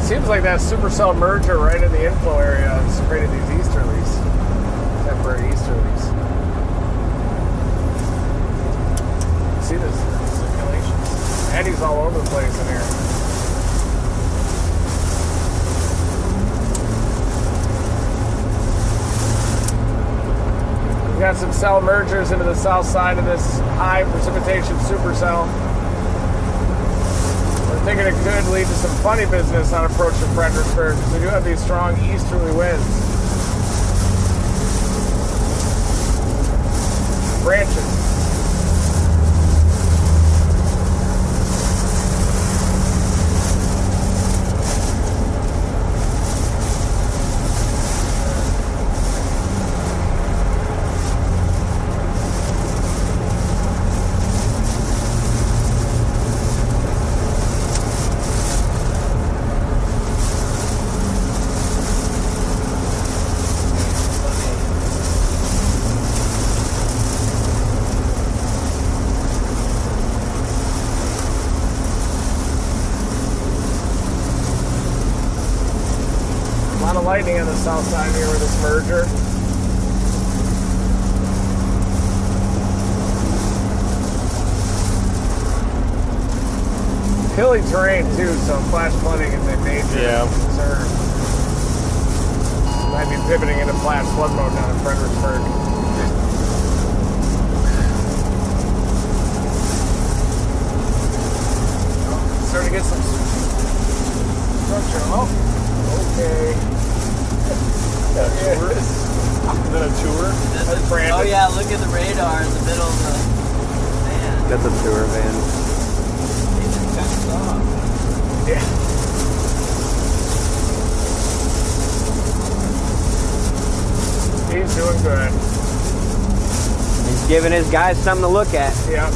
[SPEAKER 1] Seems like that Supercell merger right in the inflow area has created these easterlies. Temporary easterlies. See this circulation? Eddies all over the place in here. We got some cell mergers into the south side of this high precipitation supercell. We're thinking it could lead to some funny business on approach to Fredericksburg because we do have these strong easterly winds. Branches. A lot of lightning on the south side here with this merger. Hilly terrain too, so flash flooding is a major concern. Might be pivoting into flash flood mode down in Fredericksburg. Starting to get some structure. Oh, okay.
[SPEAKER 4] Is that a tour?
[SPEAKER 1] That's Brandon.
[SPEAKER 2] Oh yeah, look at the radar in the middle of the van.
[SPEAKER 3] That's a tour van.
[SPEAKER 2] It just cuts off.
[SPEAKER 1] Yeah. He's doing good.
[SPEAKER 3] He's giving his guys something to look at.
[SPEAKER 1] Yeah.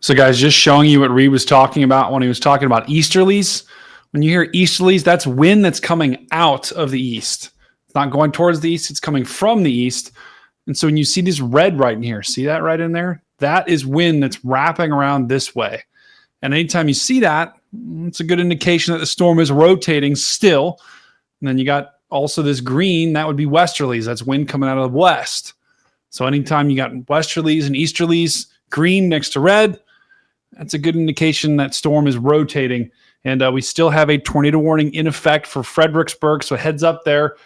[SPEAKER 7] So guys, just showing you what Reed was talking about when he was talking about easterlies. When you hear easterlies, that's wind that's coming out of the east. It's not going towards the east, it's coming from the east. And so when you see this red right in here, see that right in there? That is wind that's wrapping around this way. And anytime you see that, it's a good indication that the storm is rotating still. And then you got also this green, that would be westerlies. That's wind coming out of the west. So anytime you got westerlies and easterlies, green next to red, that's a good indication that storm is rotating. And we still have a tornado warning in effect for Fredericksburg. So heads up there.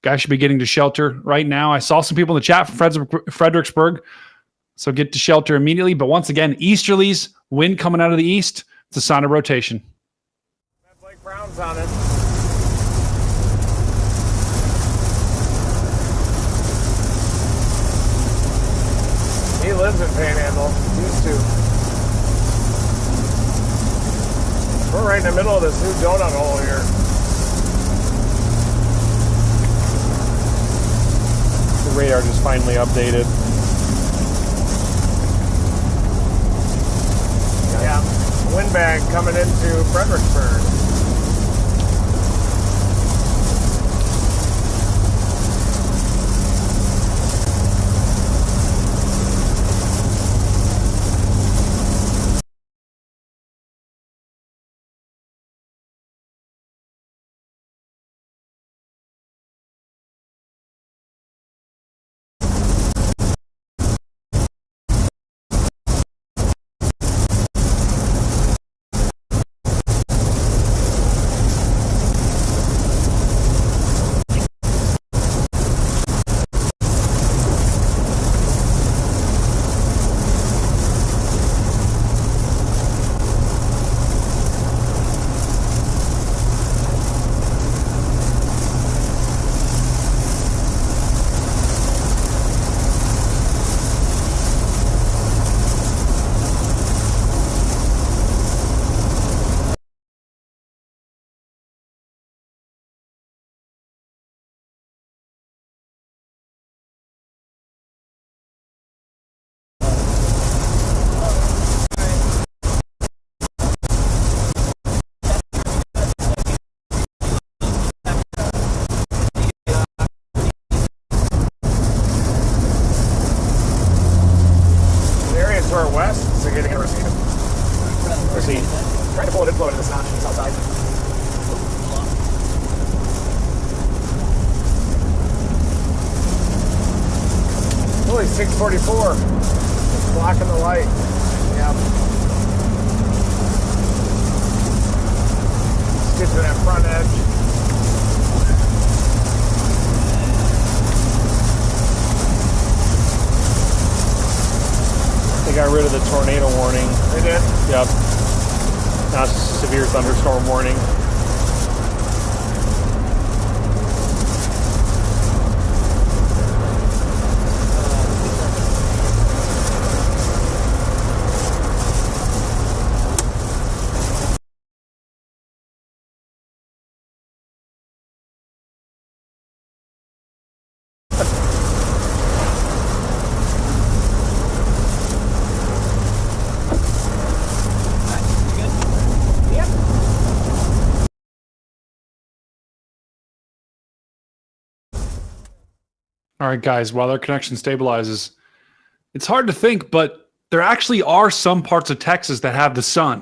[SPEAKER 7] Guys should be getting to shelter right now. I saw some people in the chat from Fredericksburg. So get to shelter immediately. But once again, easterlies, wind coming out of the east. It's a sign of rotation.
[SPEAKER 1] Blake Brown's on it. He lives in Panhandle. Used to. We're right in the middle of this new donut hole here.
[SPEAKER 4] The radar just finally updated.
[SPEAKER 1] Yeah, wind bag coming into Fredericksburg. Trying to pull it inflow into this notch from the south side. Holy 644. It's blocking the light. Yeah. Let's get to that front edge.
[SPEAKER 4] They got rid of the tornado warning.
[SPEAKER 1] They did?
[SPEAKER 4] Yep. Now it's a severe thunderstorm warning.
[SPEAKER 7] All right, guys, while their connection stabilizes, it's hard to think, but there actually are some parts of Texas that have the sun.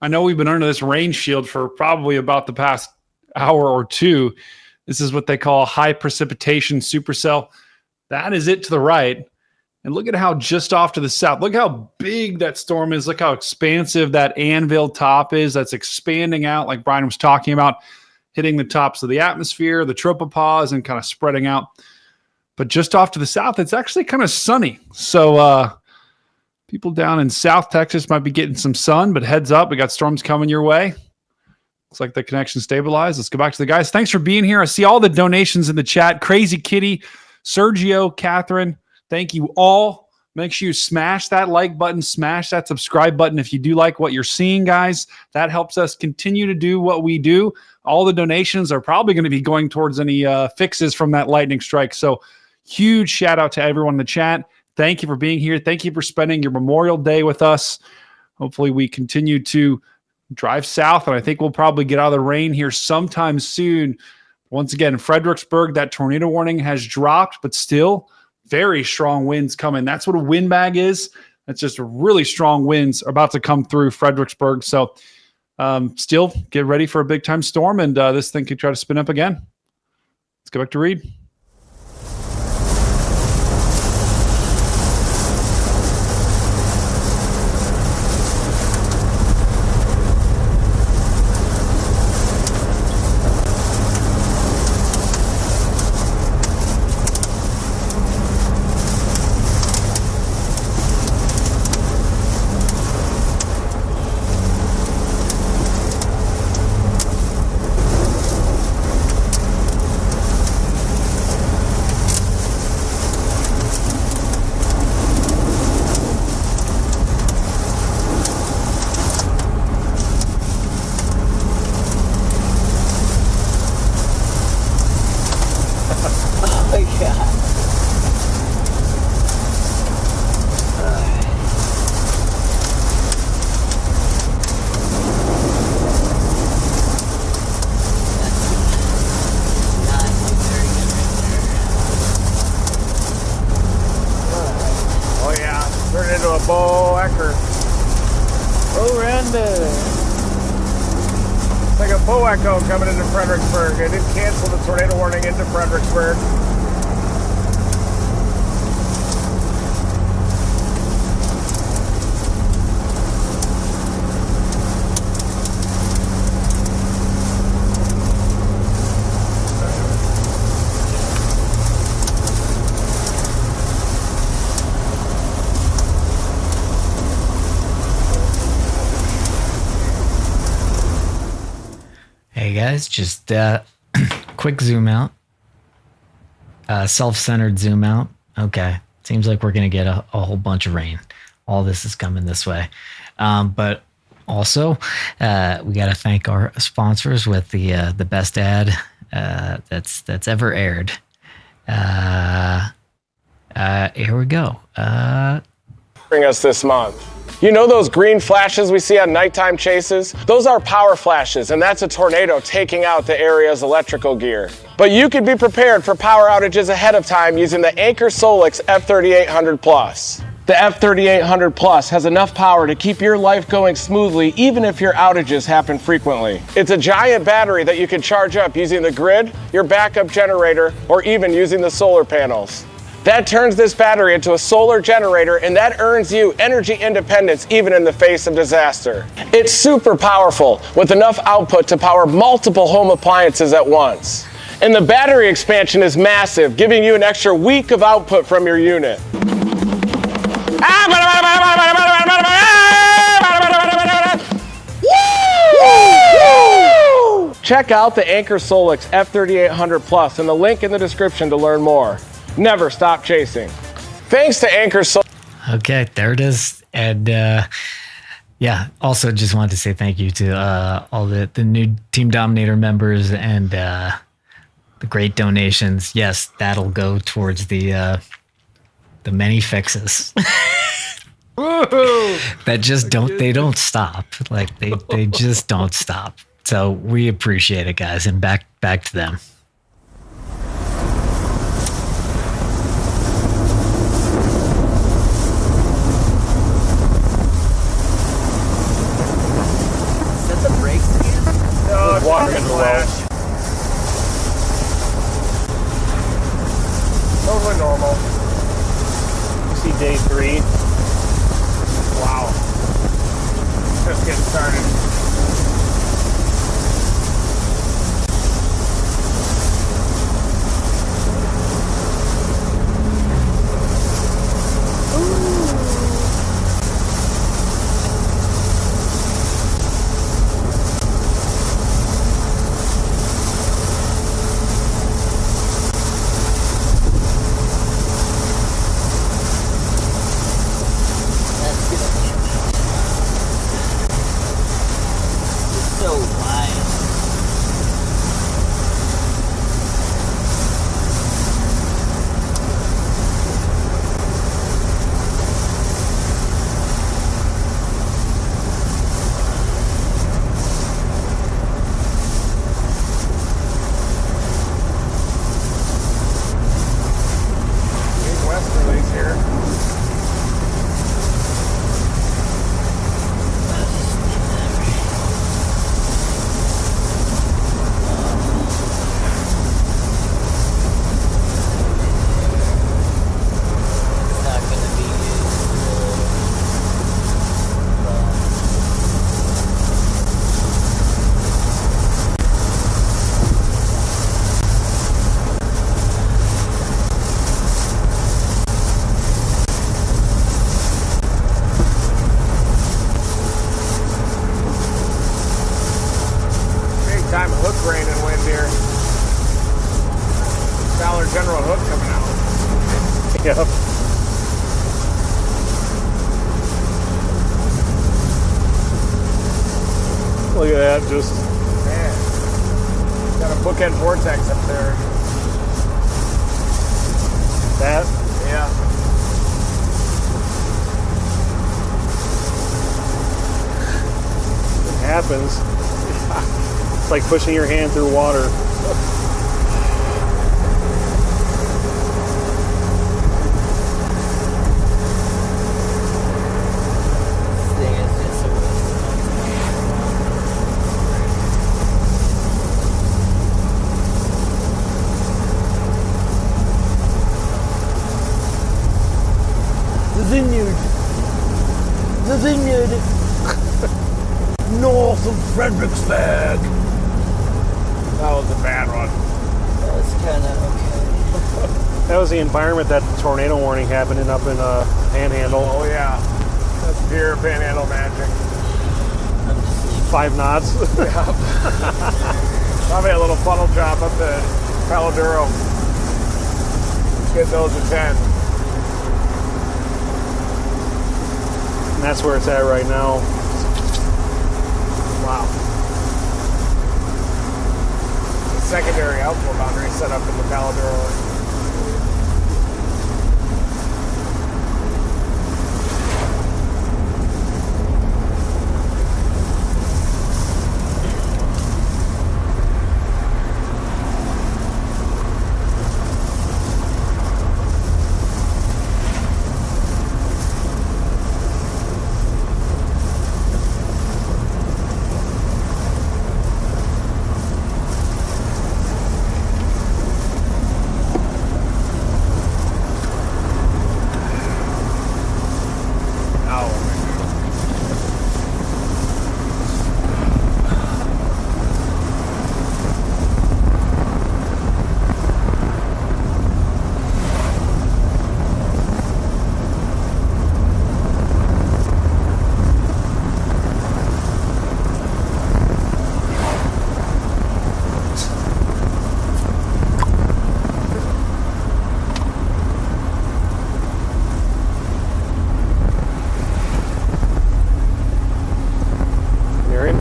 [SPEAKER 7] I know we've been under this rain shield for probably about the past hour or two. This is what they call high precipitation supercell. That is it to the right. And look at how just off to the south, look how big that storm is. Look how expansive that anvil top is. That's expanding out like Brian was talking about, hitting the tops of the atmosphere, the tropopause, and kind of spreading out. But just off to the south, it's actually kind of sunny. So people down in South Texas might be getting some sun, but heads up, we got storms coming your way. Looks like the connection stabilized. Let's go back to the guys. Thanks for being here. I see all the donations in the chat. Crazy Kitty, Sergio, Catherine, thank you all. Make sure you smash that like button, smash that subscribe button if you do like what you're seeing, guys. That helps us continue to do what we do. All the donations are probably going to be going towards any fixes from that lightning strike. So huge shout out to everyone in the chat. thank you for being here. Thank you for spending your Memorial Day with us. Hopefully we continue to drive south, and I think we'll probably get out of the rain here sometime soon. Once again, in Fredericksburg, that tornado warning has dropped, but still very strong winds coming. That's what a wind mag is. That's just really strong winds are about to come through Fredericksburg. So still get ready for a big time storm, and this thing could try to spin up again. Let's go back to Reed.
[SPEAKER 1] Waco coming into Fredericksburg. It did cancel the tornado warning into Fredericksburg.
[SPEAKER 5] Hey guys, just quick zoom out, self-centered zoom out. Okay, seems like we're gonna get a whole bunch of rain. All this is coming this way, but also we got to thank our sponsors with the best ad that's ever aired. Here we go.
[SPEAKER 1] Bring us this month. You know those green flashes we see on nighttime chases? Those are power flashes, and that's a tornado taking out the area's electrical gear. But you could be prepared for power outages ahead of time using the Anker Solix F3800 Plus. The F3800 Plus has enough power to keep your life going smoothly even if your outages happen frequently. It's a giant battery that you can charge up using the grid, your backup generator, or even using the solar panels. That turns this battery into a solar generator, and that earns you energy independence even in the face of disaster. It's super powerful with enough output to power multiple home appliances at once. And the battery expansion is massive, giving you an extra week of output from your unit. Check out the Anker Solix F3800 Plus and the link in the description to learn more. Never stop chasing. Thanks to Anker Solix.
[SPEAKER 5] Okay, there it is. And yeah, also just wanted to say thank you to all the new Team Dominator members and the great donations. Yes, that'll go towards the many fixes. That just don't stop. Like they just don't stop. So we appreciate it, guys, and back to them.
[SPEAKER 1] Water in the flash. Totally normal.
[SPEAKER 4] You see day 3.
[SPEAKER 1] Wow. Just getting started. rain and wind here. Dollar General Hook coming out.
[SPEAKER 4] Yep. Look at that, just
[SPEAKER 1] Man. Got a bookend vortex up there.
[SPEAKER 4] that.
[SPEAKER 1] Yeah.
[SPEAKER 4] It happens. It's like pushing your hand through water.
[SPEAKER 2] Thing is, it's so
[SPEAKER 8] The vineyard north of Fredericksburg.
[SPEAKER 1] That was a bad one.
[SPEAKER 2] that's kind of okay.
[SPEAKER 4] That was the environment that the tornado warning happening up in Panhandle.
[SPEAKER 1] Oh yeah. That's pure Panhandle magic.
[SPEAKER 2] I'm just leaving.
[SPEAKER 4] 5 knots.
[SPEAKER 1] Probably a little funnel drop up to Paladuro. Let's get those at 10.
[SPEAKER 4] And that's where it's at right now.
[SPEAKER 1] Wow. The secondary outflow boundary set up in the Paladuro.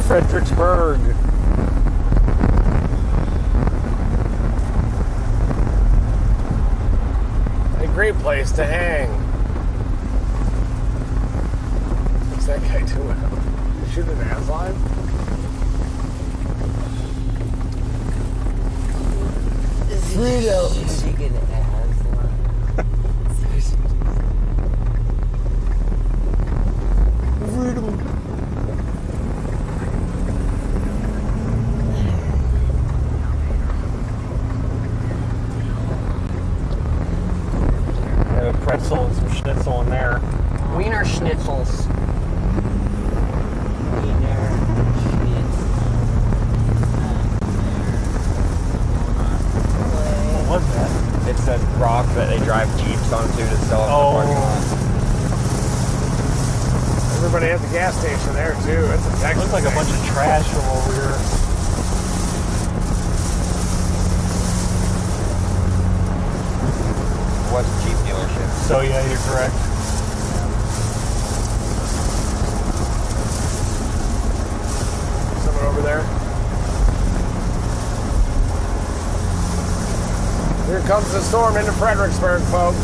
[SPEAKER 1] Fredericksburg. A great place to hang. What's that guy doing? He's shooting an ass line?
[SPEAKER 2] Freedom. She can ass
[SPEAKER 8] Freedom.
[SPEAKER 4] Have a pretzel and some schnitzel in there.
[SPEAKER 3] Wiener schnitzels.
[SPEAKER 4] What was that?
[SPEAKER 3] It's a rock that they drive Jeeps onto to sell it in the parking lot.
[SPEAKER 1] Everybody at the gas station there too. It's a Texas
[SPEAKER 4] Looks like a
[SPEAKER 1] thing.
[SPEAKER 4] bunch of trash from over here.
[SPEAKER 3] What's a Jeep dealership?
[SPEAKER 4] So yeah, you're correct.
[SPEAKER 1] Someone over there. Here comes the storm into Fredericksburg, folks.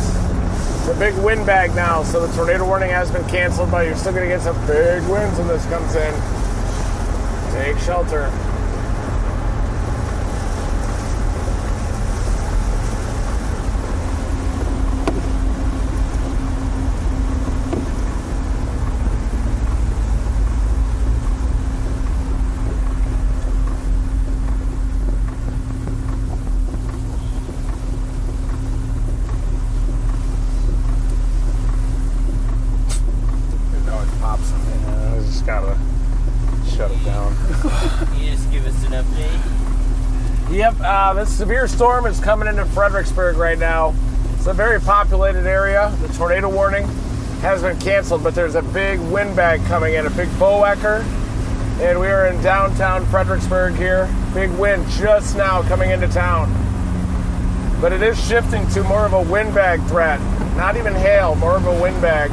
[SPEAKER 1] It's a big wind bag now, so the tornado warning has been canceled, but you're still going to get some big winds when this comes in. Take shelter.
[SPEAKER 4] I just gotta shut it down.
[SPEAKER 2] You just give us an update.
[SPEAKER 1] Yep, this severe storm is coming into Fredericksburg right now. It's a very populated area. The tornado warning has been canceled, but there's a big wind bag coming in, a big Boecker. And we are in downtown Fredericksburg here. Big wind just now coming into town. But it is shifting to more of a windbag threat. Not even hail, more of a windbag.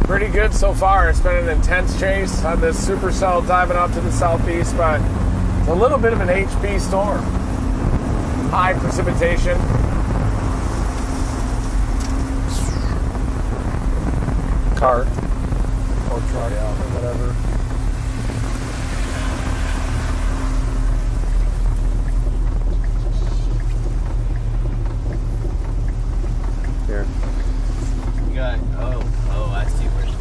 [SPEAKER 1] Pretty good so far. It's been an intense chase on this Supercell diving up to the southeast, but it's a little bit of an HP storm. High precipitation. Cart or truck or whatever.
[SPEAKER 3] Here.
[SPEAKER 2] You got, I see where your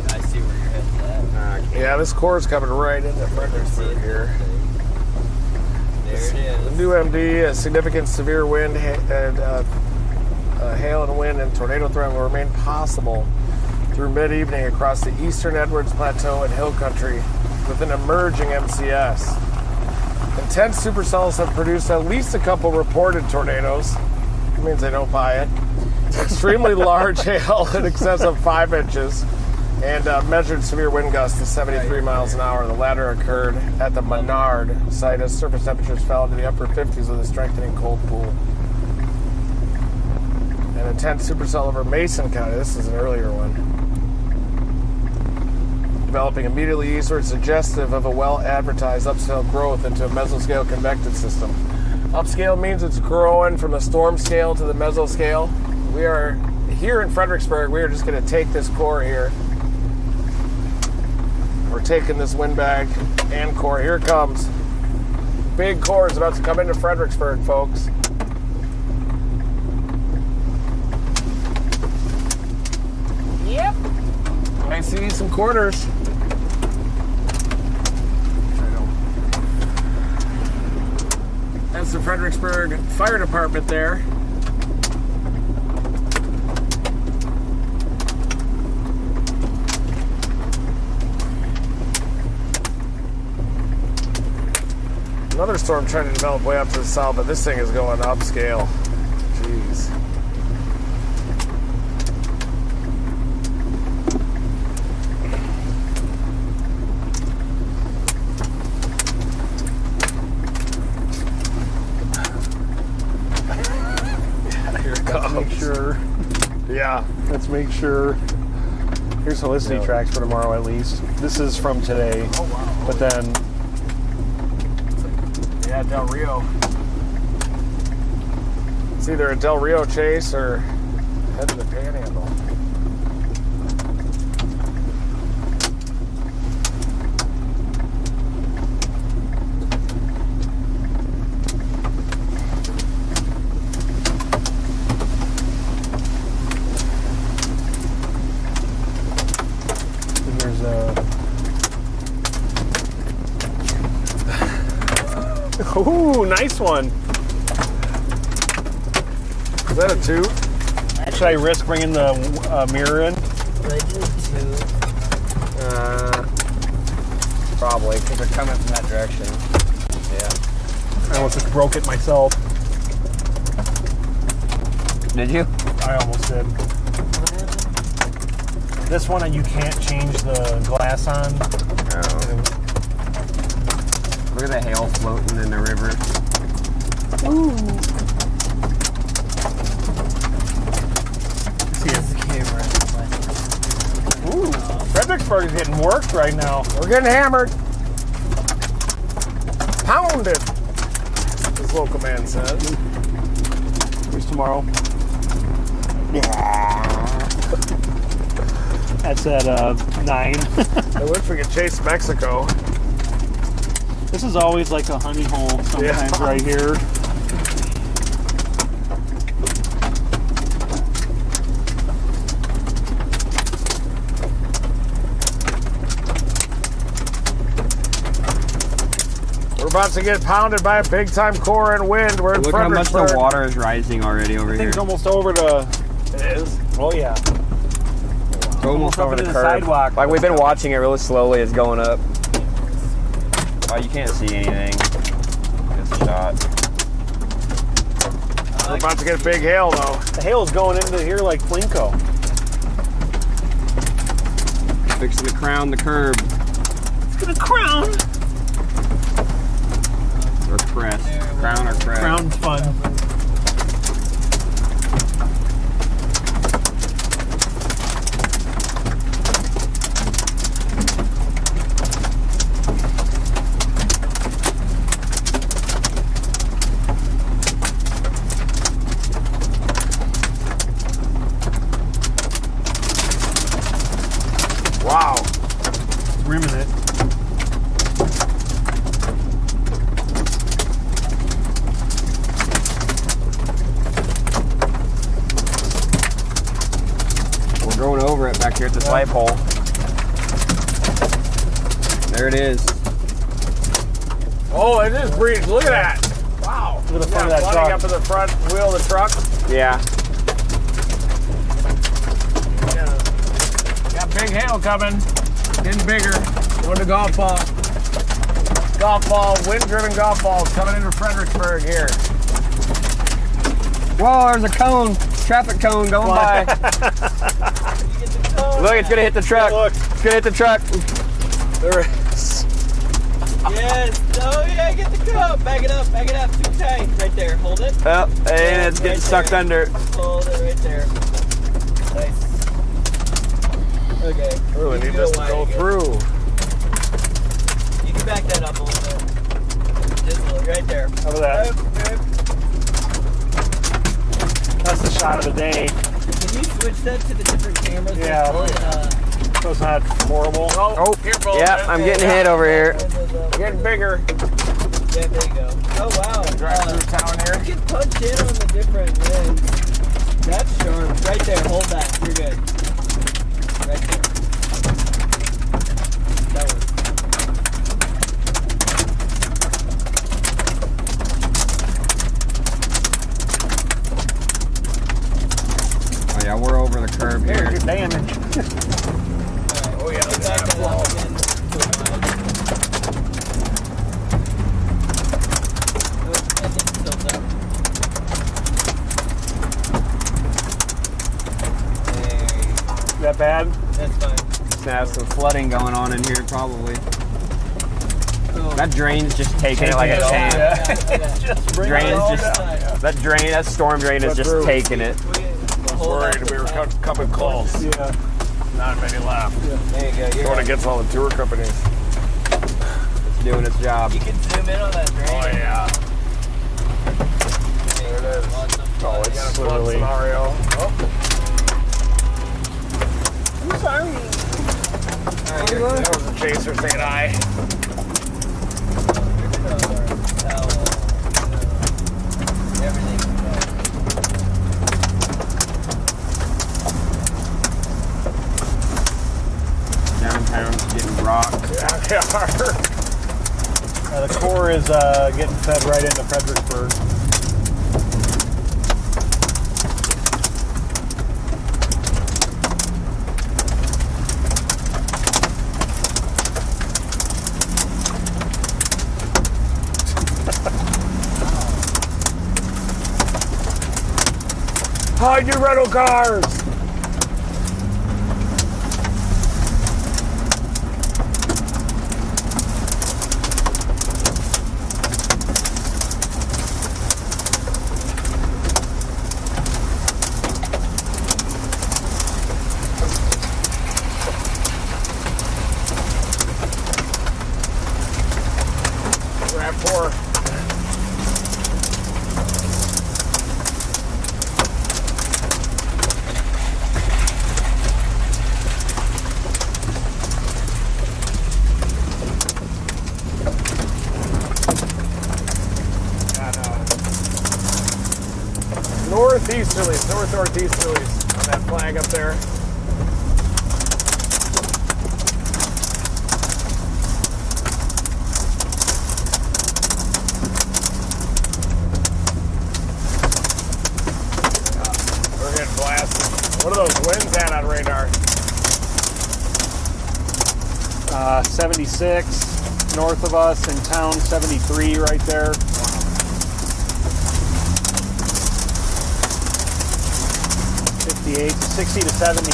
[SPEAKER 2] head's at.
[SPEAKER 1] Yeah, this core is coming right into Fredericksburg here.
[SPEAKER 2] There it is.
[SPEAKER 1] The new MD, a significant severe wind and hail and wind and tornado threat will remain possible through mid-evening across the eastern Edwards Plateau and Hill Country with an emerging MCS. Intense supercells have produced at least a couple reported tornadoes. It means they don't buy it. Extremely large hail in excess of 5 inches and measured severe wind gusts to 73 miles an hour. The latter occurred at the Menard site as surface temperatures fell into the upper 50s with a strengthening cold pool. An intense supercell over Mason County. This is an earlier one. Developing immediately eastward, suggestive of a well-advertised upscale growth into a mesoscale convective system. Upscale means it's growing from the storm scale to the mesoscale. We are here in Fredericksburg. We are just going to take this core here. We're taking this windbag and core. Here it comes. Big core is about to come into Fredericksburg, folks. Yep. I see some quarters. That's the Fredericksburg Fire Department there. Another storm trying to develop way up to the south, but this thing is going upscale. Jeez.
[SPEAKER 8] Make sure.
[SPEAKER 1] Yeah.
[SPEAKER 8] Let's make sure. Here's helicity tracks for tomorrow at least. This is from today.
[SPEAKER 1] Oh, wow.
[SPEAKER 8] But then.
[SPEAKER 1] Yeah, Del Rio. It's either a Del Rio chase or head to the Panhandle.
[SPEAKER 8] Ooh, nice one.
[SPEAKER 1] Is that a 2?
[SPEAKER 8] Should I risk bringing the mirror in?
[SPEAKER 3] Probably, because they're coming from that direction. Yeah.
[SPEAKER 8] I almost broke it myself.
[SPEAKER 3] Did you?
[SPEAKER 8] I almost did. This one you can't change the glass on.
[SPEAKER 3] Oh. Look at the hail floating in the river.
[SPEAKER 8] Ooh.
[SPEAKER 2] See the camera.
[SPEAKER 8] Ooh. Fredericksburg is getting worked right now.
[SPEAKER 1] We're getting hammered. Pounded, as local man says.
[SPEAKER 8] Here's tomorrow. That's at 9.
[SPEAKER 1] I wish we could chase Mexico.
[SPEAKER 8] This is always like a honey hole sometimes right here.
[SPEAKER 1] We're about to get pounded by a big-time core and wind. We're in
[SPEAKER 3] Look how much
[SPEAKER 1] Fredericksburg.
[SPEAKER 3] the water is rising already over here.
[SPEAKER 8] Thing's almost over to.
[SPEAKER 1] It is.
[SPEAKER 8] Oh yeah.
[SPEAKER 3] It's almost over
[SPEAKER 8] to
[SPEAKER 3] the
[SPEAKER 8] the
[SPEAKER 3] curb.
[SPEAKER 8] sidewalk.
[SPEAKER 3] Like we've been watching it really slowly. It's going up. Oh, you can't see anything. Good shot.
[SPEAKER 1] We're about to get big hail, though.
[SPEAKER 4] The hail's going into here like Plinko.
[SPEAKER 3] Fixing to crown the curb.
[SPEAKER 4] It's gonna crown.
[SPEAKER 3] Or crest. Crown or crest.
[SPEAKER 4] Crown's fun.
[SPEAKER 1] Wow.
[SPEAKER 4] Rimming it.
[SPEAKER 3] We're going over it back here at this light pole. There it is.
[SPEAKER 1] Oh, it is breeze. Look at that. Wow.
[SPEAKER 4] Look at the front of that
[SPEAKER 1] flooding
[SPEAKER 4] truck.
[SPEAKER 1] up in the front wheel of the truck.
[SPEAKER 3] Yeah.
[SPEAKER 1] Got big hail coming. Getting bigger. Going to golf ball. Golf ball, wind-driven golf balls coming into Fredericksburg here.
[SPEAKER 3] Whoa, there's a cone. Traffic cone going by. Look, it's gonna hit the truck.
[SPEAKER 4] Look.
[SPEAKER 3] It's gonna hit the truck.
[SPEAKER 4] There it is.
[SPEAKER 2] Yes. Oh yeah, get the cup. Back it up. Back it up. Too tight. Right there. Hold it.
[SPEAKER 3] Oh, and it's getting
[SPEAKER 2] Right
[SPEAKER 3] sucked
[SPEAKER 2] there.
[SPEAKER 3] under.
[SPEAKER 2] Hold it right there. Nice. Okay.
[SPEAKER 1] Ooh, I
[SPEAKER 2] You
[SPEAKER 1] need
[SPEAKER 2] can
[SPEAKER 1] this to
[SPEAKER 2] wide
[SPEAKER 1] go
[SPEAKER 2] again.
[SPEAKER 1] through.
[SPEAKER 2] You can back that up a little bit. Just a little, right there.
[SPEAKER 4] How about that?
[SPEAKER 2] Yep.
[SPEAKER 4] That's the shot of the day.
[SPEAKER 2] Can you switch that to the different cameras?
[SPEAKER 4] Yeah. So it's not horrible.
[SPEAKER 1] Oh, careful.
[SPEAKER 3] Yeah, I'm getting hit over here.
[SPEAKER 1] Getting bigger.
[SPEAKER 2] Yeah, there you go. Oh wow.
[SPEAKER 1] Drive through town here.
[SPEAKER 2] You can punch in on the different winds. That's sharp. Right there. Hold that. You're good. Right there. That one.
[SPEAKER 3] Oh yeah, we're over the curb
[SPEAKER 4] Here's
[SPEAKER 3] here.
[SPEAKER 4] your damage.
[SPEAKER 1] Oh, yeah,
[SPEAKER 2] Back
[SPEAKER 1] that's
[SPEAKER 2] that
[SPEAKER 1] that
[SPEAKER 2] up
[SPEAKER 1] wall.
[SPEAKER 2] again. Oh, I think it's tilted up. There you go.
[SPEAKER 4] That bad?
[SPEAKER 2] That's fine.
[SPEAKER 3] Just have some flooding going on in here, probably.
[SPEAKER 2] Oh.
[SPEAKER 3] That drain's just taking it like a champ. That drain, that storm drain is just
[SPEAKER 1] through.
[SPEAKER 3] taking it.
[SPEAKER 1] Worried we were coming close.
[SPEAKER 4] Yeah.
[SPEAKER 1] Not many left.
[SPEAKER 2] There you go. You're
[SPEAKER 1] Going
[SPEAKER 2] right.
[SPEAKER 1] against all the tour companies.
[SPEAKER 3] It's doing its job.
[SPEAKER 2] You can zoom in on that drain.
[SPEAKER 1] Oh, yeah.
[SPEAKER 2] There it is.
[SPEAKER 1] Oh, it's got a flood
[SPEAKER 4] literally-
[SPEAKER 1] scenario.
[SPEAKER 2] I'm sorry. Alright, you're good.
[SPEAKER 1] That was a chaser saying hi.
[SPEAKER 2] Everything's good.
[SPEAKER 3] Downtown's getting rocked.
[SPEAKER 1] Yeah, they are.
[SPEAKER 4] The core is getting fed right into Fredericksburg.
[SPEAKER 1] Hide your rental cars. Grab four. Northeasterlies, northeasterlies on that flag up there. We're getting blasted. What are those winds at on radar?
[SPEAKER 4] 76. north of us in town, 73 right there. 58, 60 to 70.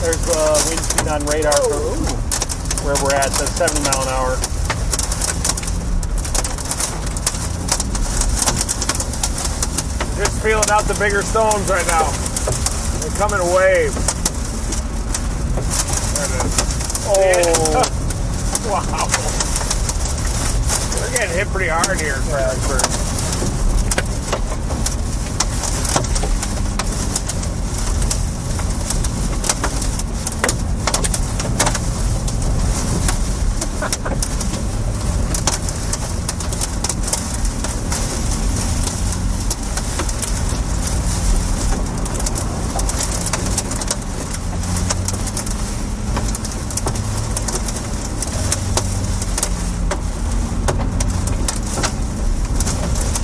[SPEAKER 4] There's the wind speed on radar for where we're at, the 70 mile an hour.
[SPEAKER 1] Just feeling out the bigger stones right now. They're coming in waves. There it is.
[SPEAKER 4] Oh,
[SPEAKER 1] Wow. We're getting hit pretty hard here in Fredericksburg.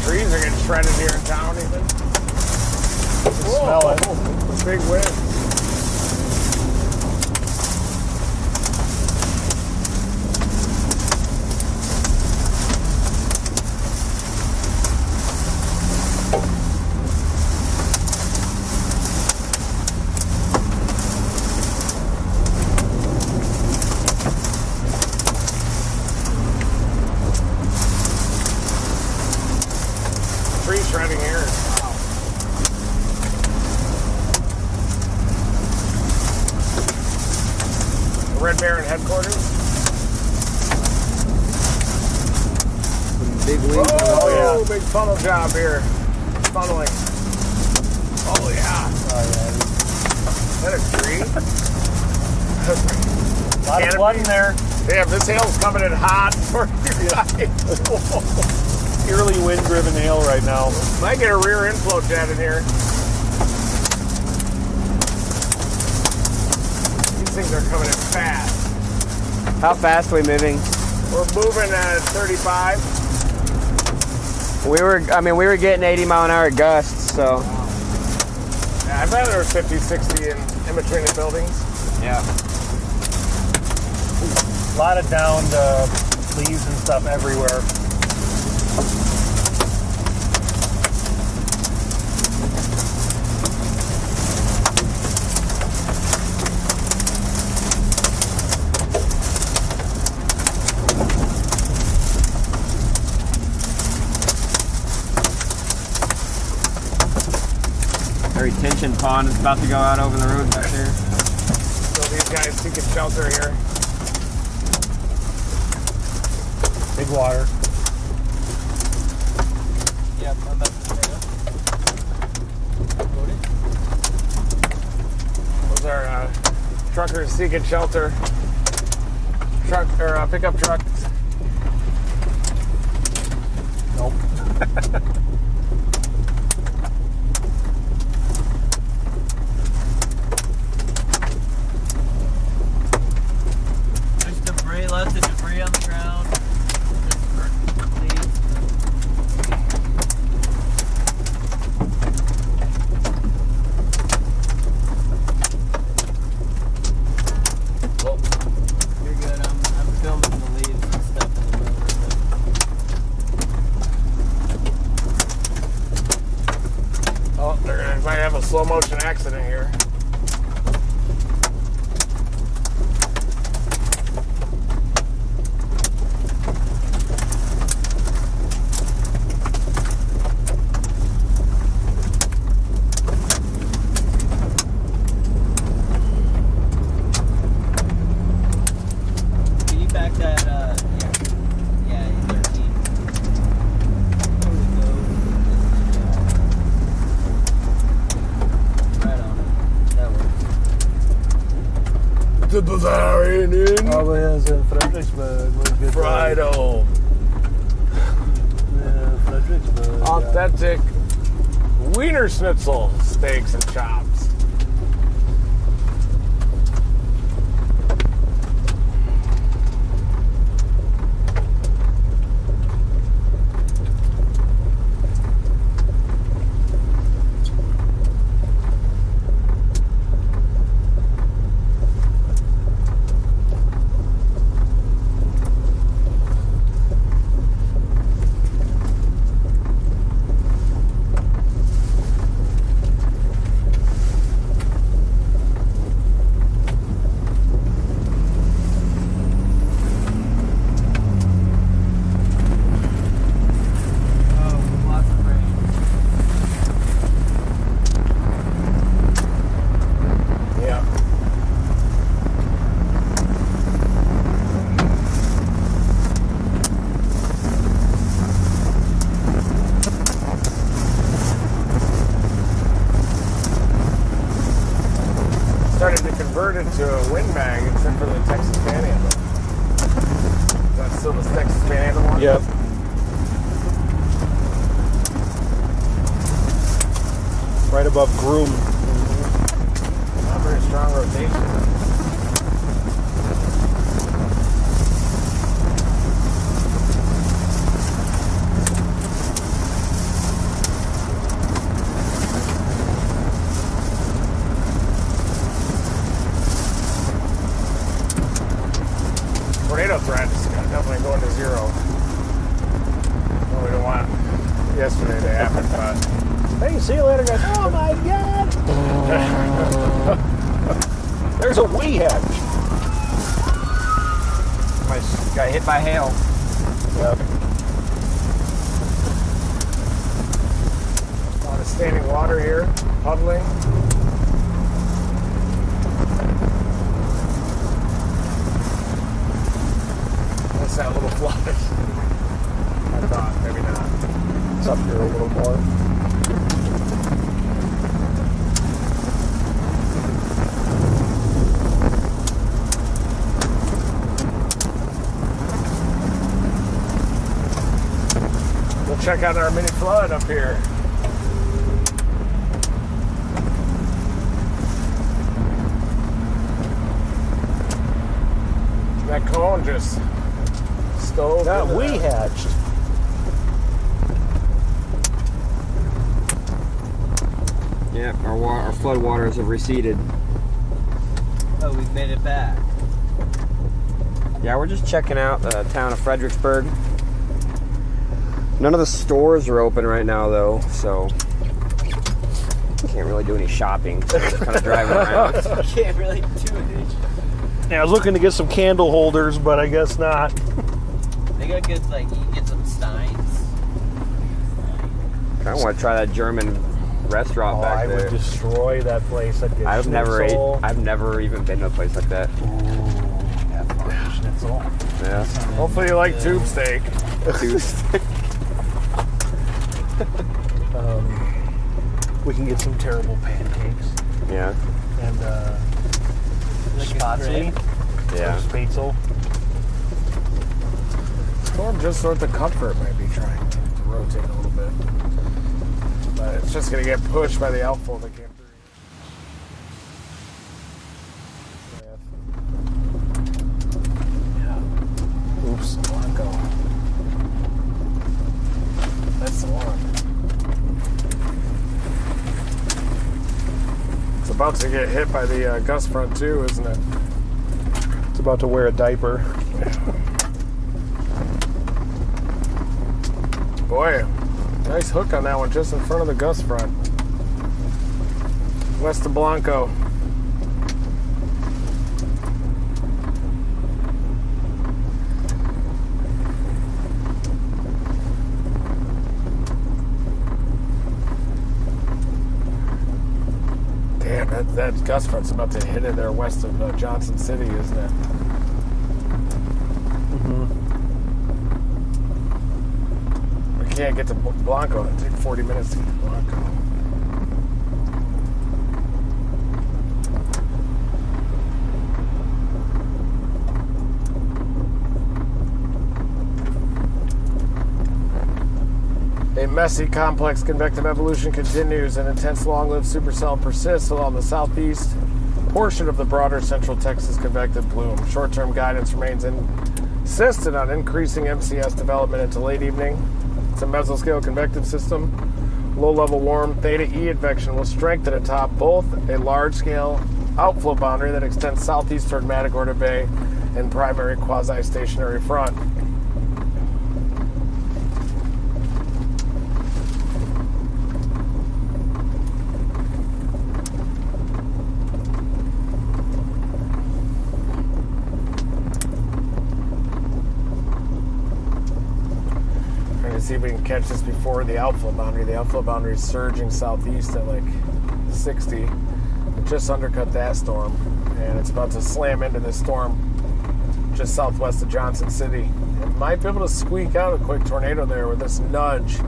[SPEAKER 1] Trees are getting shredded here in town even.
[SPEAKER 4] smell it.
[SPEAKER 1] It's a big wind. Tree shredding here. Wow. Red Baron headquarters.
[SPEAKER 3] Some big wings.
[SPEAKER 1] Oh, big funnel job here. Funneling. Oh yeah. Is that a tree?
[SPEAKER 4] A lot of flood in there.
[SPEAKER 1] Damn, this hail's coming in hot for you guys.
[SPEAKER 4] Eerily wind-driven hail right now.
[SPEAKER 1] Might get a rear inflow jet in here. These things are coming in fast.
[SPEAKER 3] How fast are we moving?
[SPEAKER 1] We're moving at 35.
[SPEAKER 3] We were getting 80 mile an hour gusts, so.
[SPEAKER 1] Yeah, I bet there was 50, 60 in between the buildings.
[SPEAKER 3] Yeah.
[SPEAKER 4] A lot of downed leaves and stuff everywhere.
[SPEAKER 3] The retention pond is about to go out over the road back there.
[SPEAKER 1] So these guys seeking shelter here.
[SPEAKER 4] Big water.
[SPEAKER 2] Yeah, I'm about to say
[SPEAKER 1] Those are truckers seeking shelter. Pickup trucks.
[SPEAKER 4] Nope.
[SPEAKER 2] There's debris, lots of debris on the ground.
[SPEAKER 1] Whoa.
[SPEAKER 2] You're good. I'm filming the leaves and stuff in the road.
[SPEAKER 1] Oh, might have a slow motion accident here.
[SPEAKER 2] Can you back that? Yeah, 13. There we go. Right on it. That works.
[SPEAKER 1] The Bavarian Inn.
[SPEAKER 8] Oh, yes, in Fredericksburg. Was good.
[SPEAKER 1] Fried-o.
[SPEAKER 8] Yeah, Fredericksburg.
[SPEAKER 1] Authentic Wiener Schnitzel steaks and chops. converted to a wind mag except for the Texas Panhandle. That's still the Texas Panhandle one?
[SPEAKER 8] Yep. Right above Groom.
[SPEAKER 1] Not very strong rotation. Tornado threat is definitely going to zero. Well, we don't want yesterday to happen, but
[SPEAKER 8] Hey, see you later, guys. Oh my God! There's a wee hedge.
[SPEAKER 3] Got hit by hail.
[SPEAKER 8] Yep.
[SPEAKER 1] a lot of standing water here, puddling. What's that little flush? I thought, maybe not.
[SPEAKER 8] It's up here a little more.
[SPEAKER 1] We'll check out our mini flood up here. That cone just stove.
[SPEAKER 8] Got
[SPEAKER 1] into
[SPEAKER 8] wee
[SPEAKER 1] that.
[SPEAKER 8] hatched.
[SPEAKER 3] Yeah, our flood waters have receded.
[SPEAKER 2] Oh, we've made it back.
[SPEAKER 3] Yeah, we're just checking out the town of Fredericksburg. None of the stores are open right now, though, so can't really do any shopping. So just kind of driving around.
[SPEAKER 2] Can't really do it.
[SPEAKER 8] Yeah, I was looking to get some candle holders, but I guess not.
[SPEAKER 2] They got good, like, you can get some steins.
[SPEAKER 3] I want to try that German restaurant back
[SPEAKER 8] I
[SPEAKER 3] there.
[SPEAKER 8] would destroy that place. I'd get
[SPEAKER 3] I've never even been to a place like that.
[SPEAKER 8] Schnitzel.
[SPEAKER 3] Yeah.
[SPEAKER 1] Hopefully you like tube steak.
[SPEAKER 8] We can get some terrible pancakes
[SPEAKER 3] Yeah.
[SPEAKER 8] and spatzky.
[SPEAKER 3] Yeah.
[SPEAKER 8] Spätzle.
[SPEAKER 1] Storm just north of Comfort might be trying to rotate a little bit. But it's just going to get pushed by the outflow that came through.
[SPEAKER 8] Yeah. Oops.
[SPEAKER 1] Waco. That's the one. It's about to get hit by the gust front too, isn't it?
[SPEAKER 8] It's about to wear a diaper.
[SPEAKER 1] Boy, nice hook on that one, just in front of the gust front. West of Blanco. Damn, that gust front's about to hit it there west of Johnson City, isn't it? We can't get to Blanco. It'll take 40 minutes to get to Blanco. A messy, complex convective evolution continues. An intense, long-lived supercell persists along the southeast portion of the broader central Texas convective plume. Short-term guidance remains insistent on increasing MCS development into late evening. It's a mesoscale convective system. Low-level warm theta E advection will strengthen atop both a large-scale outflow boundary that extends southeast toward Matagorda Bay and primary quasi-stationary front. See if we can catch this before the outflow boundary. The outflow boundary is surging southeast at like 60. It just undercut that storm, and it's about to slam into this storm just southwest of Johnson City. It might be able to squeak out a quick tornado there with this nudge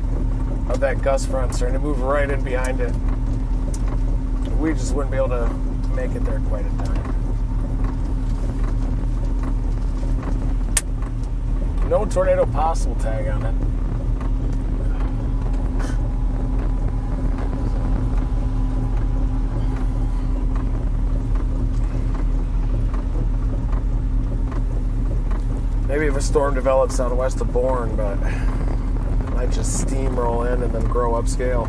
[SPEAKER 1] of that gust front starting to move right in behind it. We just wouldn't be able to make it there quite in time. No tornado possible tag on it. Maybe if a storm develops out west of Bourne, but it might just steamroll in and then grow upscale.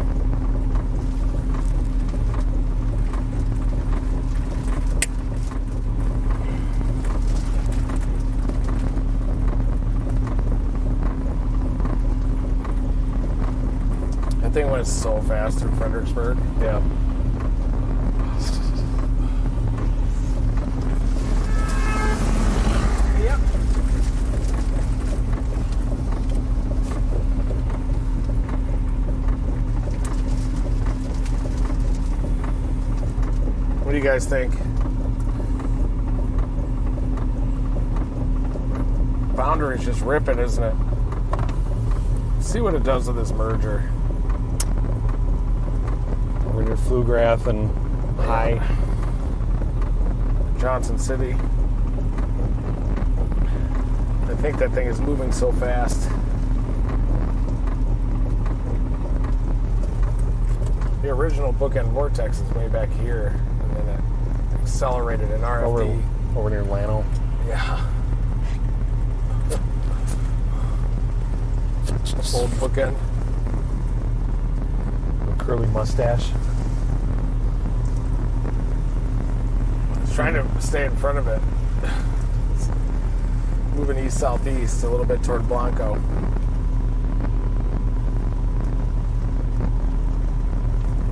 [SPEAKER 1] That thing went so fast through Fredericksburg.
[SPEAKER 4] Yeah.
[SPEAKER 1] Yep. What do you guys think? Boundary's just ripping, isn't it? See what it does with this merger.
[SPEAKER 4] Over near Pflugrath and High.
[SPEAKER 1] Johnson City. I think that thing is moving so fast. The original bookend vortex is way back here, and then it accelerated in RFD.
[SPEAKER 4] Over near Llano.
[SPEAKER 1] Yeah. Old bookend.
[SPEAKER 4] Curly mustache.
[SPEAKER 1] I was trying to stay in front of it. It's moving east-southeast a little bit toward Blanco.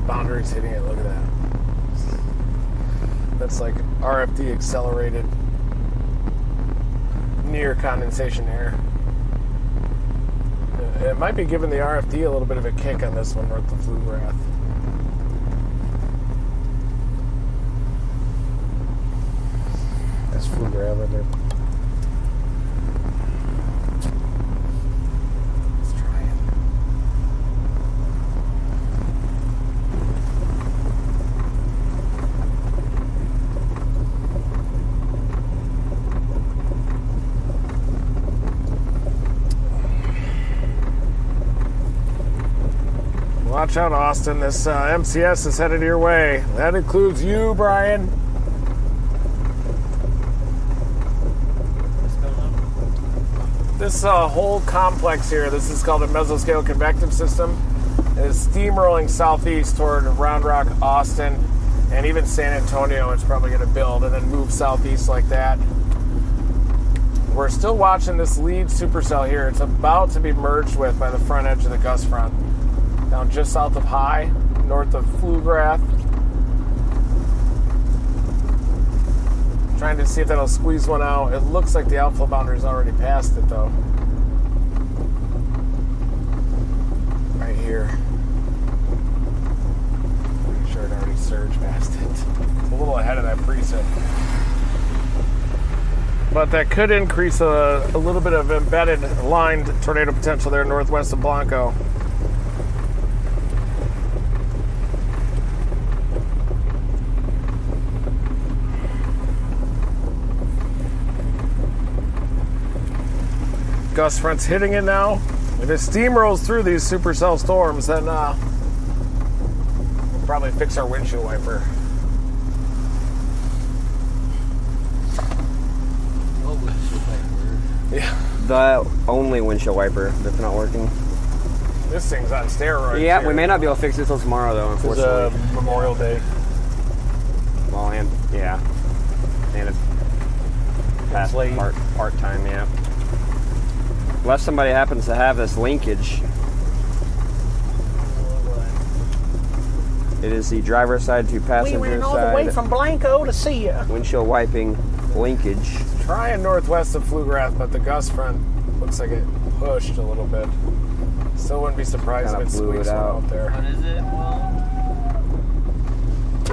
[SPEAKER 1] Boundary's hitting it, look at that. That's like RFD accelerated near condensation air. It might be giving the RFD a little bit of a kick on this one north of Pflugrath.
[SPEAKER 4] That's Pflugrath right there.
[SPEAKER 1] Let's try it. Watch out, Austin. This MCS is headed your way. That includes you, Brian. This whole complex here, this is called a mesoscale convective system, is steamrolling southeast toward Round Rock, Austin, and even San Antonio. It's probably going to build and then move southeast like that. We're still watching this lead supercell here. It's about to be merged with by the front edge of the gust front. Down just south of High, north of Pflugrath. Trying to see if that'll squeeze one out. It looks like the outflow boundary's already past it, though. Right here. Pretty sure it already surged past it. It's a little ahead of that preset. But that could increase a little bit of embedded lined tornado potential there northwest of Blanco. Gust front's hitting it now. If it steamrolls through these supercell storms, then we'll probably fix our windshield wiper. Yeah.
[SPEAKER 3] The only windshield wiper that's not working.
[SPEAKER 1] This thing's on steroids.
[SPEAKER 3] Yeah,
[SPEAKER 1] here.
[SPEAKER 3] we may not be able to fix it till tomorrow, though,
[SPEAKER 4] It's
[SPEAKER 3] unfortunately.
[SPEAKER 4] Memorial Day.
[SPEAKER 3] Well, and yeah, and it's past
[SPEAKER 4] late.
[SPEAKER 3] part time, yeah. Unless somebody happens to have this linkage. It is the driver's side to passenger
[SPEAKER 8] We ran all
[SPEAKER 3] side
[SPEAKER 8] the way from Blanco to see you.
[SPEAKER 3] windshield wiping linkage.
[SPEAKER 1] Trying northwest of Pflugrath, but the gust front looks like it pushed a little bit. Still wouldn't be surprised
[SPEAKER 3] Kinda
[SPEAKER 1] if it
[SPEAKER 3] blew
[SPEAKER 1] squeaks
[SPEAKER 3] it
[SPEAKER 1] one
[SPEAKER 3] out.
[SPEAKER 1] out there.
[SPEAKER 2] What is it?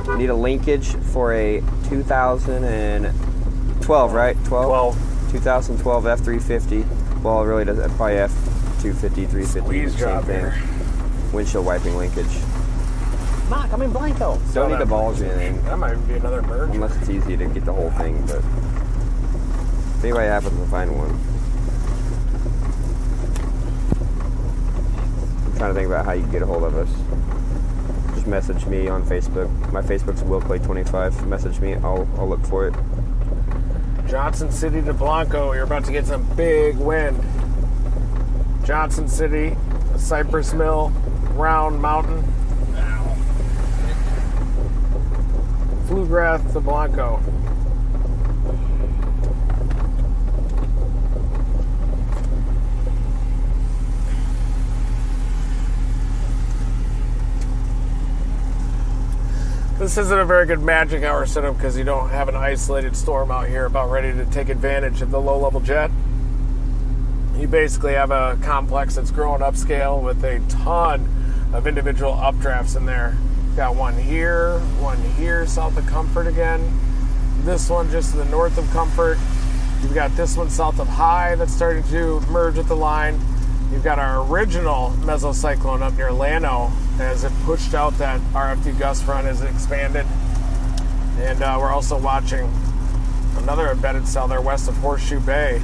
[SPEAKER 2] Well,
[SPEAKER 3] Need a linkage for a 2012, right? 12? 2012 F350. Well, it really doesn't. Probably F250, 350.
[SPEAKER 1] Squeeze
[SPEAKER 3] same
[SPEAKER 1] job
[SPEAKER 3] thing.
[SPEAKER 1] here.
[SPEAKER 3] Windshield wiping linkage.
[SPEAKER 8] Mike, I'm in Blanco.
[SPEAKER 3] Don't need to bulge anything.
[SPEAKER 1] That might be another merge.
[SPEAKER 3] Unless it's easy to get the whole thing, but if anybody happens to find one. trying to think about how you can get a hold of us. Just message me on Facebook. My Facebook's WillClay25. Message me. I'll look for it.
[SPEAKER 1] Johnson City to Blanco. You're about to get some big wind. Johnson City, Cypress Mill, Round Mountain. Pflugrath to Blanco. This isn't a very good magic hour setup because you don't have an isolated storm out here about ready to take advantage of the low-level jet. You basically have a complex that's growing upscale with a ton of individual updrafts in there. Got one here south of Comfort again. This one just to the north of Comfort. You've got this one south of High that's starting to merge with the line. You've got our original mesocyclone up near Llano as it pushed out that RFD gust front as it expanded. And we're also watching another embedded cell there west of Horseshoe Bay.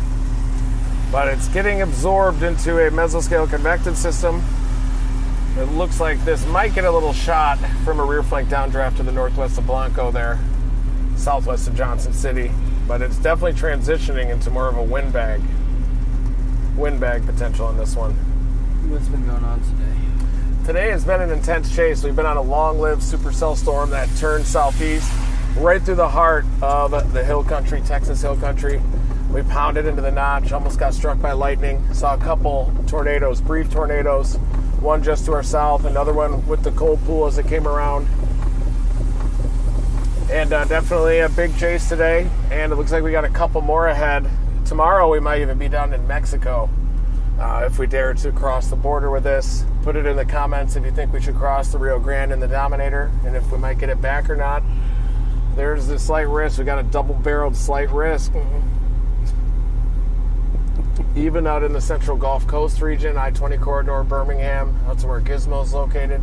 [SPEAKER 1] But it's getting absorbed into a mesoscale convective system. It looks like this might get a little shot from a rear flank downdraft to the northwest of Blanco there, southwest of Johnson City. But it's definitely transitioning into more of a windbag potential on this one.
[SPEAKER 2] What's been going on today?
[SPEAKER 1] Today has been an intense chase. We've been on a long-lived supercell storm that turned southeast right through the heart of the hill country, Texas hill country. We pounded into the notch, almost got struck by lightning. Saw a couple tornadoes, brief tornadoes, one just to our south, another one with the cold pool as it came around. And definitely a big chase today, and it looks like we got a couple more ahead. Tomorrow we might even be down in Mexico if we dare to cross the border with this. Put it in the comments if you think we should cross the Rio Grande in the Dominator and if we might get it back or not. There's the slight risk. We got a double-barreled slight risk. Even out in the central Gulf Coast region, I-20 corridor, Birmingham, that's where Gizmo's located.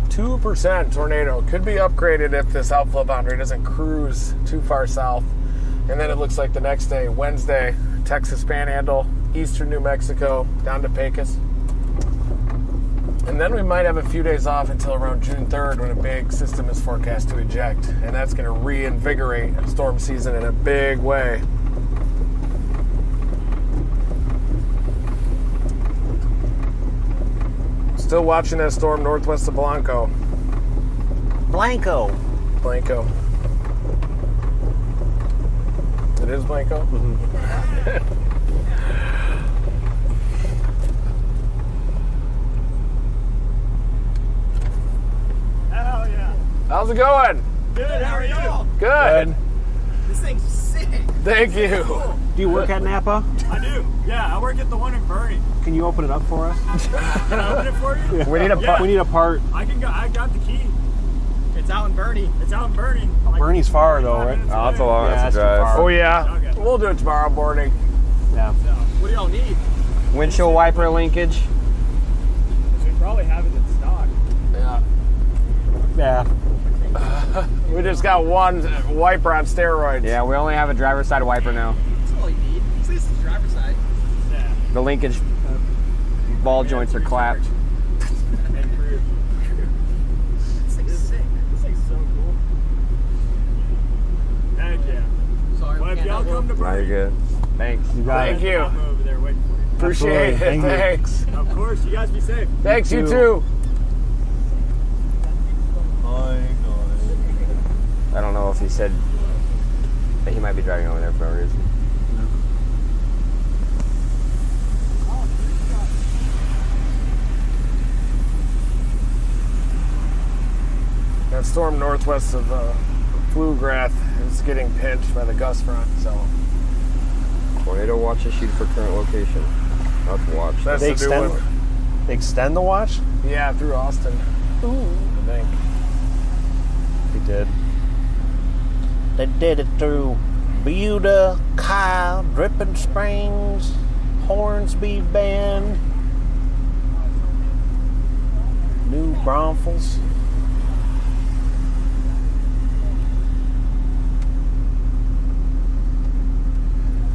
[SPEAKER 1] 2% tornado. Could be upgraded if this outflow boundary doesn't cruise too far south. And then it looks like the next day, Wednesday, Texas Panhandle, eastern New Mexico, down to Pecos. And then we might have a few days off until around June 3rd when a big system is forecast to eject. And that's going to reinvigorate storm season in a big way. Still watching that storm northwest of Blanco.
[SPEAKER 8] Blanco.
[SPEAKER 1] It is Blanco?
[SPEAKER 2] Hell yeah.
[SPEAKER 1] How's it going?
[SPEAKER 2] Good, how are you?
[SPEAKER 1] Good.
[SPEAKER 2] This thing's sick.
[SPEAKER 1] Thank you.
[SPEAKER 2] Cool.
[SPEAKER 8] Do you work at Napa?
[SPEAKER 2] I do. Yeah, I work at the one in Bernie.
[SPEAKER 8] Can you open it up for us?
[SPEAKER 2] Can I open it for you?
[SPEAKER 1] We need a
[SPEAKER 2] Yeah.
[SPEAKER 8] We need a part.
[SPEAKER 2] I got the key. It's out in Bernie. Like
[SPEAKER 8] Bernie's far though,
[SPEAKER 2] 25
[SPEAKER 8] right?
[SPEAKER 2] minutes
[SPEAKER 3] Oh, that's a
[SPEAKER 2] away.
[SPEAKER 3] long
[SPEAKER 8] that's too
[SPEAKER 3] drive.
[SPEAKER 8] far.
[SPEAKER 1] Oh yeah.
[SPEAKER 2] Okay.
[SPEAKER 1] We'll do it tomorrow morning.
[SPEAKER 8] Yeah.
[SPEAKER 2] So, what do y'all need?
[SPEAKER 3] Windshield wiper linkage.
[SPEAKER 2] We probably have it in stock.
[SPEAKER 1] Yeah.
[SPEAKER 8] Yeah.
[SPEAKER 1] We just got one wiper on steroids.
[SPEAKER 3] Yeah, we only have a driver's side wiper now.
[SPEAKER 2] That's all you need. At least it's driver's side. Yeah.
[SPEAKER 3] The linkage ball joints are clapped.
[SPEAKER 2] This thing's sick. This thing's so cool. Heck yeah. Sorry, well, if y'all come to
[SPEAKER 3] Now
[SPEAKER 2] Bernie,
[SPEAKER 3] you're good. Thanks.
[SPEAKER 8] You got
[SPEAKER 1] Thank
[SPEAKER 8] it.
[SPEAKER 1] you.
[SPEAKER 2] I'm over there waiting for you.
[SPEAKER 1] Appreciate it.
[SPEAKER 8] Absolutely. Thank you.
[SPEAKER 1] Thanks.
[SPEAKER 2] Of course, you guys be safe.
[SPEAKER 1] Thanks, you too.
[SPEAKER 3] I don't know if he said that he might be driving over there for no reason.
[SPEAKER 1] That storm northwest of Pflugrath is getting pinched by the gust front, so
[SPEAKER 3] Tornado watch issued for current location. Not to watch.
[SPEAKER 1] that's
[SPEAKER 8] They
[SPEAKER 1] the new one.
[SPEAKER 8] extend the watch?
[SPEAKER 1] Yeah, through Austin. I think.
[SPEAKER 8] They did. They did it through Buda, Kyle, Dripping Springs, Hornsby Bend, New Braunfels.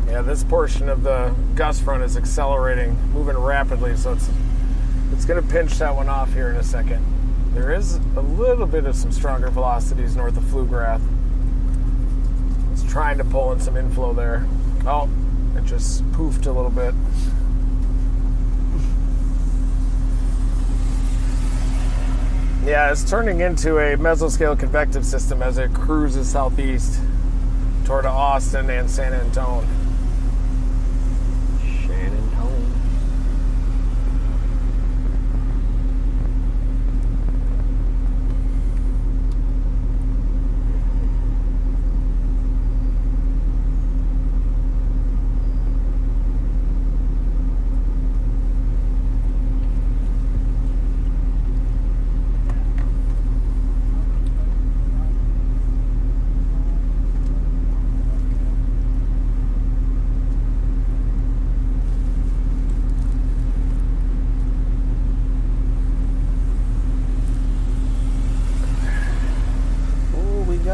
[SPEAKER 1] Yeah, Yeah, this portion of the gust front is accelerating, moving rapidly, so it's going to pinch that one off here in a second. There is a little bit of some stronger velocities north of Pflugrath. It's trying to pull in some inflow there. Oh, it just poofed a little bit. Yeah, it's turning into a mesoscale convective system as it cruises southeast toward Austin and San Antone.
[SPEAKER 2] San Antone.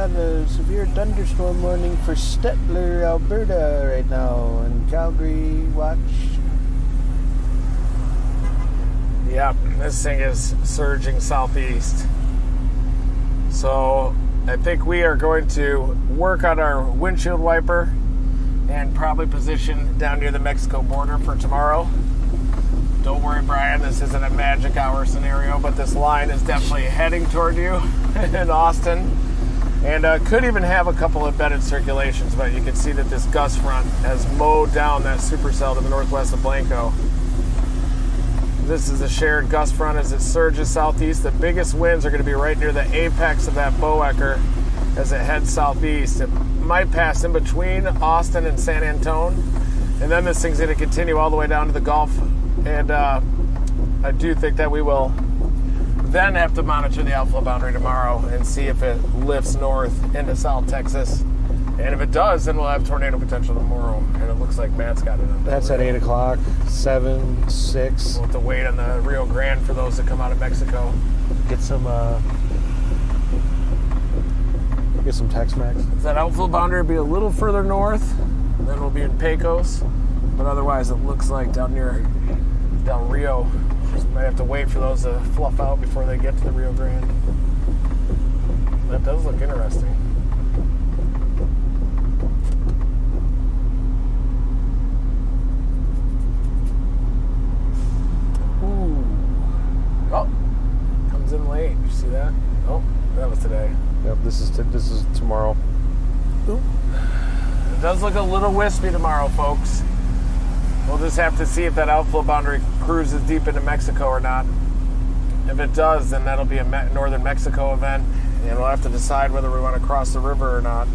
[SPEAKER 2] A severe thunderstorm warning for Stettler, Alberta right now, and Calgary watch.
[SPEAKER 1] Yep, this thing is surging southeast. So I think we are going to work on our windshield wiper and probably position down near the Mexico border for tomorrow. Don't worry, Brian, this isn't a magic hour scenario, but this line is definitely heading toward you in Austin. And could even have a couple embedded circulations, but you can see that this gust front has mowed down that supercell to the northwest of Blanco. This is a shared gust front as it surges southeast. The biggest winds are going to be right near the apex of that Boecker as it heads southeast. It might pass in between Austin and San Antone, and then this thing's going to continue all the way down to the Gulf. And I do think that we will then have to monitor the outflow boundary tomorrow and see if it lifts north into South Texas. And if it does, then we'll have tornado potential tomorrow. And it looks like Matt's got it up.
[SPEAKER 8] That's at 8 o'clock, 7, 6.
[SPEAKER 1] We'll have to wait on the Rio Grande for those that come out of Mexico.
[SPEAKER 8] Get some Tex-Mex.
[SPEAKER 1] If that outflow boundary will be a little further north, then we'll be in Pecos. But otherwise, it looks like down Rio. So we might have to wait for those to fluff out before they get to the Rio Grande. That does look interesting. Ooh. Oh, comes in late. You see that? Oh, that was today.
[SPEAKER 8] Yep, this is tomorrow.
[SPEAKER 1] Ooh. It does look a little wispy tomorrow, folks. We'll just have to see if that outflow boundary cruises deep into Mexico or not. If it does, then that'll be a northern Mexico event, and we'll have to decide whether we want to cross the river or not.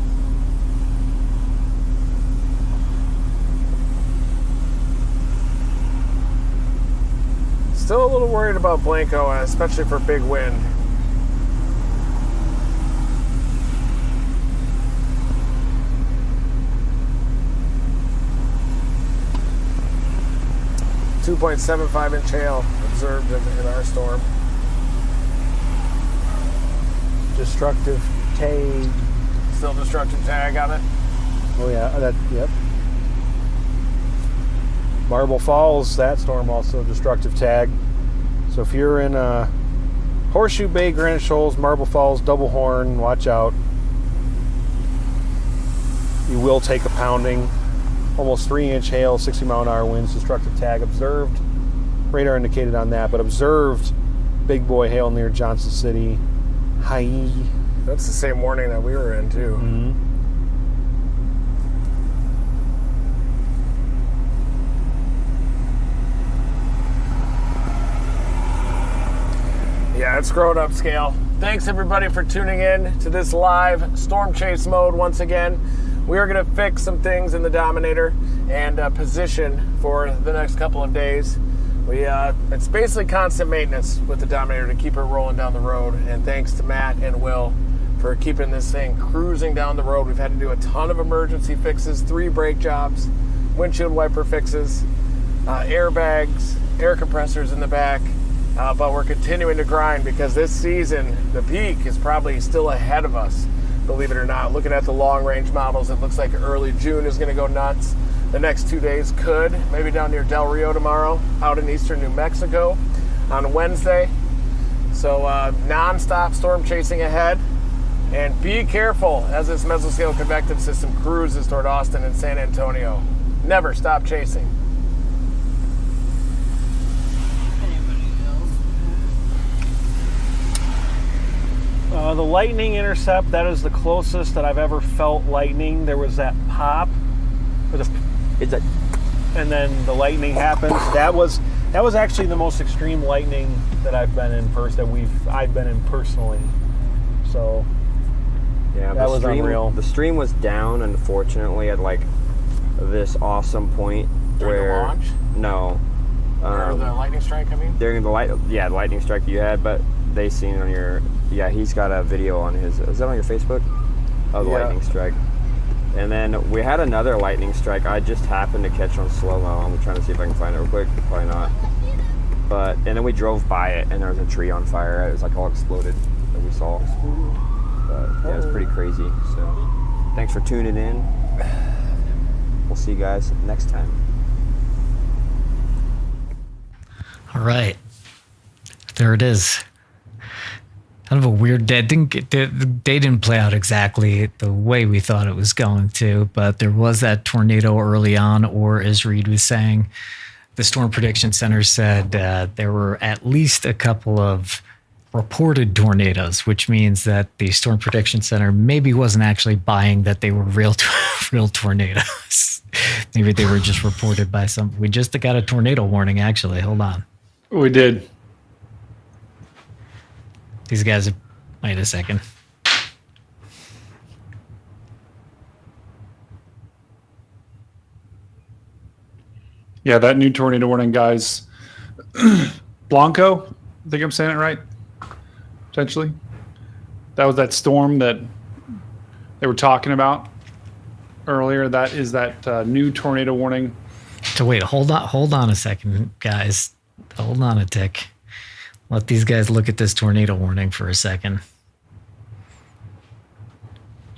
[SPEAKER 1] Still a little worried about Blanco, especially for big wind. .75 inch hail observed in our storm.
[SPEAKER 8] Destructive tag.
[SPEAKER 1] Still destructive tag on it?
[SPEAKER 8] Oh yeah, yep. Marble Falls, that storm also destructive tag. So if you're in Horseshoe Bay, Granite Shoals, Marble Falls, Double Horn, watch out. You will take a pounding. Almost 3-inch hail, 60-mile-an-hour winds, destructive tag observed. Radar indicated on that, but observed big boy hail near Johnson City. High.
[SPEAKER 1] That's the same warning that we were in, too.
[SPEAKER 8] Mm-hmm.
[SPEAKER 1] Yeah, it's grown up scale. Thanks, everybody, for tuning in to this live storm chase mode once again. We are going to fix some things in the Dominator and position for the next couple of days. It's basically constant maintenance with the Dominator to keep it rolling down the road. And thanks to Matt and Will for keeping this thing cruising down the road. We've had to do a ton of emergency fixes, 3 brake jobs, windshield wiper fixes, airbags, air compressors in the back. But we're continuing to grind because this season, the peak is probably still ahead of us. believe it or not. Looking at the long-range models, it looks like early June is going to go nuts. The next 2 days could. Maybe down near Del Rio tomorrow, out in eastern New Mexico on Wednesday. So non-stop storm chasing ahead. And be careful as this mesoscale convective system cruises toward Austin and San Antonio. Never stop chasing.
[SPEAKER 8] The lightning intercept, that is the closest that I've ever felt lightning. There was that pop, and then the lightning happened. That was actually the most extreme lightning that I've been in I've been in personally. So
[SPEAKER 3] yeah,
[SPEAKER 8] that was unreal.
[SPEAKER 3] The stream was down, unfortunately, at like this awesome point
[SPEAKER 1] During the launch?
[SPEAKER 3] No.
[SPEAKER 1] Or the lightning strike, I mean?
[SPEAKER 3] During the lightning strike you had, but they seen it on your. Yeah, he's got a video on his. Is that on your Facebook? Of the lightning strike. And then we had another lightning strike. I just happened to catch on slow mo. I'm trying to see if I can find it real quick. Probably not. And then we drove by it, and there was a tree on fire. It was like all exploded that we saw. But yeah, it's pretty crazy. So thanks for tuning in. We'll see you guys next time.
[SPEAKER 5] All right. There it is. Kind of a weird day. They didn't play out exactly the way we thought it was going to, but there was that tornado early on, or as Reed was saying, the Storm Prediction Center said there were at least a couple of reported tornadoes, which means that the Storm Prediction Center maybe wasn't actually buying that they were real tornadoes. Maybe they were just reported by some. We just got a tornado warning, actually. Hold on.
[SPEAKER 7] We did.
[SPEAKER 5] These guys, wait a second.
[SPEAKER 7] Yeah, that new tornado warning, guys. Blanco, I think I'm saying it right, potentially. That was that storm that they were talking about earlier. That is that new tornado warning.
[SPEAKER 5] So wait, hold on a second, guys. Hold on a tick. Let these guys look at this tornado warning for a second.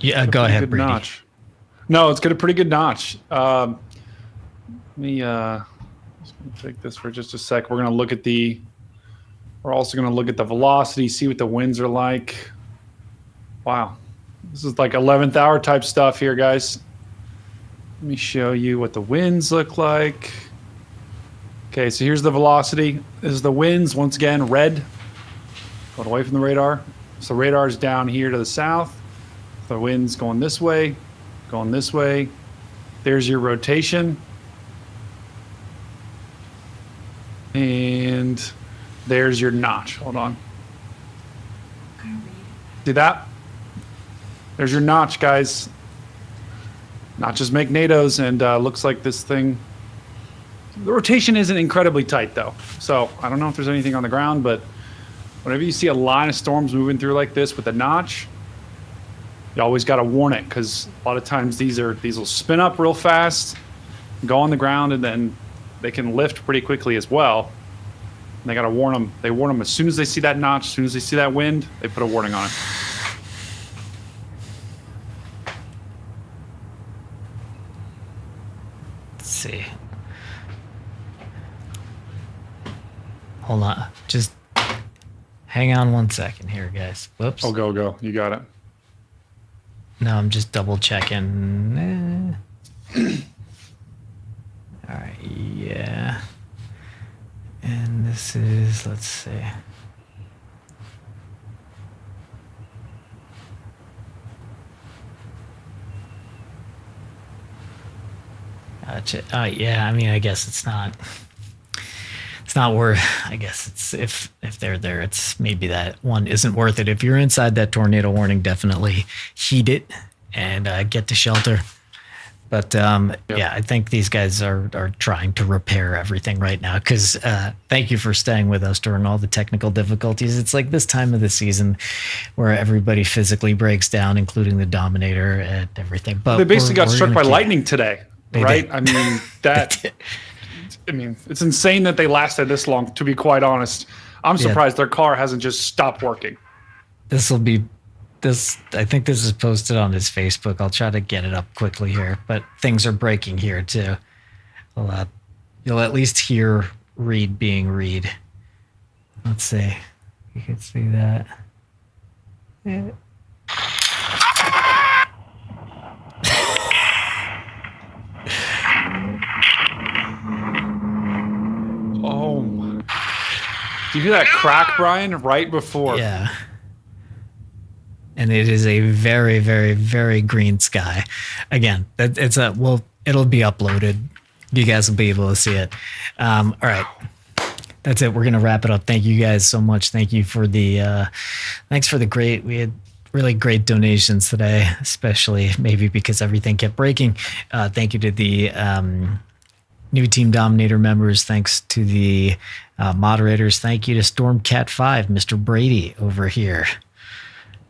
[SPEAKER 5] Yeah, go ahead, Brady.
[SPEAKER 7] Notch. No, it's got a pretty good notch. Let me just gonna take this for just a sec. We're also going to look at the velocity, see what the winds are like. Wow. This is like 11th hour type stuff here, guys. Let me show you what the winds look like. Okay, so here's the velocity. This is the winds, once again, red. Going away from the radar. So the radar's down here to the south. The wind's going this way, going this way. There's your rotation. And there's your notch. Hold on. See that? There's your notch, guys. Notches make NATOs, and looks like this thing. The rotation isn't incredibly tight, though. So I don't know if there's anything on the ground, but whenever you see a line of storms moving through like this with a notch, you always got to warn it, because a lot of times these will spin up real fast, go on the ground, and then they can lift pretty quickly as well. And they got to warn them. They warn them as soon as they see that notch, as soon as they see that wind, they put a warning on it.
[SPEAKER 5] Let's see. Hold on. Just hang on one second here, guys. Whoops.
[SPEAKER 7] Oh, go. You got it.
[SPEAKER 5] No, I'm just double checking. All right, yeah. And this is, let's see. Gotcha. Yeah, I mean, I guess it's not worth, I guess it's, if they're there, it's maybe that one isn't worth it. If you're inside that tornado warning, definitely heed it and get to shelter. But yeah, I think these guys are trying to repair everything right now, because thank you for staying with us during all the technical difficulties. It's like this time of the season where everybody physically breaks down, including the Dominator and everything. But
[SPEAKER 7] they basically got struck by lightning today, right?
[SPEAKER 5] Did.
[SPEAKER 7] I mean, it's insane that they lasted this long, to be quite honest. I'm surprised their car hasn't just stopped working.
[SPEAKER 5] This will be I think this is posted on his Facebook. I'll try to get it up quickly here, but things are breaking here too. You'll at least hear Reed being Reed. Let's see. You can see that. Yeah.
[SPEAKER 7] Oh my. Do you hear that crack, Brian? Right before.
[SPEAKER 5] Yeah. And it is a very, very, very green sky. Again, it'll be uploaded. You guys will be able to see it. All right. That's it. We're going to wrap it up. Thank you guys so much. Thanks for the we had really great donations today, especially maybe because everything kept breaking. Thank you to the new Team Dominator members. Thanks to the moderators. Thank you to Stormcat 5, Mr. Brady over here.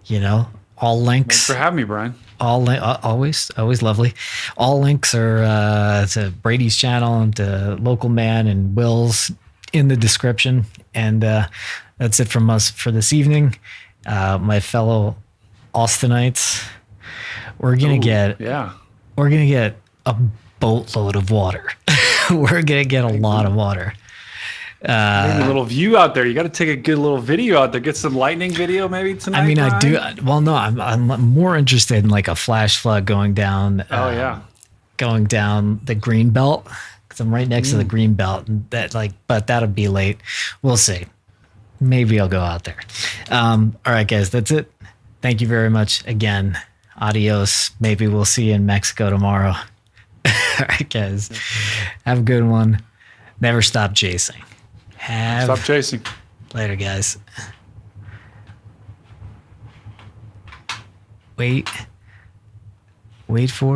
[SPEAKER 5] You know, all links.
[SPEAKER 7] Thanks for having me, Brian.
[SPEAKER 5] Always lovely. All links are to Brady's channel and to Local Man and Will's in the description. And that's it from us for this evening. My fellow Austinites, we're gonna get a boatload of water. We're gonna get a lot of water.
[SPEAKER 7] Maybe a little view out there. You got to take a good little video out there. Get some lightning video maybe tonight.
[SPEAKER 5] I mean,
[SPEAKER 7] Brian?
[SPEAKER 5] I do. Well, no, I'm more interested in like a flash flood going down. Going down the green belt because I'm right next to the green belt, and but that'll be late. We'll see. Maybe I'll go out there. All right, guys, that's it. Thank you very much again. Adios. Maybe we'll see you in Mexico tomorrow. All right, guys, have a good one. Never stop chasing.
[SPEAKER 7] Stop chasing.
[SPEAKER 5] Later, guys. Wait for